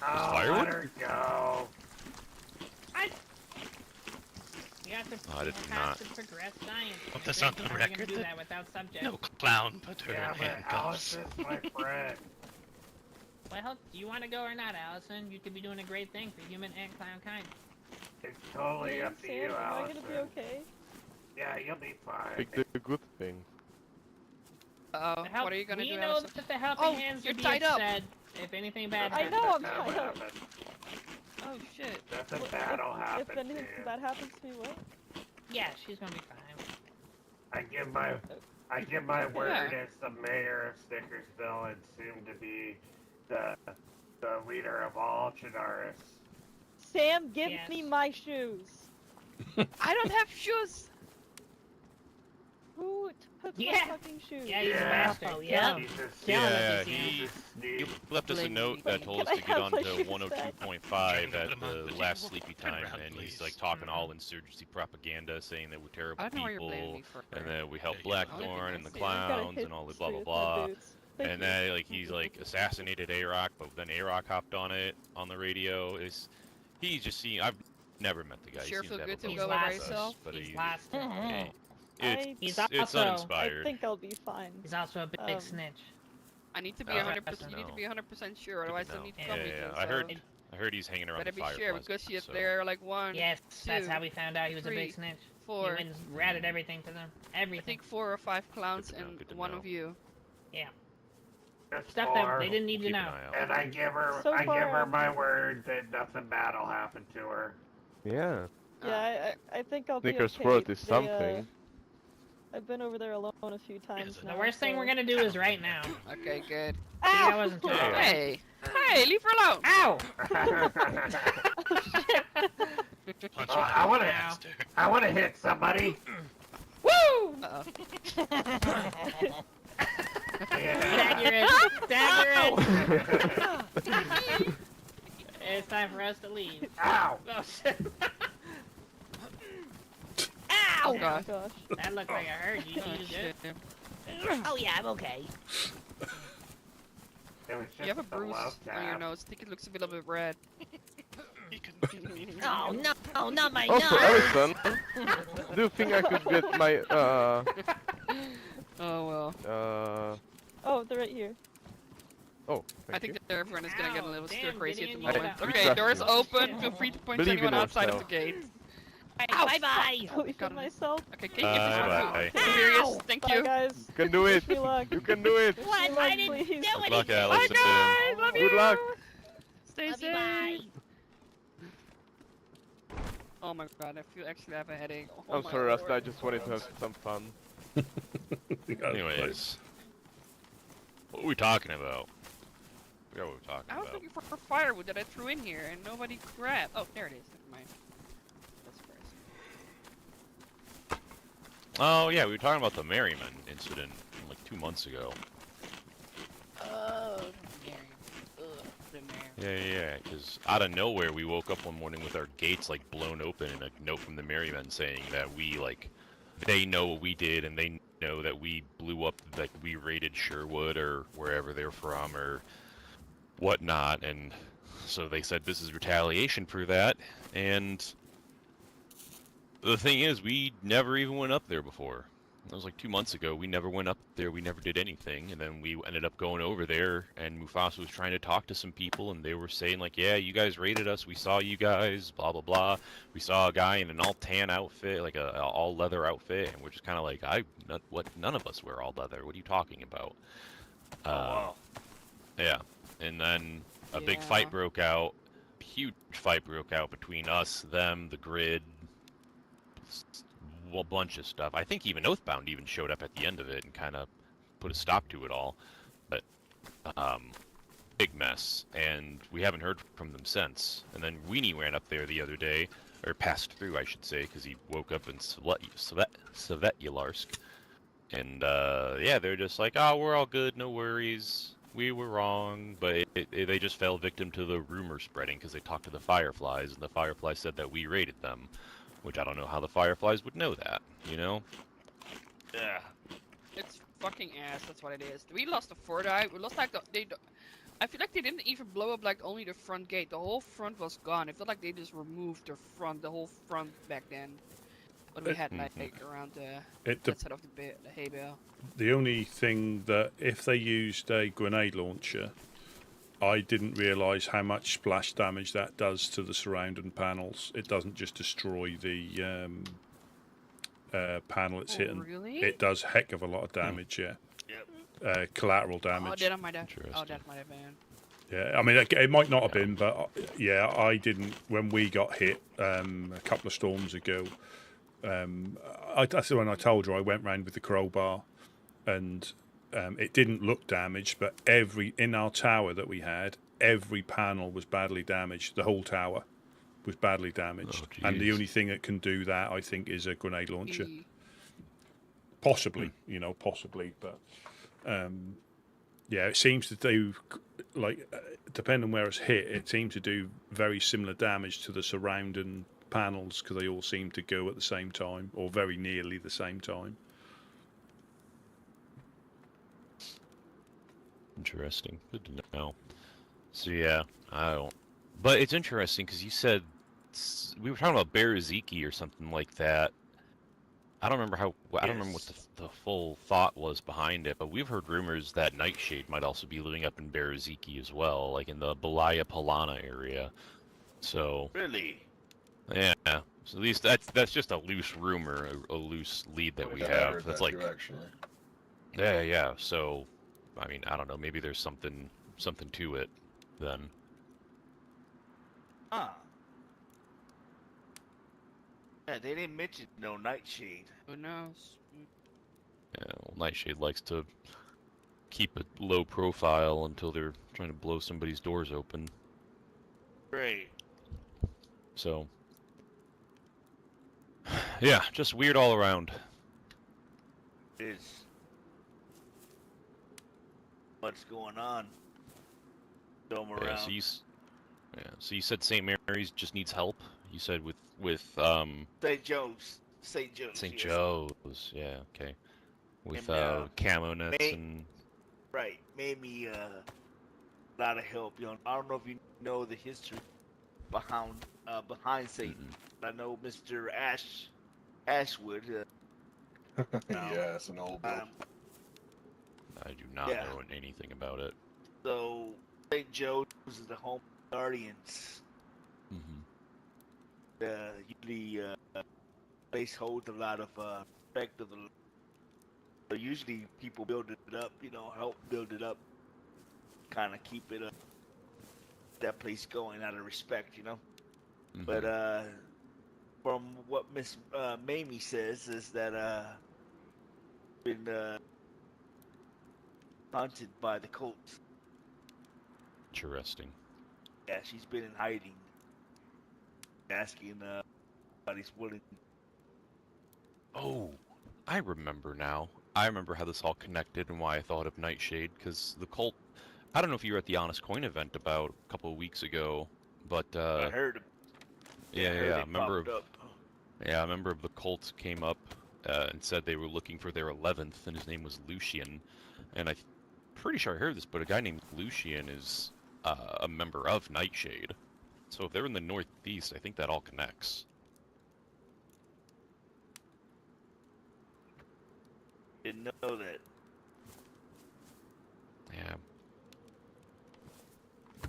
Oh, firewood? let her go. You have to, I did you have not. to progress science. Put this There's on the no way we're gonna record do that that without subject. No clown put her Yeah, in but handcuffs. Allison's my friend. Well, do you want to go or not, Allison? You could be doing a great thing for human and clown kind. It's totally up to Sam, you, am I Allison. gonna be okay? Yeah, you'll be fine. Pick the good thing. Uh-oh, what are you gonna we do, know Allison? that the helping Oh, hands you're would be tied up. upset if anything bad I happens. know, I'm That'll tied up. happen. Oh shit. That's a What- battle If happen to anything you. bad happens to me, what? Yeah, she's gonna be fine. I give my word as the mayor of Snickersville and soon to be the leader of all Chernarus. Sam, give Yes. me my shoes. I don't have shoes. Who took my Yeah. fucking shoes? Yeah, he's a Yeah. bastard. Oh, yeah. He's a Yeah, sneak. he, He's a he sneak. left us a Blame note me. that told us Can to I get have on my to shoes 102.5 back? at Put 'em on, the but last you sleepy turn time, around, and he's please. like talking all insurgency propaganda, saying that we're terrible I don't know why you're blaming people, me for and that we help Yeah, you are. Blackthorn and the You gotta clowns hit and all the straight blah blah with blah. my boots. Thank And you. then like he's like assassinated A-Rock, but then A-Rock hopped on it on the radio. He's just seen. I've never met the guy. Sure he seems feel to have good a to bunch go of by us, yourself? but He's he, lost. it's also- it's I uninspired. think I'll be fine. He's also a big Um, snitch. I need to be Oh, 100%. You need to no. be 100% sure, otherwise No. I need to Yeah, come yeah, with you. yeah. I heard he's hanging around Better the be fire. sure because if so. they're like one, Yes, that's two, how we found out he was a big 3, snitch. 4. He went and ratted everything to them. I Everything. think 4 or 5 clowns Good to know, and good to one know. of you. Yeah. That's Stuff that four. they didn't need We'll to keep know. an eye out. And I give her, So I far, give her my word that nothing bad will happen to her. Yeah. Yeah, I think I'll be Snickers okay. World is They, something. I've been over there alone a few times the now. The worst thing so- we're gonna do is right now. Okay, good. See, I wasn't too Yeah. bad. Hey, hey, leave her alone. Ow! Punch Oh, him I in the wanna- monster. I want to hit somebody. Woo! Uh-oh. Yeah. Stagger it! It's time for us to leave. Ow! Oh shit! Oh Oh my god. gosh. That looked like I heard you. Oh, You good? shit. Oh yeah, I'm okay. It was You have a just a bruise love on your tap. nose. I think it looks a little bit red. You can. Oh no, oh, not my Also, nose. Allison, do you think I could get my Oh well. Oh, they're right here. Oh, I thank think you. that everyone is gonna get a little Damn, stir crazy at the Gideon, you moment. got- Okay, trust doors me. open. Feel free to point to Believe in anyone outside of the yourself. gate. Bye bye. Believe got in him. myself. Okay, can you get this Bye one? bye. Serious? Thank Bye, you. guys. You can do it. Wish me luck. You can do it. What? Good I luck, didn't please. do Good luck, anything. Allison. Guys, love you. Good luck. Stay Love you, safe. bye. Oh my god, I feel actually have a headache. Oh I'm my sorry, Rasta. I lord. just wanted to have some fun. Anyways, what are we talking about? I forgot what we're talking I was about. looking for firewood that I threw in here and nobody grabbed. Oh, there it is. Never mind. That's crazy. Oh yeah, we were talking about the Merriman incident from like 2 months ago. Oh, Mary. Ugh, the Mary. Yeah, because out of nowhere we woke up one morning with our gates like blown open and a note from the Merrymen saying that we like, they know what we did and they know that we blew up, like we raided Sherwood or wherever they're from or whatnot, and so they said this is retaliation for that. And the thing is, we never even went up there before. That was like 2 months ago. We never went up there. We never did anything. And then we ended up going over there, and Mufasa was trying to talk to some people, and they were saying, like, yeah, you guys raided us. We saw you guys, blah, blah, blah. We saw a guy in an all-tan outfit, like a all-leather outfit, and we're just kind of like, none of us wear all leather. What are you talking about? Wow. Yeah. And then a big fight broke out. Huge fight broke out between us, them, the grid, a bunch of stuff. I think even Oathbound even showed up at the end of it and kind of put a stop to it all. But big mess, and we haven't heard from them since. And then Weenie ran up there the other day, or passed through, I should say, because he woke up in Svetlyansk. And yeah, they're just like, oh, we're all good, no worries. We were wrong, but they just fell victim to the rumor spreading because they talked to the Fireflies, and the Fireflies said that we raided them. Which I don't know how the Fireflies would know that, you know? Yeah. It's fucking ass, that's what it is. We lost the fort eye, we lost like I feel like they didn't even blow up like only the front gate. The whole front was gone. I feel like they just removed the whole front back then. But we had like around that side of the hay bale. The only thing that if they used a grenade launcher, I didn't realise how much splash damage that does to the surrounding panels. It doesn't just destroy the panel it's hitting. Really? It does a heck of a lot of damage, yeah. Yep. Collateral damage. Oh, that might have been. Yeah, I mean, it might not have been, but yeah, I didn't. When we got hit a couple of storms ago, that's when I told you I went round with the crowbar, and it didn't look damaged, but in our tower that we had, every panel was badly damaged. The whole tower was badly damaged, and the only thing that can do that, I think, is a grenade launcher. Possibly, possibly, but yeah, it seems to do depending on where it's hit, it seems to do very similar damage to the surrounding panels because they all seem to go at the same time or very nearly the same time. Interesting. Good to know. So yeah, I don't. But it's interesting because you said we were talking about Bereziki or something like that. I don't remember I don't remember what the full thought was behind it, but we've heard rumors that Nightshade might also be living up in Bereziki as well, like in the Balaya Palana area. So really, yeah. So at least that's just a loose rumor, a loose lead that we have. That's like, actually. Yeah. So, I mean, I don't know. Maybe there's something to it, then. Yeah, they didn't mention no Nightshade. Who knows? Yeah, well, Nightshade likes to keep a low profile until they're trying to blow somebody's doors open. Right. So, yeah, just weird all around. It's what's going on. Dome around. So you said St. Mary's just needs help. You said with St. Joe's. St. Joe's. St. Yes. Joe's. Yeah. Okay. With camo nets and. Right. Made me a lot of help. I don't know if you know the history behind Satan. I know Mr. Ashwood. Yeah, it's an old build. I do not know anything about it. So St. Joe's is the home of Guardians. Usually, place holds a lot of respect of the. So usually, people build it up. Help build it up, kind of keep it up. That place going out of respect, But from what Miss Mamie says is that been haunted by the cults. Interesting. Yeah, she's been in hiding, asking nobody's willing. Oh, I remember now. I remember how this all connected and why I thought of Nightshade, because the cult. I don't know if you were at the Honest Coin event about a couple of weeks ago, but I heard. Yeah, I remember. Yeah, I remember the cult came up and said they were looking for their 11th, and his name was Lucian. And I'm pretty sure I heard this, but a guy named Lucian is a member of Nightshade. So if they're in the Northeast, I think that all connects. Didn't know that. Yeah.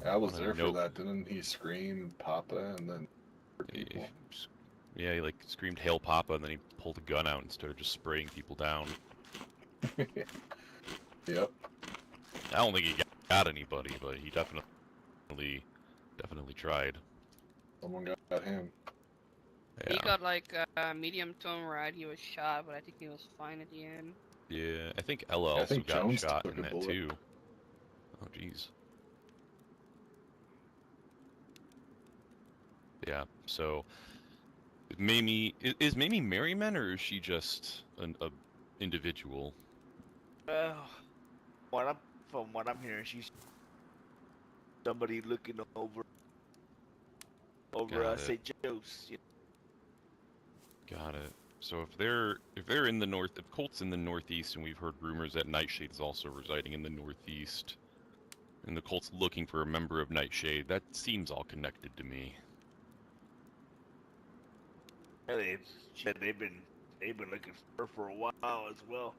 I was On a there for note- that. Didn't he scream Papa and then people? Yeah, he like screamed "Hail Papa" and then he pulled a gun out and started just spraying people down. Yep. I don't think he got anybody, but he definitely tried. Someone got him. Yeah. He got like a medium tone ride. He was shot, but I think he was fine at the end. Yeah, I think Ella I also think got Jones shot took in a that bullet. too. Oh jeez. Yeah. So, Mamie is Mamie Merriman or is she just a individual? Well, from what I'm hearing, she's somebody looking over Got it. St. Joe's. You Got it. So if they're in the north, if Colt's in the northeast, and we've heard rumors that Nightshade is also residing in the northeast, and the Colt's looking for a member of Nightshade, that seems all connected to me. know, they've been looking for her for a while as well.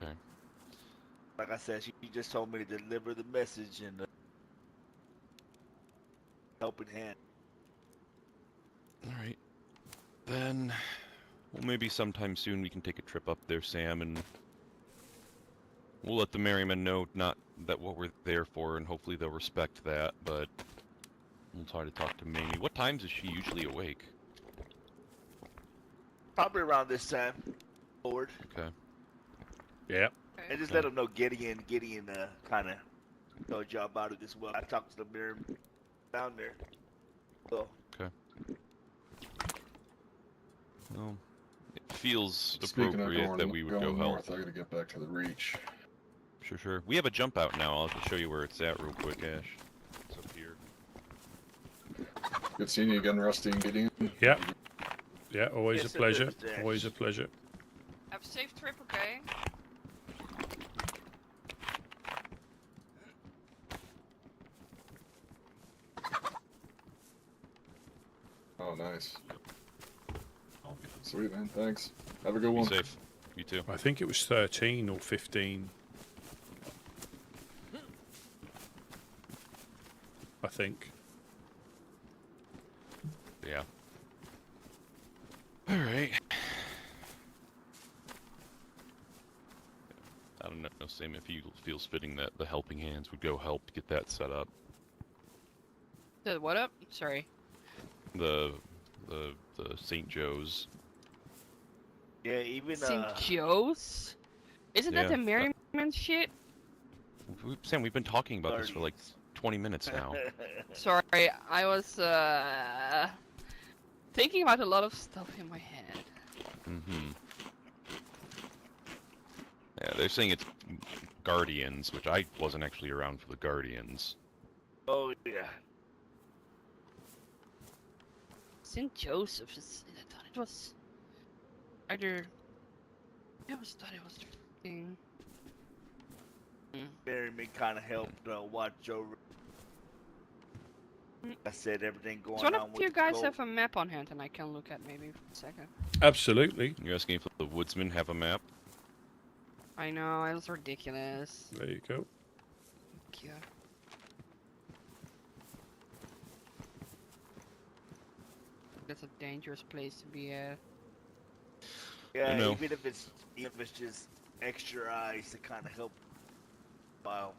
Okay. Like I said, she just told me to deliver the message and helping hand. All right. Then, well, maybe sometime soon we can take a trip up there, Sam, and we'll let the Merriman know not that what we're there for, and hopefully they'll respect that. But we'll try to talk to Mamie. What times is she usually awake? Probably around this time. Forward. Okay. Yeah. And just let them know Gideon kind of told y'all about it as well. I talked to the mirror down there. So. Okay. Well, it feels Speaking of appropriate that we would go going help. north, I gotta get back to the Reach. Sure. We have a jump out now. I'll just show you where it's at real quick, Ash. It's up here. Good seeing you again, Rusty and Gideon. Yeah. Yeah, always Yes, a pleasure. it is, Always a pleasure. Have a safe trip, okay? Oh, nice. Sweet, man. Thanks. Have a good Be one. safe. You too. I think it was 13 or 15. I think. Yeah. All right. I don't know, Sam, if he feels fitting that the helping hands would go help get that set up. The what up? Sorry. The St. Joe's. Yeah, even St. Joe's? Isn't that Yeah. the Merriman shit? Sam, we've been talking about this for like 20 minutes now. Sorry, I was thinking about a lot of stuff in my head. Mm-hmm. Yeah, they're saying it's Guardians, which I wasn't actually around for the Guardians. Oh yeah. St. Joseph's. I thought it was either. I always thought it was the thing. Merriman kind of helped watch over. I said everything going So one on of with you the guys cult. have a map on hand, and I can look at maybe for a second. Absolutely. You're asking if the Woodsmen have a map? I know, it was ridiculous. There you go. Thank you. That's a dangerous place to be at. Yeah, I know. even if it's just extra eyes to kind of help while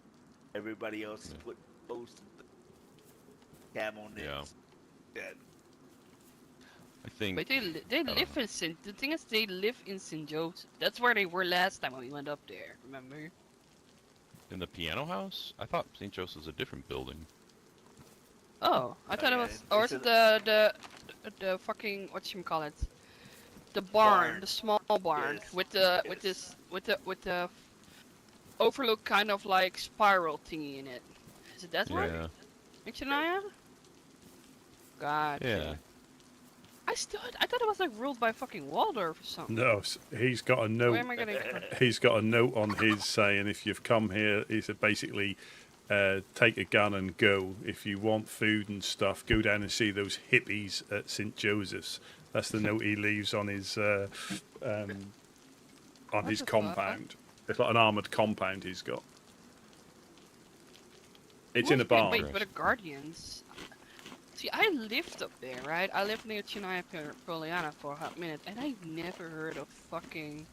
everybody else is put post cam on this. Yeah. Yeah. I think. But they live in St. The thing is, they live in St. Joseph. That's where they were last time when we went up there. Remember? In the piano house? I thought St. Joseph's a different building. Oh, I thought it yeah, was. Or is it the fucking whatchamacallit? The barn, the small barn Yes, with the overlook kind of like spiral thingy in it. Is it that one? Yeah. Mixanaya? God. Yeah. I thought it was like ruled by fucking Waldorf or something. No, he's got a note. Where am I getting it from? He's got a note on his saying if you've come here, he said basically take a gun and go. If you want food and stuff, go down and see those hippies at St. Joseph's. That's the note he leaves on his on What his the fuck? compound. It's like an armoured compound he's got. It's in a barn. Wait, but the Guardians. See, I lived up there, right? I lived near Chernarus Poliana for a hot minute, and I never heard of fucking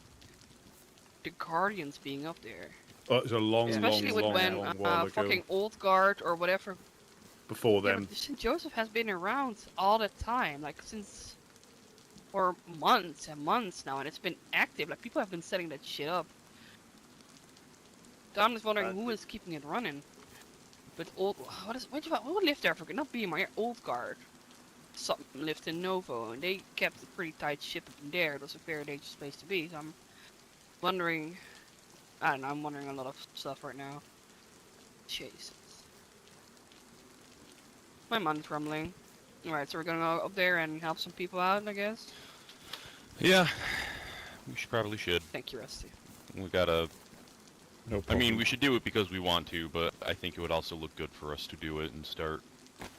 the Guardians being up there. Oh, it's a long, Especially long, with when long while ago. fucking Old Guard or whatever. Before Yeah, them. but St. Joseph has been around all the time, like since for months and months now, and it's been active. Like people have been setting that shit up. So I'm just wondering who is keeping it running. But what lived there? Not BMR, Old Guard. Something lived in Novo, and they kept a pretty tight ship in there. It was a very dangerous place to be. So I'm wondering. I don't know. I'm wondering a lot of stuff right now. Jesus. My mind's rumbling. Alright, so we're gonna go up there and help some people out, I guess? Yeah, we probably should. Thank you, Rusty. We gotta... No I mean, we should do it because we want to, but I think it would also look good for us to do it and start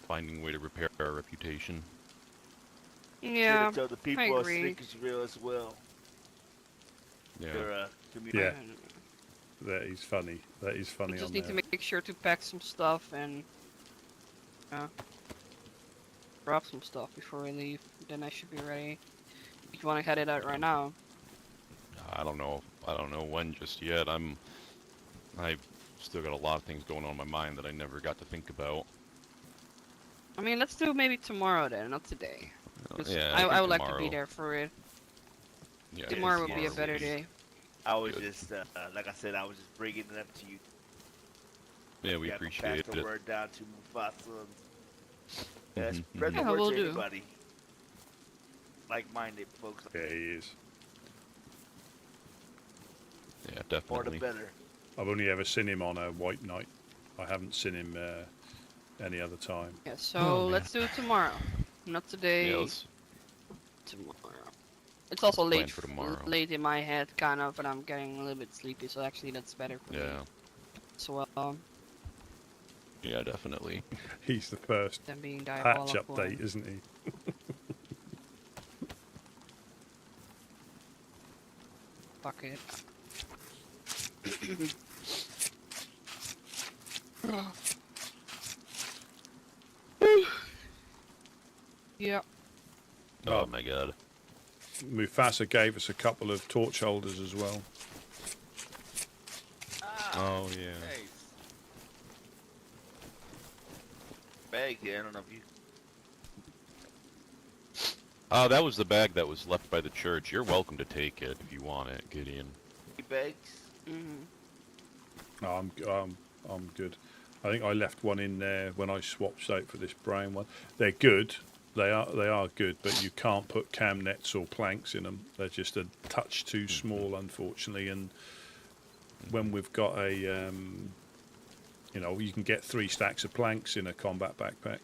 finding a way to repair our reputation. Yeah, tell the people I are agree. Snickersville as well. Yeah. They're, Yeah. That is funny. That is funny We just on need there. to make sure to pack some stuff and drop some stuff before we leave. Then I should be ready. If you want to head it out right now. I don't know. I don't know when just yet. I've still got a lot of things going on in my mind that I never got to think about. I mean, let's do maybe tomorrow then, not today. 'Cause Yeah, I would like to tomorrow. be there for it. Yeah, Tomorrow would be a tomorrow better would be- day. I was just, like I said, I was just bringing it up to you. Yeah, we Gotta appreciate pass the it. word down to Mufasa. And Mhm, spread the Yeah, word will to do. anybody. Like-minded folks. Yeah, he is. Yeah, More definitely. the better. I've only ever seen him on a White Night. I haven't seen him any other time. Yeah, so Oh, let's do it tomorrow. Not today. Yeah, let's Tomorrow. It's also plan late for tomorrow. late in my head, kind of, and I'm getting a little bit sleepy. So actually, that's better for me. Yeah. So Yeah, definitely. He's the first than being patch diabolical. update, isn't he? Fuck it. Yeah. Oh my god. Mufasa gave us a couple of torch holders as well. Oh yeah. Nice. Bag here, I don't know if you... Oh, that was the bag that was left by the church. You're welcome to take it if you want it, Gideon. bags? No, I'm good. I think I left one in there when I swapped out for this brown one. They're good. They are good, but you can't put cam nets or planks in them. They're just a touch too small, unfortunately. And when we've got a, you know, you can get 3 stacks of planks in a combat backpack,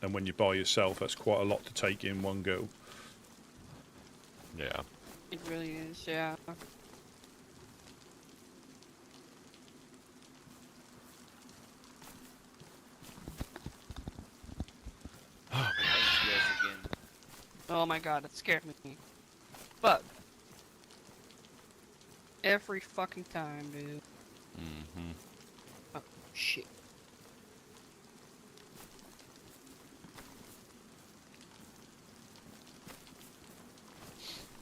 and when you're by yourself, that's quite a lot to take in one go. Yeah. It really is, yeah. Oh my god, that scared me. But every fucking time, dude. Mm-hmm. Oh shit.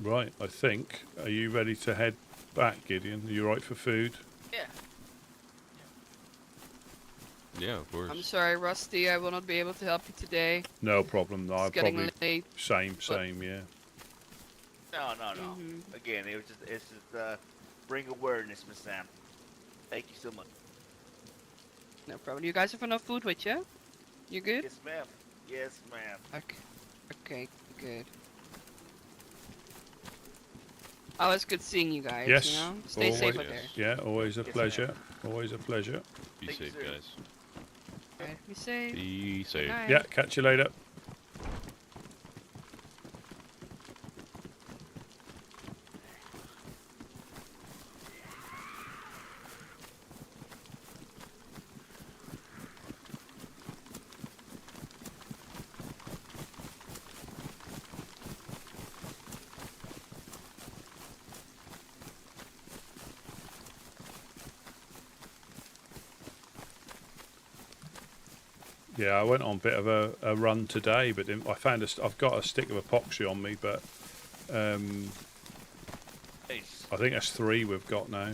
Right, I think. Are you ready to head back, Gideon? Are you right for food? Yeah. Yeah, of course. I'm sorry, Rusty. I will not be able to help you today. No problem. No, It's I'll getting probably late. same, yeah. No. Again, it's just bring awareness, Miss Sam. Thank you so much. No problem. You guys have enough food with you? You good? Yes, ma'am. Yes, ma'am. Okay. Okay, good. Oh, it's good seeing you guys. Yes. You know? Stay safe out there. Yeah, always a Yes, pleasure. Always a pleasure. Be Thank you, safe, sir. guys. Okay, be safe. Be safe. Night. Yeah, catch you later. Yeah, I went on a bit of a run today, but I found I've got a stick of epoxy on me, but Nice. I think that's 3 we've got now.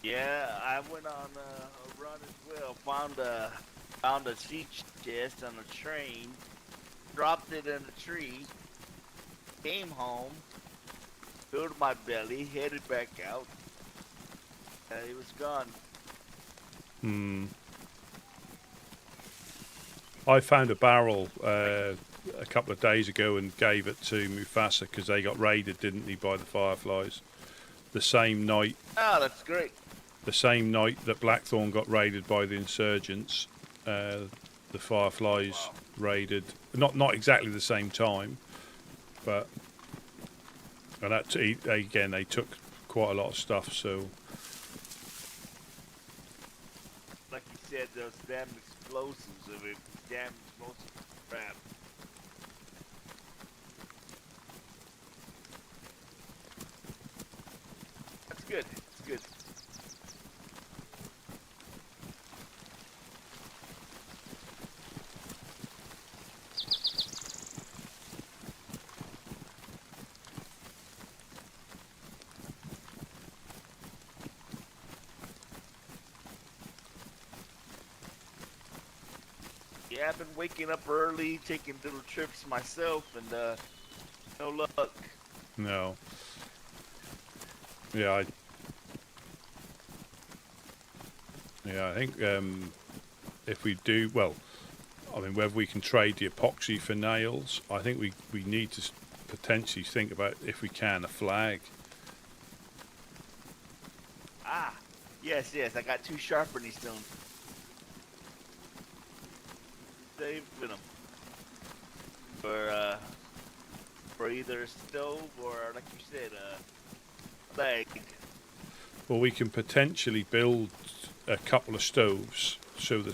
Yeah, I went on a run as well. Found a sea chest on a train, dropped it in a tree, came home, filled my belly, headed back out. It was gone. I found a barrel a couple of days ago and gave it to Mufasa because they got raided, didn't they, by the Fireflies? The same night. Oh, that's great. The same night that Blackthorn got raided by the insurgents, the Fireflies raided. Not exactly the same time, but and that again they took quite a lot of stuff. So, Like you said, those damn explosives of it, damn explosive crap. That's good. It's good. Yeah, I've been waking up early, taking little trips myself, and no luck. no. Yeah, I think if we do, well, I mean, whether we can trade the epoxy for nails, I think we need to potentially think about, if we can, a flag. Ah, yes, I got 2 sharpening stones. Saving them for either a stove or, like you said, a flag. Well, we can potentially build a couple of stoves so the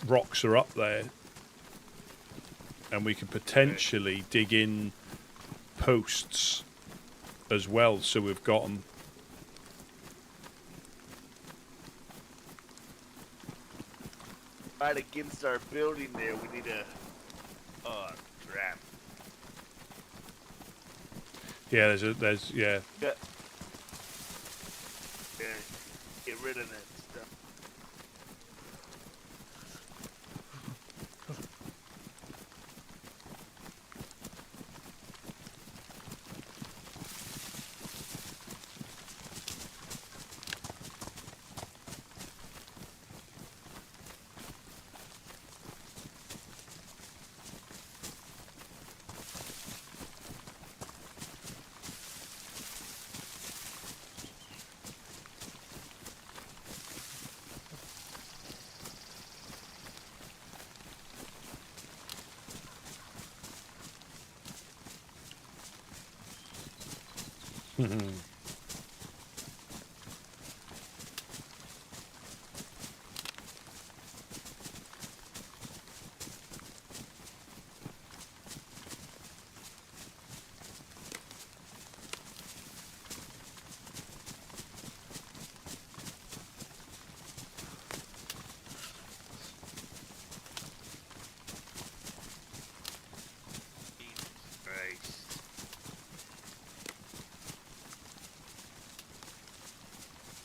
rocks are up there, and we can potentially dig in posts as well, so we've got them. Right against our building there, we need a trap. Yeah, there's yeah. Yeah. Get rid of that stuff.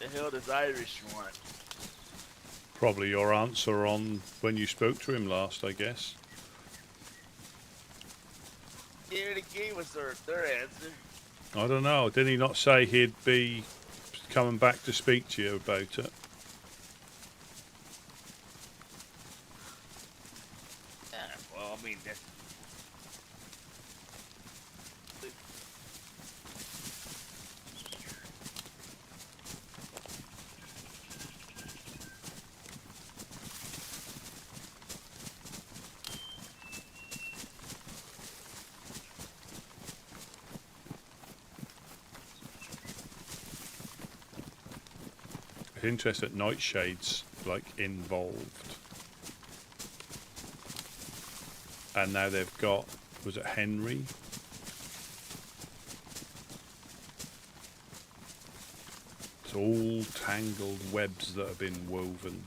The hell does Irish want? Probably your answer on when you spoke to him last, I guess. He already gave us their answer. I don't know. Did he not say he'd be coming back to speak to you about it? Yeah, well, I mean, that's... Interested Nightshade's like involved, and now they've got, was it Henry? It's all tangled webs that have been woven.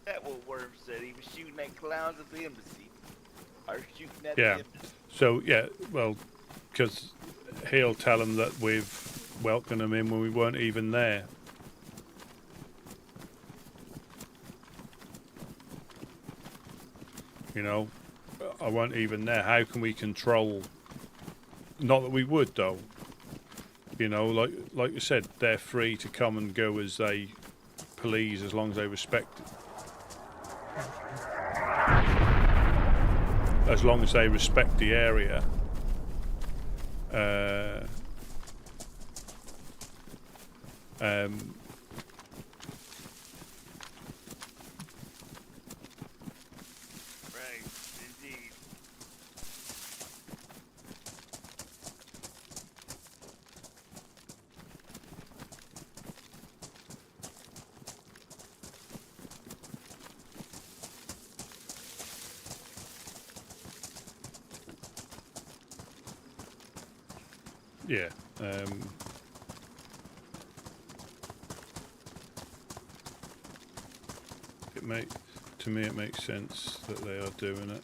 That what Worm said. He was shooting at clowns at the embassy. Or shooting at the Yeah. embassy. So yeah, well, because he'll tell them that we've welcomed them in when we weren't even there. You know, I weren't even there. How can we control? Not that we would, though. You know, like you said, they're free to come and go as they please, as long as they respect. As long as they respect the area. Right, indeed. Yeah. To me, it makes sense that they are doing it.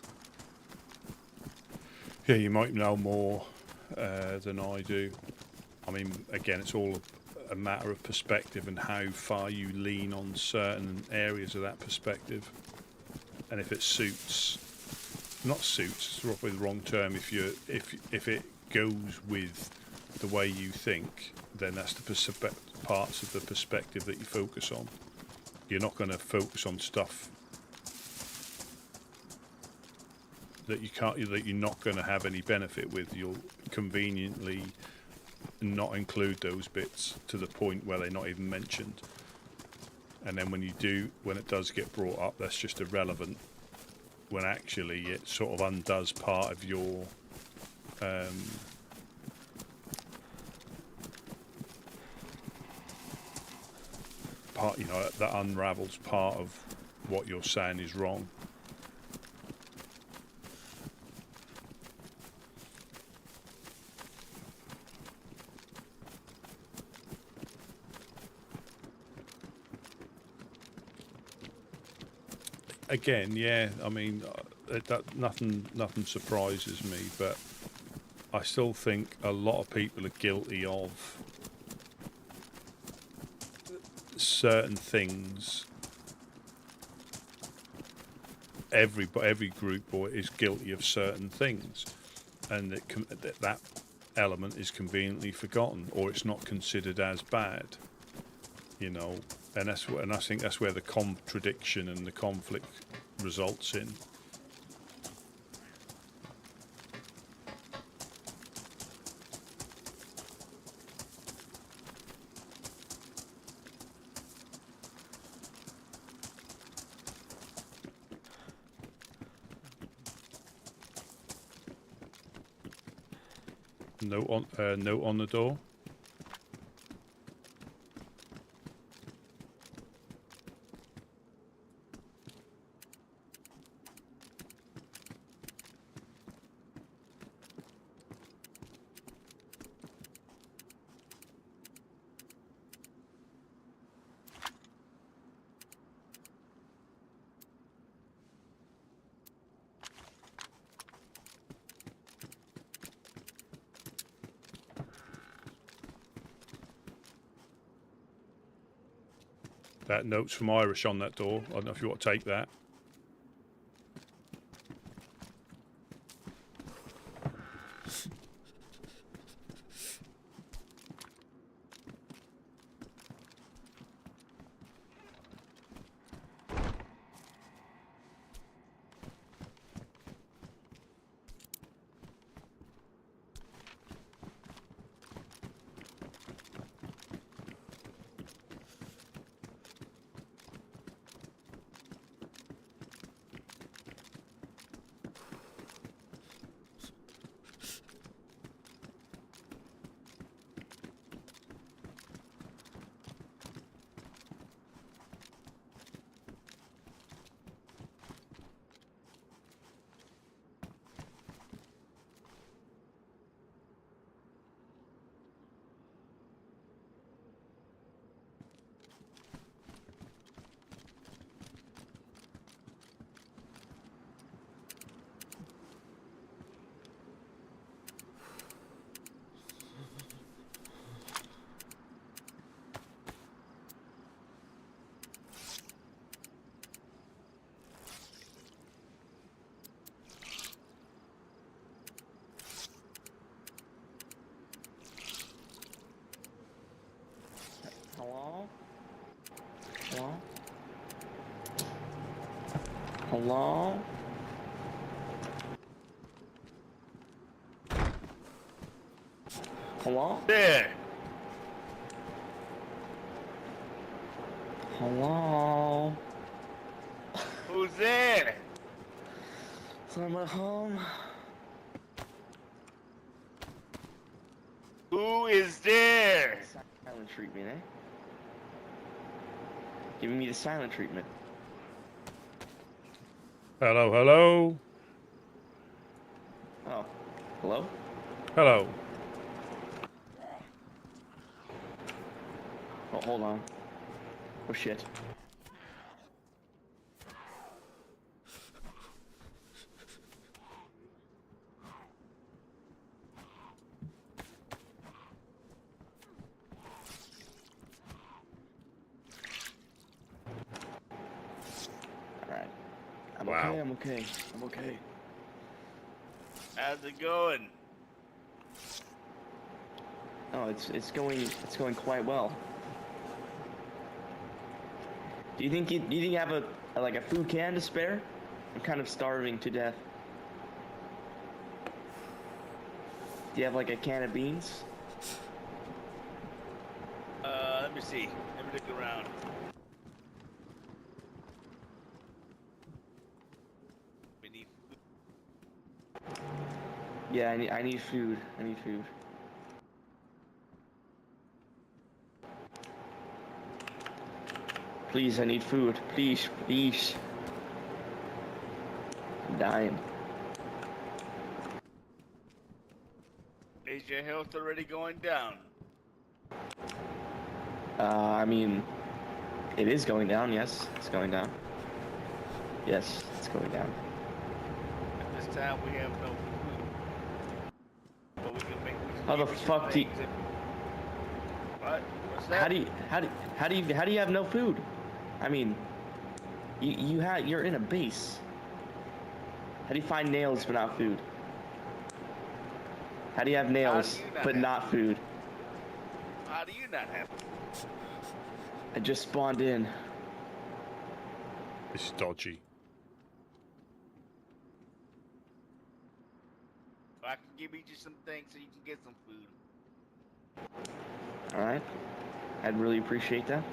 Yeah, you might know more than I do. I mean, again, it's all a matter of perspective and how far you lean on certain areas of that perspective, and if it suits, not suits, it's probably the wrong term. If it goes with the way you think, then that's the parts of the perspective that you focus on. You're not going to focus on stuff that you're not going to have any benefit with. You'll conveniently not include those bits to the point where they're not even mentioned. And then when it does get brought up, that's just irrelevant. When actually it sort of undoes part of your part, that unravels part of what you're saying is wrong. Again, yeah, I mean, nothing surprises me, but I still think a lot of people are guilty of certain things. Every group is guilty of certain things, and that element is conveniently forgotten, or it's not considered as bad. And I think that's where the contradiction and the conflict results in. Note on the door. That note's from Irish on that door. I don't know if you want to take that. Hello? Hello? There. Hello? Who's there? Someone home? Who is there? Silent treatment, eh? Giving me the silent treatment. Hello, hello. Oh. Hello? Hello. Oh, hold on. Oh shit. Alright. I'm Wow. okay, I'm okay. I'm okay. How's it going? Oh, it's going quite well. Do you think you have a food can to spare? I'm kind of starving to death. Do you have like a can of beans? Let me see. Let me look around. We need food. Yeah, I need food. I need food. Please, I need food. Please, please. I'm dying. Is your health already going down? I mean, it is going down, yes. It's going down. Yes, it's going down. At this time, we have no food. But we can make. How the fuck do you... What? What's that? How do you have no food? I mean, you're in a base. How do you find nails but not food? How do you have nails but not food? How do you not have food? I just spawned in. It's dodgy. I can give you just some things so you can get some food. Alright. I'd really appreciate that.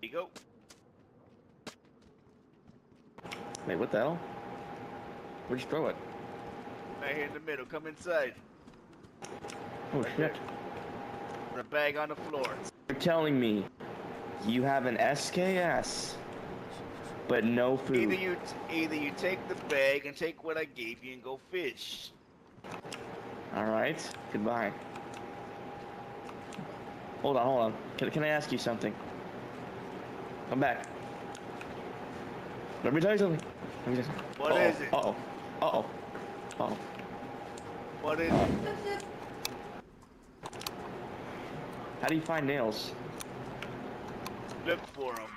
Here you go. Wait, what the hell? Where'd you throw it? Right here in the middle. Come inside. Oh Right shit. there. Put a bag on the floor. You're telling me you have an SKS, but no food. Either you take the bag and take what I gave you and go fish. Alright, goodbye. Hold on. Can I ask you something? Come back. Let me tell you something. What is it? Uh-oh. What is it? How do you find nails? Look for them.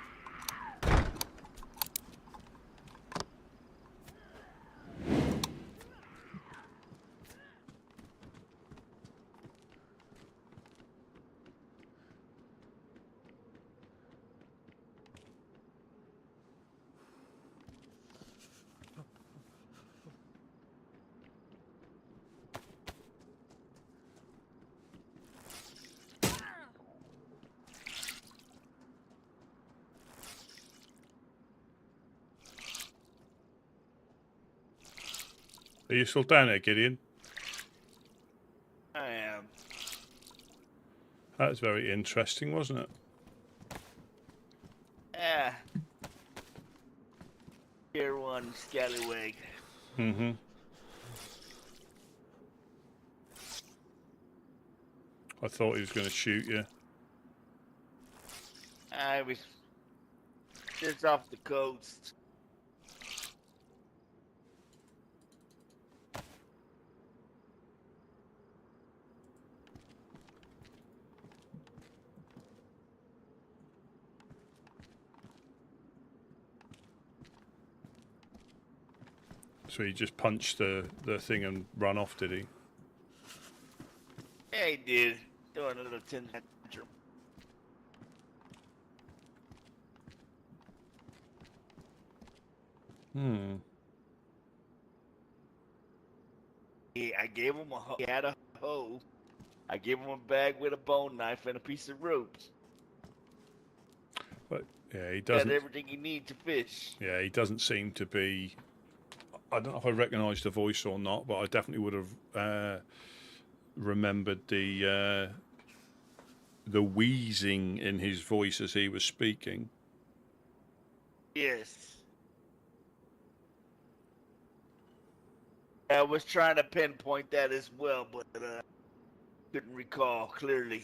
Are you still down there, Gideon? I am. That was very interesting, wasn't it? Yeah. Tier 1 scallywag. Mm-hmm. I thought he was going to shoot you. I was just off the coast. So he just punched the thing and run off, did he? Yeah, he did. Doing a little tantrum. Yeah, I gave him he had a hoe. I gave him a bag with a bone knife and a piece of rope. But yeah, he Got doesn't. everything you need to fish. Yeah, he doesn't seem to be. I don't know if I recognised the voice or not, but I definitely would have remembered the wheezing in his voice as he was speaking. Yes. I was trying to pinpoint that as well, but couldn't recall clearly.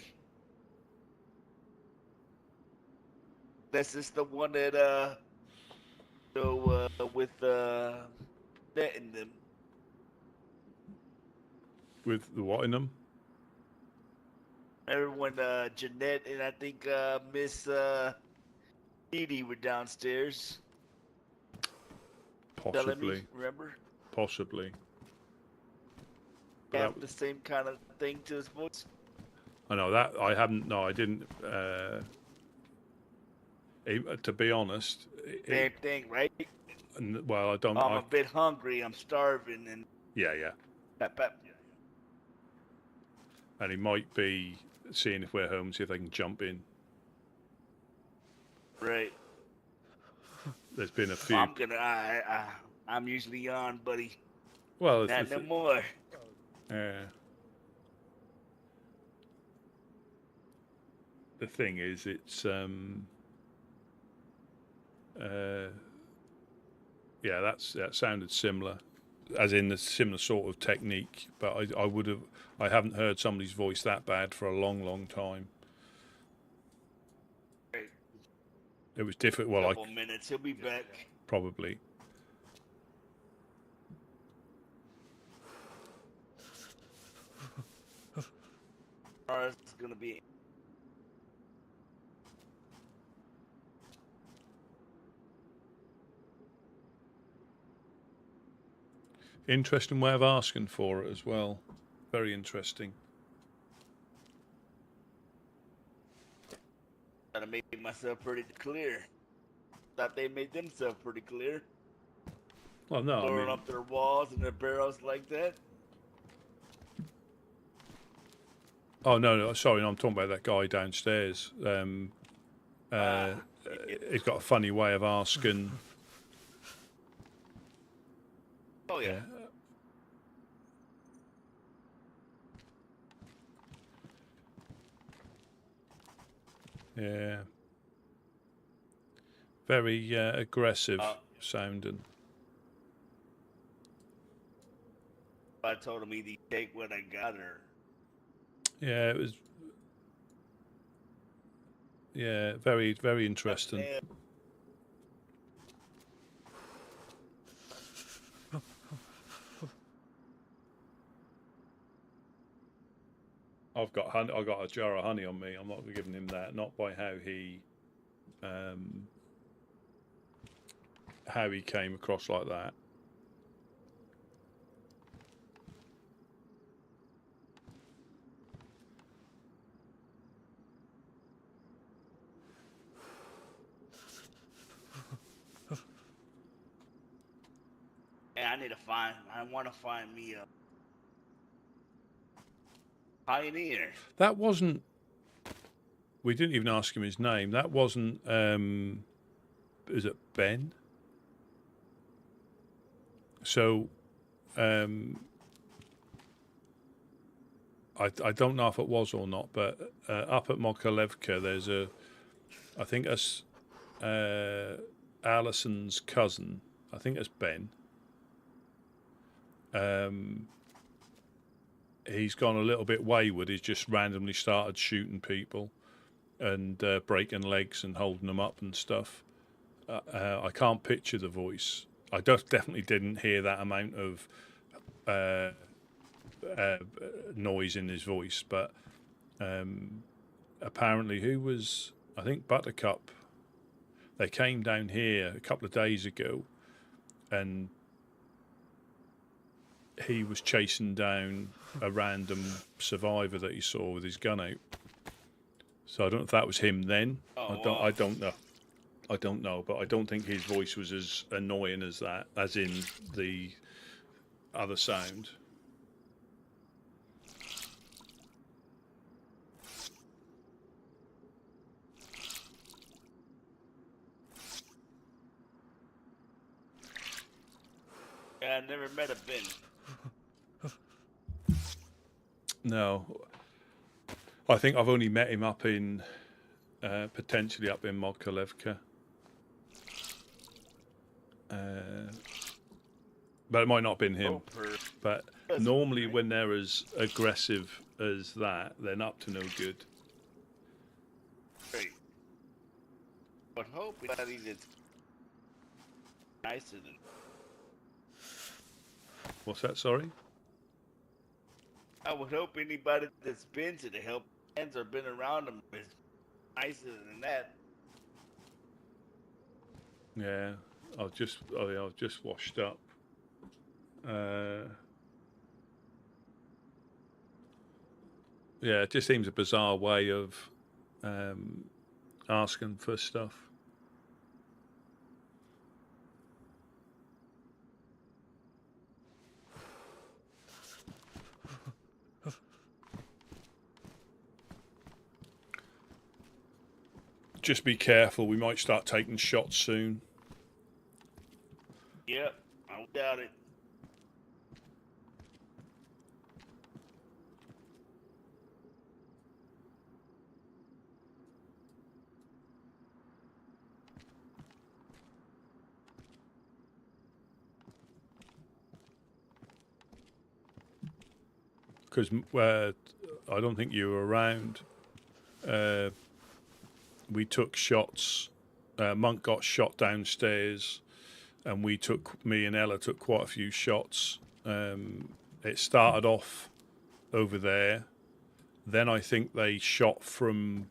This is the one that with Net in them. With the what in them? Remember when Jeanette and I think Miss Edie were downstairs? Telling Possibly. me, remember? Possibly. But Have the same kind of thing to his voice. I know that I haven't. No, I didn't. To be honest, Same thing, right? Well, I don't. I'm a bit hungry. I'm starving, and Yeah. pep, pep. And he might be seeing if we're home, see if they can jump in. Right. There's been a few. I'm usually on, buddy. Well, not no more. The thing is, it's yeah, that sounded similar, as in the similar sort of technique. But I haven't heard somebody's voice that bad for a long time. Right. It was different. Well, Couple minutes, he'll be back. Probably. It's gonna be. Interesting way of asking for it as well. Very interesting. Gotta make myself pretty clear. Thought they made themselves pretty clear. Well, no, Blowing up their walls and their barrels like that. Oh no, sorry, no, I'm talking about that guy downstairs. He's got a funny way of asking. Oh yeah. Yeah. Very aggressive sounding. I told him either take what I got or. Yeah, it was. Yeah, very interesting. I've got a jar of honey on me. I'm not giving him that. Not by how he came across like that. Yeah, I want to find me a pioneer. That wasn't. We didn't even ask him his name. That wasn't. Is it Ben? So, I don't know if it was or not, but up at Mokolevka, there's I think that's Alison's cousin. I think it's Ben. He's gone a little bit wayward. He's just randomly started shooting people and breaking legs and holding them up and stuff. I can't picture the voice. I definitely didn't hear that amount of noise in his voice, but apparently I think Buttercup, they came down here a couple of days ago and he was chasing down a random survivor that he saw with his gun out. So I don't know if that was him then. I don't know. I don't know, but I don't think his voice was as annoying as that, as in the other sound. Yeah, I never met a Ben. No, I think I've only met him up in potentially up in Mokolevka. But it might not have been him. But normally when they're as aggressive as that, they're up to no good. Great. But hope that he's nicer than. What's that, sorry? I would hope anybody that's been to the help hands or been around them is nicer than that. Yeah, I've just washed up. Yeah, it just seems a bizarre way of asking for stuff. Just be careful, we might start taking shots soon. Yep, I doubt it. Because I don't think you were around. We took shots. Monk got shot downstairs, and me and Ella took quite a few shots. It started off over there. Then I think they shot from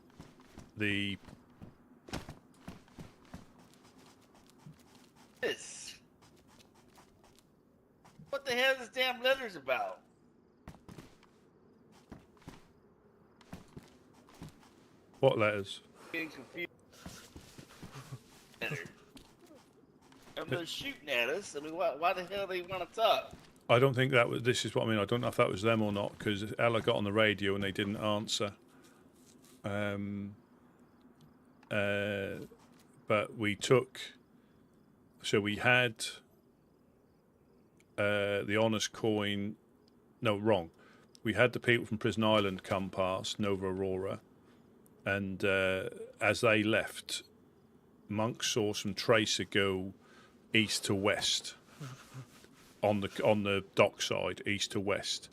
the. This. What the hell is this damn letter's about? What letters? Getting confused. And they're shooting at us. I mean, why the hell they want to talk? I don't think that was. This is what I mean. I don't know if that was them or not, because Ella got on the radio and they didn't answer. But we took. So we had the honest coin. No, wrong. We had the people from Prison Island come past Nova Aurora, and as they left, Monk saw some tracer go east to west on the dockside, east to west,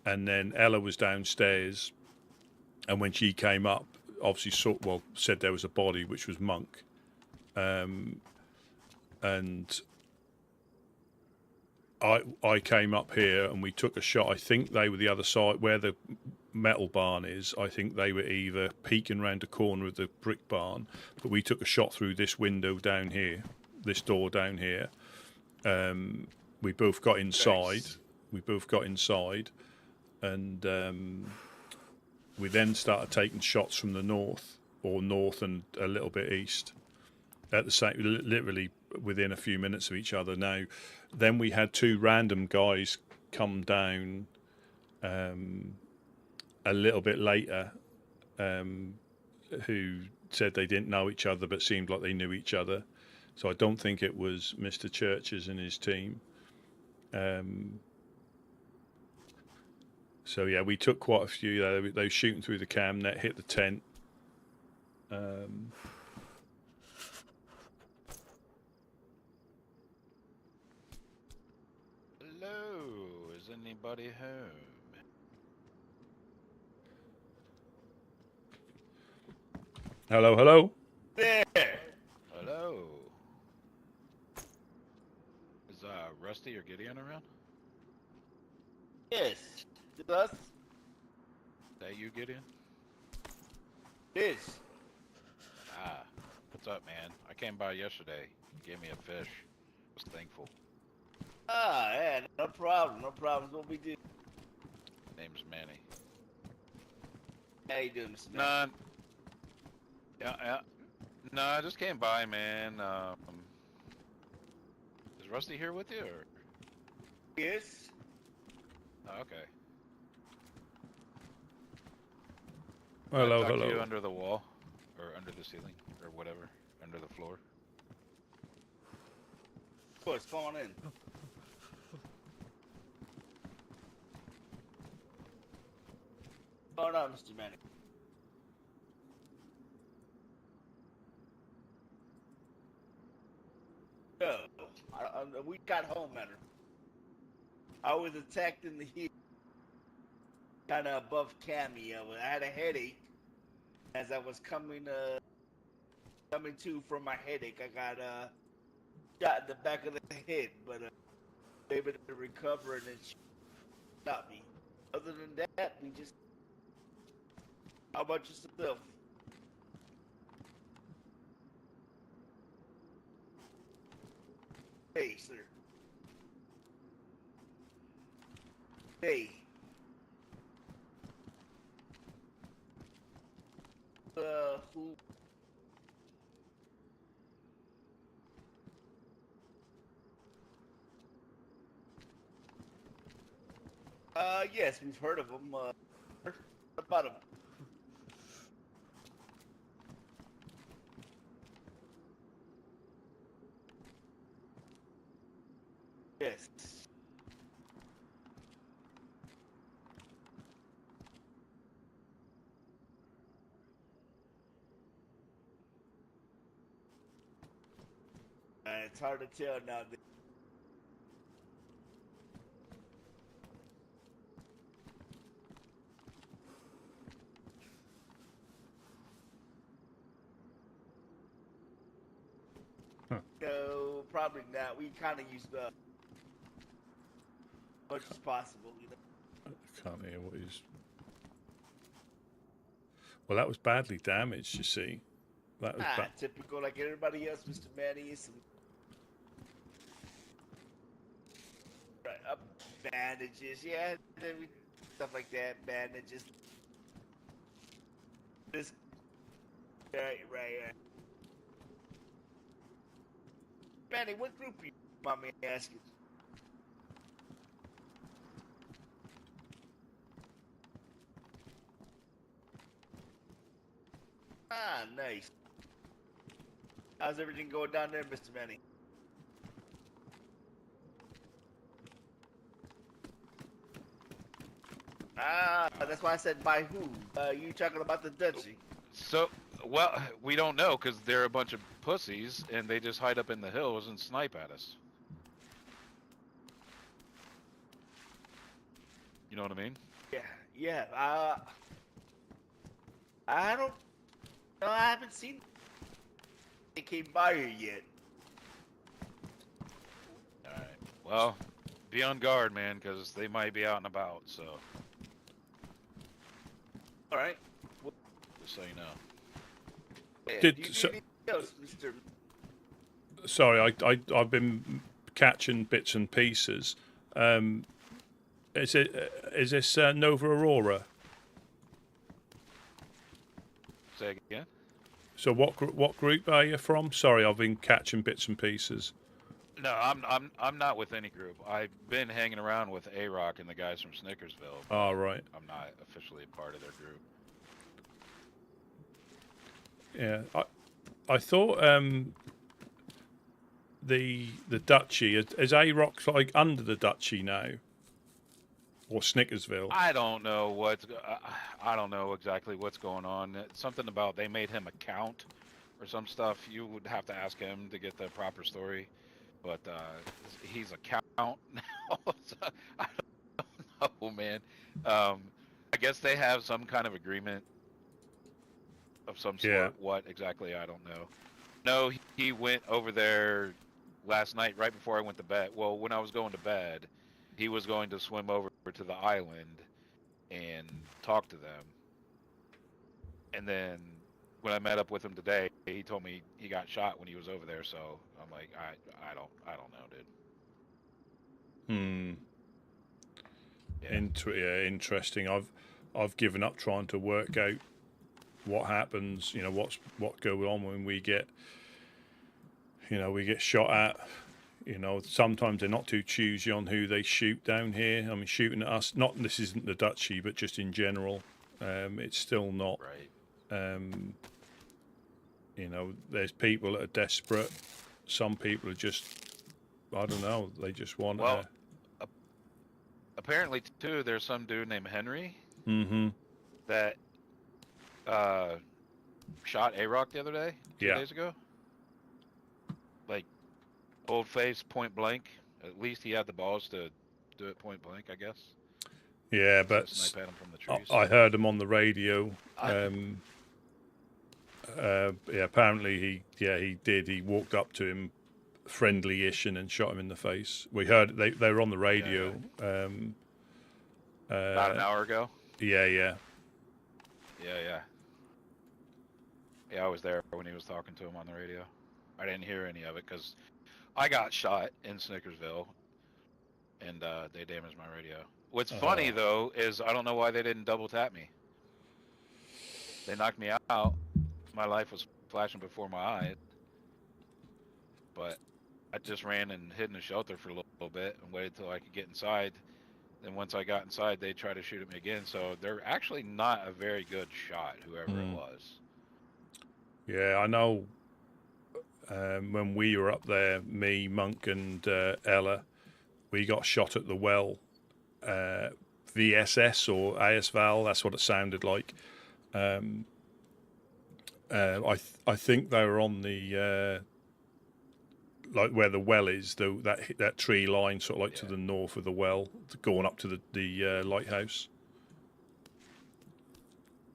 and then Ella was downstairs, and when she came up, obviously said there was a body, which was Monk, and I came up here and we took a shot. I think they were the other side where the metal barn is. I think they were either peeking round the corner of the brick barn, but we took a shot through this window down here, this door down here. We both got inside. Nice. We both got inside, and we then started taking shots from the north and a little bit east. At the same, literally within a few minutes of each other. Now, then we had two random guys come down a little bit later, who said they didn't know each other but seemed like they knew each other. So I don't think it was Mr. Churches and his team. So yeah, we took quite a few. They were shooting through the cam net, hit the tent. Hello, is anybody home? Hello, hello. There. Hello. Is Rusty or Gideon around? Yes. It's us. Is that you, Gideon? Yes. Ah, what's up, man? I came by yesterday. You gave me a fish. I was thankful. Ah, yeah, no problem. No problem. What we do? Name's Manny. How you doing, Mr. None. Yeah. No, I just came by, man. Is Rusty here with you, or? Yes. Oh, okay. Hello, Talk to you hello. under the wall, or under the ceiling, or whatever, under the floor. Of course, come on in. What's going on, Mr. Manning? No, we got home better. I was attacked in the heel, kind of above Cammy. I had a headache as I was coming to from my headache. I got shot in the back of the head, but able to recover and then she shot me. Other than that, we just. How about yourself? Hey, sir. Hey. Who? Yes, we've heard of them. What about them? Yes. It's hard to tell now. No, probably not. We kind of use the much as possible, you know. I can't hear what he's. Well, that was badly damaged, you see. That was typical, like everybody else, Mr. Manny. Some bandages, yeah, stuff like that. Bandages. This, right. Manny, what group are you? Want me asking? Ah, nice. How's everything going down there, Mr. Manny? Ah, that's why I said by who? You talking about the Dutchie? So, well, we don't know because they're a bunch of pussies and they just hide up in the hills and snipe at us. You know what I mean? Yeah. I don't. No, I haven't seen. They came by here yet. All right. Well, be on guard, man, because they might be out and about. So. All right. Just so you know. Yeah, do you need anything else, Mr. Sorry, I've been catching bits and pieces. Is this Nova Aurora? Say again. So what group are you from? Sorry, I've been catching bits and pieces. No, I'm not with any group. I've been hanging around with A-Rock and the guys from Snickersville. Oh, right. I'm not officially a part of their group. Yeah, I thought the Duchy is A-Rock like under the Duchy now, or Snickersville. I don't know I don't know exactly what's going on. It's something about they made him a count or some stuff. You would have to ask him to get the proper story. But he's a count now. So I don't know, man. I guess they have some kind of agreement of some sort. Yeah. What exactly, I don't know. No, he went over there last night right before I went to bed. Well, when I was going to bed, he was going to swim over to the island and talk to them. And then when I met up with him today, he told me he got shot when he was over there. So I'm like, I don't know, dude. Yeah. Interesting. I've given up trying to work out what happens, what goes on when we get, we get shot at. Sometimes they're not too choosy on who they shoot down here. I mean, shooting at us, this isn't the Dutchie, but just in general, it's still not. Right. There's people that are desperate. Some people are just, I don't know, they just want Well, apparently, too, there's some dude named Henry that shot A-Rock the other day, 2 days ago. Like, old face, point blank. At least he had the balls to do it point blank, I guess. Yeah, but Snipe at him from the trees. I heard him on the radio. Apparently he did. He walked up to him, friendly-ish, and then shot him in the face. We heard they were on the radio. About an hour ago. Yeah. Yeah, I was there when he was talking to him on the radio. I didn't hear any of it because I got shot in Snickersville, and they damaged my radio. What's funny, though, is I don't know why they didn't double tap me. They knocked me out. My life was flashing before my eyes. But I just ran and hid in a shelter for a little bit and waited till I could get inside. Then once I got inside, they tried to shoot at me again. So they're actually not a very good shot, whoever it was. Yeah, I know. When we were up there, me, Monk, and Ella, we got shot at the well. VSS or ASVAL, that's what it sounded like. I think they were on the like where the well is, that tree line, sort of like to the north of the well, going up to the lighthouse.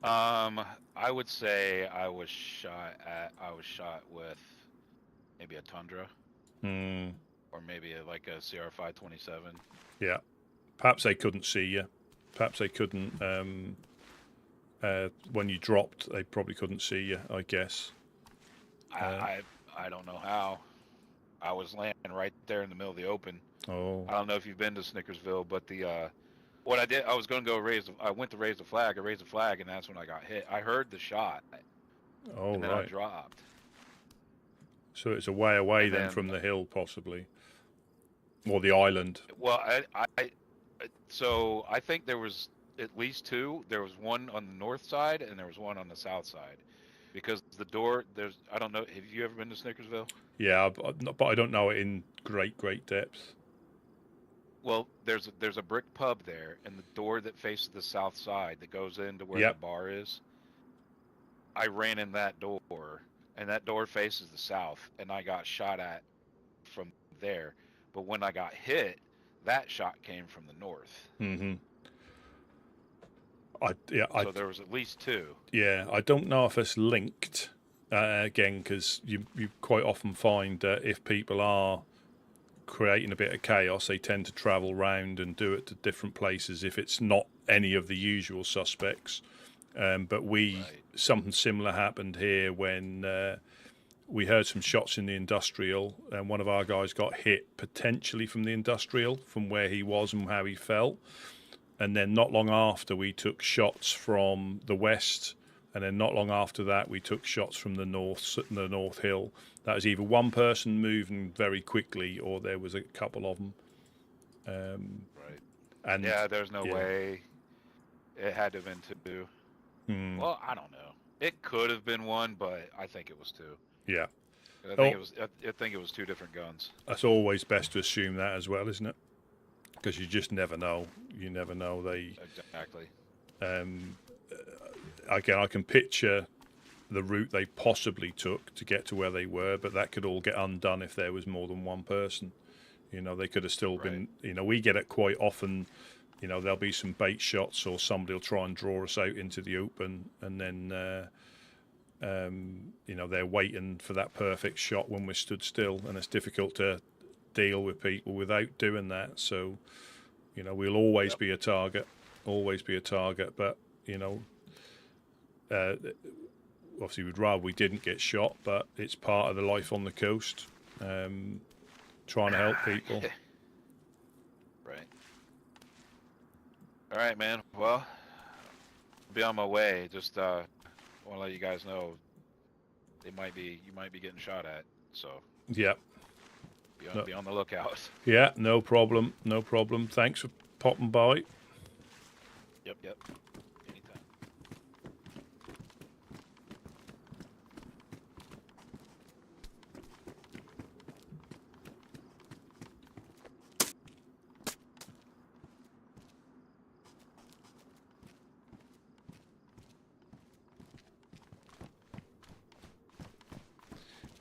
I would say I was shot with maybe a Tundra, or maybe like a CR-527. Yeah, perhaps they couldn't see you. Perhaps they couldn't. When you dropped, they probably couldn't see you, I guess. I don't know how. I was landing right there in the middle of the open. Oh. I don't know if you've been to Snickersville, but what I did, I was going to go I went to raise the flag. I raised the flag, and that's when I got hit. I heard the shot. Oh, and then right. I dropped. So it's a way away then from the hill, possibly, or the island. Well, so I think there was at least two. There was one on the north side, and there was one on the south side. Because the door, I don't know, have you ever been to Snickersville? Yeah, but I don't know it in great depth. Well, there's a brick pub there, and the door that faces the south side that goes into where the bar is, I ran in that door, and that door faces the south, and I got shot at from there. But when I got hit, that shot came from the north. Mm-hmm. So there was at least two. Yeah, I don't know if it's linked, again, because you quite often find that if people are creating a bit of chaos, they tend to travel round and do it to different places if it's not any of the usual suspects. But something similar happened here when we heard some shots in the industrial, and one of our guys got hit potentially from the industrial, from where he was and how he felt. And then not long after, we took shots from the west, and then not long after that, we took shots from the North Hill. That was either one person moving very quickly, or there was a couple of them. Right. And yeah, there's no way it had to have been two. Well, I don't know. It could have been one, but I think it was two. Yeah. I think it was two different guns. That's always best to assume that as well, isn't it? Because you just never know. You never know. Exactly. Again, I can picture the route they possibly took to get to where they were, but that could all get undone if there was more than one person. They could have still been. We get it quite often. There'll be some bait shots, or somebody will try and draw us out into the open, and then they're waiting for that perfect shot when we're stood still, and it's difficult to deal with people without doing that. So, we'll always be a target, but obviously we'd rather we didn't get shot, but it's part of the life on the coast, trying to help people. Right. All right, man. Well, I'll be on my way. Just want to let you guys know you might be getting shot at. So Yeah. be on the lookout. Yeah, no problem. No problem. Thanks for popping by. Yep. Anytime.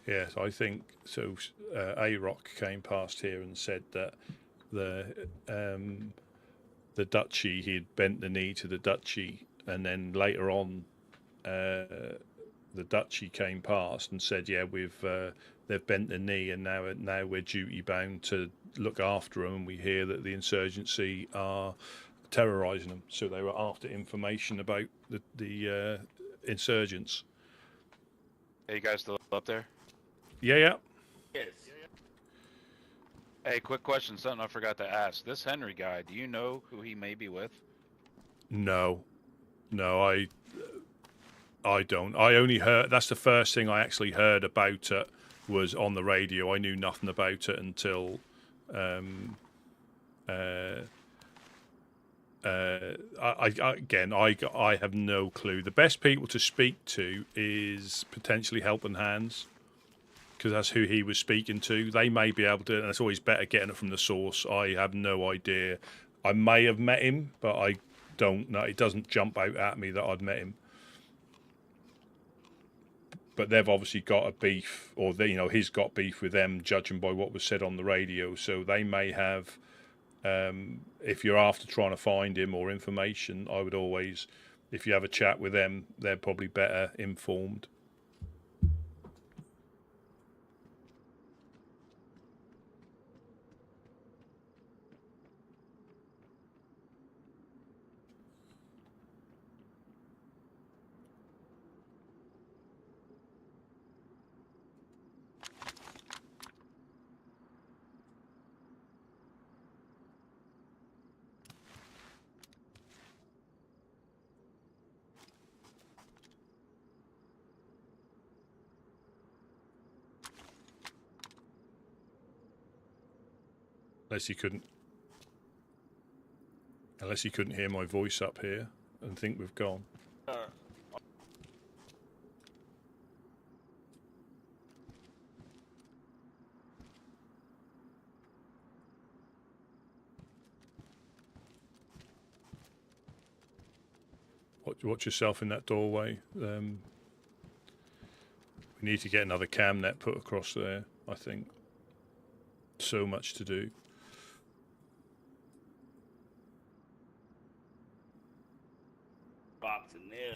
Yes, I think so. A-Rock came past here and said that the duchy, he'd bent the knee to the duchy, and then later on, the duchy came past and said, "Yeah, they've bent the knee, and now we're duty bound to look after them." And we hear that the insurgency are terrorising them, so they were after information about the insurgents. Hey, you guys still up there? Yeah. Yes. Hey, quick question. Something I forgot to ask. This Henry guy, do you know who he may be with? No, I don't. I only heard. That's the first thing I actually heard about it was on the radio. I knew nothing about it until I have no clue. The best people to speak to is potentially Helping Hands, because that's who he was speaking to. They may be able to, and it's always better getting it from the source. I have no idea. I may have met him, but I don't know. It doesn't jump out at me that I'd met him. But they've obviously got a beef, or he's got beef with them, judging by what was said on the radio. So they may have. If you're after trying to find him or information, I would always, if you have a chat with them, they're probably better informed. Unless you couldn't hear my voice up here and think we've gone. Watch yourself in that doorway. We need to get another cam net put across there, I think. So much to do. Box in there.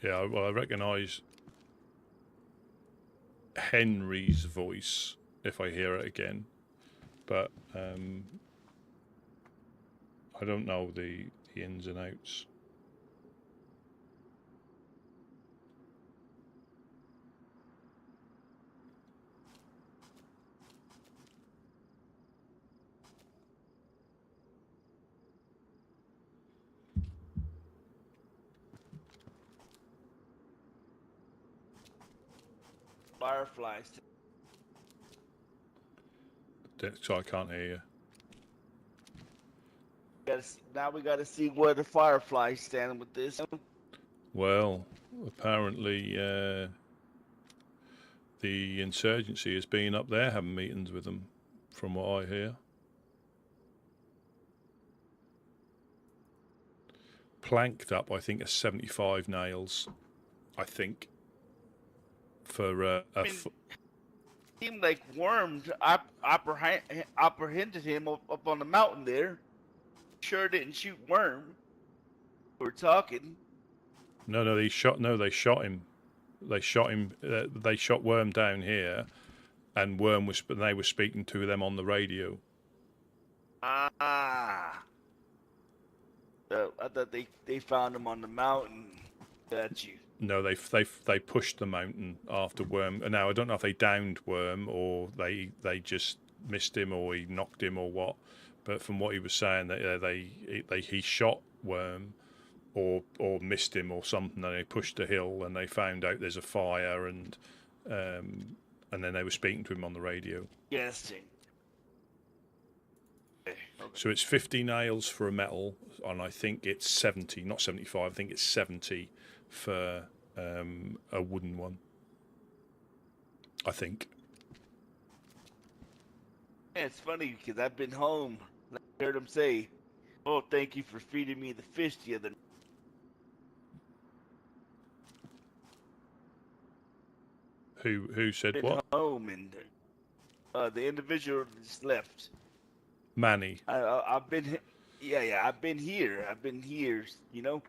Yeah, well, I recognise Henry's voice if I hear it again, but I don't know the ins and outs. Fireflies. So I can't hear you. Now we gotta see where the Fireflies stand with this. Well, apparently the insurgency has been up there having meetings with them, from what I hear. Planked up, I think, are 75 nails, I think, for Seemed like worms apprehended him up on the mountain there. Sure didn't shoot worm. We're talking. No, they shot him. They shot him. They shot Worm down here, and they were speaking to them on the radio. I thought they found him on the mountain. Got you. No, they pushed the mountain after Worm. Now I don't know if they downed Worm or they just missed him or he knocked him or what. But from what he was saying, that he shot Worm or missed him or something, and they pushed the hill and they found out there's a fire and then they were speaking to him on the radio. Yes. So it's 50 nails for a metal, and I think it's 70, not 75. I think it's 70 for a wooden one. I think. Yeah, it's funny because I've been home. And I heard him say, "Oh, thank you for feeding me the fish the other night." Who said Been what? home and the individual just left. Manny. I've been, yeah, I've been here. You know,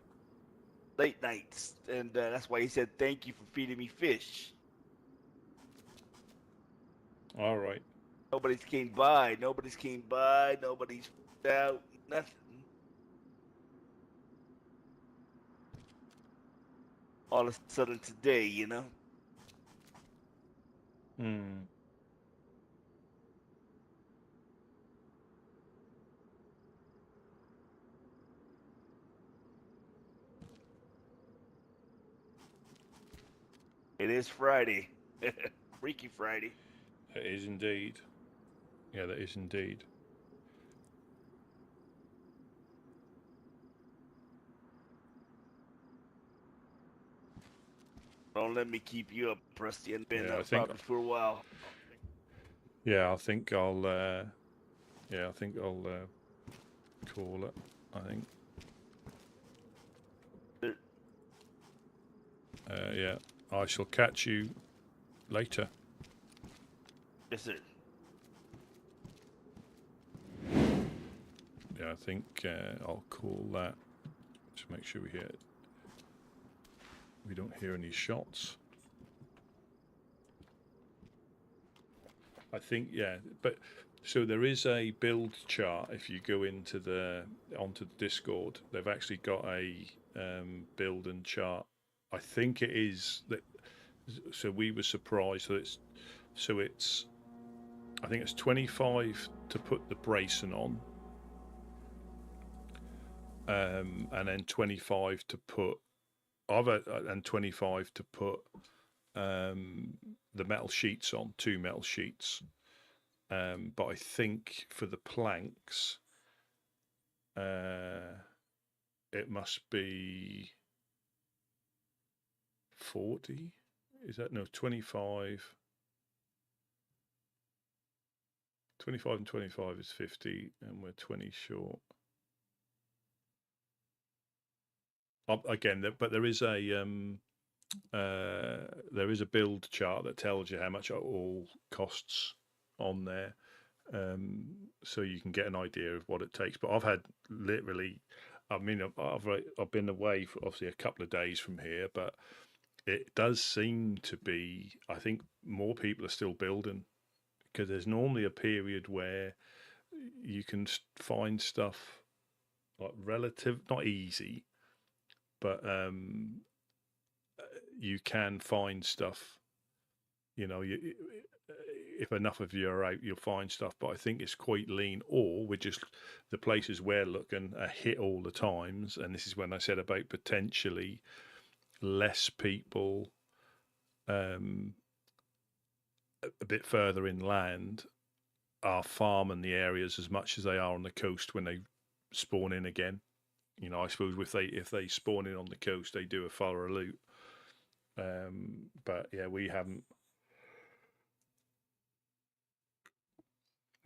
late nights, and that's why he said thank you for feeding me fish. All right. Nobody's came by. Nobody's out. Nothing. All of a sudden today, you know. Hmm. It is Friday. Freaky Friday. It is indeed. Yeah, that is indeed. Don't let me keep you up, Rusty. I've been Yeah, I up think- probably for a while. Yeah, I think I'll. Call it. I think. Yeah, I shall catch you later. Yes, sir. Yeah, I think I'll call that. Just make sure we don't hear any shots. I think, yeah, but so there is a build chart. If you go onto the Discord, they've actually got a build and chart. I think it is that. So we were surprised that it's. I think it's 25 to put the bracing on, and then 25 to put and 25 to put the metal sheets on, 2 metal sheets. But I think for the planks, it must be 40. Is that no 25? 25 and 25 is 50, and we're 20 short. Again, but there is a build chart that tells you how much it all costs on there, so you can get an idea of what it takes. But I've had literally, I mean, I've been away for obviously a couple of days from here, but it does seem to be. I think more people are still building, because there's normally a period where you can find stuff like not easy, but you can find stuff. You know, if enough of you are out, you'll find stuff. But I think it's quite lean, or we're just the places we're looking are hit all the times. And this is when I said about potentially less people a bit further inland are farming the areas as much as they are on the coast when they spawn in again. You know, I suppose if they spawn in on the coast, they do a thorough loot. But yeah, we haven't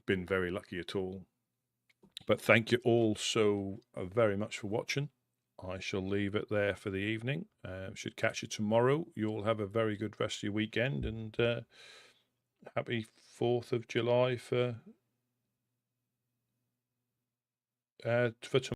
been very lucky at all. But thank you all so very much for watching. I shall leave it there for the evening. Should catch you tomorrow. You all have a very good rest of your weekend, and happy 4th of July for tomorrow.